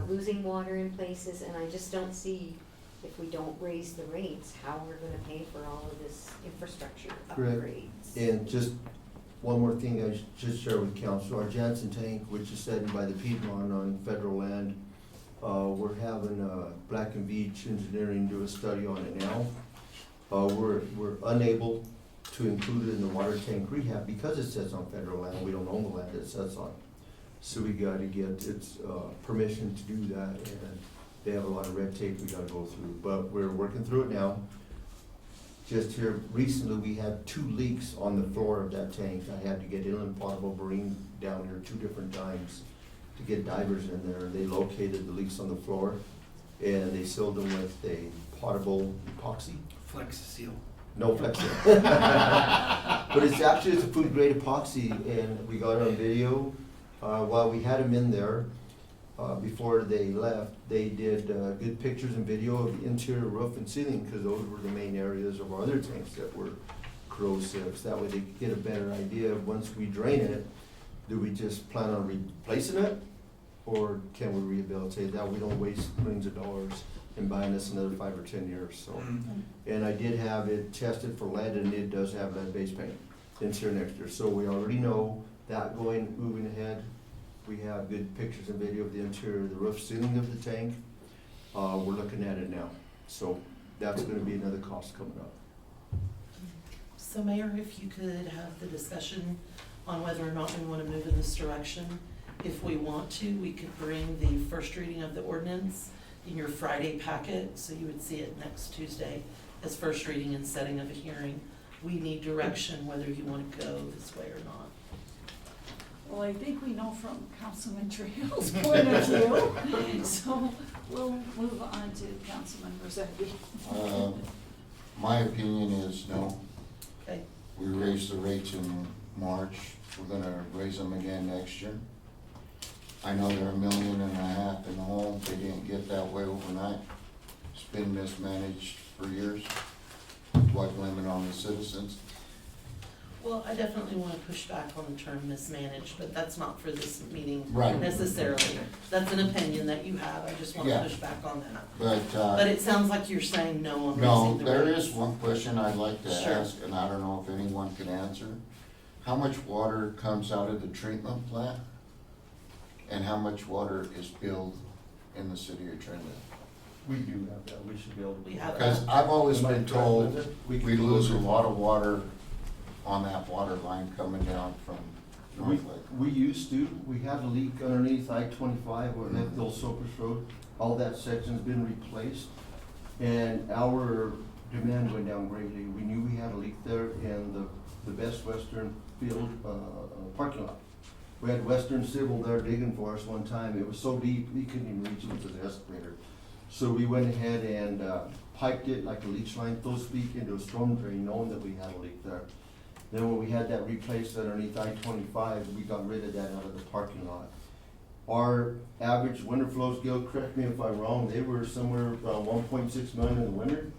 losing water in places, and I just don't see, if we don't raise the rates, how we're gonna pay for all of this infrastructure Correct. upgrades. And just one more thing I should share with council, our Jansen tank, which is set by the Piedmont on federal land, we're having, Black and Veatch Engineering do a study on it now. We're unable to include it in the water tank rehab because it sits on federal land, we don't own the land it sits on. So we gotta get its, permission to do that, and they have a lot of red tape we gotta go through, but we're working through it now. Just here recently, we had 2 leaks on the floor of that tank. I had to get inland potable marine down here 2 different times to get divers in there. They located the leaks on the floor and they sealed them with a potable epoxy. Flex seal. No flex seal. But it's a food grade epoxy, and we got it on video. While we had them in there, before they left, they did good pictures and video of the interior roof and ceiling, because those were the main areas of our other tanks that were corrosive. So that way they could get a better idea of, once we drain it, do we just plan on replacing it? Or can we rehabilitate that? We don't waste millions of dollars in buying this another 5 or 10 years, so. And I did have it tested for lead, and it does have lead-based paint interior and exterior. So we already know that moving ahead. We have good pictures and video of the interior, the roof ceiling of the tank. We're looking at it now. So that's gonna be another cost coming up. So Mayor, if you could have the discussion on whether or not we want to move in this direction. If we want to, we could bring the first reading of the ordinance in your Friday packet, so you would see it next Tuesday as first reading and setting of a hearing. We need direction whether you want to go this way or not. Well, I think we know from Councilman Trahill's point of view, so we'll move on to Councilman Rosetti. My opinion is no. Okay. We raised the rates in March, we're gonna raise them again next year. I know they're $1.5 million in the hole, they didn't get that way overnight. It's been mismanaged for years, what limit on the citizens. Well, I definitely want to push back on the term mismanaged, but that's not for this meeting Right. necessarily. That's an opinion that you have, I just want to Yeah. push back on that. But, But it sounds like you're saying no on no, raising the there rates. is one question I'd like to Sure. ask, and I don't know if anyone can answer. How much water comes out of the treatment plant? And how much water is billed in the city of Trinidad? We do have that, we should be able to. We have Because I've always been told we lose a lot of water on that water line coming down from North Lake. We used to, we had a leak underneath I-25 or that old Soapers Road. All that section's been replaced, and our demand went down greatly. We knew we had a leak there in the Best Western Field parking lot. We had Western Civil there digging for us one time. It was so deep, we couldn't even reach it with the excavator. So we went ahead and piped it like a leach line, so to speak, into a storm drain, knowing that we had a leak there. Then when we had that replaced underneath I-25, we got rid of that out of the parking lot. Our average winter flows, Gil, correct me if I'm wrong, they were somewhere around 1.6 million in the winter,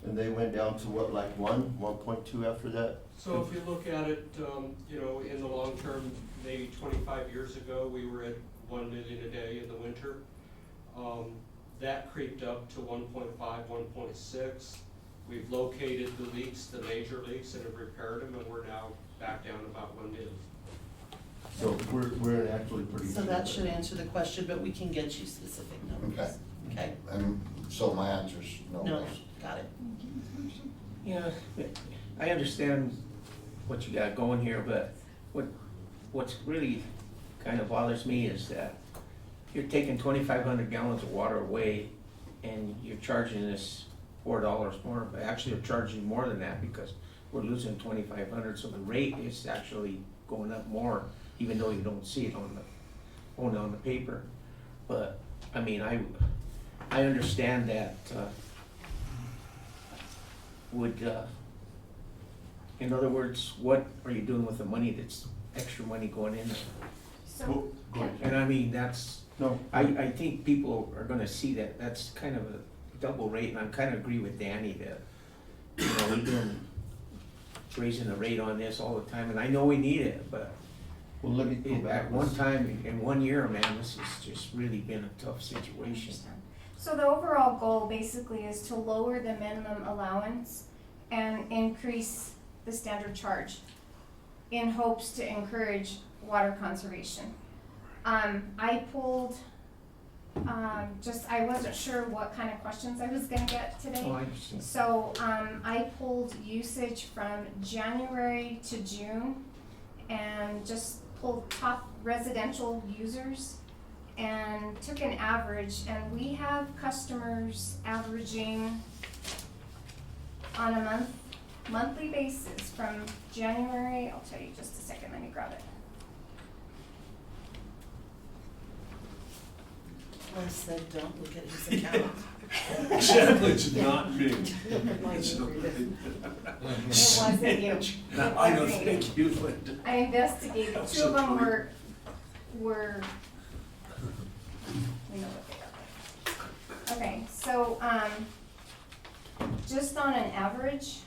and they went down to what, like 1.2 after that? So if you look at it, in the long term, maybe 25 years ago, we were at 1 million a day in the winter. That creeped up to 1.5, 1.6. We've located the leaks, the major leaks, and have repaired them, and we're now back down about 1 million. So we're actually pretty. So that should answer the question, but we can get you specific numbers. Okay. Okay? And so my answer's no. No, got it. Yeah, I understand what you got going here, but what's really kind of bothers me is that you're taking 2,500 gallons of water away and you're charging us $4 more, but actually you're charging more than that because we're losing 2,500, so the rate is actually going up more, even though you don't see it only on the paper. But, I mean, I understand that, in other words, what are you doing with the money that's extra money going in there? So, And I mean, that's, No. I think people are gonna see that, that's kind of a double rate, and I kind of agree with Danny that, we've been raising the rate on this all the time, and I know we need it, but Well, let me go back. at one time, in 1 year, man, this has just really been a tough situation. so the overall goal basically is to lower the minimum allowance and increase the standard charge. in hopes to encourage water conservation. I pulled, I wasn't sure what kind of questions I was gonna get today. Oh, I understand. So, I pulled usage from January to June and just pulled top residential users and took an average, and we have customers averaging on a monthly basis from January, I'll tell you just a second, let me grab it. I said, don't look at his account. Exactly, it's not me. Mine It's not read me. It wasn't you. It I know, wasn't you. thank you, Linda. I investigated, That's two of them so were, we know what they are. Okay, so, just on an average,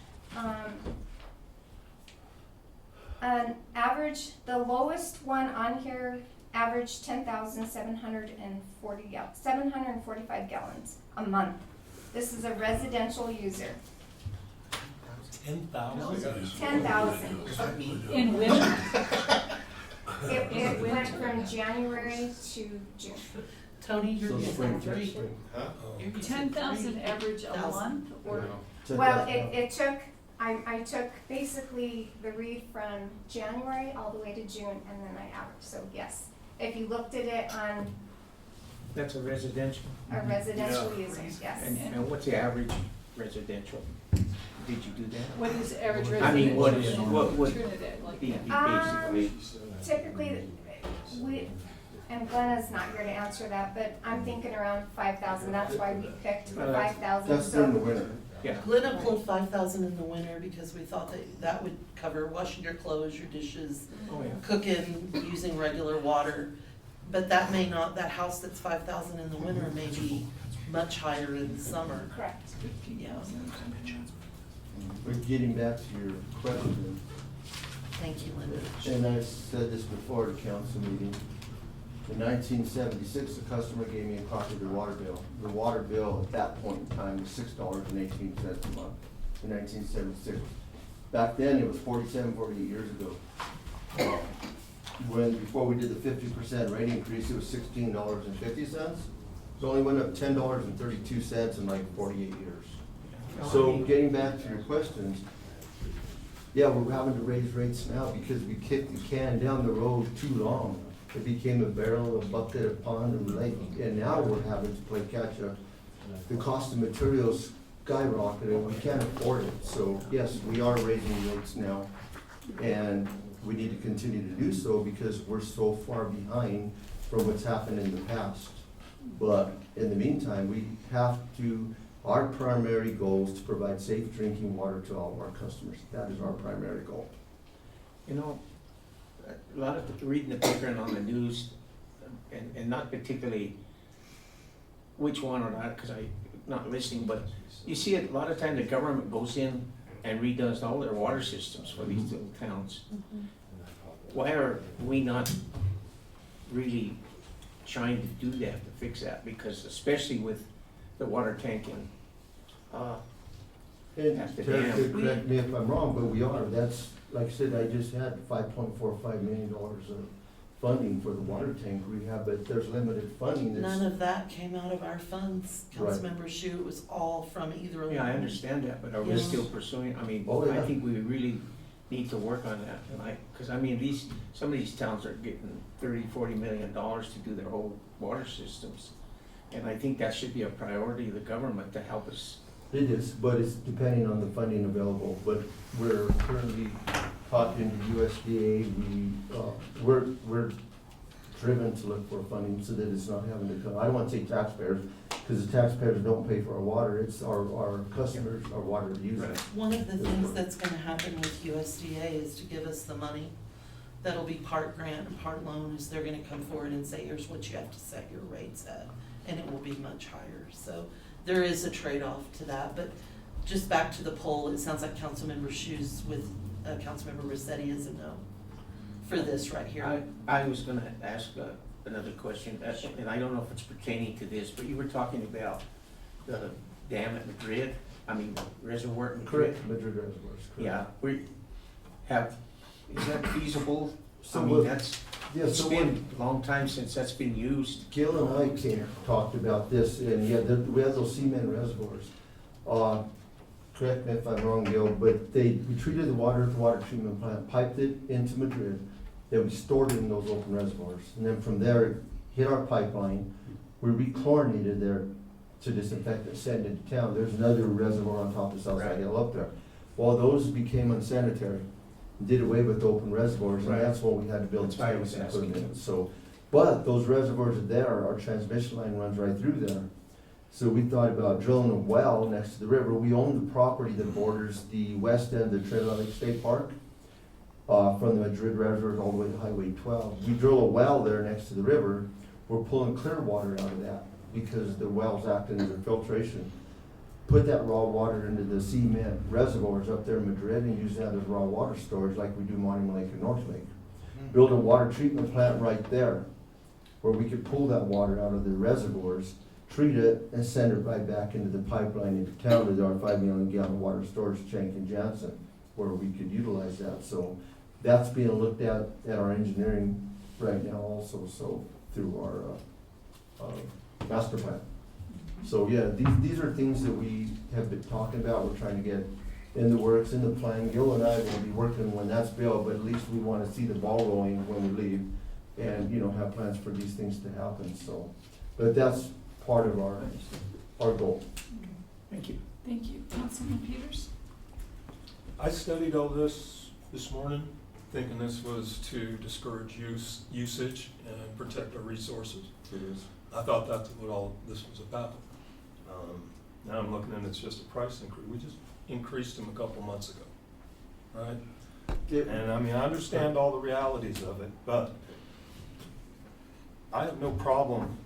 the lowest one on here averaged 745 gallons a month. This is a residential user. 10,000? 10,000. In winter. It went from January to June. Tony, you're So getting spring, three. spring. You're getting 10,000 average a 3,000. month, or, Well, it took, I took basically the read from January all the way to June, and then I averaged, so yes. If you looked at it on That's a residential. a residential user, yes. And what's the average residential? Did you do that? what is average I mean, what residential is, what in would Trinidad like be that? basically? Typically, and Glenna's not here to answer that, but I'm thinking around 5,000, that's why we picked the Well, that's- 5,000, That's during the winter. Yeah. Glenna pulled 5,000 in the winter because we thought that would cover washing your clothes, your dishes, Oh, yeah. cooking, using regular water. But that may not, that house that's 5,000 in the winter may be much higher in the summer. Correct. Yeah, But getting back to your question, thank you, Linda. and I said this before at a council meeting, in 1976, the customer gave me a copy of their water bill. The water bill at that point in time was $6.18 a month, in 1976. Back then, it was 48 years ago. Before we did the 50% rate increase, it was $16.50. It only went up $10.32 in like 48 years. So getting back to your questions, yeah, we're having to raise rates now because we kicked the can down the road too long. It became a barrel, a bucket, a pond, and lake, and now we're having to play catch up. The cost of materials skyrocketed, and we can't afford it. So yes, we are raising rates now, and we need to continue to do so because we're so far behind from what's happened in the past. But in the meantime, we have to, our primary goal is to provide safe drinking water to all of our customers. That is our primary goal. You know, a lot of reading the paper and on the news, and not particularly which one or not, because I'm not listening, but you see a lot of time the government goes in and redoes all their water systems for these little towns. Why are we not really trying to do that, to fix that? Because especially with the water tank and, And At the Terry dam. could correct me if I'm wrong, but we are, that's, like I said, I just had $5.45 million of funding for the water tank rehab, but there's limited funding. None of that came out of our funds, Right. Councilmember Shu, it was all from either of them. yeah, I understand that, but are we Yeah. still pursuing, I mean, Oh, yeah. I think we really need to work on that, and because I mean, some of these towns are getting $30-40 million to do their whole water systems. And I think that should be a priority of the government to help us. It is, but it's depending on the funding available, but we're currently talking to USDA, we're driven to look for funding so that it's not having to come, I don't wanna say taxpayers, because the taxpayers don't pay for our water, it's our customers, our water users. One of the things that's gonna happen with USDA is to give us the money. That'll be part grant and part loan, is they're gonna come forward and say, here's what you have to set your rates at, and it will be much higher. So there is a trade-off to that, but just back to the poll, it sounds like Councilmember Shu's with, Councilmember Rossetti is a no for this right here. I was gonna ask another question, and I don't know if it's pertaining to this, but you were talking about the dam at Madrid, I mean, reservoir at Madrid. Correct, Madrid reservoirs, correct. Yeah, we have Is that feasible? So I mean, what- that's, Yeah, it's so been a long time since that's been used. Gil and I talked about this, and yeah, we have those cement reservoirs. Correct me if I'm wrong, Gil, but we treated the water at the water treatment plant, piped it into Madrid, then we stored it in those open reservoirs. And then from there, it hit our pipeline, we rechlorinated there to disinfect it, send it to town. There's another reservoir on top of Southside Right. Hill up there. Well, those became unsanitary, did away with open reservoirs, and Right. that's what we had to build That's why I was tanks and put asking. in. So, but those reservoirs are there, our transmission line runs right through there. So we thought about drilling a well next to the river. We own the property that borders the west end of Trinidad State Park, from the Madrid Reservoir all the way to Highway 12. We drill a well there next to the river. We're pulling clear water out of that because the well's acting as a filtration. Put that raw water into the cement reservoirs up there in Madrid and use that as raw water storage like we do Monument Lake and North Lake. Build a water treatment plant right there where we could pull that water out of the reservoirs, treat it, and send it right back into the pipeline into town to our 5 million gallon water storage tank in Jansen, where we could utilize that. So that's being looked at our engineering right now also, so through our master plan. So yeah, these are things that we have been talking about, we're trying to get in the works, in the plan. Gil and I will be working when that's built, but at least we wanna see the ball rolling when we leave and, have plans for these things to happen, so. But that's part of our goal. Thank you. Thank you. Councilman Peters? I studied all this morning, thinking this was to discourage usage and protect our resources. It is. I thought that's what all this was about. Now I'm looking and it's just a price increase. We just increased them a couple months ago, right? And I mean, I understand all the realities of it, but I have no problem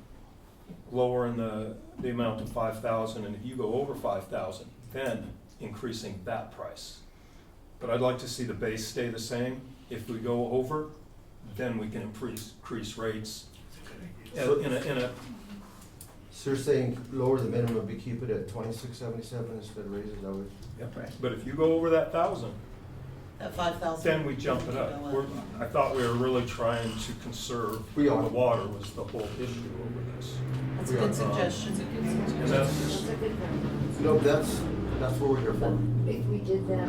lowering the amount to 5,000, and if you go over 5,000, then increasing that price. But I'd like to see the base stay the same. If we go over, then we can increase rates in a. So you're saying lower the minimum, but keep it at 26.77 instead of raises, that would? Yep. Right. But if you go over that 1,000, At 5,000. then we jump it up. I thought we were really trying to conserve We the are. water was the whole issue over this. That's a good suggestion. And That's that's, a good one. No, that's what we're here for. If we did that,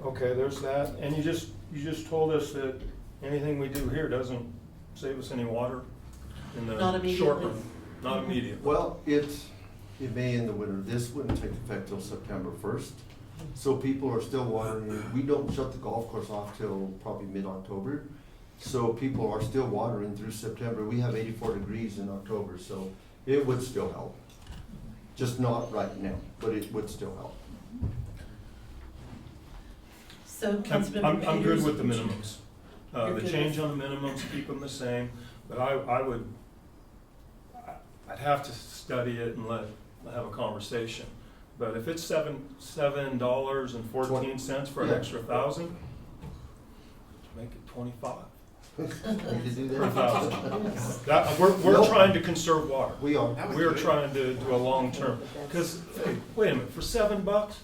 okay, there's that. And you just told us that anything we do here doesn't save us any water in Not the short immediately. run. Not immediately. Well, it may in the winter. This wouldn't take effect till September 1st. So people are still watering. We don't shut the golf course off till probably mid-October. So people are still watering through September. We have 84 degrees in October, so it would still help. Just not right now, but it would still help. So Councilmember Peters. I'm good with the minimums. You're The good change with- on the minimums, keep them the same, but I'd have to study it and have a conversation. But if it's $7.14 for an Yeah. extra 1,000, make it 25. We could do Per that. 1,000. We're Nope. trying to conserve water. We are. We're trying to do a long term, because, hey, wait a minute, for $7,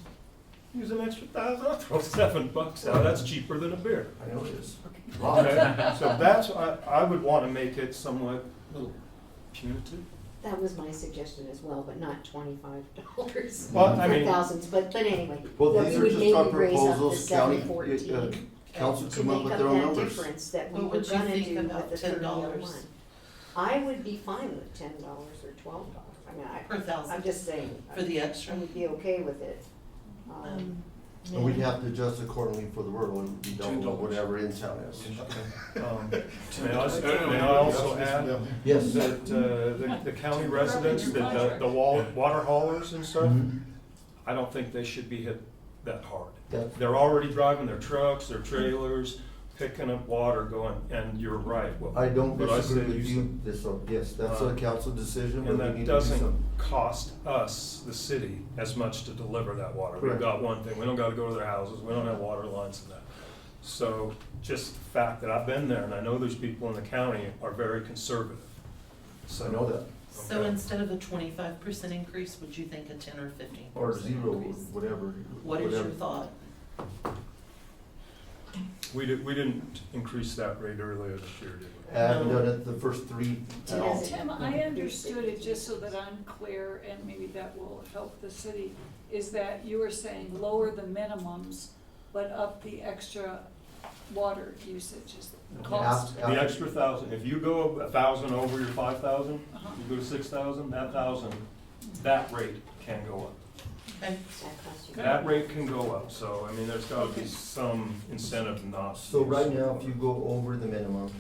use an extra 1,000, I'll throw $7 out, that's cheaper than a beer. I know it is. Okay, so that's, I would want to make it somewhat little punitive. that was my suggestion as well, but not $25 Well, I for mean, thousands, but anyway. Well, that these we are would just our maybe raise up the proposals. County, 714 council to come up make with up their own that numbers. difference that we What were would you gonna think do about with the 30-year $10? one. I would be fine with $10 or $12. I mean, Per thousand. I'm just saying. For the extra. I would be okay with it. And we'd have to adjust accordingly for the rural, it would be double $10. whatever in town is. May I also add Yes. that the county residents, that the water haulers and stuff, I don't think they should be hit that hard. That- They're already driving their trucks, their trailers, picking up water going, and you're right. I don't What disagree said with you, yes, that's a council decision, but And we that need to do something. doesn't cost us, the city, as much to deliver that water. We've Correct. got one thing, we don't gotta go to their houses, we don't have water lines and that. So just the fact that I've been there and I know there's people in the county are very conservative. So I know that, So Okay. instead of a 25% increase, would you think a 10 or 15% or zero, increase? whatever. What is your whatever. thought? We didn't increase that rate earlier this year, did we? I haven't done it the first three at all. Tim, I understood it, just so that I'm clear, and maybe that will help the city, is that you were saying lower the minimums, but up the extra water usage is the cost. The extra 1,000, if you go 1,000 over your 5,000, Uh-huh. you go to 6,000, that 1,000, that rate can go up. Okay. That rate can go up, so, I mean, there's gotta be some incentive not to. So right now, if you go over the minimum,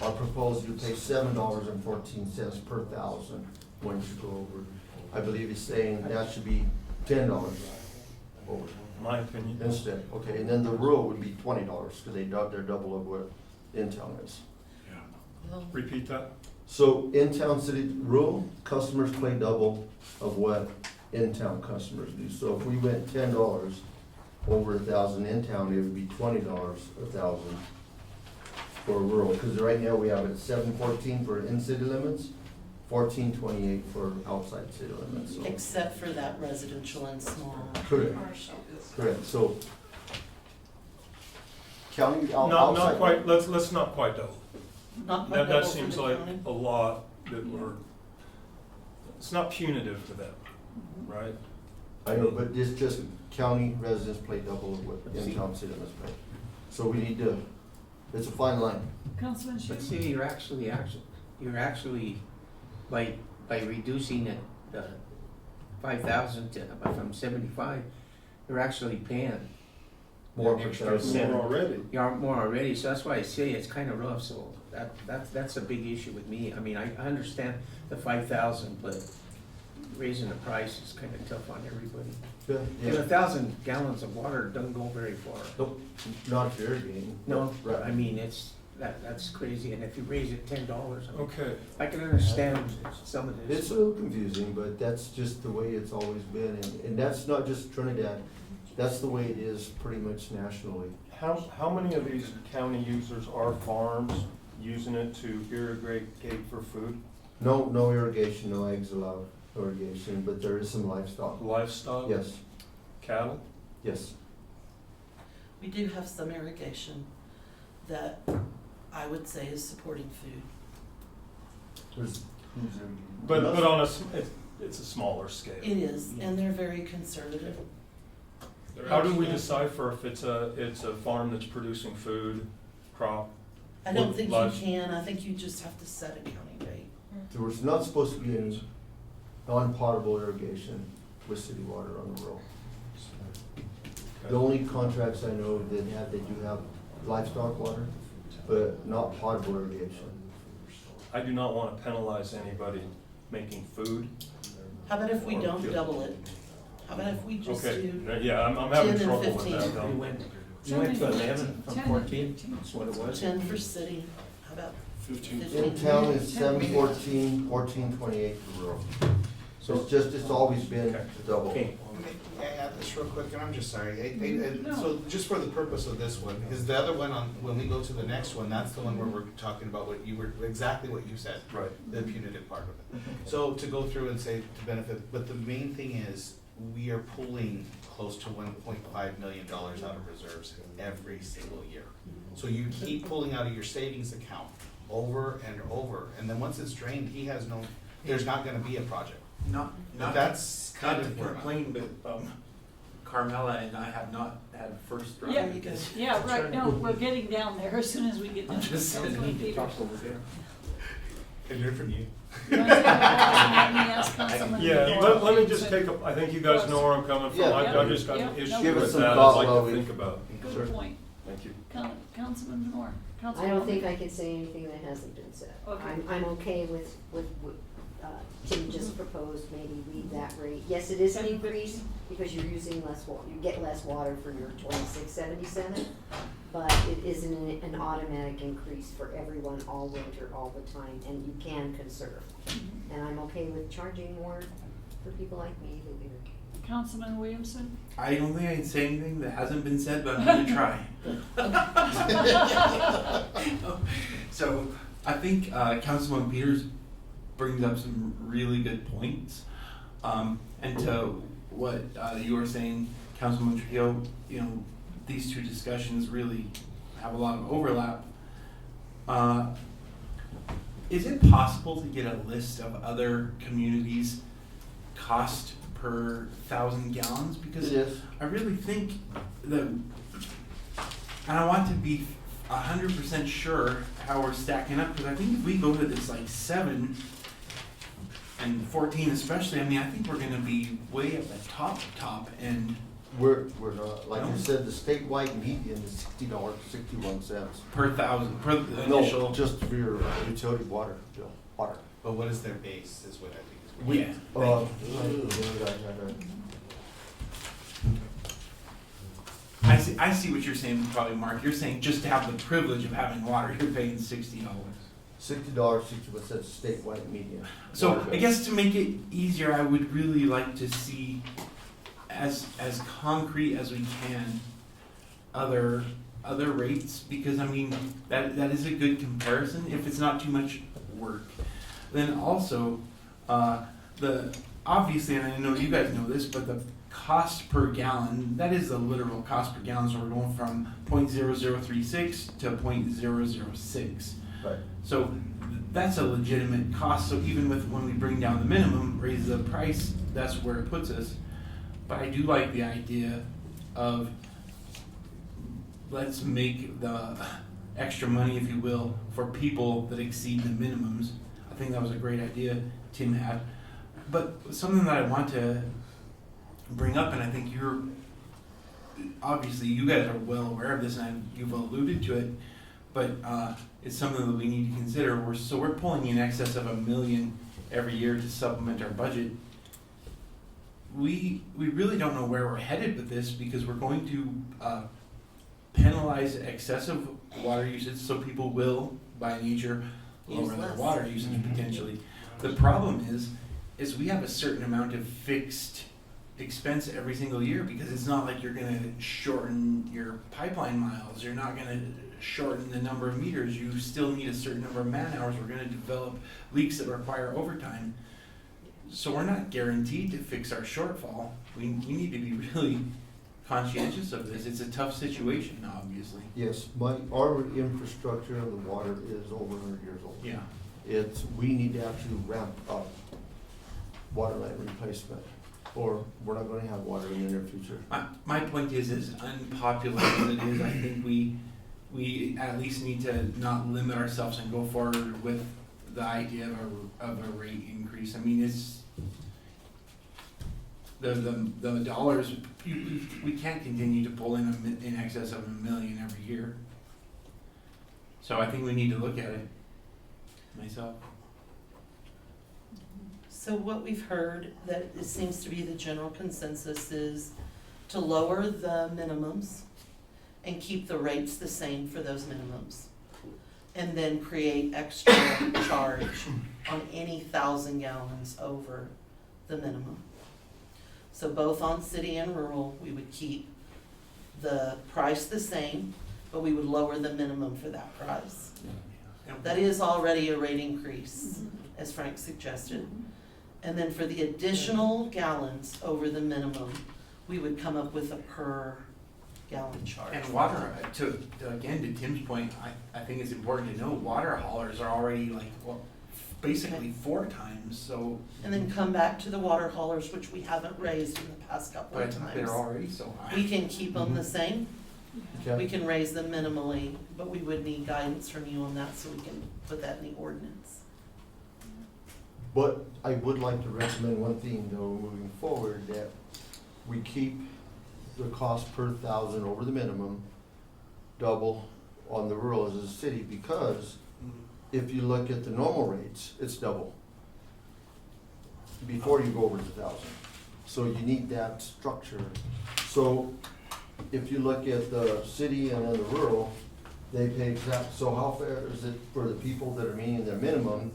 our proposal, you pay $7.14 per thousand once you go over. I believe he's saying that should be $10 over My opinion. instead. Okay, and then the rural would be $20, because they're double of what in-town is. Repeat that? So in-town city rural, customers pay double of what in-town customers do. So if we went $10 over 1,000 in-town, it would be $20 1,000 for rural. Because right now we have it $7.14 for in-city limits, $14.28 for outside city limits. So- Except for that residential and small. Correct. Correct, so county Not outside. quite, let's not quite double. Not That double for seems the like county. a lot that it's not punitive to them, right? I know, but it's just county residents pay double of what in-town city limits pay. So we need to, it's a fine line. Councilman Shu? But see, you're actually, by reducing it, 5,000 to, from 75, you're actually paying More an per extra thousand. seven. More already. You're more already, so that's why I say it's kind of rough, so that's a big issue with me. I mean, I understand the 5,000, but raising the price is kind of tough on everybody. Yeah, And yeah. 1,000 gallons of water doesn't go very far. Nope, not if you're irrigating. No, Right. I mean, that's crazy, and if you raise it $10, I mean, Okay, I can understand some of this. It's a little confusing, but that's just the way it's always been, and that's not just Trinidad, that's the way it is pretty much nationally. how many of these county users are farms using it to irrigate for food? No irrigation, no eggs allowed, irrigation, but there is some livestock. Livestock? Yes, Cattle? yes. We do have some irrigation that I would say is supporting food. There's, But on it's a smaller scale. It is, and they're very conservative. How do we decipher if it's a farm that's producing food, crop? I don't think you Live- can, I think you just have to set a county rate. there was not supposed to be any non-potable irrigation with city water on the rural. The only contracts I know that they do have livestock water, but not potable irrigation. I do not want to penalize anybody making food. How about if we Or don't fuel. double it? How about if we just Okay, do, yeah, I'm having 10 and trouble with 15. that We though. went to 11 from 10 and 14, 15. that's what it was. 10 for city, how about 15. In town is 7.14, 14.28 for rural. So it's always been Okay. double. Okay. May I add this real quick, and I'm just sorry, No. so just for the purpose of this one, because the other one on, when we go to the next one, that's the one where we're talking about what you were, exactly what you said. Right. The punitive part of it. So to go through and say to benefit, but the main thing is, we are pulling close to $1.5 million out of reserves every single year. So you keep pulling out of your savings account over and over, and then once it's drained, there's not gonna be a project. Not That's kind to of where I'm at. complain, but Carmela and I have not had first round. Yeah, you go. yeah, right, no, we're getting down there as soon as we get down. Just saying. Councilman Peters. Talk over there. Can learn from you. You wanna take a pause and let me ask Councilman Yeah, Moore? let me just take I think you guys know where I'm coming from. Yeah. I just got Yeah. an No, issue Give us with some that thought I'd like while to we- think about. Good point. Thank you. Councilman Moore. I Councilman don't Moore. think I can say anything that hasn't been said. Okay. I'm okay with what Tim just proposed, maybe leave that rate. Yes, it is an increase because you're using less water, you get less water for your 2677, but it isn't an automatic increase for everyone all winter, all the time, and you can conserve. And I'm okay with charging more for people like me who irrigate. Councilman Williamson? I don't think I can say anything that hasn't been said, but I'm gonna try. So I think Councilman Peters brings up some really good points. And to what you were saying, Councilman Trujillo, these two discussions really have a lot of overlap. Is it possible to get a list of other communities' cost per 1,000 gallons? Because It is. I really think that, and I want to be 100% sure how we're stacking up, because I think if we go to this like 7 and 14 especially, I mean, I think we're gonna be way at the top, and We're not, like No. you said, the statewide median is $60.61. per 1,000, per the No, initial. just for your utility water bill, water. But what is their base is what I think is. We- Yeah. I see what you're saying, probably, Mark. You're saying just to have the privilege of having water, you're paying $60. $60.61 statewide median. So water I bill. guess to make it easier, I would really like to see, as concrete as we can, other rates, because I mean that is a good comparison if it's not too much work. Then also, obviously, and I know you guys know this, but the cost per gallon, that is the literal cost per gallon. So we're going from 0.0036 to 0.006. Right. So that's a legitimate cost. So even with when we bring down the minimum, raise the price, that's where it puts us. But I do like the idea of, let's make the extra money, if you will, for people that exceed the minimums. I think that was a great idea Tim had. But something that I want to bring up, and I think obviously you guys are well aware of this, and you've alluded to it, but it's something that we need to consider. We're pulling in excess of $1 million every year to supplement our budget. We really don't know where we're headed with this, because we're going to penalize excessive water usage, so people will, by nature, lower their less. water usage potentially. The problem is we have a certain amount of fixed expense every single year, because it's not like you're gonna shorten your pipeline miles, you're not gonna shorten the number of meters, you still need a certain number of man hours, we're gonna develop leaks that require overtime. So we're not guaranteed to fix our shortfall. We need to be really conscientious of this. It's a tough situation, obviously. Yes, our infrastructure of the water is over 100 years old. Yeah. We need to actually ramp up water line replacement, or we're not gonna have water in the near future. My point is, as unpopular as it is, I think we at least need to not limit ourselves and go forward with the idea of a rate increase. I mean, it's the dollars. We can't continue to pull in excess of $1 million every year. So I think we need to look at it. Myself. So what we've heard, that it seems to be the general consensus, is to lower the minimums and keep the rates the same for those minimums. And then create extra charge on any 1,000 gallons over the minimum. So both on city and rural, we would keep the price the same, but we would lower the minimum for that price. That is already a rate increase, as Frank suggested. And then for the additional gallons over the minimum, we would come up with a per gallon charge. And water, again, to Tim's point, I think it's important to know water haulers are already basically 4 times, so. And then come back to the water haulers, which we haven't raised in the past couple But of times. they're already so high. We can keep them the same, Okay. we can raise them minimally, but we would need guidance from you on that so we can put that in the ordinance. But I would like to recommend one thing though, moving forward, that we keep the cost per 1,000 over the minimum, double on the rural as a city, because if you look at the normal rates, it's double before you go over the 1,000. So you need that structure. So if you look at the city and then the rural, they pay so how fair is it for the people that are meeting their minimum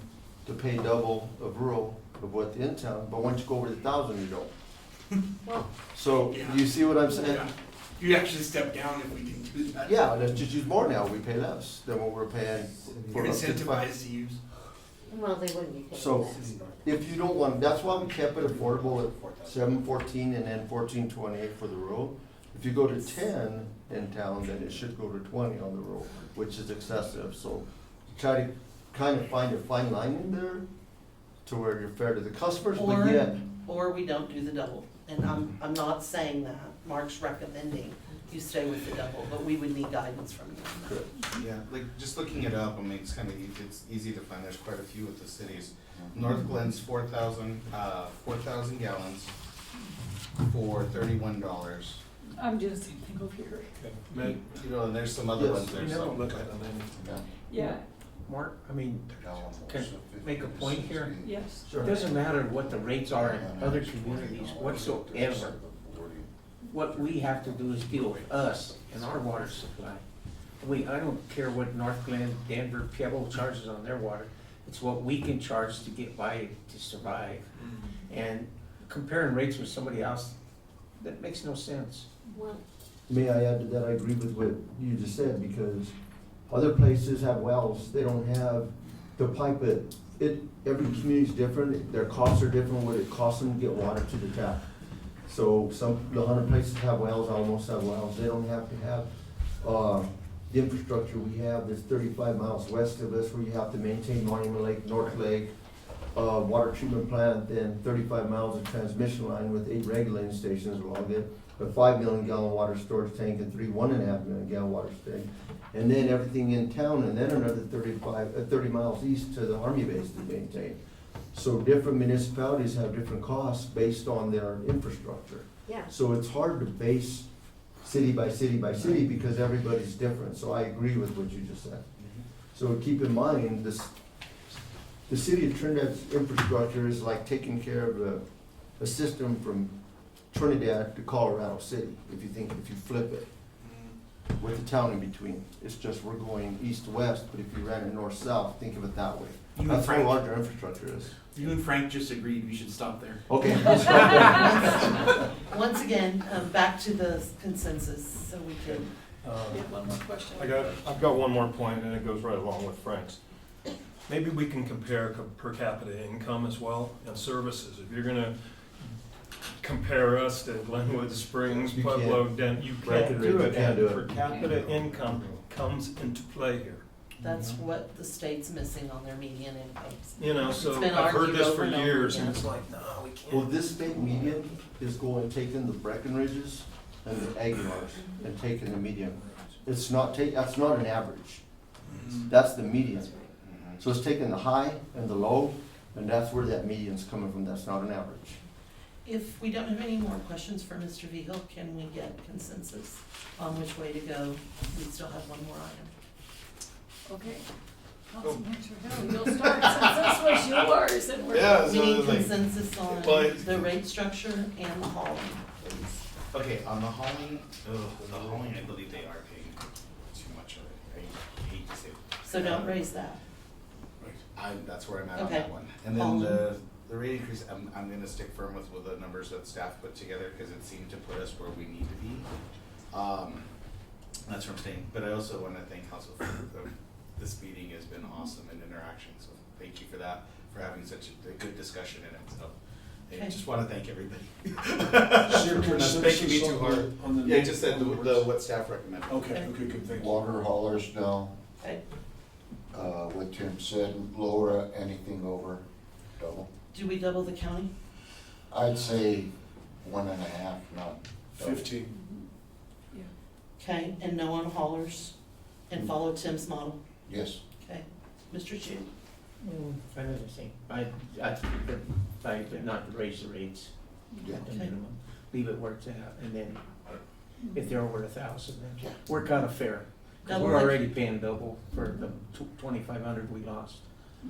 to pay double of rural of what's in town, but once you go over the 1,000, you don't? So, Yeah. you see what I'm saying? Yeah. You actually step down if we can do that. Yeah, let's just use more now, we pay less than what we're paying You're for up to incentivized to use. Well, they wouldn't be paying So, less. if you don't want, that's why we kept it affordable at 714 and then 1428 for the rural, If you go to 10 in town, then it should go to 20 on the road, which is excessive. So try to kind of find a fine line in there to where you're fair to the customers, but yet. Or we don't do the double. And I'm not saying that. Mark's recommending you stay with the double, but we would need guidance from you on that. Yeah, like, just looking it up, I mean, it's kind of, it's easy to find, there's quite a few with the cities. North Glen's 4,000 gallons for $31. I'm just thinking over here. Okay. You know, and there's some other Yes, ones there, you know, so. Look at them then. Yeah, Mark, I mean, can I make a point here? yes. It doesn't matter what the rates are in other communities whatsoever. What we have to do is deal with us and our water supply. I don't care what North Glen, Denver, Pueblo charges on their water. It's what we can charge to get by, to survive. And comparing rates with somebody else, that makes no sense. Well, May I add to that? I agree with what you just said, because other places have wells, they don't have the pipe it. Every community's different, their costs are different, what it costs them to get water to the tap. So the 100 places have wells, almost have wells, they don't have to have, the infrastructure we have that's 35 miles west of us, where you have to maintain Monument Lake, North Lake, water treatment plant, then 35 miles of transmission line with 8 regulating stations along it, a 5 million gallon water storage tank and 3 1.5 million gallon water tank. And then everything in town, and then another 30 miles east to the Army base to maintain. So different municipalities have different costs based on their infrastructure. yeah. So it's hard to base city by city by city because everybody's different. So I agree with what you just said. So keep in mind, the city of Trinidad's infrastructure is like taking care of a system from Trinidad to Colorado City, if you flip it, with the town in between. It's just we're going east to west, but if you ran it north south, think of it that way. You and That's how Frank- large our infrastructure is. You and Frank just agreed we should stop there. Okay, let's stop there. Once again, back to the consensus, so we can. One more question. I've got one more point, and it goes right along with Frank's. Maybe we can compare per capita income as well, and services. If you're gonna compare us to Glenwood Springs, You Pueblo, can't. you Right, can't you do it. can't do it. Per capita income comes into play here. That's what the state's missing on their median incomes. You know, It's so been I've heard argued this over for and over years, again. and it's like, no, we can't. Well, this state median is going, taking the Breckenridges and the Aguilars and taking the median. It's not that's not an average. That's the median. So it's taking the high and the low, and that's where that median's coming from. That's not an average. If we don't have any more questions for Mr. Vigil, can we get consensus on which way to go? We still have one more item. Okay. Councilman Trujillo, you'll start since this was yours and we're. Yeah, We so need like, consensus on well, it's- the rate structure and the hauling, please. okay, on the hauling, I believe they are paying too much of it. I hate to say it. So don't raise that. That's where I'm at on Okay. that one. And then Hauling. the rate increase, I'm gonna stick firm with the numbers that staff put together, cause it seemed to put us where we need to be. That's what I'm saying, but I also wanna thank council for, this meeting has been awesome in interaction, so thank you for that, for having such a good discussion in it, so. I Okay. just wanna thank everybody. Your For not making me too hard. consensus on the Yeah, I just said what staff recommended. Okay, good, thank you. Water haulers, no. Okay. What Tim said, lower anything over double. Do we double the county? I'd say 1.5, not double. 15. Okay, and no on haulers, and follow Tim's model. Yes. Okay, Mr. Chu? Kind of the same. I but not to raise the rates Yeah. at the Okay. minimum. Leave it where it's at, and then if they're over 1,000, then work out a fair. Because Double we're the- already paying double for the 2,500 we lost.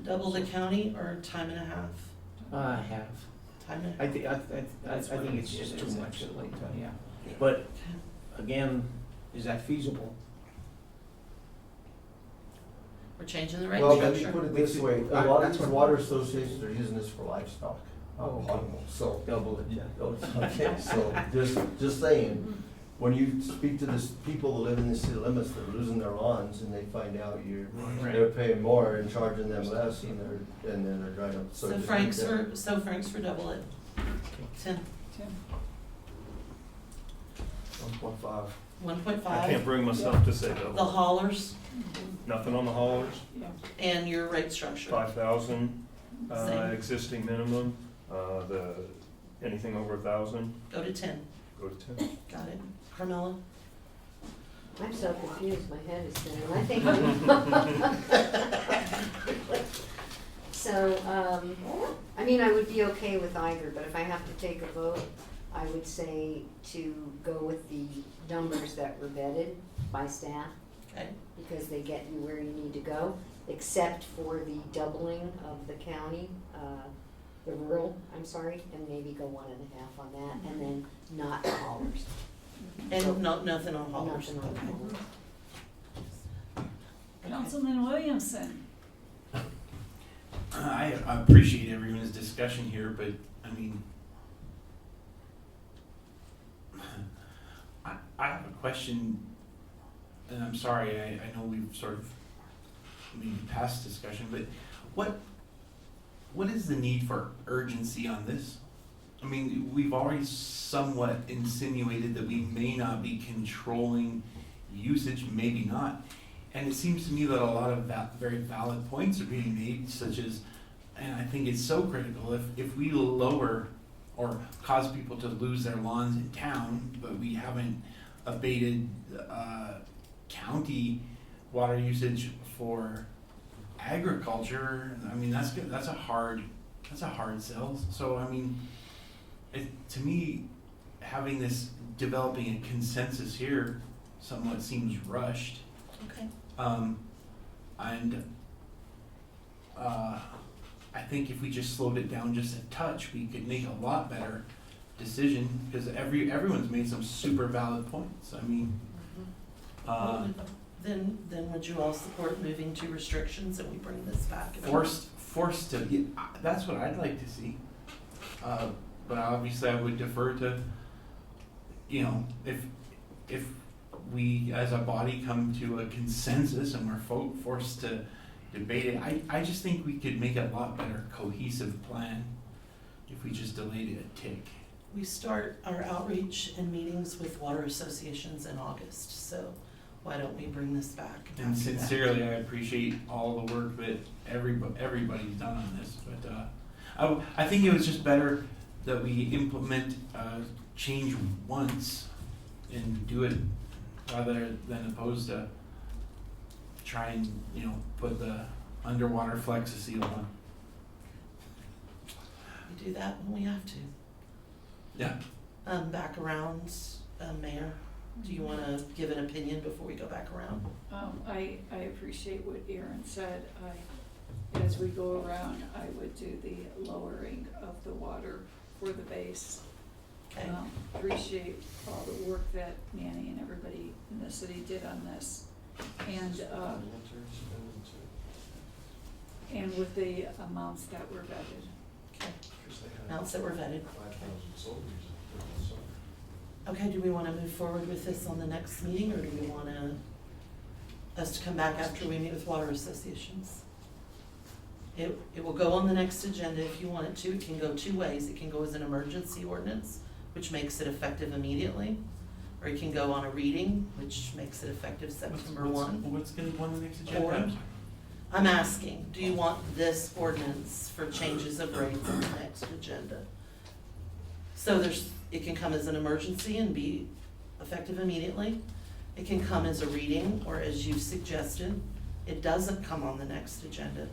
Double the county or time and a half? Half. Time and a I half? think it's just too much. Yeah. But again, is that feasible? We're changing the rate Well, let me structure. put it this way, a lot of these water associations are using this for livestock, Oh, potable, so. Double it, yeah. Okay, so just saying, when you speak to this people that live in the city limits, they're losing their lawns and they find out they're paying more and charging them less and then they're driving up. So just Frank's keep that. for double it. Tim? Tim. 1.5. 1.5? I can't bring myself to say The double. haulers Nothing on the haulers, Yeah. and your rate structure? 5,000, Same. existing minimum, anything over 1,000, Go to 10. go to 10. Got it. Carmella? I'm so confused, my head is spinning, I think. So, I mean, I would be okay with either, but if I have to take a vote, I would say to go with the numbers that were vetted by staff, Okay. because they get you where you need to go, except for the doubling of the county, the rural, I'm sorry, and maybe go 1.5 on that, and then not the haulers. And nothing on haulers? Nothing on Okay. haulers. Councilman Williamson. I appreciate everyone's discussion here, but I mean, I have a question, and I'm sorry, I know we've sort of maybe past discussion, but what is the need for urgency on this? I mean, we've already somewhat insinuated that we may not be controlling usage, maybe not. And it seems to me that a lot of very valid points are being made, such as, and I think it's so critical, if we lower or cause people to lose their lawns in town, but we haven't abated county water usage for agriculture, I mean, that's a hard sell. So I mean, to me, having this, developing a consensus here somewhat seems rushed. Okay. I think if we just slowed it down just a touch, we could make a lot better decision, because everyone's made some super valid points. I mean, Then would you all support moving to restrictions and we bring this back? forced to, yeah, that's what I'd like to see. But obviously I would defer to, you know, if we as a body come to a consensus and we're forced to debate it, I just think we could make a lot better cohesive plan if we just delayed it a tick. We start our outreach and meetings with water associations in August, so why don't we bring this back? And after that? sincerely, I appreciate all the work that everybody's done on this, but I think it was just better that we implement change once and do it rather than opposed to try and, you know, put the underwater flex seal on. We do that when we have to. Yeah. Back around, Mayor, do you wanna give an opinion before we go back around? I appreciate what Aaron said. As we go around, I would do the lowering of the water for the base. Okay. Appreciate all the work that Manny and everybody in the city did on this. And with the amounts that were vetted. Okay. Amounts that were vetted. Okay, do we wanna move forward with this on the next meeting, or do we wanna us to come back after we meet with water associations? It will go on the next agenda if you want it to. It can go two ways. It can go as an emergency ordinance, which makes it effective immediately, or it can go on a reading, which makes it effective September 1. What's going to be on the next agenda? Or- I'm asking, do you want this ordinance for changes of rates on the next agenda? So it can come as an emergency and be effective immediately. It can come as a reading, or as you've suggested, it doesn't come on the next agenda.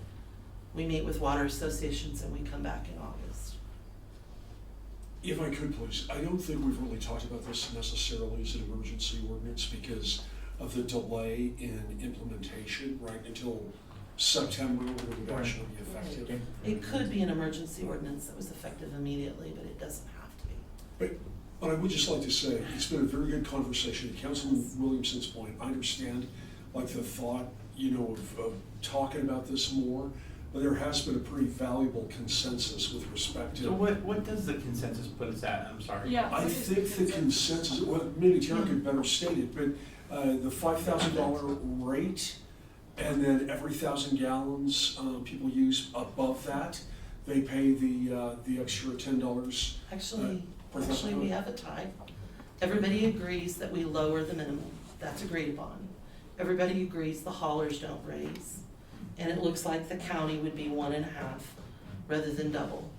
We meet with water associations and we come back in August. If I could please, I don't think we've really talked about this necessarily as an emergency ordinance because of the delay in implementation, right, until September when it would actually be effective. It could be an emergency ordinance that was effective immediately, but it doesn't have to be. But I would just like to say, it's been a very good conversation. To Councilman Williamson's point, I understand like the thought, you know, of talking about this more, but there has been a pretty valuable consensus with respect to. So what does the consensus put us at? I'm sorry. Yeah. I think the consensus, well, maybe Tara could better state it, but the $5,000 rate, and then every 1,000 gallons people use above that, they pay the extra $10. Actually, we have a tie. Everybody agrees that we lower the minimum, that's agreed upon. Everybody agrees the haulers don't raise, and it looks like the county would be 1.5 rather than double.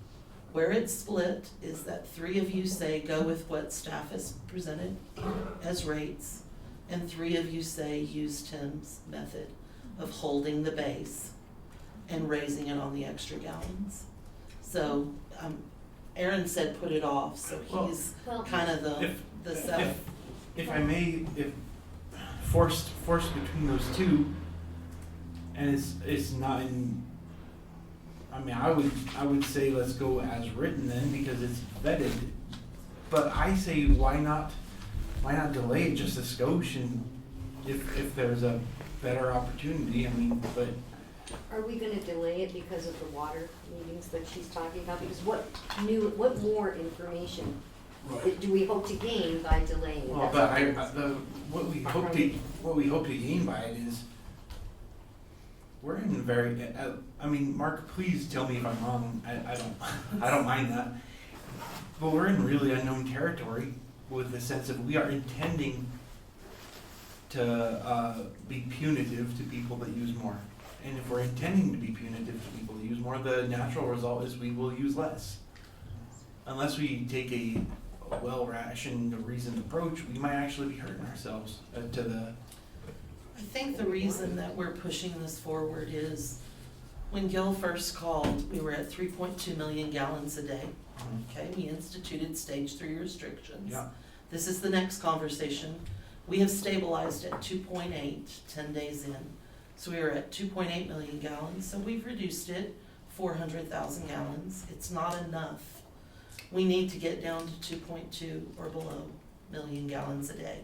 Where it's split is that 3 of you say go with what staff has presented as rates, and 3 of you say use Tim's method of holding the base and raising it on the extra gallons. So, Aaron said put it off, so he's Well, kind of the setup. If I may, if forced between those two, and it's not in, I mean, I would say let's go as written then, because it's vetted. But I say why not delay it just a skosh, and if there's a better opportunity, I mean, but are we gonna delay it because of the water meetings that she's talking about? Because what more information do we hope to gain by delaying it? well, That's but what we hope to gain by it is we're in a very, I mean, Mark, please tell me if I'm wrong. I don't mind that. But we're in really unknown territory with the sense of we are intending to be punitive to people that use more. And if we're intending to be punitive to people that use more, the natural result is we will use less. Unless we take a well-rationed, reasoned approach, we might actually be hurting ourselves to the. I think the reason that we're pushing this forward is when Gil first called, we were at 3.2 million gallons a day. Okay, we instituted stage 3 restrictions. Yeah. This is the next conversation. We have stabilized at 2.8, 10 days in. So we were at 2.8 million gallons, so we've reduced it 400,000 gallons. It's not enough. We need to get down to 2.2 or below million gallons a day.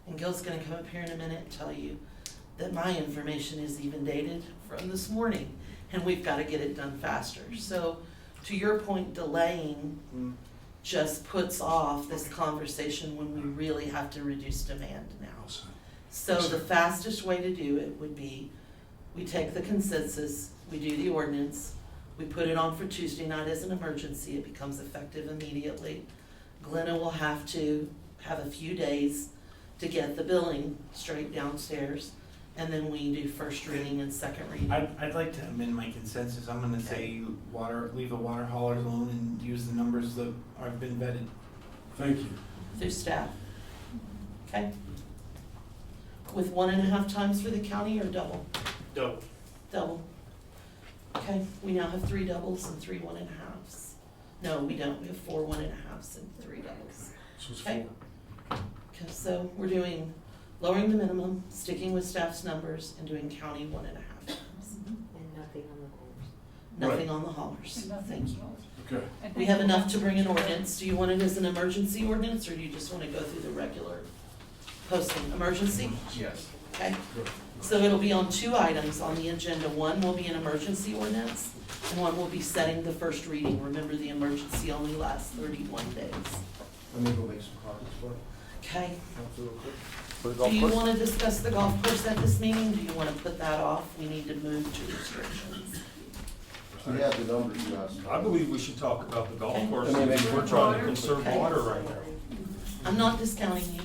And Gil's gonna come up here in a minute and tell you that my information is even dated from this morning, and we've gotta get it done faster. So to your point, delaying just puts off this conversation when we really have to reduce demand now. So the fastest way to do it would be, we take the consensus, we do the ordinance, we put it on for Tuesday night as an emergency, it becomes effective immediately. Glenna will have to have a few days to get the billing straight downstairs, and then we do first reading and second reading. I'd like to amend my consensus. I'm gonna say leave the water haulers alone and use the numbers that have been vetted. Thank you. Through staff. Okay? With 1.5 times for the county or double? Dope. Double. Okay, we now have 3 doubles and 3 1.5s. No, we don't, we have 4 1.5s and 3 doubles. So it's Okay. 4. Okay, so we're doing, lowering the minimum, sticking with staff's numbers, and doing county 1.5 times. And nothing on the haulers. Nothing on the haulers, And nothing thank you. Okay. We have enough to bring an ordinance. Do you want it as an emergency ordinance, or do you just want to go through the regular posting? Emergency? Yes. Okay, Good. so it'll be on 2 items on the agenda. One will be an emergency ordinance, and one will be setting the first reading. Remember, the emergency only lasts 31 days. Let me go make some copies for it. Okay, For the do golf you course? want to discuss the golf course at this meeting? Do you want to put that off? We need to move to restrictions. So you have the numbers you asked. I believe we should talk about the golf Okay. course, I mean, because we're trying to conserve Okay. water right now. I'm not discounting you.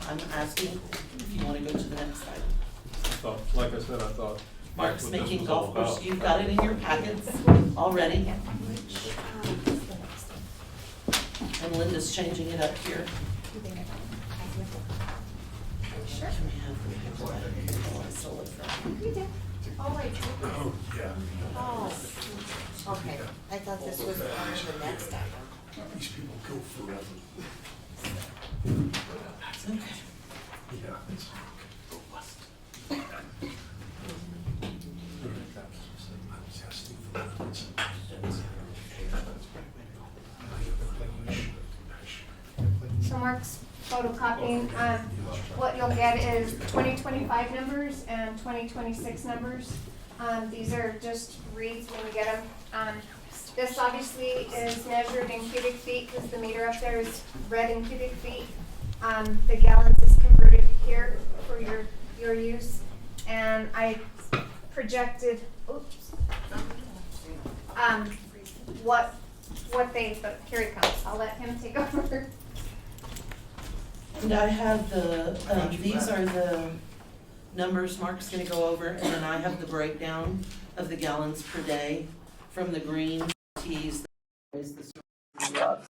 I'm asking if you want to go to the next item. I thought, like I said, I thought Mark's that's what this making was all golf course, about. you've got it in your packets already. And Linda's changing it up here. Sure. Can we have the paperwork? Oh, I stole it from you. Oh, wait. Oh, yeah. Oh, okay. I thought this was part of the next item. These people go forever. Okay. Yeah. It's I'm testing for evidence. So Mark's photocopying, what you'll get is 2025 numbers and 2026 numbers. These are just reads when you get them. This obviously is measured in cubic feet because the meter up there is read in cubic feet. The gallons is converted here for your use. And I projected, what they, but here he comes. I'll let him take over. And I have these are the numbers Mark's gonna go over, and then I have the breakdown of the gallons per day from the green teas, the rubs,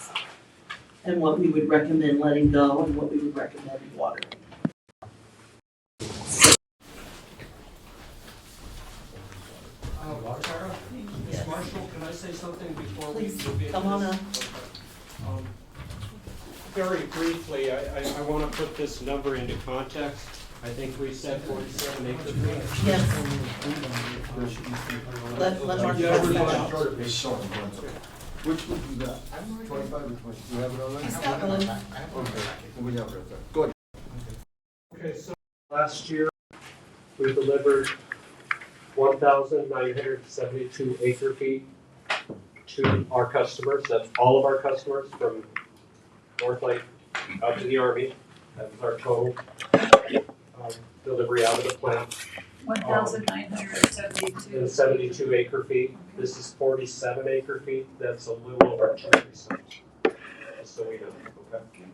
and what we would recommend letting go and what we would recommend water. Ms. Marshall, can I say something before we Please, move into come on this? up. Very briefly, I want to put this number into context. I think we said 47 acre feet. Yes. Let Mark Yeah, pass we're that going out. Which one you got? 25 or 20? You have it already? He's got one. Okay, we have it right there. Go ahead. Okay, so last year, we delivered 1,972 acre feet to our customers. That's all of our customers from North Lake out to the Army. That was our total delivery out of the plant. 1,972. 72 acre feet. This is 47 acre feet. That's a little over 2%. Just so we know, okay?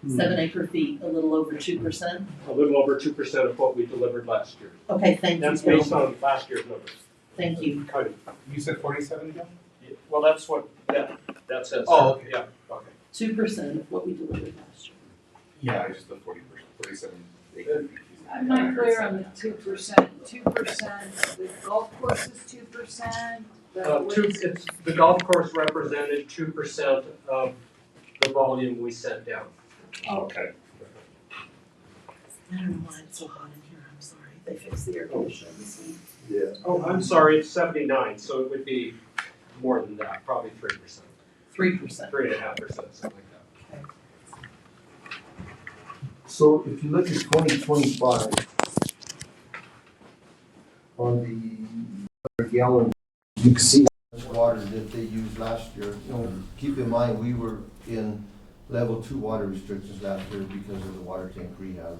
7 acre feet, a little over 2%. A little over 2% of what we delivered last year. Okay, thank you. That's based on last year's numbers. Thank you. Kind of. You said 47 again? Well, that's what that says. Oh, okay. Yeah, okay. 2% of what we delivered last year. Yeah, I just the 47 I'm not clear on the 2%. 2%, the golf course is 2%. The golf course represented 2% of the volume we sent down. Okay. I don't know why it's so hot in here, I'm sorry. They fixed the air conditioning this week. Yeah. Oh, I'm sorry, it's 79, so it would be more than that, probably 3%. 3%. 3.5%, something like that. So if you look at 2025, on the gallon, you can see how much water that they used last year. You know, keep in mind, we were in level 2 water restrictions last year because of the water tank rehab.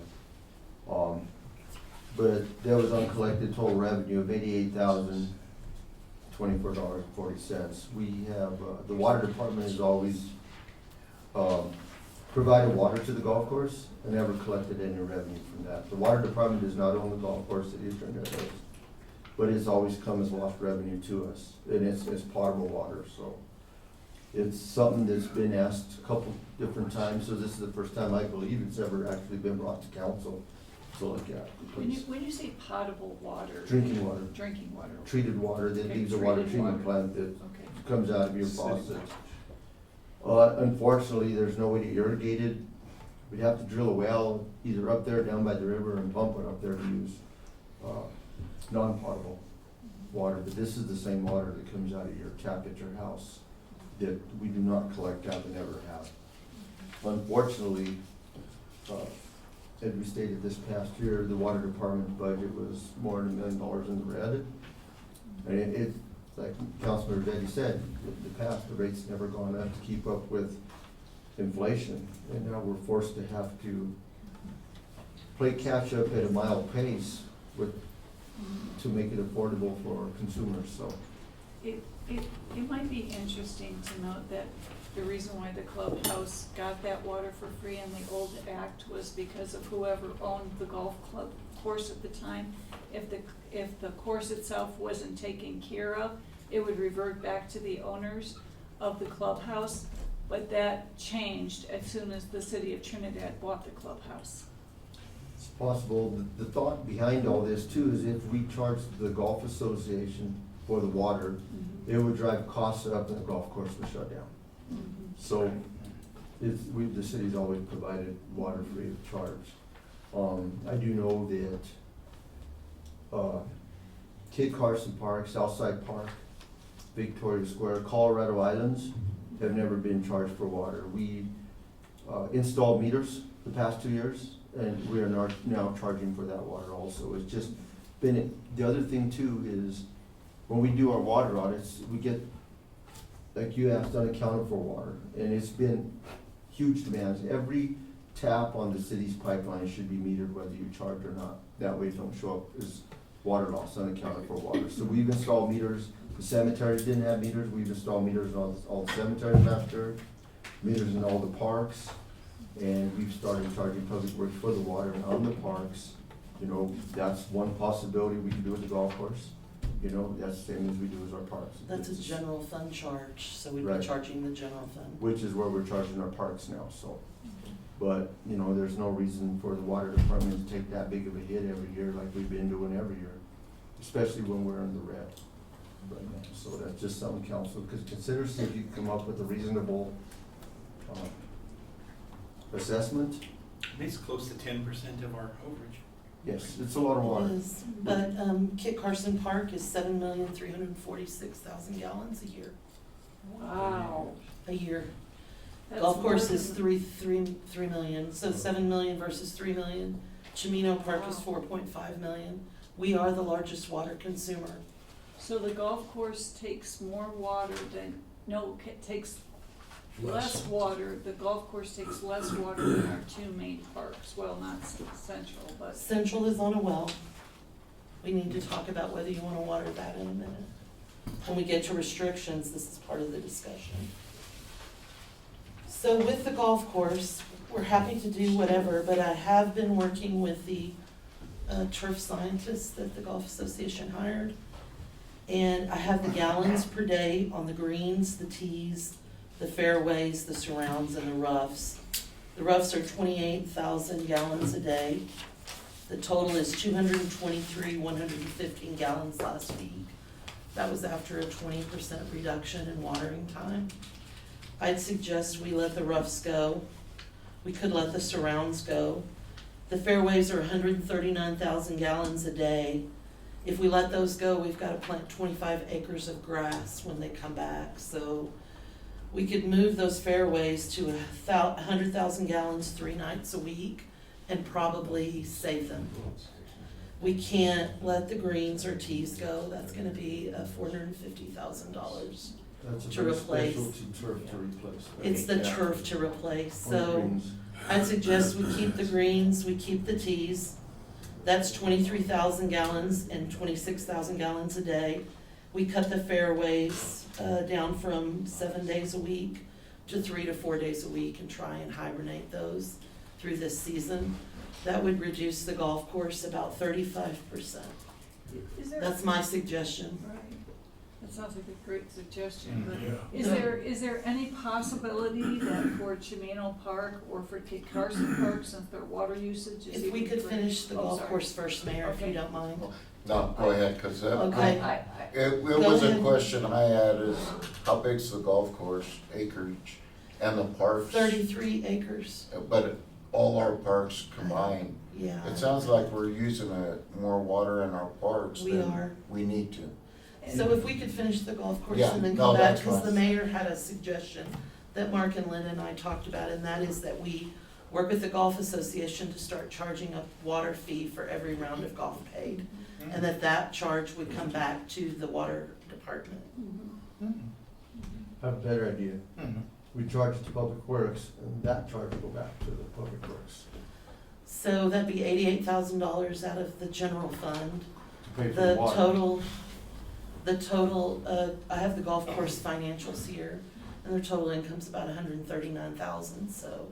But there was uncollected total revenue of $88,024.40. We have, the water department has always provided water to the golf course and never collected any revenue from that. The water department does not own the golf course, City of Trinidad does. But it's always come as lost revenue to us, and it's potable water, so. It's something that's been asked a couple different times, so this is the first time I believe it's ever actually been brought to council to look at. When you say potable water. Drinking water. Drinking water. Treated water, that Okay, leaves a water treated treatment water. plant that Okay. comes out of your faucet. Unfortunately, there's no way to irrigate it. We'd have to drill a well either up there, down by the river, and pump it up there to use non-potable water. But this is the same water that comes out of your tap at your house that we do not collect out and never have. Unfortunately, as we stated this past year, the water department budget was more than $1 million in the red. And it like Councilman Betty said, in the past, the rate's never gone up to keep up with inflation. And now we're forced to have to play catch up at a mile pace to make it affordable for consumers, so. It might be interesting to note that the reason why the clubhouse got that water for free in the old act was because of whoever owned the golf club course at the time. If the course itself wasn't taken care of, it would revert back to the owners of the clubhouse. But that changed as soon as the city of Trinidad bought the clubhouse. It's possible. The thought behind all this too is if we charged the golf association for the water, it would drive costs up and the golf course would shut down. So the city's always provided water free of charge. I do know that Kid Carson Park, Southside Park, Victoria Square, Colorado Islands have never been charged for water. We installed meters the past 2 years, and we are now charging for that water also. It's just been, the other thing too is when we do our water audits, we get, like you asked, unaccounted for water, and it's been huge demands. Every tap on the city's pipeline should be metered whether you charge or not. That way it don't show up as water loss, unaccounted for water. So we've installed meters. The cemeteries didn't have meters. We've installed meters in all the cemeteries last year, meters in all the parks. And we've started charging public works for the water on the parks. You know, that's one possibility we can do with the golf course. You know, that's the same as we do with our parks. That's a general fund charge, so we'd Right. be charging the general fund. Which is where we're charging our parks now, so. But, you know, there's no reason for the water department to take that big of a hit every year like we've been doing every year, especially when we're in the red. But, so that's just something council could consider, see if you can come up with a reasonable, assessment. It's close to 10% of our overage. Yes, it's a lot of water. It is, but, Kit Carson Park is 7,346,000 gallons a year. Wow. A year. That's Golf course more is than- 3 million, so 7 million versus 3 million. Chimino Park is 4.5 million. We are the largest water consumer. So the golf course takes more water than, no, takes less water, the golf course takes less water than our two main parks, well, not Central, but. Central is on a well. We need to talk about whether you wanna water that in a minute. When we get to restrictions, this is part of the discussion. So with the golf course, we're happy to do whatever, but I have been working with the turf scientists that the Golf Association hired. And I have the gallons per day on the greens, the tees, the fairways, the surrounds, and the roughs. The roughs are 28,000 gallons a day. The total is 115 gallons last week. That was after a 20% reduction in watering time. I'd suggest we let the roughs go. We could let the surrounds go. The fairways are 139,000 gallons a day. If we let those go, we've got to plant 25 acres of grass when they come back. So we could move those fairways to 100,000 gallons 3 nights a week and probably save them. We can't let the greens or tees go. That's going to be $450,000 That's a to very replace. specialty turf to replace. It's the Yeah. turf to replace. On the So greens. I'd suggest we keep the greens, we keep the tees. That's 23,000 gallons and 26,000 gallons a day. We cut the fairways down from 7 days a week to 3 to 4 days a week and try and hibernate those through this season. That would reduce the golf course about 35%. Is there? That's my suggestion. Right. That sounds like a great suggestion, but Yeah. is there any possibility that for Chimino Park or for Kit Carson Park, since their water usage is If we even could greater- finish the Oh, golf sorry. course first, Mayor, if you Okay. don't mind. No, go ahead, cause Okay. it Go was a ahead. question I had is, how big's the golf course acreage and the parks? 33 acres, But all our parks combined, yeah. it sounds like we're using more water in our parks We than are. we need to. So if we could finish the golf course Yeah, and then no, come back, that's because the fine. mayor had a suggestion that Mark and Linda and I talked about, and that is that we work with the Golf Association to start charging a water fee for every round of golf paid, and that charge would come back to the water department. I have a better idea. Mhm. We charge it to Public Works, and that charge will go back to the Public Works So that'd be $88,000 out of the general fund. to pay for The the water. total, I have the golf course financials here, and their total income's about 139,000, so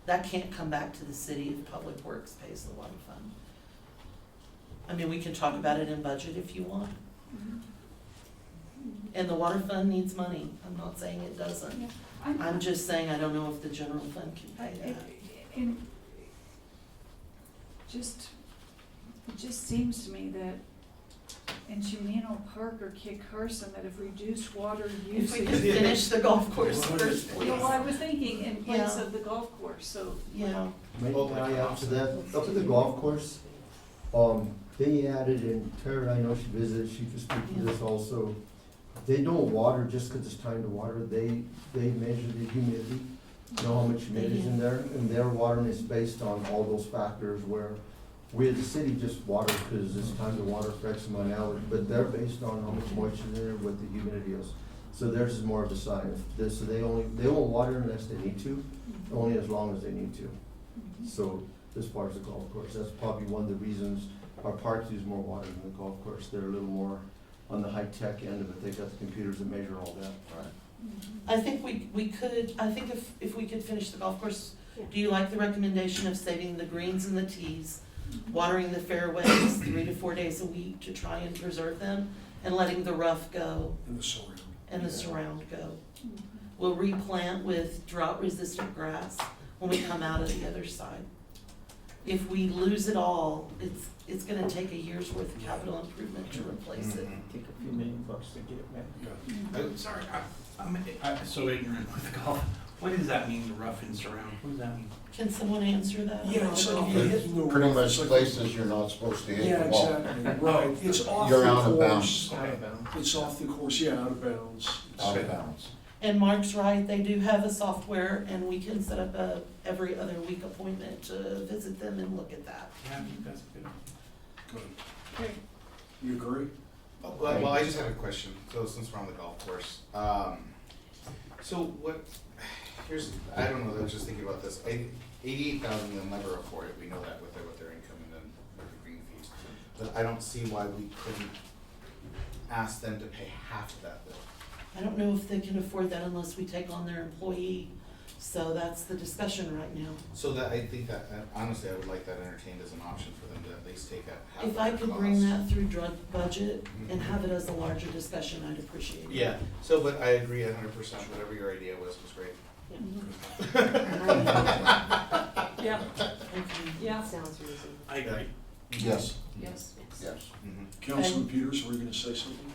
that can't come back to the city if Public Works pays the water fund. I mean, we can talk about it in budget if you want. And the water fund needs money, I'm not saying it doesn't. Yeah. I'm just saying I don't know if the general fund can pay that. It just seems to me that in Chimino Park or Kit Carson, that if reduced water If we usage. could finish the golf course first, please. Well, I was thinking in place Yeah. of the golf course, so. Yeah, Maybe I answer that, up at the golf course, they added in, Tara, I know she visited, she could speak to this also. They don't water just 'cause it's time to water, they measure the humidity, know how much humidity is in there, and their watering is based on all those factors where we as a city just water 'cause it's time to water for X amount of hours, but they're based on how much moisture is in there, what the humidity is. So theirs is more of a science, so they won't water unless they need to, only as long as they need to. So as far as the golf course, that's probably one of the reasons our parks use more water than the golf course. They're a little more on the high-tech end of it. They've got the computers that measure all that. I think we could, I think if we could finish the golf course, Do you like the recommendation of saving the greens and the tees, watering the fairways 3 to 4 days a week to try and preserve them, and letting the rough go In the surround. and the surround go? We'll replant with drought-resistant grass when we come out of the other side. If we lose it all, it's gonna take a year's worth of capital improvement to replace it. Take a few $1 million to get it back. Yeah. I'm sorry, I'm so ignorant with golf. What does that mean, rough and surround? What does that mean? Can someone answer that? Yeah, it's like you hit no. Pretty much it's like- places you're not supposed to hit Yeah, the ball. exactly, right, it's off the You're out of course. bounds. Out of bounds. It's off the course, yeah, out of bounds. Out of bounds. And Mark's right, they do have a software, and we can set up a every other week appointment to visit them and look at that. Yeah, I think that's good. Good. You agree? Well, I just have a question, so since we're on the golf course, so what, here's, I don't know, I was just thinking about this, 88,000, they'll never afford it, we know that with their income and then with the green fees. But I don't see why we couldn't ask them to pay half of that bill. I don't know if they can afford that unless we take on their employee, so that's the discussion right now. So that, I think that, honestly, I would like that entertained as an option for them to at least take out half of If their I cost. could bring that through drug budget and have it as a larger discussion, I'd appreciate it. Yeah, so, but I agree 100%, whatever your idea was great. Yeah, Okay. yeah. Sounds reasonable. I agree. Yes, Yes. yes. Councilman Peters, were you gonna say something?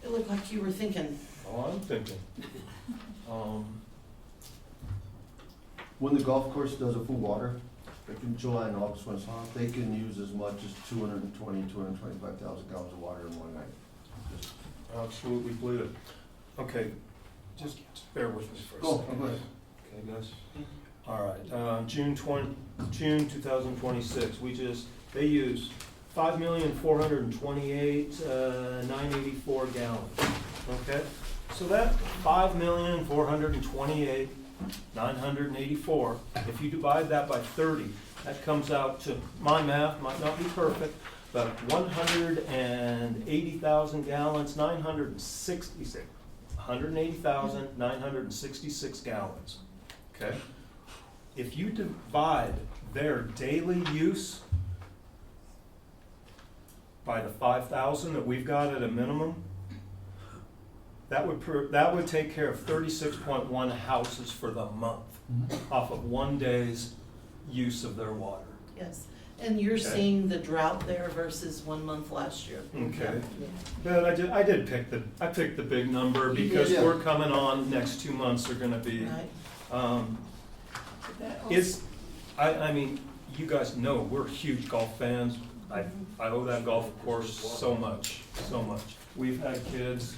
It looked like you were thinking. Oh, I'm thinking. When the golf course does a full water, like in July and August when it's hot, they can use as much as 225,000 gallons of water in one night. Just- Absolutely believe it. Okay, just bear with me for a Go, second. go ahead. Okay, guys? All right, June 2026, they use 5,428,984 gallons, okay? So that 5,428,984, if you divide that by 30, that comes out to, my math might not be perfect, but 180,000 gallons, 180,966 gallons, okay? If you divide their daily use by the 5,000 that we've got at a minimum, that would take care of 36.1 houses for the month off of one day's use of their water. Yes, and you're Okay. seeing the drought there versus 1 month last year. Okay, but I picked the big number You because did. we're coming on, next 2 months are gonna be, Right, I mean, you guys know, we're huge golf fans. I owe that golf course so much. We've had kids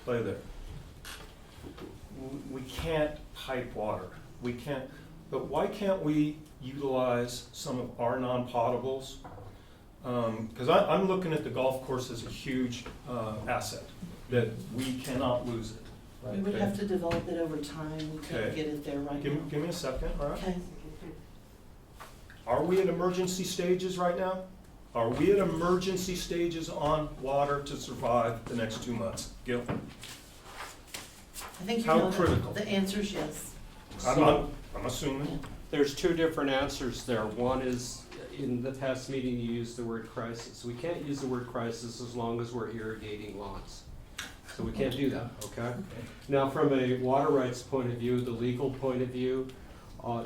play there. We can't pipe water. We can't, but why can't we utilize some of our non-potables? Because I'm looking at the golf course as a huge asset, that we cannot lose it. we would Okay? have to develop it over time, we can't Okay. get it there right now. Give me a second, all right? Okay, Are we at emergency stages right now? Are we at emergency stages on water to survive the next 2 months? Gil? I think you How know critical? the answer is yes. I'm assuming. There's two different answers there. One is, in the past meeting, you used the word crisis. We can't use the word crisis as long as we're irrigating lawns. So we can't do that, okay? Now, from a water rights point of view, the legal point of view,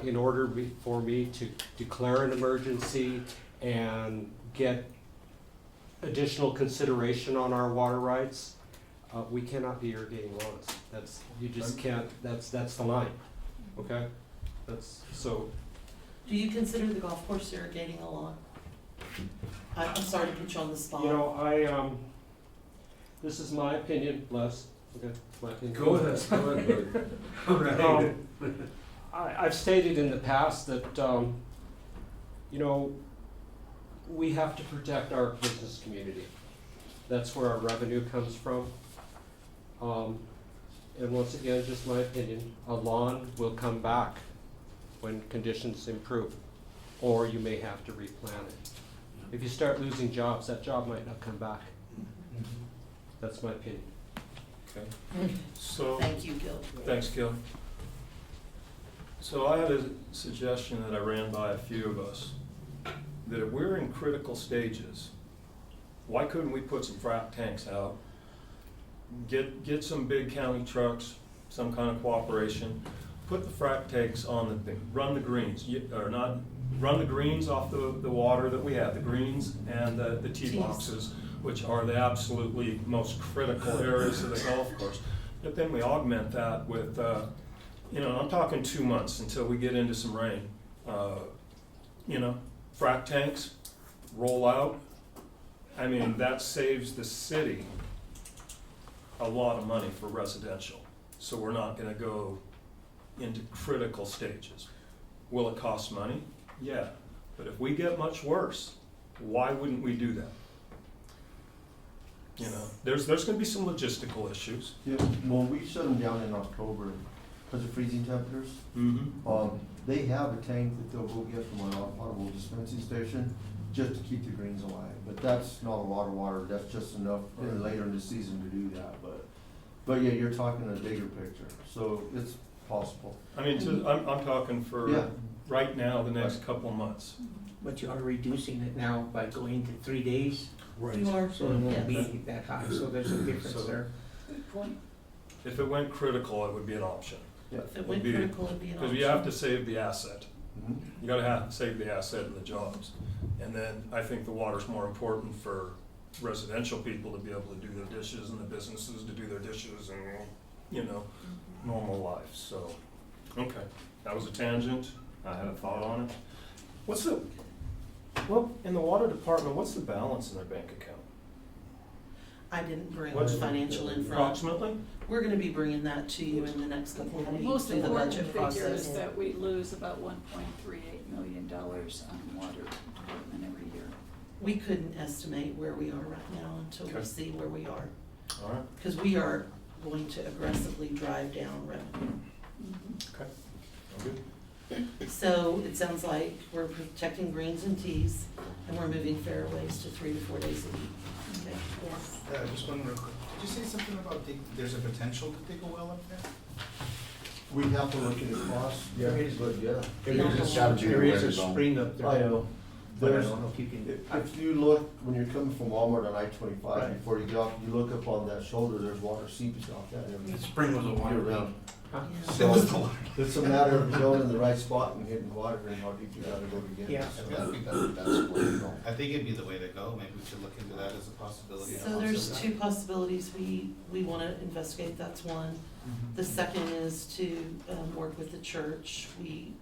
in order for me to declare an emergency and get additional consideration on our water rights, we cannot be irrigating lawns. That's, you just can't, that's the line, okay? That's, so, Do you consider the golf course irrigating a lot? I'm sorry to put you on the spot. you know, this is my opinion, Les, okay, it's my opinion. Go ahead, buddy. I've stated in the past that, you know, we have to protect our business community. That's where our revenue comes from. And once again, just my opinion, a lawn will come back when conditions improve, or you may have to replant it. If you start losing jobs, that job might not come back. That's my opinion. Okay. So, Thank you, Gil. thanks, Gil. So I had a suggestion that I ran by a few of us, that if we're in critical stages, why couldn't we put some frac tanks out? Get some big county trucks, some kind of cooperation, put the frac tanks on the thing, run the greens, run the greens off the water that we have, the greens and the tee boxes, which are the absolutely most critical areas of the golf course. But then we augment that with, I'm talking 2 months until we get into some rain. Frac tanks, roll out. I mean, that saves the city a lot of money for residential. So we're not gonna go into critical stages. Will it cost money? Yeah. But if we get much worse, why wouldn't we do that? There's gonna be some logistical issues. Yeah, well, we shut them down in October because of freezing temperatures. Mm-hmm. They have a tank that they'll go get from our potable dispensing station just to keep the greens alive. But that's not a lot of water, that's just enough later in the season to do that. But yeah, you're talking a bigger picture, so it's possible. I mean, I'm talking for right now, the next couple months. But you are reducing it now by going to 3 days, You are, so it won't yes. be that high, so there's a difference there. Good point. If it went critical, it would be an option. If it went critical, it'd be an option. Because you have to save the asset. Mhm. You gotta save the asset and the jobs. And then I think the water's more important for residential people to be able to do their dishes and the businesses to do their dishes and, normal life, so. Okay, that was a tangent. I had a thought on it. In the water department, what's the balance in their bank account? I didn't bring What's the financial info. Approximately? We're gonna be bringing that to you in the next couple of weeks Most through the important budget figure process. is that we lose about $1.38 million on water department every year. We couldn't estimate where we are right now until we Okay. see where we are. All right, Because we are going to aggressively drive down revenue. okay, I'm good. So it sounds like we're protecting greens and tees, and we're moving fairways to 3 to 4 days a week. Okay. Yes. Just one real quick. Did you say something about there's a potential to dig a well up there? We have to look at the cost. There is, But yeah. there is a spring up there. I know. But I There's, don't know if you can. if you look, when you're coming from Walmart on I-25, Right. before you get off, you look up on that shoulder, there's water seepage off that area. The spring was a water Year leak. round. Huh? Yeah. So, was the water. it's a matter of going in the right spot and hitting water and how deep you gotta go to get it. Yeah. So that's the way to go. I think it'd be the way to go. Maybe we should look into that as a possibility. So there's two possibilities we want to investigate, that's one. The second is to work with the church. We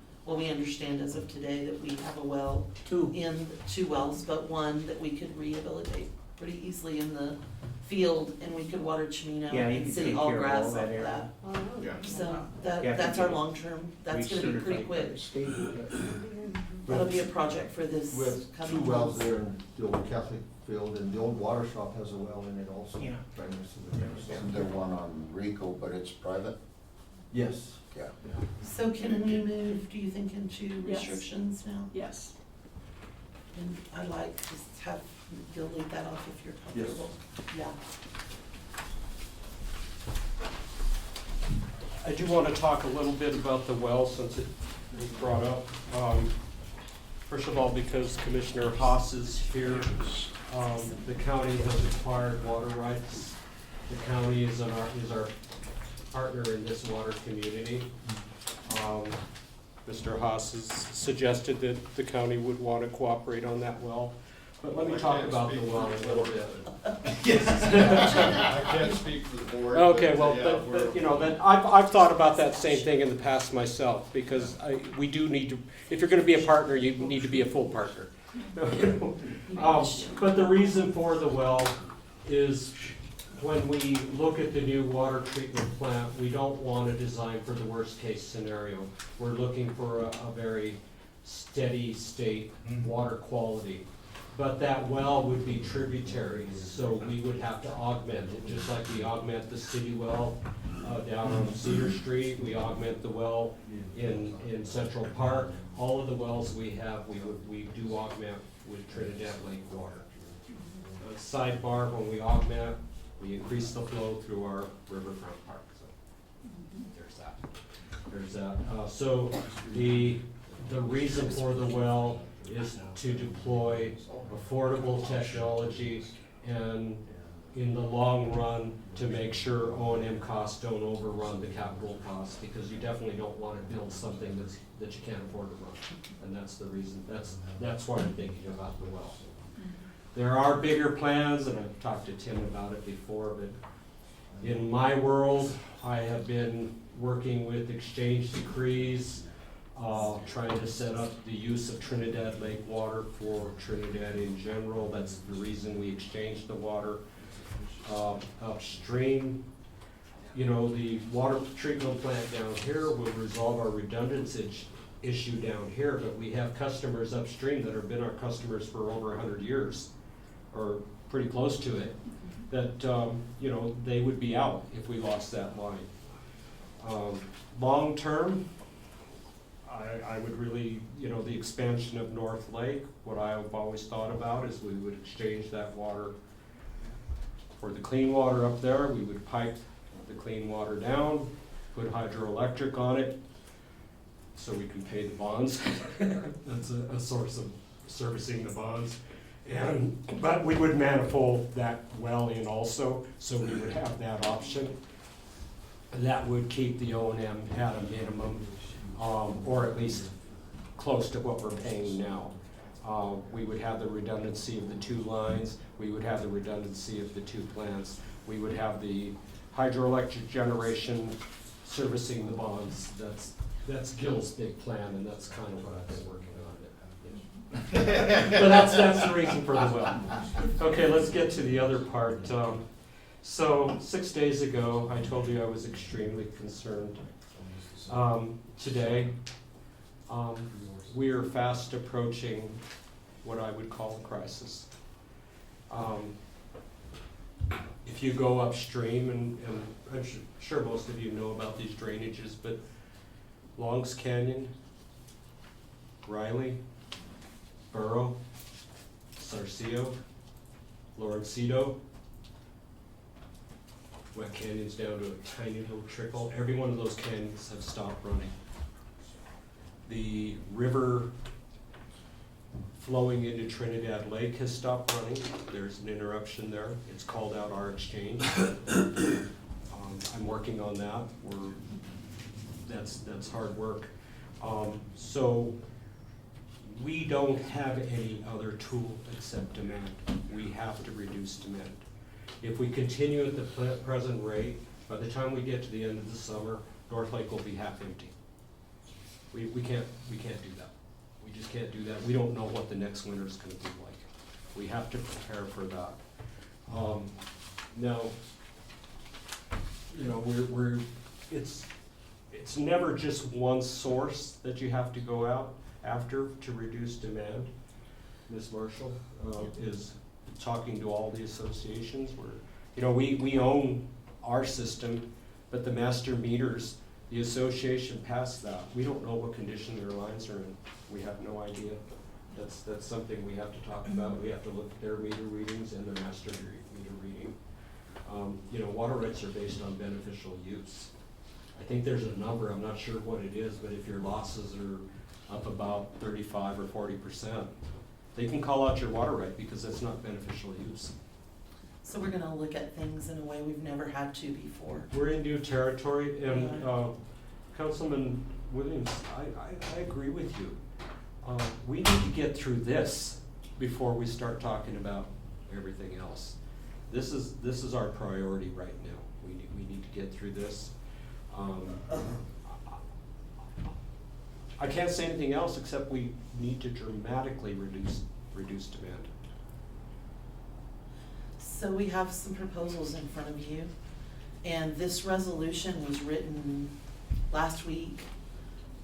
understand as of today that we have a well Two. in, 2 wells, but one that we could rehabilitate pretty easily in the field, and we could water Chimino Yeah, you and can City take Hall care of grass all off that of area. that. Yeah. So Yeah, that's I our think long-term, that's gonna be pretty Recertified by quick. the state, but- That'll be a project for this With coming 2 wells months. there in the old Catholic field, and the old water shop has a well in it also. Yeah. Right next to the church. Isn't there one on Rico, but it's private? Yes. Yeah. So can we move, do you think, into Yes. restrictions now? Yes. And I'd like to have, you'll leave that off if you're Yes. comfortable. Yeah. I do want to talk a little bit about the well since it was brought up. First of all, because Commissioner Haas is here, the county has acquired water rights. The county is our partner in this water community. Mr. Haas has suggested that the county would want to cooperate on that well. But let me talk about the well a little bit. I can't speak for the board. Okay, well, but I've thought about that same thing in the past myself, because we do need to, if you're gonna be a partner, you need to be a full partner. But the reason for the well is when we look at the new water treatment plant, we don't want to design for the worst case scenario. We're looking for a very steady state water quality. But that well would be tributaries, so we would have to augment it, just like we augment the city well down on Cedar Street, we augment the well in Central Park. All of the wells we have, we do augment with Trinidad Lake water. Sidebar, when we augment, we increase the flow through our riverfront park, so there's that. there's that. So the reason for the well is to deploy affordable technology and in the long run, to make sure O&M costs don't overrun the capital costs, because you definitely don't want to build something that you can't afford to run. And that's the reason, that's why I'm thinking about the well. There are bigger plans, and I've talked to Tim about it before, but in my world, I have been working with exchange decrees, trying to set up the use of Trinidad Lake water for Trinidad in general. That's the reason we exchanged the water. Upstream, you know, the water treatment plant down here will resolve our redundancy issue down here, but we have customers upstream that have been our customers for over 100 years, or pretty close to it, that, you know, they would be out if we lost that line. Long term, I would really, you know, the expansion of North Lake, what I've always thought about is we would exchange that water for the clean water up there. We would pipe the clean water down, put hydroelectric on it, so we can pay the bonds. That's a source of servicing the bonds. But we would manifold that well in also, so we would have that option. That would keep the O&M at a minimum, or at least close to what we're paying now. We would have the redundancy of the 2 lines, we would have the redundancy of the 2 plants, we would have the hydroelectric generation servicing the bonds. That's Gil's big plan, and that's kind of what I've been working on. But that's the reason for the well. Okay, let's get to the other part. So 6 days ago, I told you I was extremely concerned. Today, we are fast approaching what I would call a crisis. If you go upstream, and I'm sure most of you know about these drainages, but Longs Canyon, Riley, Burrow, Sarcio, Lawrencito, Wet Canyon's down to a tiny little trickle. Every one of those canyons have stopped running. The river flowing into Trinidad Lake has stopped running. There's an interruption there. It's called out our exchange. I'm working on that. That's hard work. So we don't have any other tool except demand. We have to reduce demand. If we continue at the present rate, by the time we get to the end of the summer, North Lake will be half empty. We can't do that. We just can't do that. We don't know what the next winter is going to be like. We have to prepare for that. Now, you know, it's never just one source that you have to go out after to reduce demand. Ms. Marshall is talking to all the associations. You know, we own our system, but the master meters, the association passed that. We don't know what condition their lines are in. We have no idea. That's something we have to talk about. We have to look at their meter readings and their master meter reading. You know, water rights are based on beneficial use. I think there's a number, I'm not sure what it is, but if your losses are up about 35 or 40%, they can call out your water right because that's not beneficial use. So we're gonna look at things in a way we've never had to before. We're in new territory, and Councilman Williams, I agree with you. We need to get through this before we start talking about everything else. This is our priority right now. We need to get through this. I can't say anything else except we need to dramatically reduce demand. So we have some proposals in front of you, and this resolution was written last week.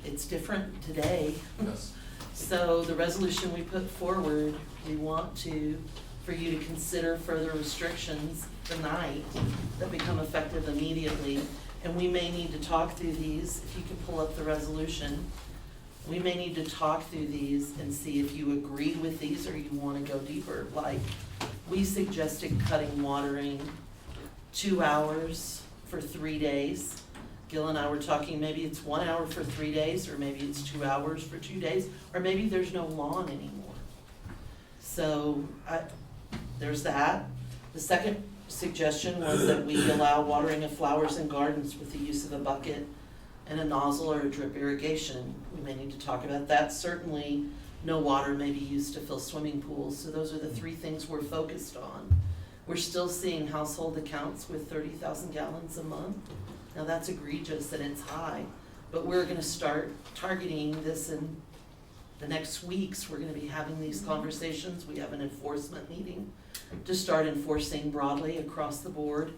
It's different today. Yes. So the resolution we put forward, we want for you to consider further restrictions tonight that become effective immediately. And we may need to talk through these, if you could pull up the resolution. We may need to talk through these and see if you agree with these or you want to go deeper. Like, we suggested cutting watering 2 hours for 3 days, Gil and I were talking, maybe it's 1 hour for 3 days, or maybe it's 2 hours for 2 days, or maybe there's no lawn anymore. So, there's that. The second suggestion was that we allow watering of flowers and gardens with the use of a bucket and a nozzle or a drip irrigation. We may need to talk about that. Certainly, no water may be used to fill swimming pools, so those are the 3 things we're focused on. We're still seeing household accounts with 30,000 gallons a month. Now, that's egregious and it's high, but we're gonna start targeting this in the next weeks. We're gonna be having these conversations. We have an enforcement meeting to start enforcing broadly across the board.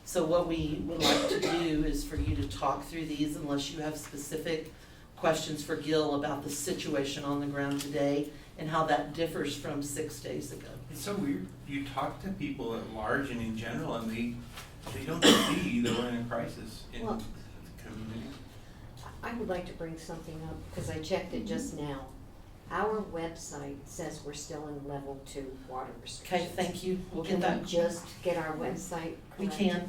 So what we would like to do is for you to talk through these, unless you have specific questions for Gil about the situation on the ground today and how that differs from 6 days ago. It's so weird. You talk to people at large and in general, and they don't see that we're in a crisis in Well, the community. I would like to bring something up, because I checked it just now. Our website says we're still in level 2 water restrictions. Okay, thank you. We'll get Can that. we just get our website We correct? can.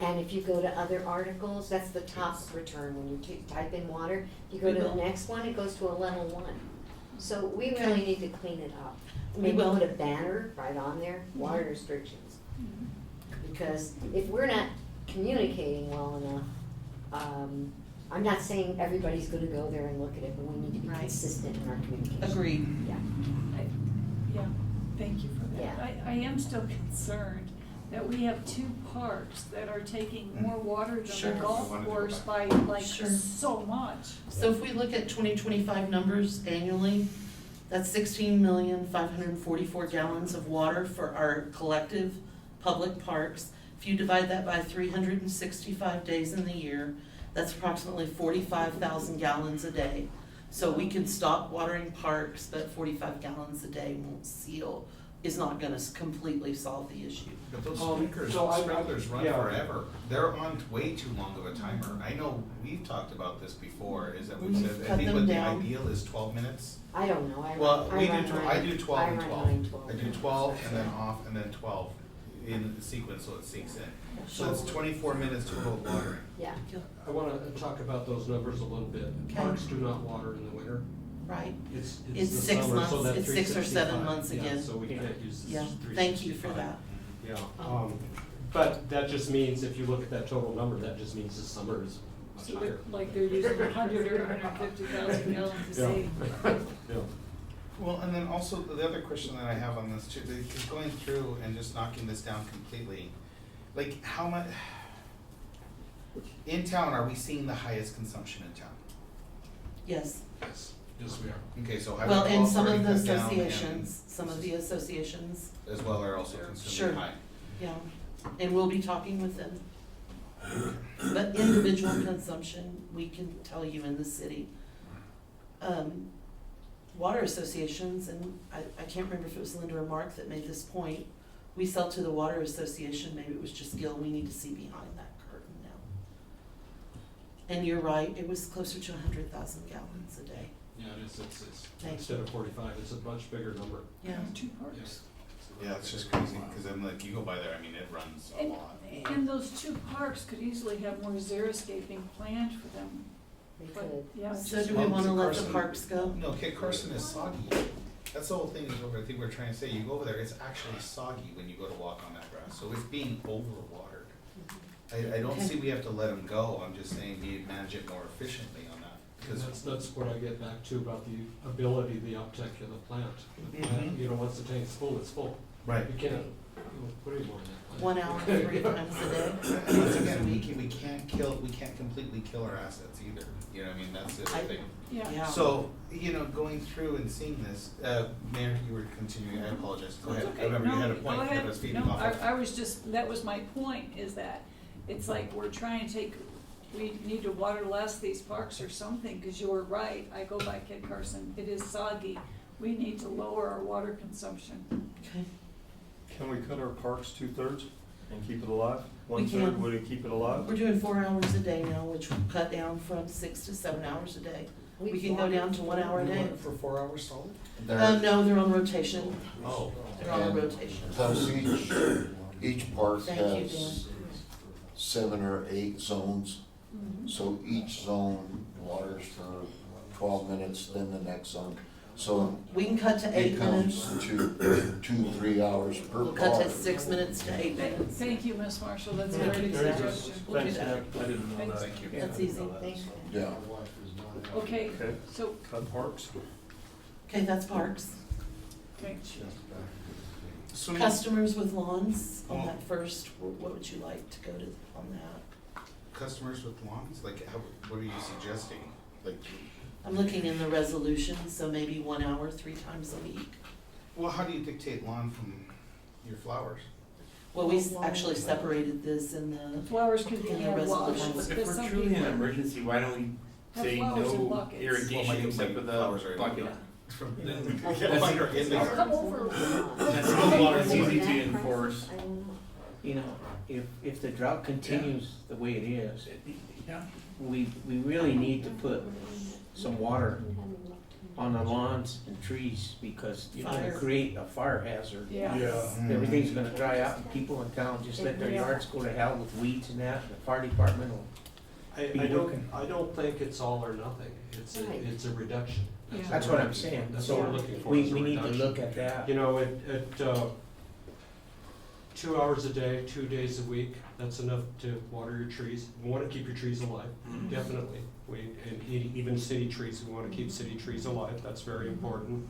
And if you go to other articles, that's the top return, when you type in water. If you go to the next one, it goes to a level 1. So we really need to clean it up. Maybe will. put a banner right on there, water restrictions. Because if we're not communicating well enough, I'm not saying everybody's gonna go there and look at it, but we need to be Right. consistent in our communication. Agreed. Yeah. Yeah, thank you for that. Yeah. I am still concerned that we have 2 parks that are taking more water Sure. than the golf I wanted to go course by back. like Sure. so much. So if we look at 2025 numbers annually, that's 16,544 gallons of water for our collective public parks. If you divide that by 365 days in the year, that's approximately 45,000 gallons a day. So we can stop watering parks, but 45 gallons a day is not gonna completely solve the issue. But those So sprinklers run yeah. forever. They're on way too long of a timer. I know we've talked about this before, is that we've We've said, I cut think them what the down. ideal is 12 minutes. I don't know, Well, I do 12 and 12. mine 12. I do 12 and then off and then 12 in the sequence so it sinks in. So it's 24 minutes total of watering. Yeah. I wanna talk about those numbers a little bit. Okay. Parks do not water in the winter. Right? It's It's the 6 summer, so months. that It's 6 or 7 365, months yeah, again. so we can't use this Yeah, 365. thank you for that. Yeah, but that just means, if you look at that total number, that just means the summer is much So higher. they're, like they're using 100 or 150,000 gallons a day. Yeah. Well, and then also the other question that I have on this too, is going through and just knocking this down completely, like how much, in town, are we seeing the highest consumption in town? Yes. Yes, yes, we are. Okay, so Well, Highway and 12's some of already the cut down and associations, as well are also Sure. consuming high. yeah, and we'll be talking with them. But individual consumption, we can tell you in the city. Water associations, and I can't remember if it was Linda or Mark that made this point, we sell to the water association, maybe it was just Gil, we need to see behind that curtain now. And you're right, it was closer to 100,000 gallons a day. Yeah, it is, it's, Thank instead of 45, it's a much bigger number. Yeah. 2 parks. Yeah, it's just crazy, because I'm like, you go by there, I mean, it runs a And, lot. and those 2 parks could easily have more xeriscaping planned for them. They But, could. yeah, it's So just- do we wanna let the Carson- parks go? No, Kit Carson is soggy. That's the whole thing is what I think we're trying to say. You go over there, it's actually soggy when you go to walk on that grass, so it's being overwatered. I don't Okay. see we have to let them go, I'm just saying we manage it more efficiently on that. And Because that's what I get back to about the ability, the uptake of the plant. The plant, you know, once the tank's full, it's full. Right. You can't, put any more in that plant. 1 hour, 3 times a day? And once again, we can't completely kill our assets either, you know what I mean, that's the other thing. Yeah. Yeah. So, you know, going through and seeing this, Mayor, you were continuing, I apologize, go ahead. That's I remember you okay. had a No, point go that ahead. was feeding No, off of. I was just, that was my point, is that it's like we're trying to take, we need to water less these parks or something, because you were right, I go by Kit Carson, it is soggy. We need to lower our water consumption. Okay. Can we cut our parks 2/3 and keep it alive? We 1/3, can. would it keep it alive? We're doing 4 hours a day now, which will cut down from 6 to 7 hours a day. We can go down to 1 hour a day. For 4 hours solid? No, they're on rotation. Oh. They're on a And rotation. Plus each park Thank you, has 7 or 8 zones. So each zone waters for 12 minutes, then the next zone. So We can cut to 8 it minutes. comes to 2-3 hours per We'll cut to car. 6 minutes to 8 minutes. Thank you, Ms. Marshall, that's a great Very good. suggestion. We'll do Thanks, that. Deb. I didn't know that. Thank you. That's easy. Yeah. Okay, Okay. so, Cut parks. Okay, that's parks. okay, So Customers with lawns, on Well- that first, what would you like to go to on that? customers with lawns, like, what are you suggesting? Like, I'm looking in the resolution, so maybe 1 hour, 3 times a week. well, how do you dictate lawn from your flowers? Well, we actually separated this in the, flowers can be In the had washed, resolution. but If there's we're some truly in people. an emergency, why don't we Have say flowers in no buckets. irrigation Well, my except with flowers are a in bucket? Yeah. Then Well, that's- mine are in I'll there. come over. That's it's easy to enforce. You know, if the drought continues the way it is, Yeah. we really need to put some water on the lawns and trees, because you're gonna Fire. create a fire hazard. Yeah. Everything's gonna dry out, and people in town just let their yards go to hell with weeds and that, and the fire department will. I Be working. don't think it's all or nothing, it's a reduction. Yeah. That's what I'm saying, That's so what we're looking for, we is a need to reduction. look at that. You know, at 2 hours a day, 2 days a week, that's enough to water your trees. We wanna keep your trees alive, definitely. And even city trees, we wanna keep city trees alive, that's very important.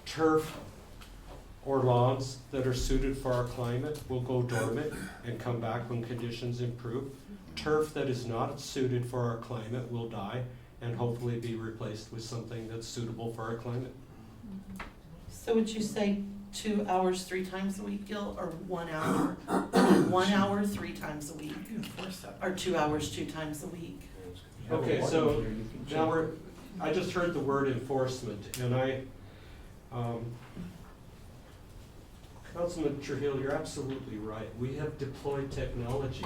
Turf or lawns that are suited for our climate will go dormant and come back when conditions improve. Turf that is not suited for our climate will die and hopefully be replaced with something that's suitable for our climate. so would you say 2 hours, 3 times a week, Gil, or 1 hour? 1 hour, 3 times a week, or 2 hours, 2 times a week? You have a Okay, water so meter, you can now check. I just heard the word enforcement, and Councilman Trujillo, you're absolutely right. We have deployed technology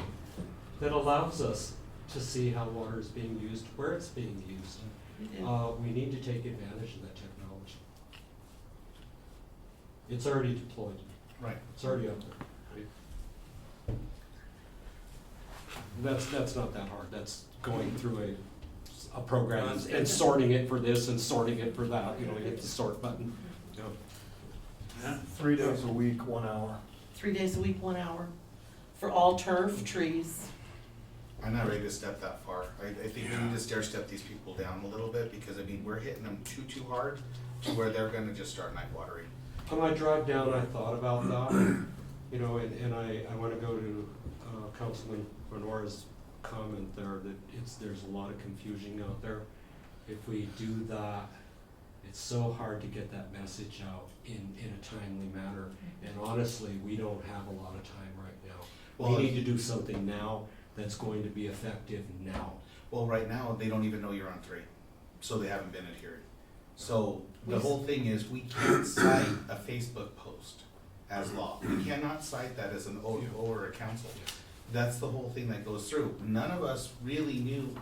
that allows us to see how water is being used, where it's being used. We do. We need to take advantage of that technology. It's already deployed, Right. it's already up there. That's not that hard, that's going through a program and sorting it for this and sorting it for that, you know, you hit the sort button. You know. Yeah. 3 days a week, 1 hour. 3 days a week, 1 hour, for all turf, trees. I'm not ready to step that far. I think we need to stair step these people down a little bit, because I mean, we're hitting them too hard to where they're gonna just start night watering. On my drive down, I thought about that, you know, and I wanna go to Councilman Menora's comment there, that there's a lot of confusion out there. If we do that, it's so hard to get that message out in a timely manner, and honestly, we don't have a lot of time right now. Well, We need to do something now that's going to be effective now. Well, right now, they don't even know you're on 3, so they haven't been adhering. So the whole thing is, we can't cite a Facebook post as law. We cannot cite that as an O or a council. That's the whole thing that goes through. None of us really knew,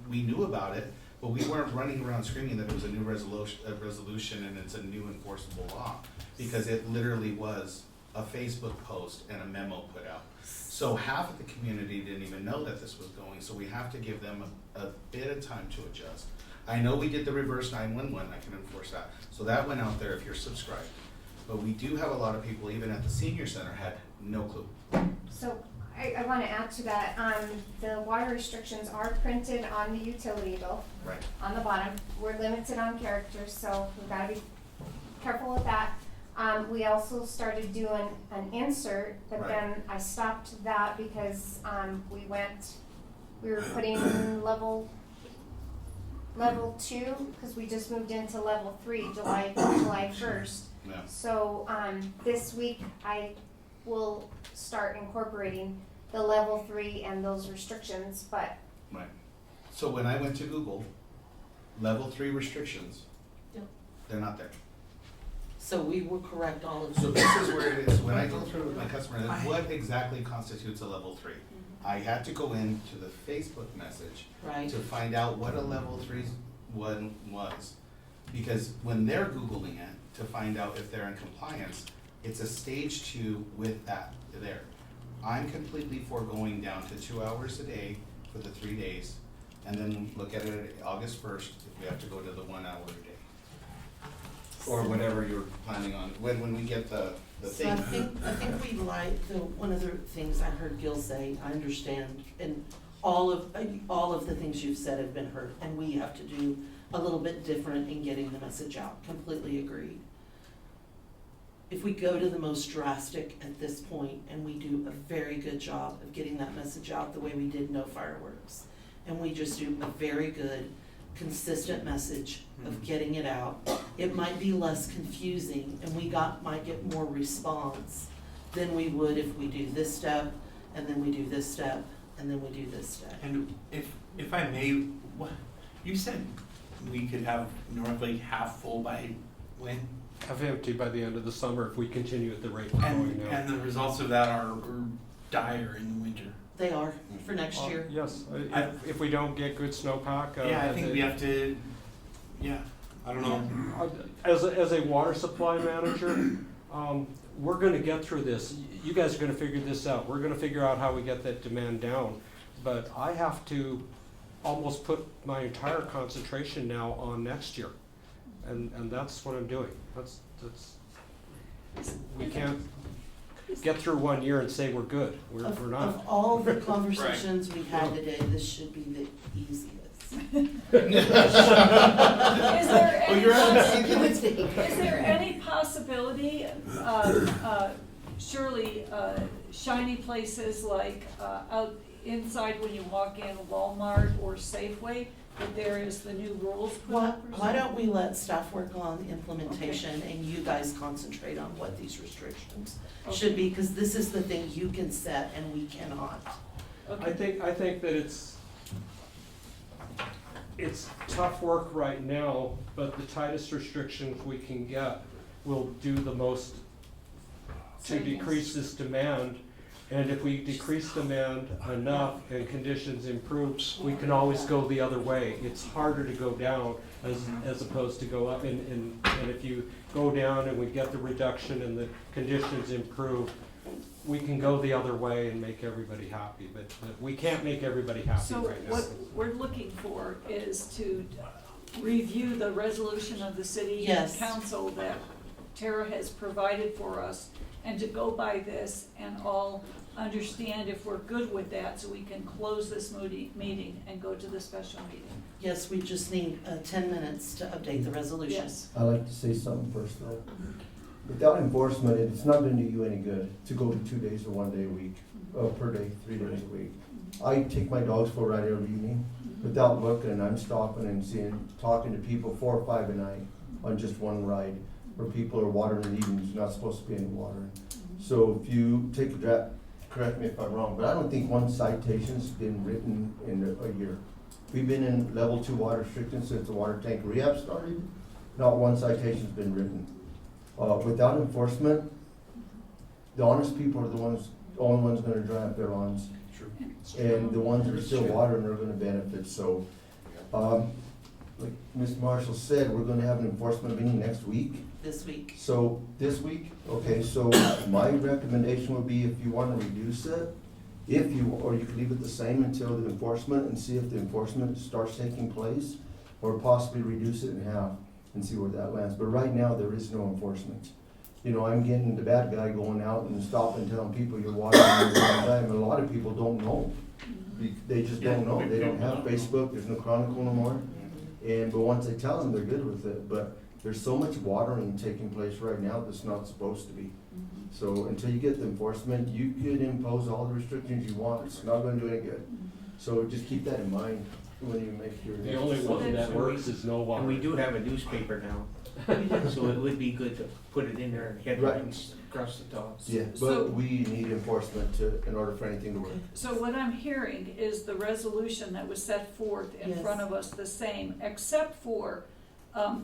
we knew about it, but we weren't running around screaming that it was a new resolution and it's a new enforceable law, because it literally was a Facebook post and a memo put out. So half of the community didn't even know that this was going, so we have to give them a bit of time to adjust. I know we did the reverse 911, I can enforce that, so that went out there if you're subscribed. But we do have a lot of people, even at the senior center, had no clue. So I want to add to that, the water restrictions are printed on the utility bill Right. on the bottom. We're limited on characters, so we've got to be careful with that. We also started doing an insert, but Right. then I stopped that because we were putting level 2, because we just moved into level 3 July 1st. Yeah. So, this week I will start incorporating the level 3 and those restrictions, but Right. So when I went to Google, level 3 restrictions, Yep. they're not there. So we will correct all of So them. this is where it is, when I go through with my customer, what exactly constitutes a level 3? I had to go into the Facebook message Right, to find out what a level 3 one was. Because when they're Googling it to find out if they're in compliance, it's a stage 2 with that there. I'm completely foregoing down to 2 hours a day for the 3 days, and then look at it August 1st if we have to go to the 1 hour a day. Or whatever you're planning on, when we get the So I thing. think we like, one of the things I heard Gil say, I understand, and all of the things you've said have been heard, and we have to do a little bit different in getting the message out, completely agreed. If we go to the most drastic at this point, and we do a very good job of getting that message out the way we did no fireworks, and we just do a very good, consistent message of getting it out, it might be less confusing, and might get more response than we would if we do this step, and then we do this step, and then we do this step. And if I may, you said we could have North Lake half full by when? Have empty by the end of the summer if we continue at the rate we're going now. And the results of that are dire in the winter. They are, for next year. Yes, if we don't get good snowpack. Yeah, I think we have to, I don't know. As a water supply manager, we're gonna get through this. You guys are gonna figure this out. We're gonna figure out how we get that demand down. But I have to almost put my entire concentration now on next year. And that's what I'm doing. We can't get through 1 year and say we're good. We're not. Of all the conversations we had today, this should be the easiest. Is there any possibility of, surely, shiny places like, out inside when you walk in Walmart or Safeway, that there is the new rules put up or Why don't something? we let staff work on implementation and you guys concentrate on what these restrictions should be, because this is the thing you can set and we cannot. I think that it's tough work right now, but the tightest restrictions we can get will do the most to decrease this demand. And if we decrease demand enough and conditions improve, we can always go the other way. It's harder to go down as opposed to go up. And if you go down and we get the reduction and the conditions improve, we can go the other way and make everybody happy. But we can't make everybody happy So right now. what we're looking for is to review the resolution of the city Yes. council that Tara has provided for us, and to go by this and all understand if we're good with that, so we can close this meeting and go to the special meeting. Yes, we just need 10 minutes to update the resolution. Yes. I'd like to say something first though. Without enforcement, it's not gonna do you any good to go to 2 days or 1 day a week, per day, 3 days a week. I take my dogs for a ride every evening, without looking, I'm stopping and talking to people 4 or 5 a night on just one ride, where people are watering in the evenings, there's not supposed to be any watering. So if you take a drive, correct me if I'm wrong, but I don't think one citation's been written in a year. We've been in level 2 water restrictions since the water tank rehab started, not one citation's been written. Without enforcement, the honest people are the only ones gonna drive their lawns. True. And the ones that are still watering are gonna benefit, so, like Ms. Marshall said, we're gonna have an enforcement meeting next week. This week. So, this week, okay, so my recommendation would be if you wanna reduce it, or you could leave it the same until the enforcement and see if the enforcement starts taking place, or possibly reduce it in half and see where that lands. But right now, there is no enforcement. You know, I'm getting the bad guy going out and stopping, telling people you're watering all the time, and a lot of people don't know. They just don't know, they don't have Facebook, there's no Chronicle no more. But once I tell them, they're good with it, but there's so much watering taking place right now that's not supposed to be. So until you get the enforcement, you could impose all the restrictions you want, it's not gonna do any good. So just keep that in mind when you make your. The only one that works is no water. And we do have a newspaper now, so it would be good to put it in there, headlines across the top. Yeah, So- but we need enforcement in order for anything to work. So what I'm hearing is the resolution that was set forth in Yes. front of us the same, except for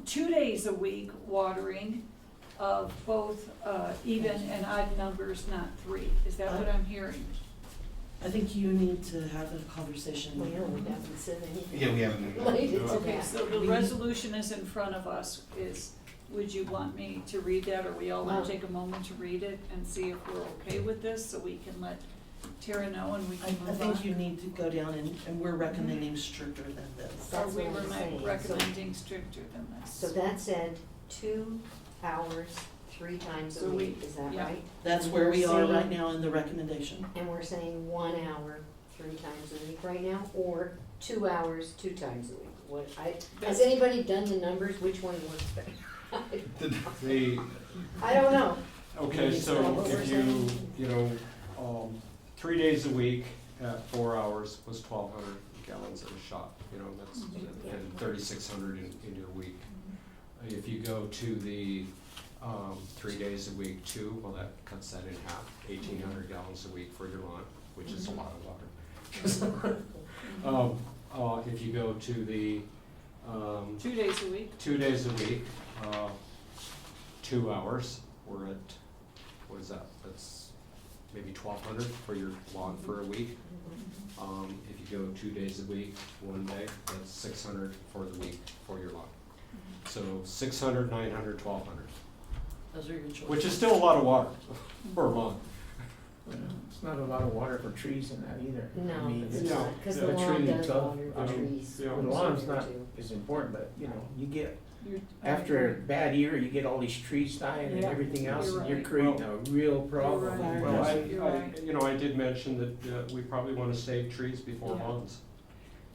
2 days a week watering of both even and odd numbers, not 3. Is that what I'm hearing? I think you need to have a conversation. We haven't said anything. Yeah, we haven't. Related to Okay, that. so the resolution is in front of us. Would you want me to read that, or we all want to take a moment to read it and see if we're okay with this, so we can let Tara know and we I can move on? think you need to go down and we're recommending stricter than this. Are That's we what I'm saying. So- recommending stricter than this? So that said, 2 hours, 3 times a So we- week, is that yeah. right? That's And where we're we are right saying- now in the recommendation. And we're saying 1 hour, 3 times a week right now, or 2 hours, 2 times a week? Has anybody done the numbers, which one works better? The, I don't know. okay, Is that so what we're if you, saying? you know, 3 days a week at 4 hours was 1,200 gallons of a shot, you know, that's, and 3,600 in your week. If you go to the 3 days a week too, well, that cuts that in half, 1,800 gallons a week for your lawn, which is a lot of water. If you go to the 2 days a week? 2 days a week, 2 hours, we're at, what is that? That's maybe 1,200 for your lawn for a week. If you go 2 days a week, 1 day, that's 600 for the week for your lawn. So 600, 900, 1,200, Those are your choices. which is still a lot of water for a lawn. It's not a lot of water for trees in that either. I No, mean, it's yeah, not, because yeah, the a lawn tree does tough, water the trees. yeah. The lawn's not as important, but you know, you get, after a bad year, you get all these trees dying and Yeah, everything else, you're and you're right. creating a real problem. right. Well, You're right. you know, I did mention that we probably want to save trees before Yeah. lawns.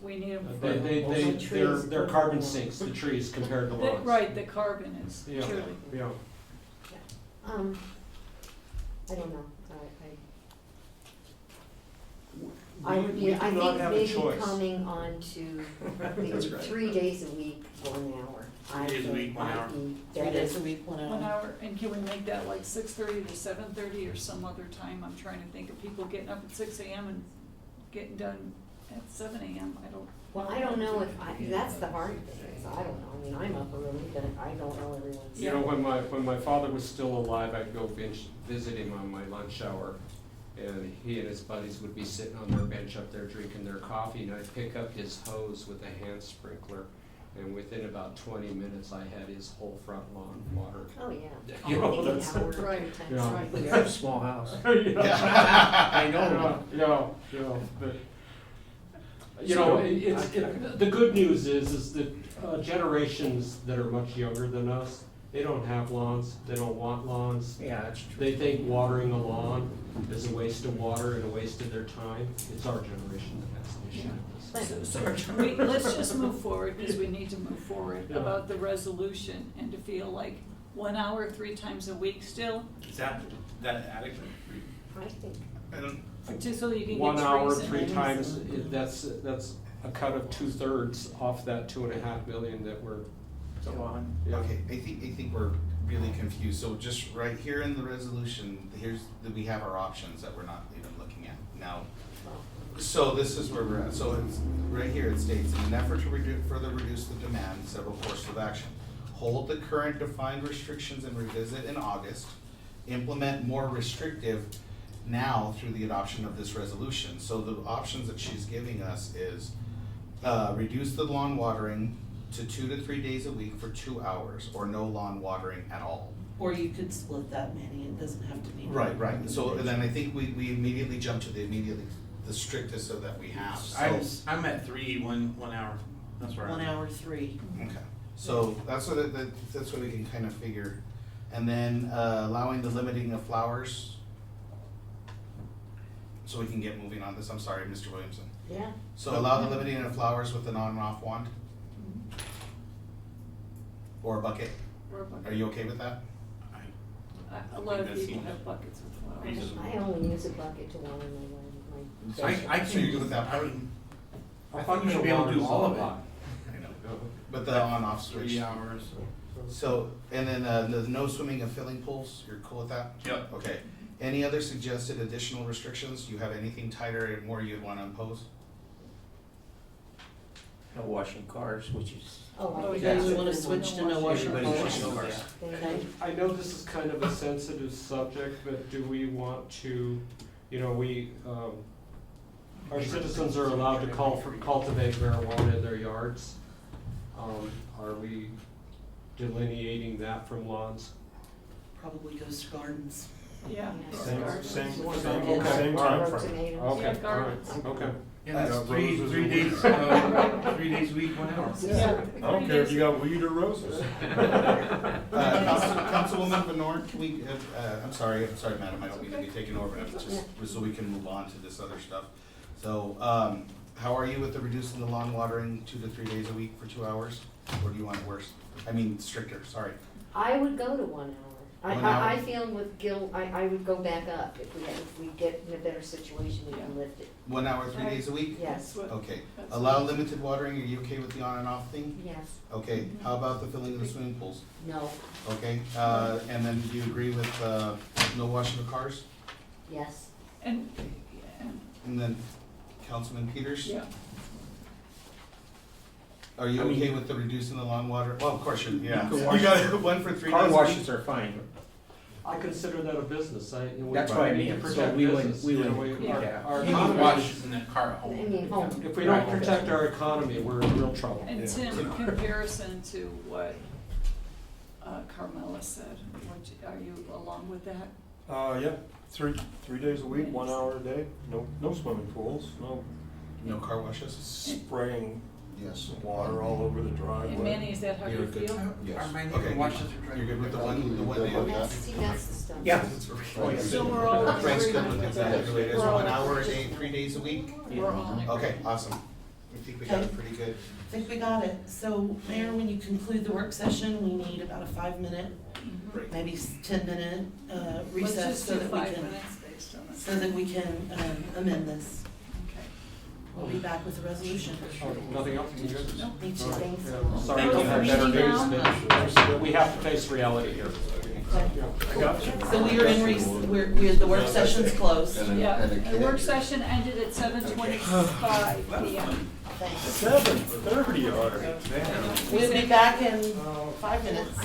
We need them. They're carbon sinks, the trees compared to lawns. Right, the carbon is Yeah, truly. yeah. I don't know, We- I would we be, do I not think have a maybe choice. coming on to That's right. 3 days a week, 1 hour. 3 days a week, 1 hour. 3 days a week, 1 hour. 1 hour, and can we make that like 6:30 to 7:30 or some other time? I'm trying to think of people getting up at 6 AM and getting done at 7 AM. I don't. Well, I don't know that's the hard thing, is I don't know, I mean, I'm up early, but I don't know everyone's. You know, when my father was still alive, I'd go visit him on my lunch hour. And he and his buddies would be sitting on their bench up there drinking their coffee, and I'd pick up his hose with a hand sprinkler. And within about 20 minutes, I had his whole front lawn watered. Oh, yeah. You know, I think an that's- hour, 3 Right. times Yeah. a week. You have a small house. Yeah. I know. Yeah, but, you know, the good news is that generations that are much younger than us, they don't have lawns, they don't want lawns. Yeah, that's true. They think watering a lawn is a waste of water and a waste of their time. It's our generation that has an issue with this. So let's just move forward, because we need to move forward Yeah. about the resolution and to feel like 1 hour, 3 times a week still, Is that adequate? I think, I don't, just so you can get 1 hour, trees in 3 it. times, that's a cut of 2/3 off that 2.5 million that we're, It's a lot. yeah. Okay, I think we're really confused, so just right here in the resolution, we have our options that we're not even looking at now. So this is where we're at, so it's, right here it states, in an effort to further reduce the demand, several courses of action. Hold the current defined restrictions and revisit in August, implement more restrictive now through the adoption of this resolution. So the options that she's giving us is, reduce the lawn watering to 2 to 3 days a week for 2 hours, or no lawn watering at all. Or you could split that many, it doesn't have to be. Right, so then I think we immediately jump to the strictest of that we have, so. I'm at 3, 1 hour. That's where I'm 1 at. hour, 3. Okay, so that's what we can kind of figure. And then, allowing the limiting of flowers. So we can get moving on this, I'm sorry, Mr. Williamson. yeah. So allow the limiting of flowers with an on and off wand? Or a bucket? Or a bucket. Are you okay with that? A lot of think that people seems have buckets with flowers. reasonable. I only use a bucket to water my I So you're can, good with that? I mean, I thought you should be able to do all of it. I know. But the on off switch. 3 hours. So, and then, the no swimming and filling pools, you're cool with that? Yep. Okay. Any other suggested additional restrictions? Do you have anything tighter and more you'd wanna impose? No washing cars, which is. Oh, I Oh, think yeah. that's We what wanna we switch to want. no washing Everybody's cars. washing cars. Okay. I know this is kind of a sensitive subject, but do we want to, you know, our citizens are allowed to cultivate marijuana in their yards. Are we delineating that from lawns? Probably goes to gardens. Yeah. Same, Gardens. same, same, Okay. same All timeframe. right. Okay, Yeah, all right, gardens. okay. And that's Yeah, three roses days, and weeds. 3 days a week, 1 hour. Yeah. I don't care if you got weed or roses. Councilwoman Benoit, can we, I'm sorry, madam, I don't mean to be taking over, but it's just so we can move on to this other stuff. So, how are you with the reducing the lawn watering 2 to 3 days a week for 2 hours? Or do you want it worse? I mean stricter, sorry. I would go to 1 hour. 1 hour? I feel with guilt, I would go back up. If we get in a better situation, we can lift it. 1 hour, 3 days a week? Yes, Okay. That's Allow limited watering, are you okay with the on and off thing? yes, Okay, how about the filling of the swimming pools? no, Okay, and then do you agree with, no washing of cars? yes. And, And then Councilman Peters? yeah, Are you I mean- okay with the reducing the lawn water? Well, of course, yeah. You can You wash- got one for 3 days a Car week? washes are fine. I consider that a business, That's what I need to mean, so protect we wouldn't, business. we You know, wouldn't, our- yeah. our You can economy watch is- in the car at I home. mean, home. If we don't protect our economy, we're in real trouble. and Tim, in comparison to what Carmela said, are you along with that? Yeah, three days a week, 1 hour a day, no swimming pools, no No car washes? spraying Yes. water all over the And driveway. Manny, is that how you You're good. feel? Yes. Our man Okay, washes her driveway. you're good with the one day? That's, see, that's the stuff. Yeah. Oh, yeah. So we're all in Frank's good with agreement. exactly the way it is, We're all- 1 hour a day, 3 days a week? We're all in agreement. Okay, awesome. I think we got it pretty good. I think we got it. So, Mayor, when you conclude the work session, we need about a 5-minute, Break. maybe 10-minute Let's recess just so do that we 5 can, minutes based on this. so that we can amend this. Okay. We'll be back with a resolution. Nothing else, you good? No. Me too, thanks. Yeah, Sorry, Thank we you have for better meeting news, now. but we have to face reality here. Okay. I got you. So we are in the work session's closed. Yeah, And a the work kid. session ended at 7:25 PM. Thanks. 7:30 already, damn. We'll be back in 5 minutes.